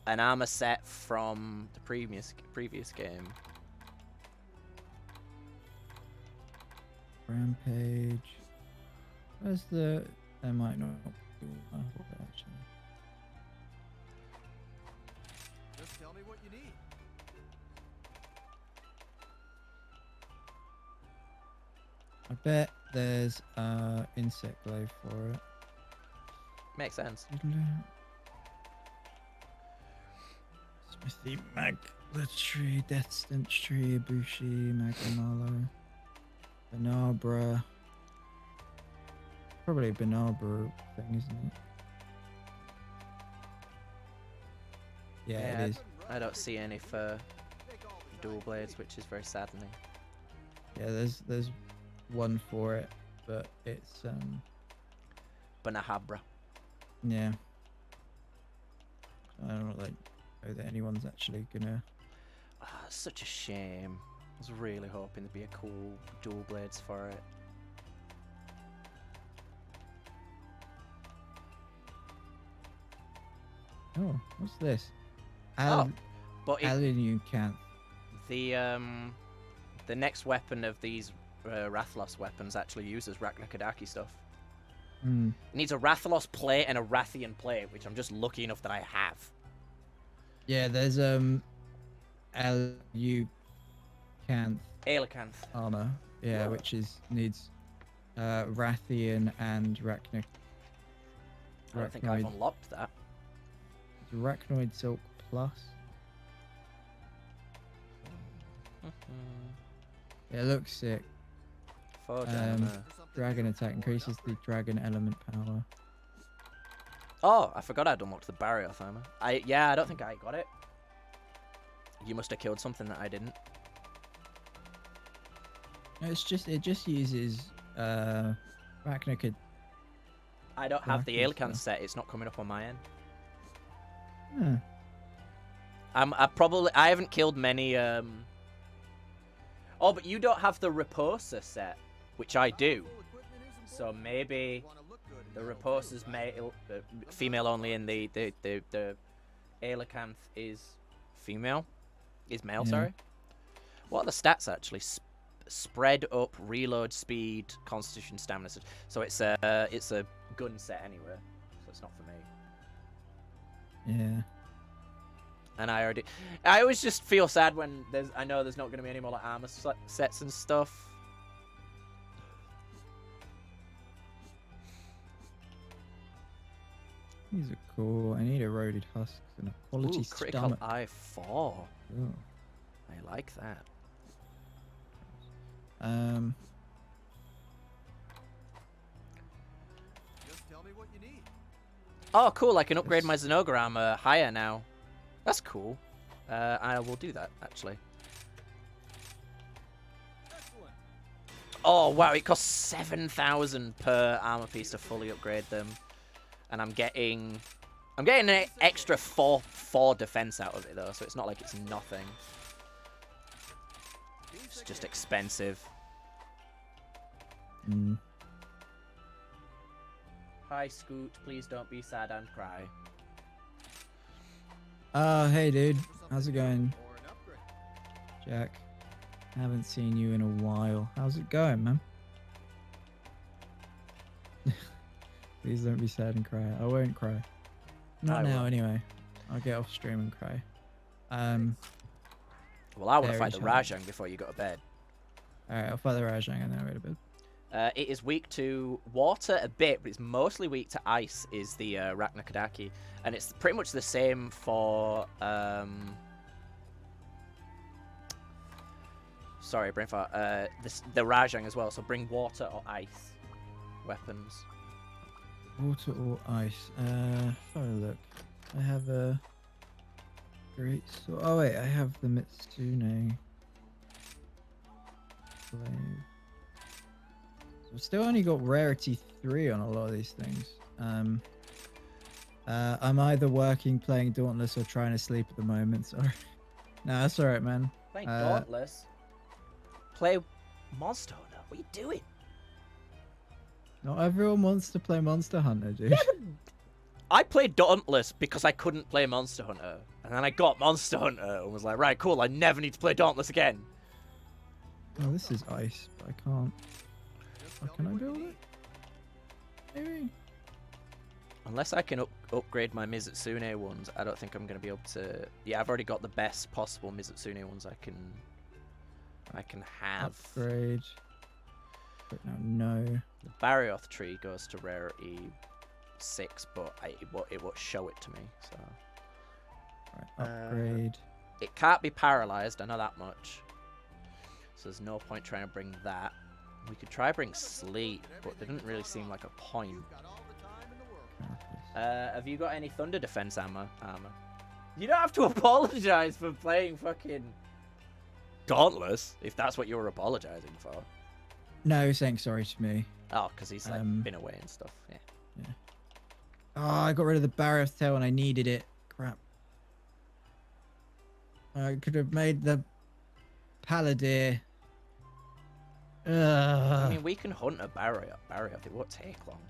Speaker 2: an armor set from the previous game.
Speaker 7: Rampage. Where's the... There might not be one actually.
Speaker 4: Just tell me what you need.
Speaker 7: I bet there's insect glaive for it.
Speaker 2: Makes sense.
Speaker 7: Smithy, Magletry, Death Stench Tree, Ibushi, Magamalo, Benabra. Probably a Benabra thing, isn't it? Yeah, it is.
Speaker 2: I don't see any for dual blades, which is very saddening.
Speaker 7: Yeah, there's one for it, but it's
Speaker 2: Benahabra.
Speaker 7: yeah. I don't know that anyone's actually gonna.
Speaker 2: Ah, such a shame. I was really hoping there'd be a cool dual blades for it.
Speaker 7: Oh, what's this?
Speaker 2: But
Speaker 7: Alien can't.
Speaker 2: the next weapon of these Rathalos weapons actually uses Ragnar Kodaki stuff.
Speaker 7: Hmm.
Speaker 2: It needs a Rathalos plate and a Rathian plate, which I'm just lucky enough that I have.
Speaker 7: Yeah, there's Alucanth
Speaker 2: Aelicanth.
Speaker 7: armor. Yeah,
Speaker 2: Whoa.
Speaker 7: which needs Rathian and Rachnic.
Speaker 2: I don't think I've unlocked that.
Speaker 7: Arachnoid Silk Plus. Yeah, it looks sick.
Speaker 2: Forge
Speaker 7: Um,
Speaker 2: armor.
Speaker 7: Dragon attack increases the dragon element power.
Speaker 2: Oh, I forgot I'd unlocked the Barioth armor. I don't think I got it. You must have killed something that I didn't.
Speaker 7: No, it just uses Rachnic.
Speaker 2: I don't have the
Speaker 7: Black and
Speaker 2: Aelicanth
Speaker 7: stuff.
Speaker 2: set. It's not coming up on my end.
Speaker 7: Huh.
Speaker 2: I haven't killed many. Oh, but you don't have the Raposa set, which I do. So maybe the Raposa's male, female only, and the Aelicanth is female. Is male,
Speaker 7: Yeah.
Speaker 2: sorry. What are the stats actually? Spread up, reload speed, constitution, stamina. So it's a gun set anyway. So it's not for me.
Speaker 7: Yeah.
Speaker 2: And I always just feel sad when I know there's not going to be any more like armor sets and stuff.
Speaker 7: These are cool. I need eroded husks and a quality
Speaker 2: Ooh, critical
Speaker 7: stomach.
Speaker 2: eye 4.
Speaker 7: Ooh.
Speaker 2: I like that.
Speaker 4: Just tell me what you need.
Speaker 2: Oh, cool! I can upgrade my Zenogre armor higher now. That's cool. I will do that actually.
Speaker 4: Excellent.
Speaker 2: Oh wow! It costs 7,000 per armor piece to fully upgrade them, and I'm getting an extra 4 defense out of it though, so it's not like it's nothing. It's just expensive.
Speaker 7: Mm.
Speaker 2: Hi Scoot, please don't be sad and cry.
Speaker 7: Hey dude, how's it going,
Speaker 4: Or an upgrade.
Speaker 7: Jack? Haven't seen you in a while. How's it going, man? Please don't be sad and cry. I won't cry. Not
Speaker 2: I
Speaker 7: now,
Speaker 2: will.
Speaker 7: anyway. I'll get off stream and cry.
Speaker 2: Well, I want to
Speaker 7: Very
Speaker 2: fight the
Speaker 7: challenging.
Speaker 2: Rajang before you go to bed.
Speaker 7: Alright, I'll fight the Rajang and then wait a bit.
Speaker 2: It is weak to water a bit, but it's mostly weak to ice, is the Ragnar Kodaki. And it's pretty much the same for... Sorry, brain fart. The Rajang as well, so bring water or ice weapons.
Speaker 7: Water or ice? Let's have a look. I have a great sword. Oh wait, I have the Mitsune. Blade. I've still only got rarity 3 on a lot of these things. I'm either working, playing Dauntless, or trying to sleep at the moment. Sorry. No, that's alright, man.
Speaker 2: Playing Dauntless. Play Monster Hunter. What are you doing?
Speaker 7: Not everyone wants to play Monster Hunter, dude.
Speaker 2: I played Dauntless because I couldn't play Monster Hunter. And then I got Monster Hunter and was like, right, cool, I never need to play Dauntless again.
Speaker 7: Oh, this is ice, but I can't. Oh, can I build it? Maybe.
Speaker 2: Unless I can upgrade my Mizutsune ones, I don't think I'm going to be able to... Yeah, I've already got the best possible Mizutsune ones I can have.
Speaker 7: Upgrade. But no.
Speaker 2: The Barioth tree goes to rarity 6, but it won't show it to me, so...
Speaker 7: Right, upgrade.
Speaker 2: It can't be paralyzed, I know that much. So there's no point trying to bring that. We could try bring sleep, but it didn't really seem like a point. Have you got any thunder defense armor? You don't have to apologize for playing fucking Dauntless, if that's what you were apologizing for.
Speaker 7: No, saying sorry to me.
Speaker 2: Oh, because he's like been away and stuff. Yeah.
Speaker 7: Oh, I got rid of the Barioth tail and I needed it. Crap. I could have made the Palladir.
Speaker 2: I mean, we can hunt a Barioth. It won't take long.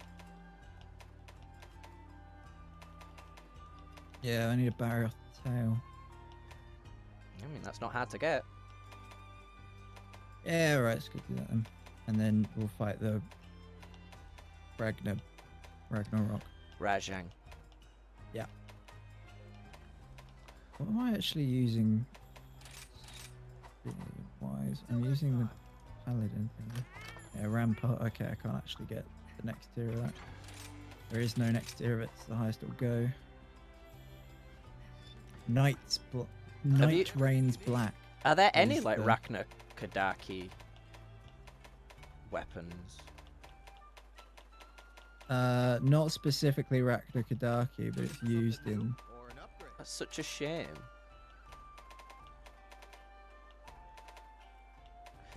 Speaker 7: Yeah, I need a Barioth tail.
Speaker 2: I mean, that's not hard to get.
Speaker 7: Yeah, right, let's go do that then. And then we'll fight the Ragnarok.
Speaker 2: Rajang.
Speaker 7: Yeah. What am I actually using? Wise. I'm using the Paladin thing. Yeah, Rampart. Okay, I can't actually get the next tier of that. There is no next tier of it. It's the highest it'll go. Night Rains Black.
Speaker 2: Are there any
Speaker 7: is
Speaker 2: like
Speaker 7: the-
Speaker 2: Ragnar Kadaki weapons?
Speaker 7: Not specifically Ragnar Kadaki, but it's used in.
Speaker 2: That's such a shame.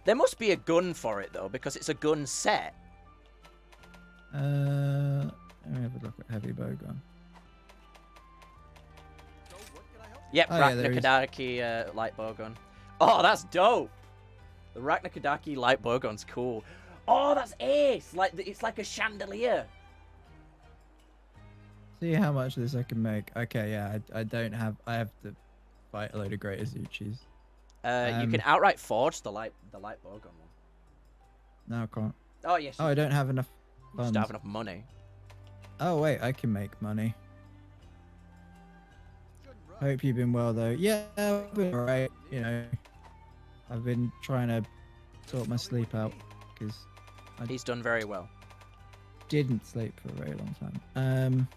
Speaker 2: There must be a gun for it though, because it's a gun set.
Speaker 7: Let me have a look at heavy bowgun.
Speaker 2: Yep,
Speaker 7: Oh, yeah,
Speaker 2: Ragnar
Speaker 7: there is.
Speaker 2: Kadaki light bowgun. Oh, that's dope. The Ragnar Kadaki light bowgun's cool. Oh, that's ace. Like it's like a chandelier.
Speaker 7: See how much of this I can make. Okay, yeah, I don't have. I have to fight a load of Great Azuchis.
Speaker 2: You can outright forge the light bowgun one.
Speaker 7: No, I can't.
Speaker 2: Oh yes.
Speaker 7: Oh, I don't have enough
Speaker 2: You
Speaker 7: funds.
Speaker 2: just don't have enough money.
Speaker 7: Oh wait, I can make money. Hope you've been well though. Yeah, I've been alright. You know, I've been trying to sort my sleep out because
Speaker 2: He's done very well.
Speaker 7: didn't sleep for a very long time.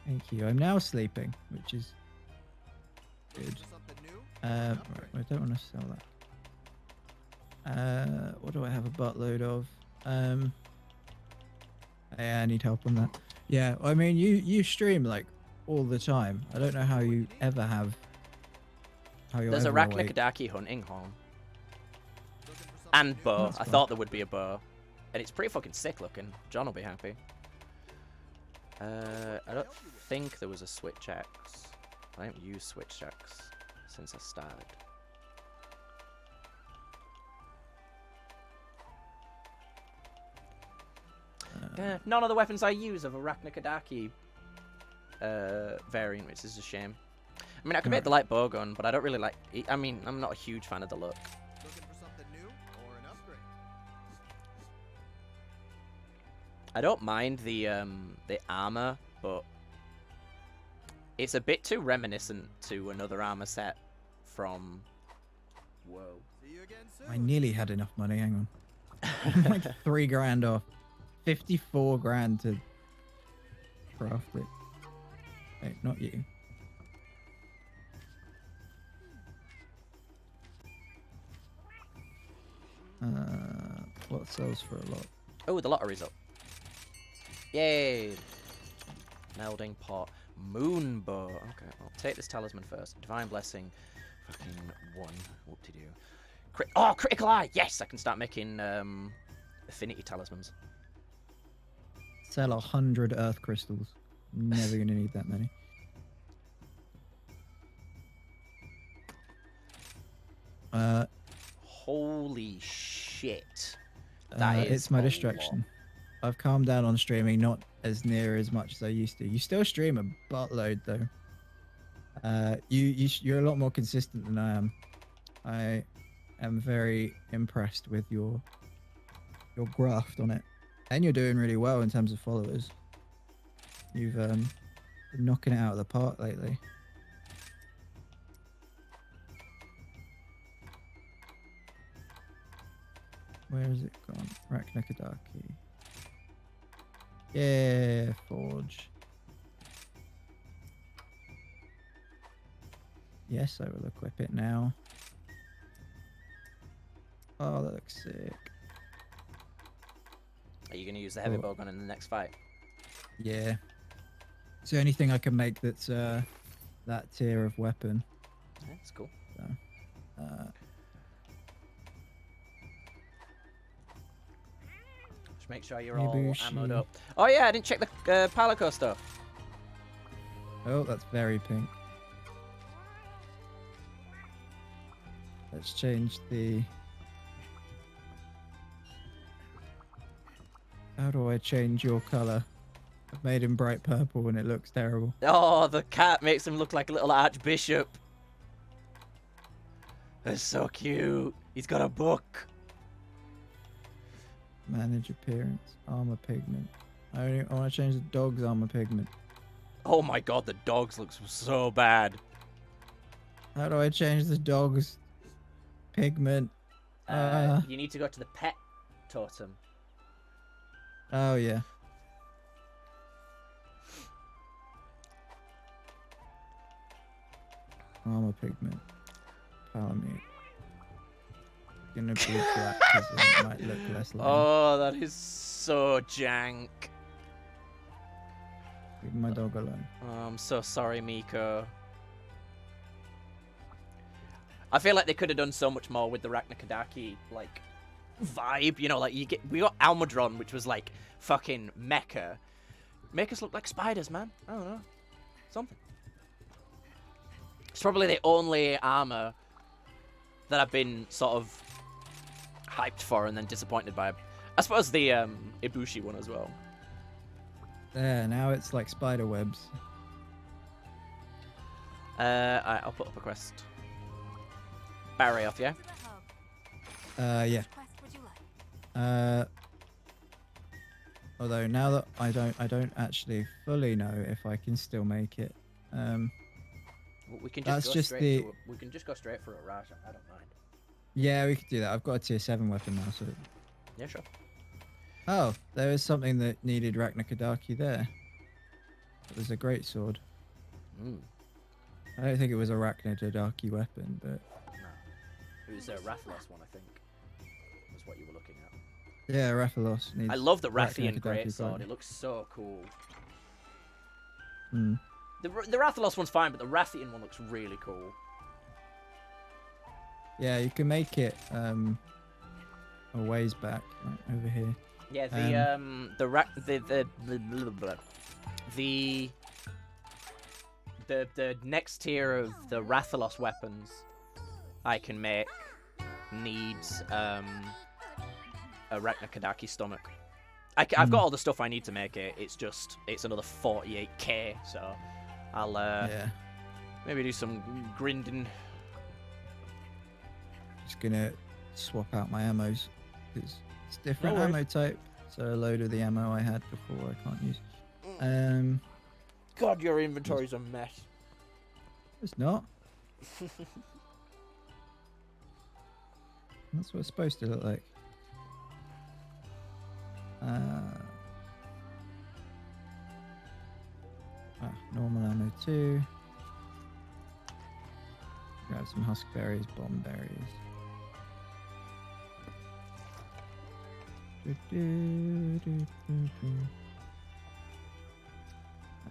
Speaker 7: Thank you. I'm now sleeping, which is good. Right, I don't want to sell that. What do I have a buttload of? Yeah, I need help on that. Yeah, I mean, you stream like all the time. I don't know how you ever have.
Speaker 2: There's a
Speaker 7: ever
Speaker 2: Ragnar
Speaker 7: awake.
Speaker 2: Kadaki hunting horn. And bow.
Speaker 7: That's
Speaker 2: I
Speaker 7: fun.
Speaker 2: thought there would be a bow. And it's pretty fucking sick looking. John will be happy. I don't think there was a switch X. I haven't used switch X since I started. None of the weapons I use have a Ragnar Kadaki variant, which is a shame. I mean, I could make the light bowgun, but I don't really like. I mean, I'm not a huge fan of the look.
Speaker 4: Looking for something new or an upgrade?
Speaker 2: I don't mind the armor, but it's a bit too reminiscent to another armor set from. Whoa.
Speaker 4: See you again soon.
Speaker 7: I nearly had enough money. Hang on. I'm like 3 grand off. 54 grand to craft it. Wait, not you. What sells for a lot?
Speaker 2: Oh, the lottery's up. Yay! Melding pot. Moon bow. Okay, I'll take this talisman first. Divine blessing. Fucking 1. Whoop-de-doo. Oh, critical eye! Yes, I can start making affinity talismans.
Speaker 7: Sell 100 earth crystals. Never gonna need that many.
Speaker 2: Holy shit! That is
Speaker 7: it's my
Speaker 2: a
Speaker 7: distraction. I've calmed down on streaming, not as near as much as I used to. You still stream a buttload though. You're a lot more consistent than I am. I am very impressed with your graft on it, and you're doing really well in terms of followers. You've been knocking it out of the park lately. Where has it gone? Raknakadaki. Yeah, forge. Yes, I will equip it now. Oh, that looks sick.
Speaker 2: Are you going to use the heavy bowgun in the next fight?
Speaker 7: Yeah. It's the only thing I can make that's that tier of weapon.
Speaker 2: Yeah, that's cool.
Speaker 7: So,
Speaker 2: Just make sure you're all
Speaker 7: Ibushi.
Speaker 2: ammoed up. Oh yeah, I didn't check the Palico stuff.
Speaker 7: oh, that's very pink. Let's change the... How do I change your color? I've made him bright purple and it looks terrible.
Speaker 2: Oh, the cat makes him look like a little archbishop. That's so cute. He's got a book.
Speaker 7: Manage appearance, armor pigment. I want to change the dog's armor pigment.
Speaker 2: Oh my god, the dogs looks so bad.
Speaker 7: How do I change the dog's pigment?
Speaker 2: You need to go to the pet totem.
Speaker 7: Oh yeah. Armor pigment. Power meat. Gonna be black because it might look less like.
Speaker 2: Oh, that is so jank.
Speaker 7: Leave my dog alone.
Speaker 2: Oh, I'm so sorry, Miko. I feel like they could have done so much more with the Raknakadaki, like, vibe. You know, like, we got Almudron, which was, like, fucking mecha. Make us look like spiders, man. I don't know. Something. It's probably the only armor that I've been sort of hyped for and then disappointed by. I suppose the Ibushi one as well.
Speaker 7: There, now it's like spider webs.
Speaker 2: I'll put up a quest. Barry off, yeah?
Speaker 7: Yeah.
Speaker 3: Which quest would you like?
Speaker 7: Although now that I don't actually fully know if I can still make it.
Speaker 2: We can
Speaker 7: That's
Speaker 2: just go
Speaker 7: just
Speaker 2: straight
Speaker 7: the-
Speaker 2: to we can just go straight for a Raja. I don't mind.
Speaker 7: Yeah, we could do that. I've got a tier 7 weapon now, so...
Speaker 2: Yeah, sure.
Speaker 7: Oh, there is something that needed Raknakadaki there. It was a great sword.
Speaker 2: Mm.
Speaker 7: I don't think it was a Raknakadaki weapon, but...
Speaker 2: No. It was a Rathalos one, I think. Was what you were looking at.
Speaker 7: Yeah, Rathalos needs...
Speaker 2: I love the Rathian
Speaker 7: Raknakadaki
Speaker 2: greatsword.
Speaker 7: weapon.
Speaker 2: It looks so cool.
Speaker 7: Hmm.
Speaker 2: The Rathalos one's fine, but the Rathian one looks really cool.
Speaker 7: Yeah, you can make it a ways back, like over here.
Speaker 2: Yeah, the next tier of the Rathalos weapons I can make needs a Raknakadaki stomach. I've got all the stuff I need to make it. It's another 48k, so I'll
Speaker 7: Yeah.
Speaker 2: maybe do some grinding.
Speaker 7: Just gonna swap out my ammos, because it's different
Speaker 2: No worries.
Speaker 7: ammo type. So a load of the ammo I had before I can't use.
Speaker 2: God, your inventory's a mess.
Speaker 7: It's not. That's what it's supposed to look like. Normal ammo 2. Grab some husk berries, bomb berries.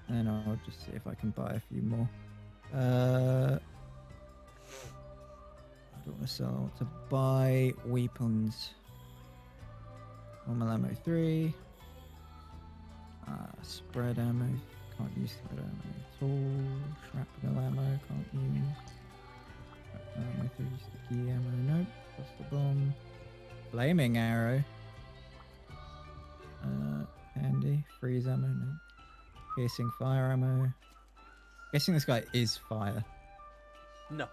Speaker 7: And I'll just see if I can buy a few more. How do don't want to sell. I want to buy weapons. Normal ammo 3. Spread ammo. Can't use spread ammo at all. Shrapnel ammo. Can't use. Shrapnel ammo 3. Sticky ammo. Nope. Cluster bomb. Flaming arrow. Handy. Freeze ammo. No. Piercing fire ammo. Guessing this guy is fire.
Speaker 2: No,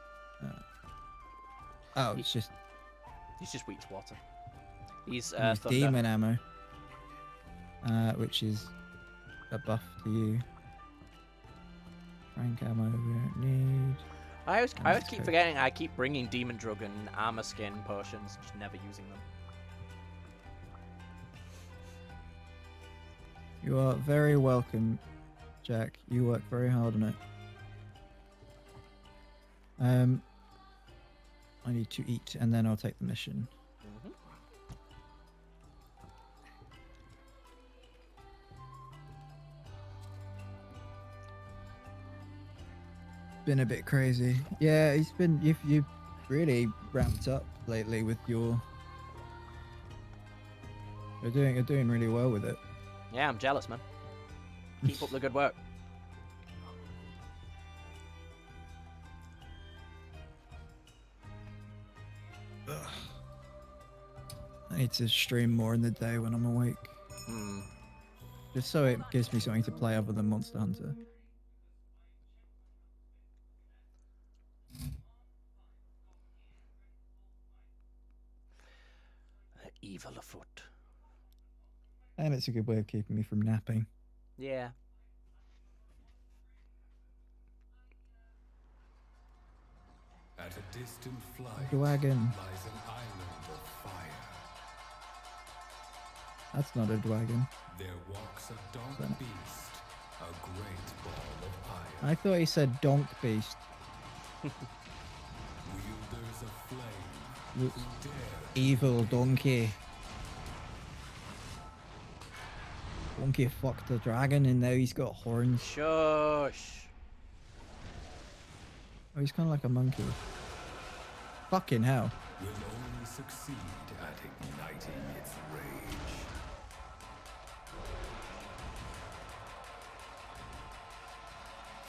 Speaker 7: Oh, it's just
Speaker 2: he's just weak to water. He's
Speaker 7: use
Speaker 2: thunder.
Speaker 7: demon ammo. Which is a buff to you. Rank ammo we don't need.
Speaker 2: I always
Speaker 7: Nice
Speaker 2: keep
Speaker 7: coat.
Speaker 2: forgetting I keep bringing demon drug and armor skin potions, just never using them.
Speaker 7: You are very welcome, Jack. You work very hard on it. I need to eat and then I'll take the mission.
Speaker 2: Mhm.
Speaker 7: Been a bit crazy. Yeah, it's been you've really ramped up lately with your. You're doing really well with it.
Speaker 2: Yeah, I'm jealous, man. Keep up the good work.
Speaker 7: I need to stream more in the day when I'm awake,
Speaker 2: Hmm.
Speaker 7: just so it gives me something to play other than Monster Hunter.
Speaker 2: Evil afoot.
Speaker 7: And it's a good way of keeping me from napping.
Speaker 2: Yeah.
Speaker 8: At a distant flight
Speaker 7: Dragon.
Speaker 8: lies an island of fire.
Speaker 7: That's not a dragon.
Speaker 8: There walks a dark
Speaker 7: Then-
Speaker 8: beast, a great ball of iron.
Speaker 7: I thought he said donk beast.
Speaker 8: Wielders of flame
Speaker 7: You
Speaker 8: who dare
Speaker 7: evil donkey. Donkey fucked the dragon and now he's got horns.
Speaker 2: Shush.
Speaker 7: Oh, he's kind of like a monkey. Fucking hell.
Speaker 8: will only succeed at igniting its rage.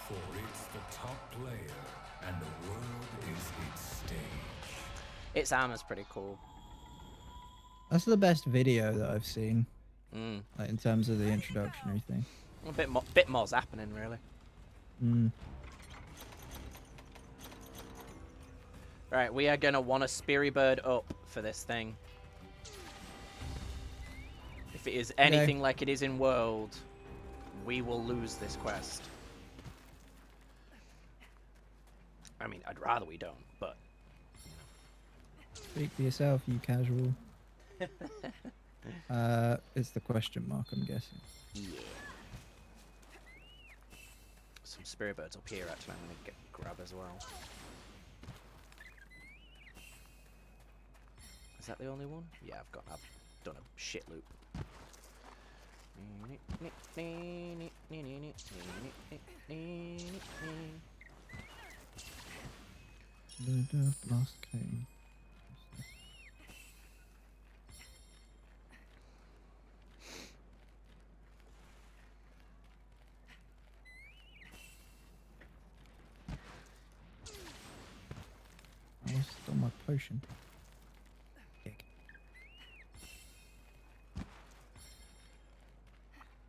Speaker 8: For it's the top player, and the world is its stage.
Speaker 2: Its armor's pretty cool.
Speaker 7: That's the best video that I've seen,
Speaker 2: Mm.
Speaker 7: like, in terms of the introductory thing.
Speaker 2: A bit more's happening, really.
Speaker 7: Mm.
Speaker 2: Right, we are gonna want a Speary Bird up for this thing. If it is anything like it is in World, we will lose this quest. I mean, I'd rather we don't, but...
Speaker 7: Speak for yourself, you casual. It's the question mark, I'm guessing.
Speaker 2: Yeah. Some Spirit Birds up here, actually, I'm gonna grab as well. Is that the only one? Yeah, I've done a shit loop.
Speaker 7: The Lost King. I lost all my potion. Dick.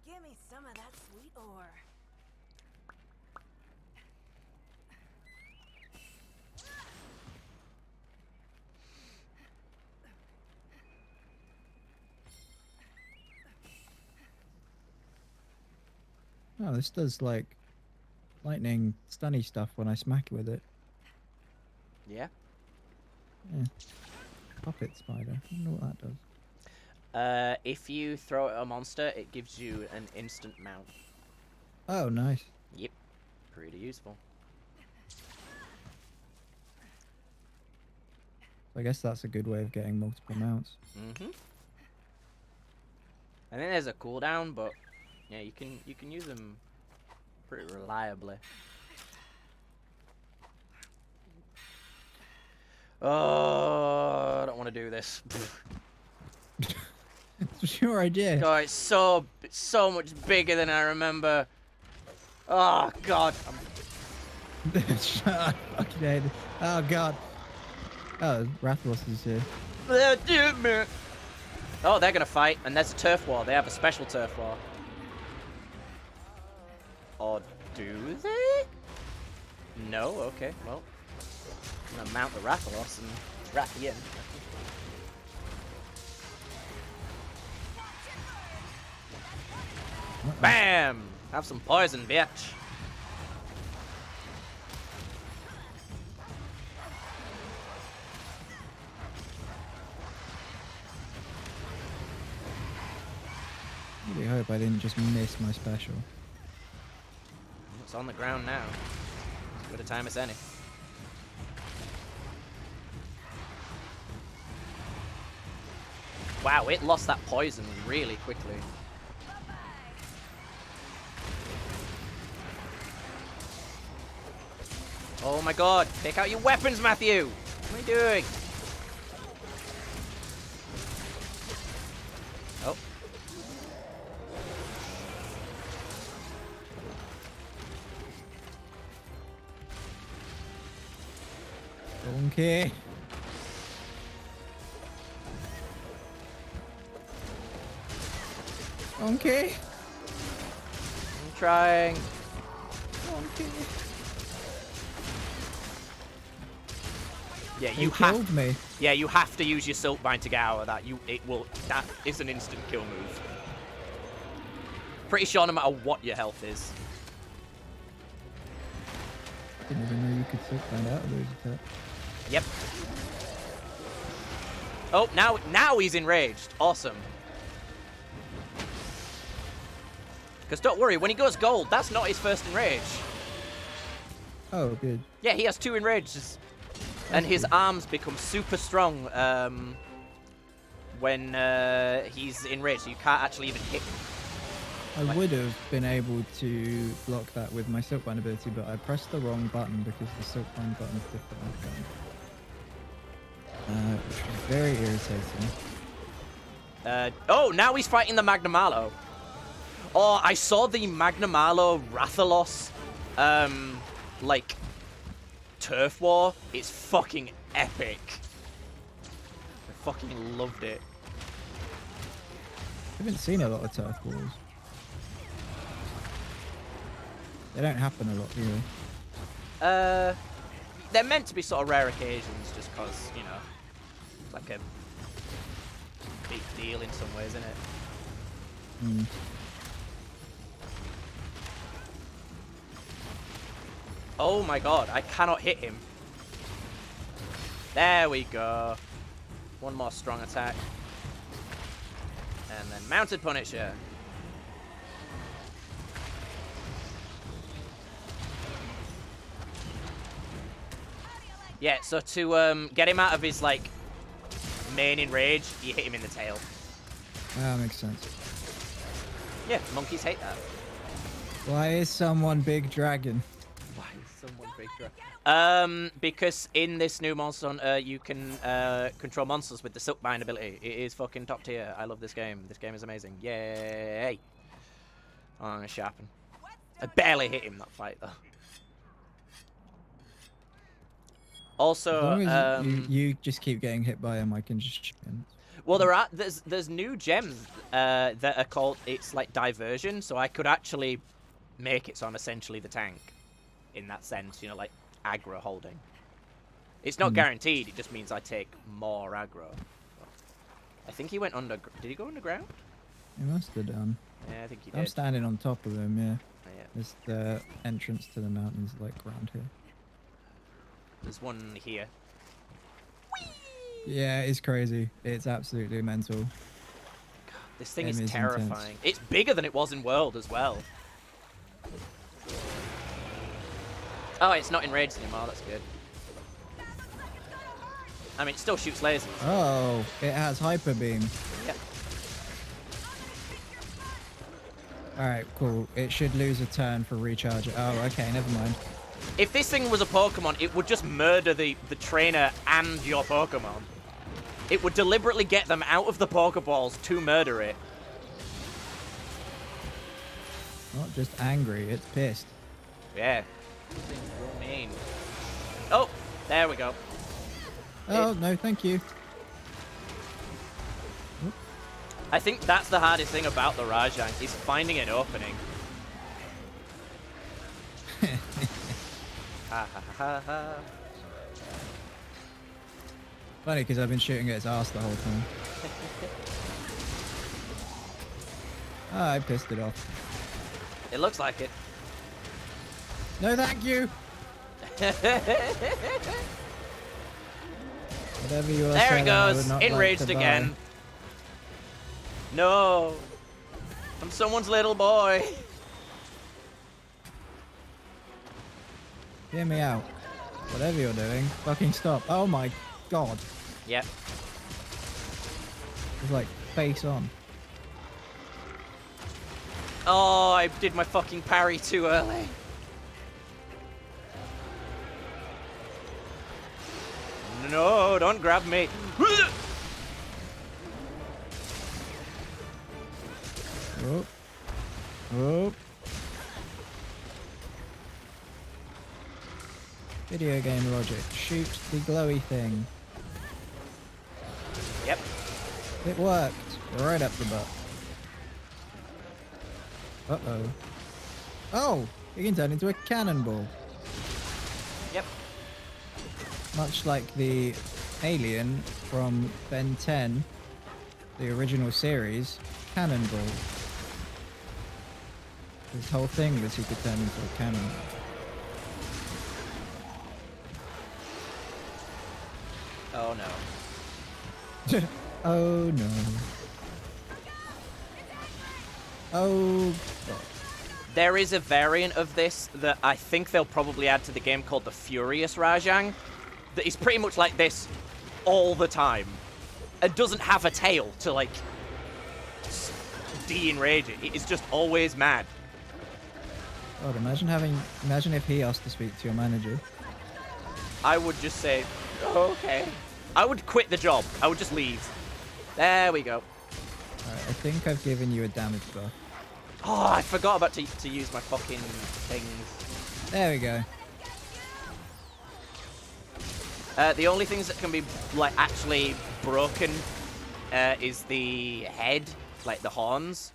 Speaker 3: Give me some of that sweet ore.
Speaker 7: Oh, this does like lightning stunny stuff when I smack it with it.
Speaker 2: Yeah.
Speaker 7: Yeah. Puppet spider. I wonder what that does.
Speaker 2: If you throw it at a monster, it gives you an instant mount.
Speaker 7: Oh, nice.
Speaker 2: Yep. Pretty useful.
Speaker 7: I guess that's a good way of getting multiple mounts.
Speaker 2: Mm-hmm. I think there's a cooldown, but yeah, you can use them pretty reliably. Oh, I don't want to do this.
Speaker 7: It's your idea.
Speaker 2: God, it's so much bigger than I remember. Oh God.
Speaker 7: Shut up. Fucking hate it. Oh god. Oh, Rathalos is here.
Speaker 2: Oh, they're gonna fight, and there's a turf war. They have a special turf war. Or do they? No. Okay. Well, I'm gonna mount the Rathalos and wrap you in. Bam! Have some poison, bitch.
Speaker 7: I really hope I didn't just miss my special.
Speaker 2: It's on the ground now. As good a time as any. Wow, it lost that poison really quickly. Oh my god, take out your weapons, Matthew! What are you doing? Oh.
Speaker 7: Okay. Okay.
Speaker 2: I'm trying.
Speaker 7: Okay.
Speaker 2: Yeah,
Speaker 7: You
Speaker 2: you
Speaker 7: killed
Speaker 2: have.
Speaker 7: me.
Speaker 2: Yeah, you have to use your Silkbind to get out of that. That is an instant kill move. Pretty sure no matter what your health is.
Speaker 7: Didn't even know you could find out of those attacks.
Speaker 2: Yep. Oh, now he's enraged. Awesome. Because don't worry, when he goes gold, that's not his first enrage.
Speaker 7: Oh, good.
Speaker 2: Yeah, he has 2 enrages. And his arms become super strong when he's enraged. So you can't actually even hit him.
Speaker 7: I would have been able to block that with my Silkbind ability, but I pressed the wrong button because the Silkbind button is different. Which was very irritating.
Speaker 2: Oh, now he's fighting the Magnamalo. Oh, I saw the Magnamalo Rathalos, like, turf war. It's fucking epic. I fucking loved it.
Speaker 7: I haven't seen a lot of turf wars. They don't happen a lot, do they?
Speaker 2: They're meant to be sort of rare occasions just because, you know, it's like a big deal in some ways, isn't it?
Speaker 7: Mm.
Speaker 2: Oh my god, I cannot hit him. There we go. One more strong attack. And then Mounted Punisher. Yeah, so to get him out of his, like, main enrage, you hit him in the tail.
Speaker 7: That makes sense.
Speaker 2: Yeah, monkeys hate that.
Speaker 7: Why is someone big dragon?
Speaker 2: Why is someone big dragon? Because in this new Monster Hunter, you can control monsters with the Silkbind ability. It is fucking top tier. I love this game. This game is amazing. Yay! Oh, I'm gonna sharpen. I barely hit him that fight though. Also,
Speaker 7: As long as you just keep getting hit by him, I can just chip in.
Speaker 2: well, there's new gems that are called, it's like diversion, so I could actually make it so I'm essentially the tank in that sense, you know, like aggro holding. It's not guaranteed, it just means I take more aggro. I think he went under. Did he go underground?
Speaker 7: He must have done.
Speaker 2: Yeah, I think he
Speaker 7: I'm
Speaker 2: did.
Speaker 7: standing on top of him, yeah.
Speaker 2: Oh, yeah.
Speaker 7: There's the entrance to the mountains, like, around here.
Speaker 2: There's one here.
Speaker 7: Yeah, it's crazy. It's absolutely mental.
Speaker 2: This thing
Speaker 7: Game
Speaker 2: is
Speaker 7: is
Speaker 2: terrifying.
Speaker 7: intense.
Speaker 2: It's bigger than it was in World as well. Oh, it's not enraged anymore. That's good. I mean, it still shoots lasers.
Speaker 7: Oh, it has hyper beam.
Speaker 2: Yep.
Speaker 7: Alright, cool. It should lose a turn for recharge. Oh, okay, never mind.
Speaker 2: If this thing was a Pokemon, it would just murder the trainer and your Pokemon. It would deliberately get them out of the Pokeballs to murder it.
Speaker 7: Not just angry, it's pissed.
Speaker 2: Yeah. This thing's real mean. Oh, there we go.
Speaker 7: Oh, no, thank you.
Speaker 2: I think that's the hardest thing about the Rajang, is finding an opening. Ha ha ha ha.
Speaker 7: Funny, because I've been shooting at its ass the whole time. Ah, I pissed it off.
Speaker 2: It looks like it.
Speaker 7: No, thank you! Whatever you are
Speaker 2: There
Speaker 7: saying,
Speaker 2: he
Speaker 7: I would
Speaker 2: goes,
Speaker 7: not
Speaker 2: enraged
Speaker 7: like to buy.
Speaker 2: again. No. I'm someone's little boy.
Speaker 7: Hear me out. Whatever you're doing, fucking stop. Oh my god.
Speaker 2: Yep.
Speaker 7: It's like face on.
Speaker 2: Oh, I did my fucking parry too early. No, don't grab me.
Speaker 7: Oh. Oh. Video game logic. Shoot the glowy thing.
Speaker 2: Yep.
Speaker 7: It worked. Right up the butt. Uh-oh. Oh! You can turn into a cannonball.
Speaker 2: Yep.
Speaker 7: Much like the alien from Ben 10, the original series, Cannonball. His whole thing was he could turn into a cannon.
Speaker 2: Oh no.
Speaker 7: Oh no. Oh god.
Speaker 2: There is a variant of this that I think they'll probably add to the game called the Furious Rajang. That is pretty much like this all the time. It doesn't have a tail to like de-enrage it. It is just always mad.
Speaker 7: God, imagine if he asked to speak to your manager.
Speaker 2: I would just say, okay. I would quit the job. I would just leave. There we go.
Speaker 7: Alright, I think I've given you a damage buff.
Speaker 2: Oh, I forgot about to use my fucking things.
Speaker 7: There we go.
Speaker 2: The only things that can be like actually broken is the head, like the horns.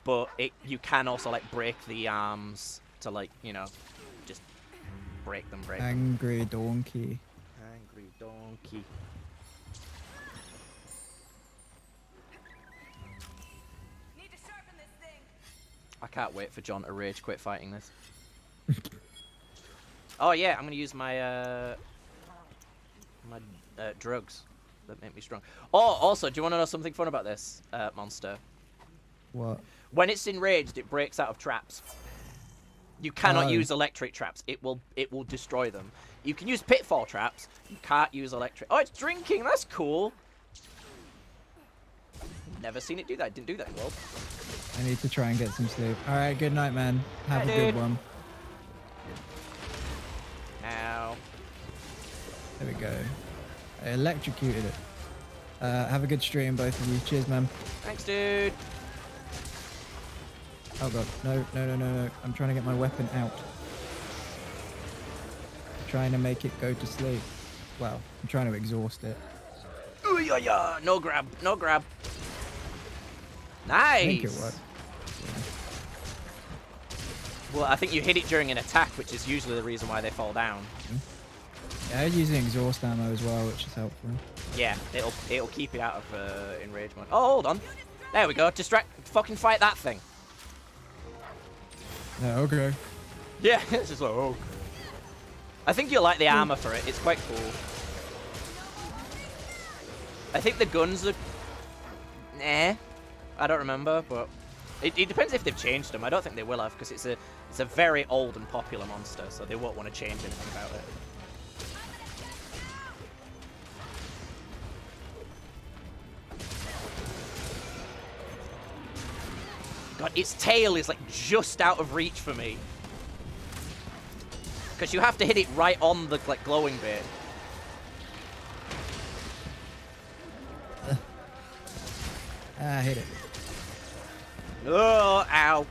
Speaker 2: But you can also like break the arms to like, you know, just break them.
Speaker 7: Angry donkey.
Speaker 2: Angry donkey.
Speaker 5: Need to sharpen this thing.
Speaker 2: I can't wait for John to rage quit fighting this. Oh yeah, I'm gonna use my drugs that make me strong. Oh, also, do you want to know something fun about this monster?
Speaker 7: What?
Speaker 2: When it's enraged, it breaks out of traps. You cannot
Speaker 7: Oh.
Speaker 2: use electric traps. It will destroy them. You can use pitfall traps. You can't use electric. Oh, it's drinking. That's cool. Never seen it do that. It didn't do that in World.
Speaker 7: I need to try and get some sleep. Alright, good night, man. Have
Speaker 2: Bye,
Speaker 7: a good
Speaker 2: dude.
Speaker 7: one.
Speaker 2: Now.
Speaker 7: There we go. I electrocuted it. Have a good stream, both of you. Cheers, man.
Speaker 2: Thanks, dude.
Speaker 7: Oh god, no, no, no, no, no. I'm trying to get my weapon out. Trying to make it go to sleep. Well, I'm trying to exhaust it.
Speaker 2: Ooh, yeah, yeah. No grab. No grab. Nice.
Speaker 7: I think it worked.
Speaker 2: Well, I think you hit it during an attack, which is usually the reason why they fall down.
Speaker 7: Yeah, I was using exhaust ammo as well, which is helpful.
Speaker 2: Yeah, it'll keep it out of enragement. Oh, hold on. There we go. Fucking fight that thing.
Speaker 7: Yeah, okay.
Speaker 2: Yeah, it's just like, oh. I think you'll like the armor for it. It's quite cool. I think the guns are... Nah. I don't remember, but... It depends if they've changed them. I don't think they will have, because it's a very old and popular monster, so they won't want to change anything about it. God, its tail is like just out of reach for me. Because you have to hit it right on the like glowing bit.
Speaker 7: Hit it.
Speaker 2: Oh, ow.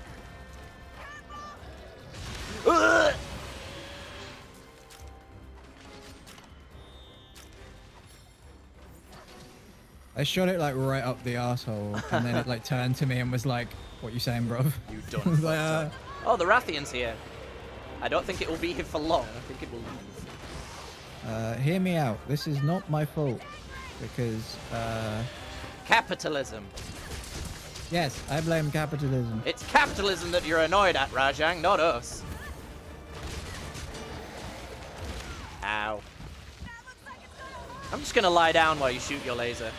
Speaker 2: Ugh.
Speaker 7: I shot it like right up the asshole, and then it like turned to me and was like, "What you saying, bro?"
Speaker 2: You
Speaker 7: I
Speaker 2: done
Speaker 7: was
Speaker 2: fucked
Speaker 7: like,
Speaker 2: up. Oh, the Rathian's here. I don't think it will be here for long. I think it will leave.
Speaker 7: Hear me out. This is not my fault because
Speaker 2: Capitalism.
Speaker 7: yes, I blame capitalism.
Speaker 2: It's capitalism that you're annoyed at, Rajang, not us. Ow. I'm just gonna lie down while you shoot your laser.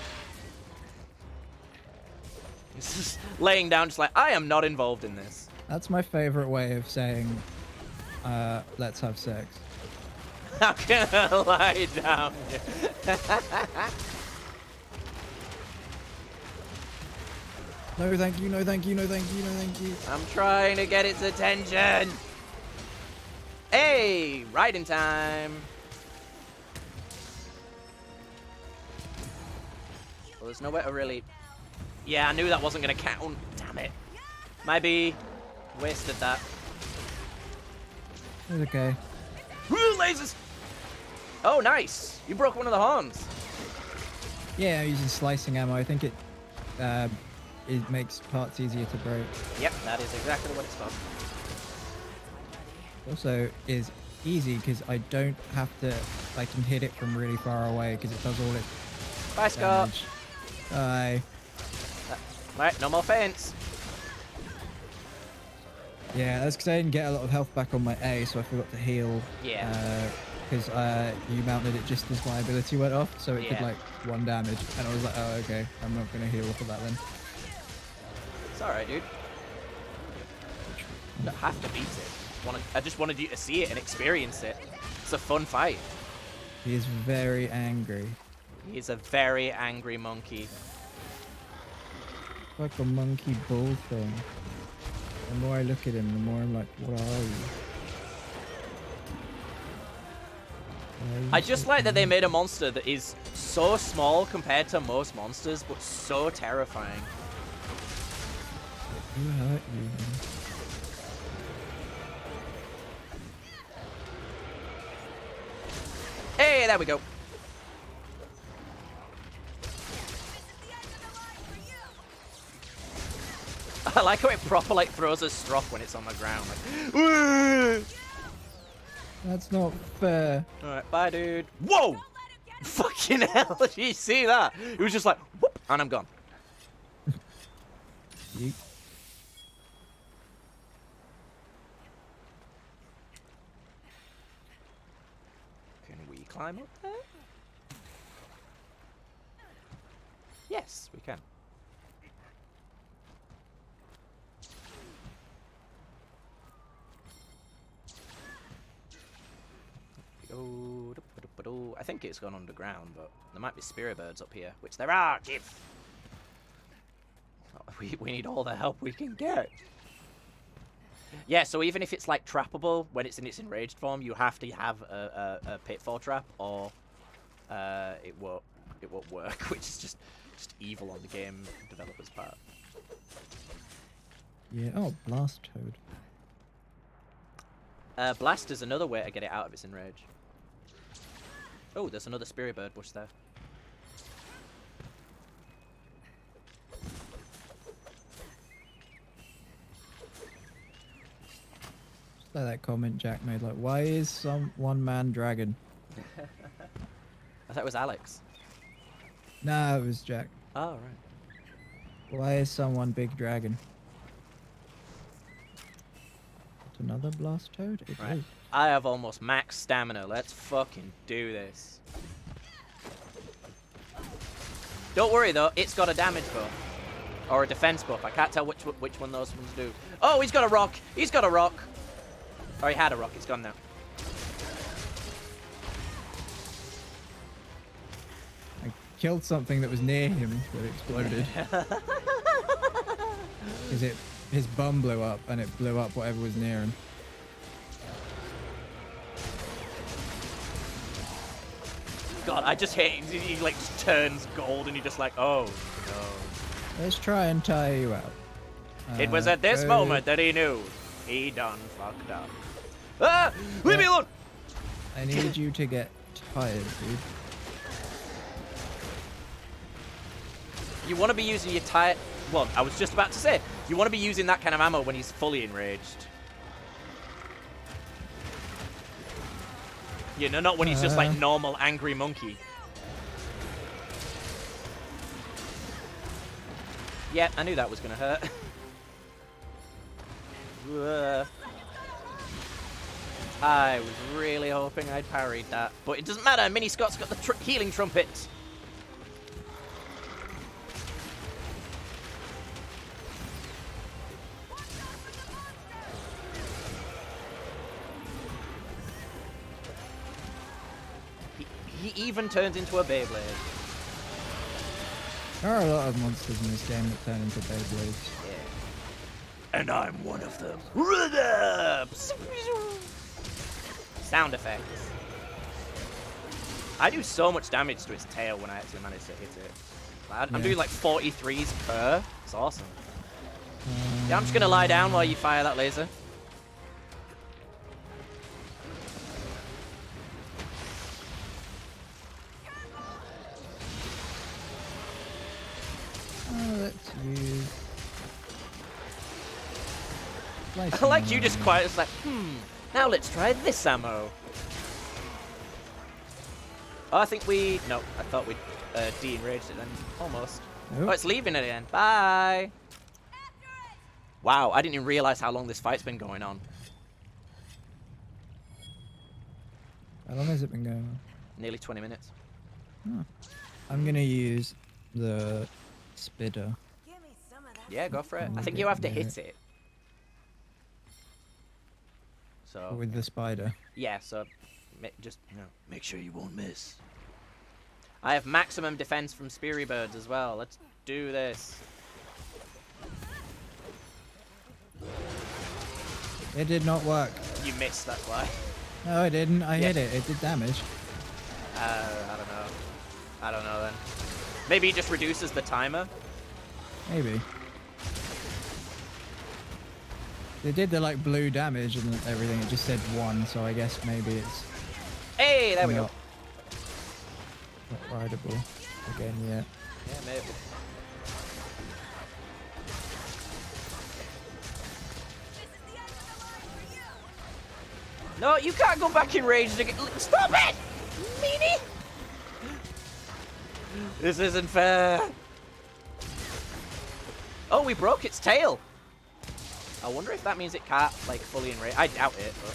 Speaker 2: It's just laying down, just like, I am not involved in this.
Speaker 7: That's my favorite way of saying, let's have sex.
Speaker 2: I'm gonna lie down.
Speaker 7: No, thank you. No, thank you. No, thank you. No, thank you.
Speaker 2: I'm trying to get its attention. Hey, right in time. Well, there's nowhere to really... Yeah, I knew that wasn't going to count. Damn it. Maybe wasted that.
Speaker 7: It's okay.
Speaker 2: Ooh, lasers! Oh, nice. You broke one of the horns.
Speaker 7: Yeah, I'm using slicing ammo. I think it makes parts easier to break.
Speaker 2: Yep, that is exactly what it's for.
Speaker 7: Also, is easy because I don't have to. I can hit it from really far away because it does all its
Speaker 2: Bye, Scott.
Speaker 7: damage. Bye.
Speaker 2: Right, no more feints.
Speaker 7: Yeah, that's because I didn't get a lot of health back on my A, so I forgot to heal.
Speaker 2: Yeah.
Speaker 7: Because you mounted it just as my ability went off, so it did
Speaker 2: Yeah.
Speaker 7: like 1 damage, and I was like, oh, okay, I'm not gonna heal for that then.
Speaker 2: It's alright, dude. You don't have to beat it. I just wanted you to see it and experience it. It's a fun fight.
Speaker 7: He is very angry.
Speaker 2: He's a very angry monkey.
Speaker 7: Like a monkey bull thing. The more I look at him, the more I'm like, what are you?
Speaker 2: I just like that they made a monster that is so small compared to most monsters, but so terrifying.
Speaker 7: Who hurt you?
Speaker 2: Hey, there we go. I like how it proper like throws a strop when it's on the ground. Like, "Woo!"
Speaker 7: That's not fair.
Speaker 2: All right, bye, dude. Whoa! Fucking hell! Did you see that? It was just like, whoop, and I'm gone.
Speaker 7: Yeet.
Speaker 2: Can we climb up there? Yes, we can. I think it's gone underground, but there might be spirit birds up here, which there are. Give. We need all the help we can get. Yeah, so even if it's like trappable when it's in its enraged form, you have to have a pitfall trap, or it won't work, which is just evil on the game developer's part.
Speaker 7: Yeah. Oh, blast toad.
Speaker 2: Blast is another way to get it out of its enrage. Oh, there's another spirit bird bush there.
Speaker 7: Just like that comment Jack made, like, why is some one-man dragon?
Speaker 2: I thought it was Alex.
Speaker 7: Nah, it was Jack.
Speaker 2: Oh, right.
Speaker 7: Why is someone big dragon? Another blast toad? It
Speaker 2: Right.
Speaker 7: is.
Speaker 2: I have almost max stamina. Let's fucking do this. Don't worry though, it's got a damage buff. Or a defense buff. I can't tell which one those ones do. Oh, he's got a rock! He's got a rock! Or he had a rock, it's gone now.
Speaker 7: I killed something that was near him, but it exploded. Because his bum blew up, and it blew up whatever was near him.
Speaker 2: just hit. He like just turns gold, and you're just like, oh no.
Speaker 7: Let's try and tire you out.
Speaker 2: It was at this
Speaker 7: go-
Speaker 2: moment that he knew he done fucked up. Ah! Leave me alone!
Speaker 7: I need you to get tired, dude.
Speaker 2: You want to be using your tire. Well, I was just about to say, you want to be using that kind of ammo when he's fully enraged. You know, not when he's just like normal angry monkey. Yep, I knew that was gonna hurt. I was really hoping I'd parried that, but it doesn't matter. Mini Scott's got the healing trumpet. He even turns into a Beyblade.
Speaker 7: There are a lot of monsters in this game that turn into Beyblades.
Speaker 2: Yeah. And I'm one of them. Run up! Sound effects. I do so much damage to its tail when I actually manage to hit it. I'm doing like 43s per. It's awesome. Yeah, I'm just gonna lie down while you fire that laser.
Speaker 7: Let's use.
Speaker 2: I like you just quiet. It's like, now let's try this ammo. Oh, I think we. No, I thought we'd de-enraged it then. Almost.
Speaker 7: Nope.
Speaker 2: Oh, it's leaving it again. Bye. Wow, I didn't even realize how long this fight's been going on.
Speaker 7: How long has it been going on?
Speaker 2: Nearly 20 minutes.
Speaker 7: Oh. I'm gonna use the spitter.
Speaker 2: Yeah, go for it. I
Speaker 7: We'll
Speaker 2: think
Speaker 7: get
Speaker 2: you have to
Speaker 7: there.
Speaker 2: hit it. So.
Speaker 7: With the spider.
Speaker 2: Yeah, so just make sure you won't miss. I have maximum defense from Speary Birds as well. Let's do this.
Speaker 7: It did not work.
Speaker 2: You missed, that's why.
Speaker 7: No, I didn't. I
Speaker 2: Yeah.
Speaker 7: hit it. It did damage.
Speaker 2: I don't know. I don't know then. Maybe it just reduces the timer.
Speaker 7: Maybe. It did the like blue damage and everything. It just said 1, so I guess maybe it's
Speaker 2: Hey, there we go.
Speaker 7: not rideable again yet.
Speaker 2: Yeah, maybe. No, you can't go back in rage again. Stop it! Meanie! This isn't fair. Oh, we broke its tail. I wonder if that means it can't, like, fully enrage. I doubt it, but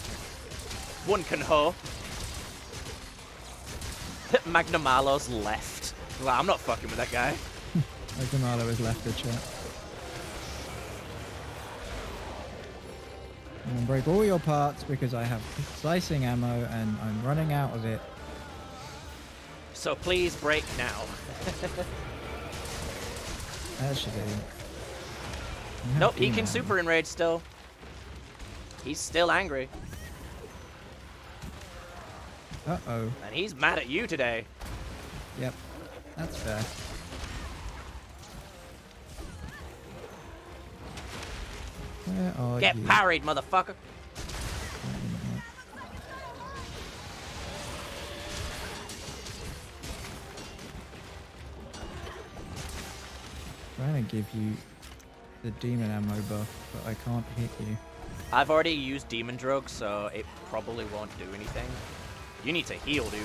Speaker 2: one can hope. Magnamalo's left. Well, I'm not fucking with that guy.
Speaker 7: Magnamalo has left the chat. I'm gonna break all your parts because I have slicing ammo and I'm running out of it.
Speaker 2: So please break now.
Speaker 7: Actually.
Speaker 2: Nope, he can super enrage still. He's still angry.
Speaker 7: Uh-oh.
Speaker 2: And he's mad at you today.
Speaker 7: Yep. That's fair. Where are
Speaker 2: Get
Speaker 7: you?
Speaker 2: parried, motherfucker.
Speaker 7: Trying to give you the demon ammo buff, but I can't hit you.
Speaker 2: I've already used demon drugs, so it probably won't do anything. You need to heal, dude.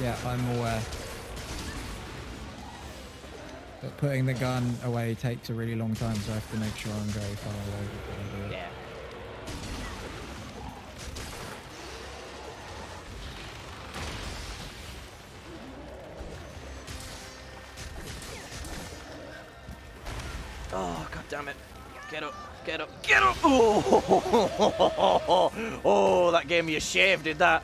Speaker 7: Yeah, I'm aware. But putting the gun away takes a really long time, so I have to make sure I'm very far away before I do it.
Speaker 2: Yeah. Oh, god damn it. Get up, get up, get up! Oh, oh, that gave me a shave, did that?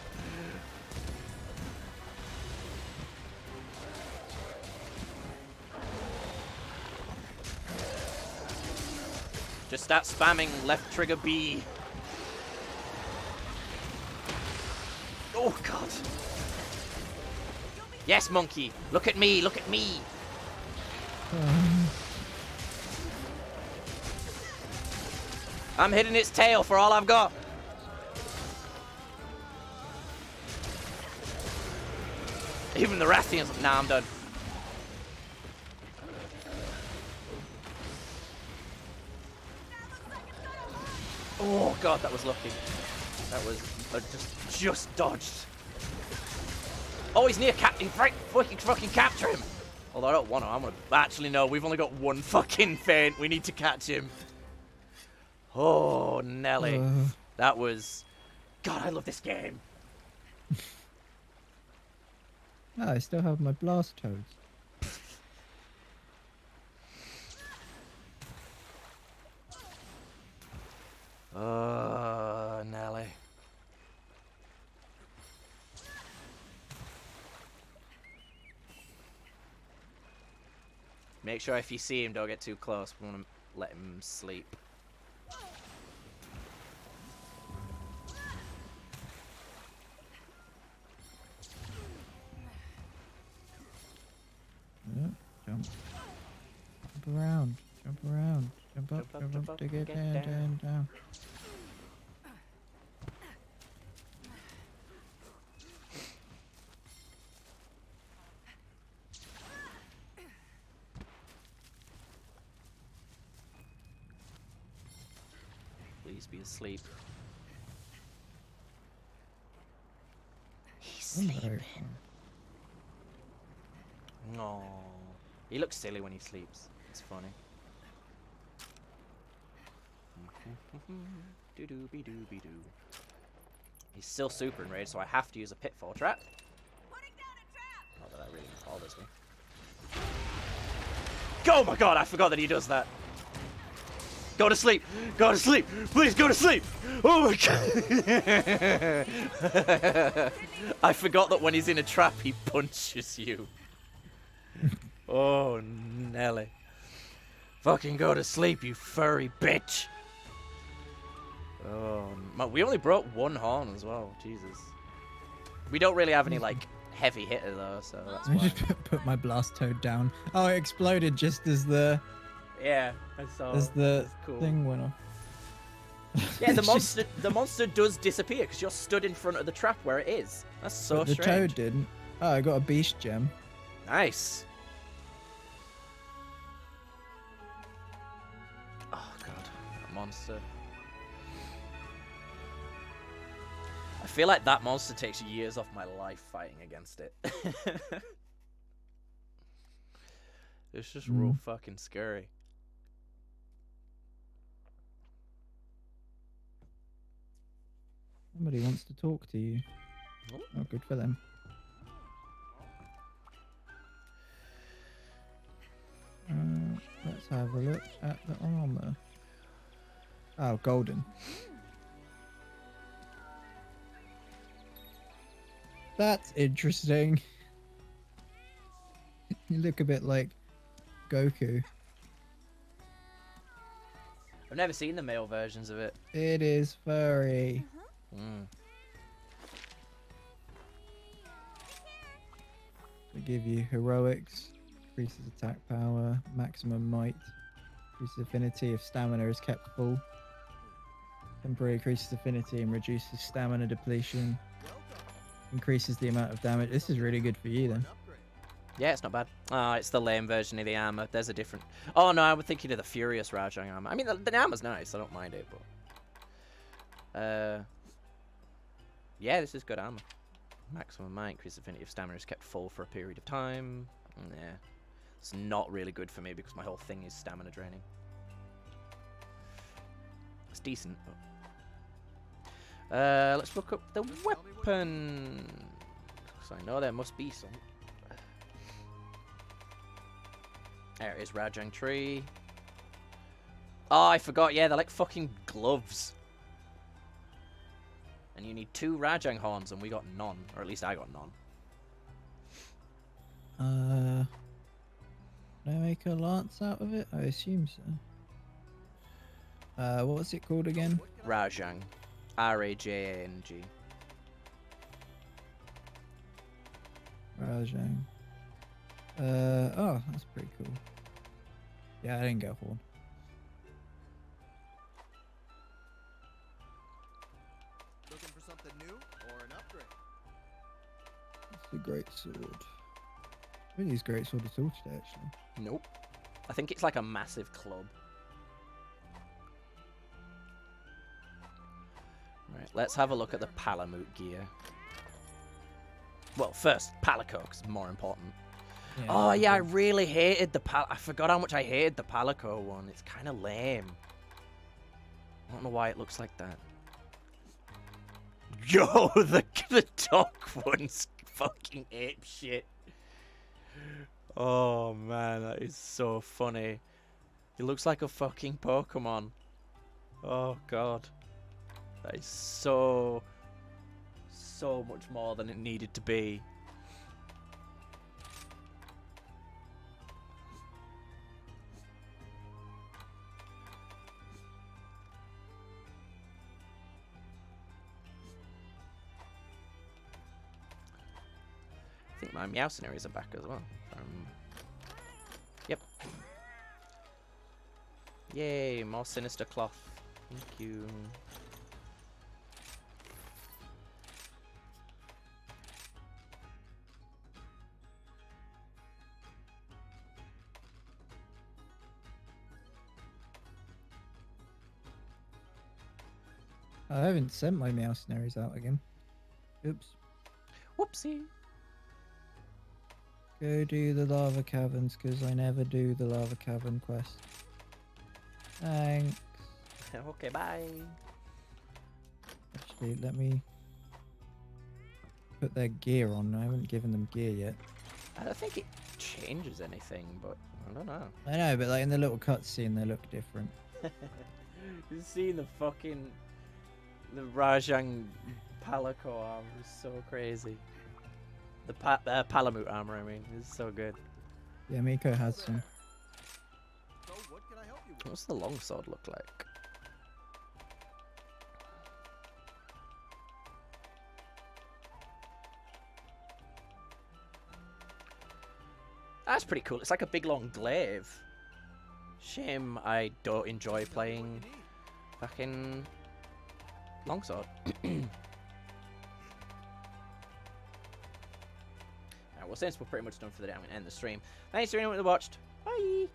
Speaker 2: Just start spamming left trigger B. Oh god. Yes, monkey. Look at me. Look at me. I'm hitting its tail for all I've got. Even the Rathians. Nah, I'm done. Oh god, that was lucky. That was just dodged. Oh, he's near captain. Fucking capture him. Although I don't want to. I want to. Actually, no. We've only got one fucking feint. We need to catch him. Oh, Nelly. That was. God, I love this game.
Speaker 7: Oh, I still have my blast toads.
Speaker 2: Nelly. Make sure if you see him, don't get too close. We want to let him sleep.
Speaker 7: Yeah, jump. Jump around. Jump around. Jump up, to get down.
Speaker 2: Please be asleep. He's
Speaker 7: I'm
Speaker 2: sleeping.
Speaker 7: very
Speaker 2: No. He looks silly when he sleeps. It's funny. Doo-doo-be-doo-be-doo. He's still super enraged, so I have to use a pitfall trap. Not that I really bothers me. Oh my god, I forgot that he does that. Go to sleep! Go to sleep! Please go to sleep! Oh my god! I forgot that when he's in a trap, he punches you. Oh, Nelly. Fucking go to sleep, you furry bitch! Oh, we only broke one horn as well. Jesus. We don't really have any, like, heavy hitter, though, so that's
Speaker 7: I
Speaker 2: why.
Speaker 7: just put my blast toad down. Oh, it exploded just as the
Speaker 2: Yeah, I saw. That's cool.
Speaker 7: thing went off.
Speaker 2: Yeah, the
Speaker 7: It's
Speaker 2: monster, the monster does disappear because you're stood in front of the trap where it is. That's so
Speaker 7: But the
Speaker 2: strange.
Speaker 7: toad didn't. Oh, I got a beast gem.
Speaker 2: Nice. Oh god, that monster. I feel like that monster takes years off my life fighting against it. It's just real fucking scary.
Speaker 7: Somebody wants to talk to you. Oh, good for them. Let's have a look at the armor. Oh, golden. That's interesting. You look a bit like Goku.
Speaker 2: I've never seen the male versions of it.
Speaker 7: It is furry. They give you heroics, increases attack power, maximum might, increases affinity if stamina is kept full. Temporary increases affinity and reduces stamina depletion. Increases the amount of damage. This is really good for you then.
Speaker 2: Yeah, it's not bad. Oh, it's the lame version of the armor. There's a different... Oh, no, I would think you did the Furious Rajang armor. I mean, the armor's nice. I don't mind it, but... Yeah, this is good armor. Maximum might, increase affinity if stamina is kept full for a period of time. Yeah. It's not really good for me because my whole thing is stamina draining. It's decent, but... let's look up the weapon. Because I know there must be some. There it is, Rajang Tree. Oh, I forgot. Yeah, they're like fucking gloves. And you need 2 Rajang horns, and we got none. Or at least I got none.
Speaker 7: Can I make a lance out of it? I assume so. What's it called again?
Speaker 2: Rajang. R-A-J-A-N-G.
Speaker 7: Rajang. Oh, that's pretty cool. Yeah, I didn't get a horn.
Speaker 9: Looking for something new or an upgrade?
Speaker 7: It's a great sword. I think he's great sword at all today, actually.
Speaker 2: Nope. I think it's like a massive club. Right, let's have a look at the Palamute gear. Well, first, Palico, 'cause it's more important.
Speaker 7: Yeah,
Speaker 2: Oh, yeah, I really hated the I forgot how much I hated the Palico one. It's kind of lame. I don't know why it looks like that. Yo, the dog one's fucking ape shit. Oh, man, that is so funny. He looks like a fucking Pokemon. Oh, God. That is so much more than it needed to be. I think my Meowscenaries are back as well. Yep. Yay, more sinister cloth. Thank you.
Speaker 7: I haven't sent my Meowscenaries out again. Oops.
Speaker 2: Whoopsie.
Speaker 7: Go do the lava caverns, because I never do the lava cavern quest. Thanks.
Speaker 2: Okay, bye.
Speaker 7: Actually, let me put their gear on. I haven't given them gear yet.
Speaker 2: I don't think it changes anything, but I don't know.
Speaker 7: I know, but like in the little cutscene, they look different.
Speaker 2: You see the Rajang Palico armor is so crazy. The Palamute armor, I mean, is so good.
Speaker 7: Yeah, Miko has some.
Speaker 9: So what can I help you with?
Speaker 2: What's the longsword look like? That's pretty cool. It's like a big long glaive. Shame I don't enjoy playing fucking longsword. Well, since we're pretty much done for the day, I'm going to end the stream. Thanks to anyone that watched. Bye!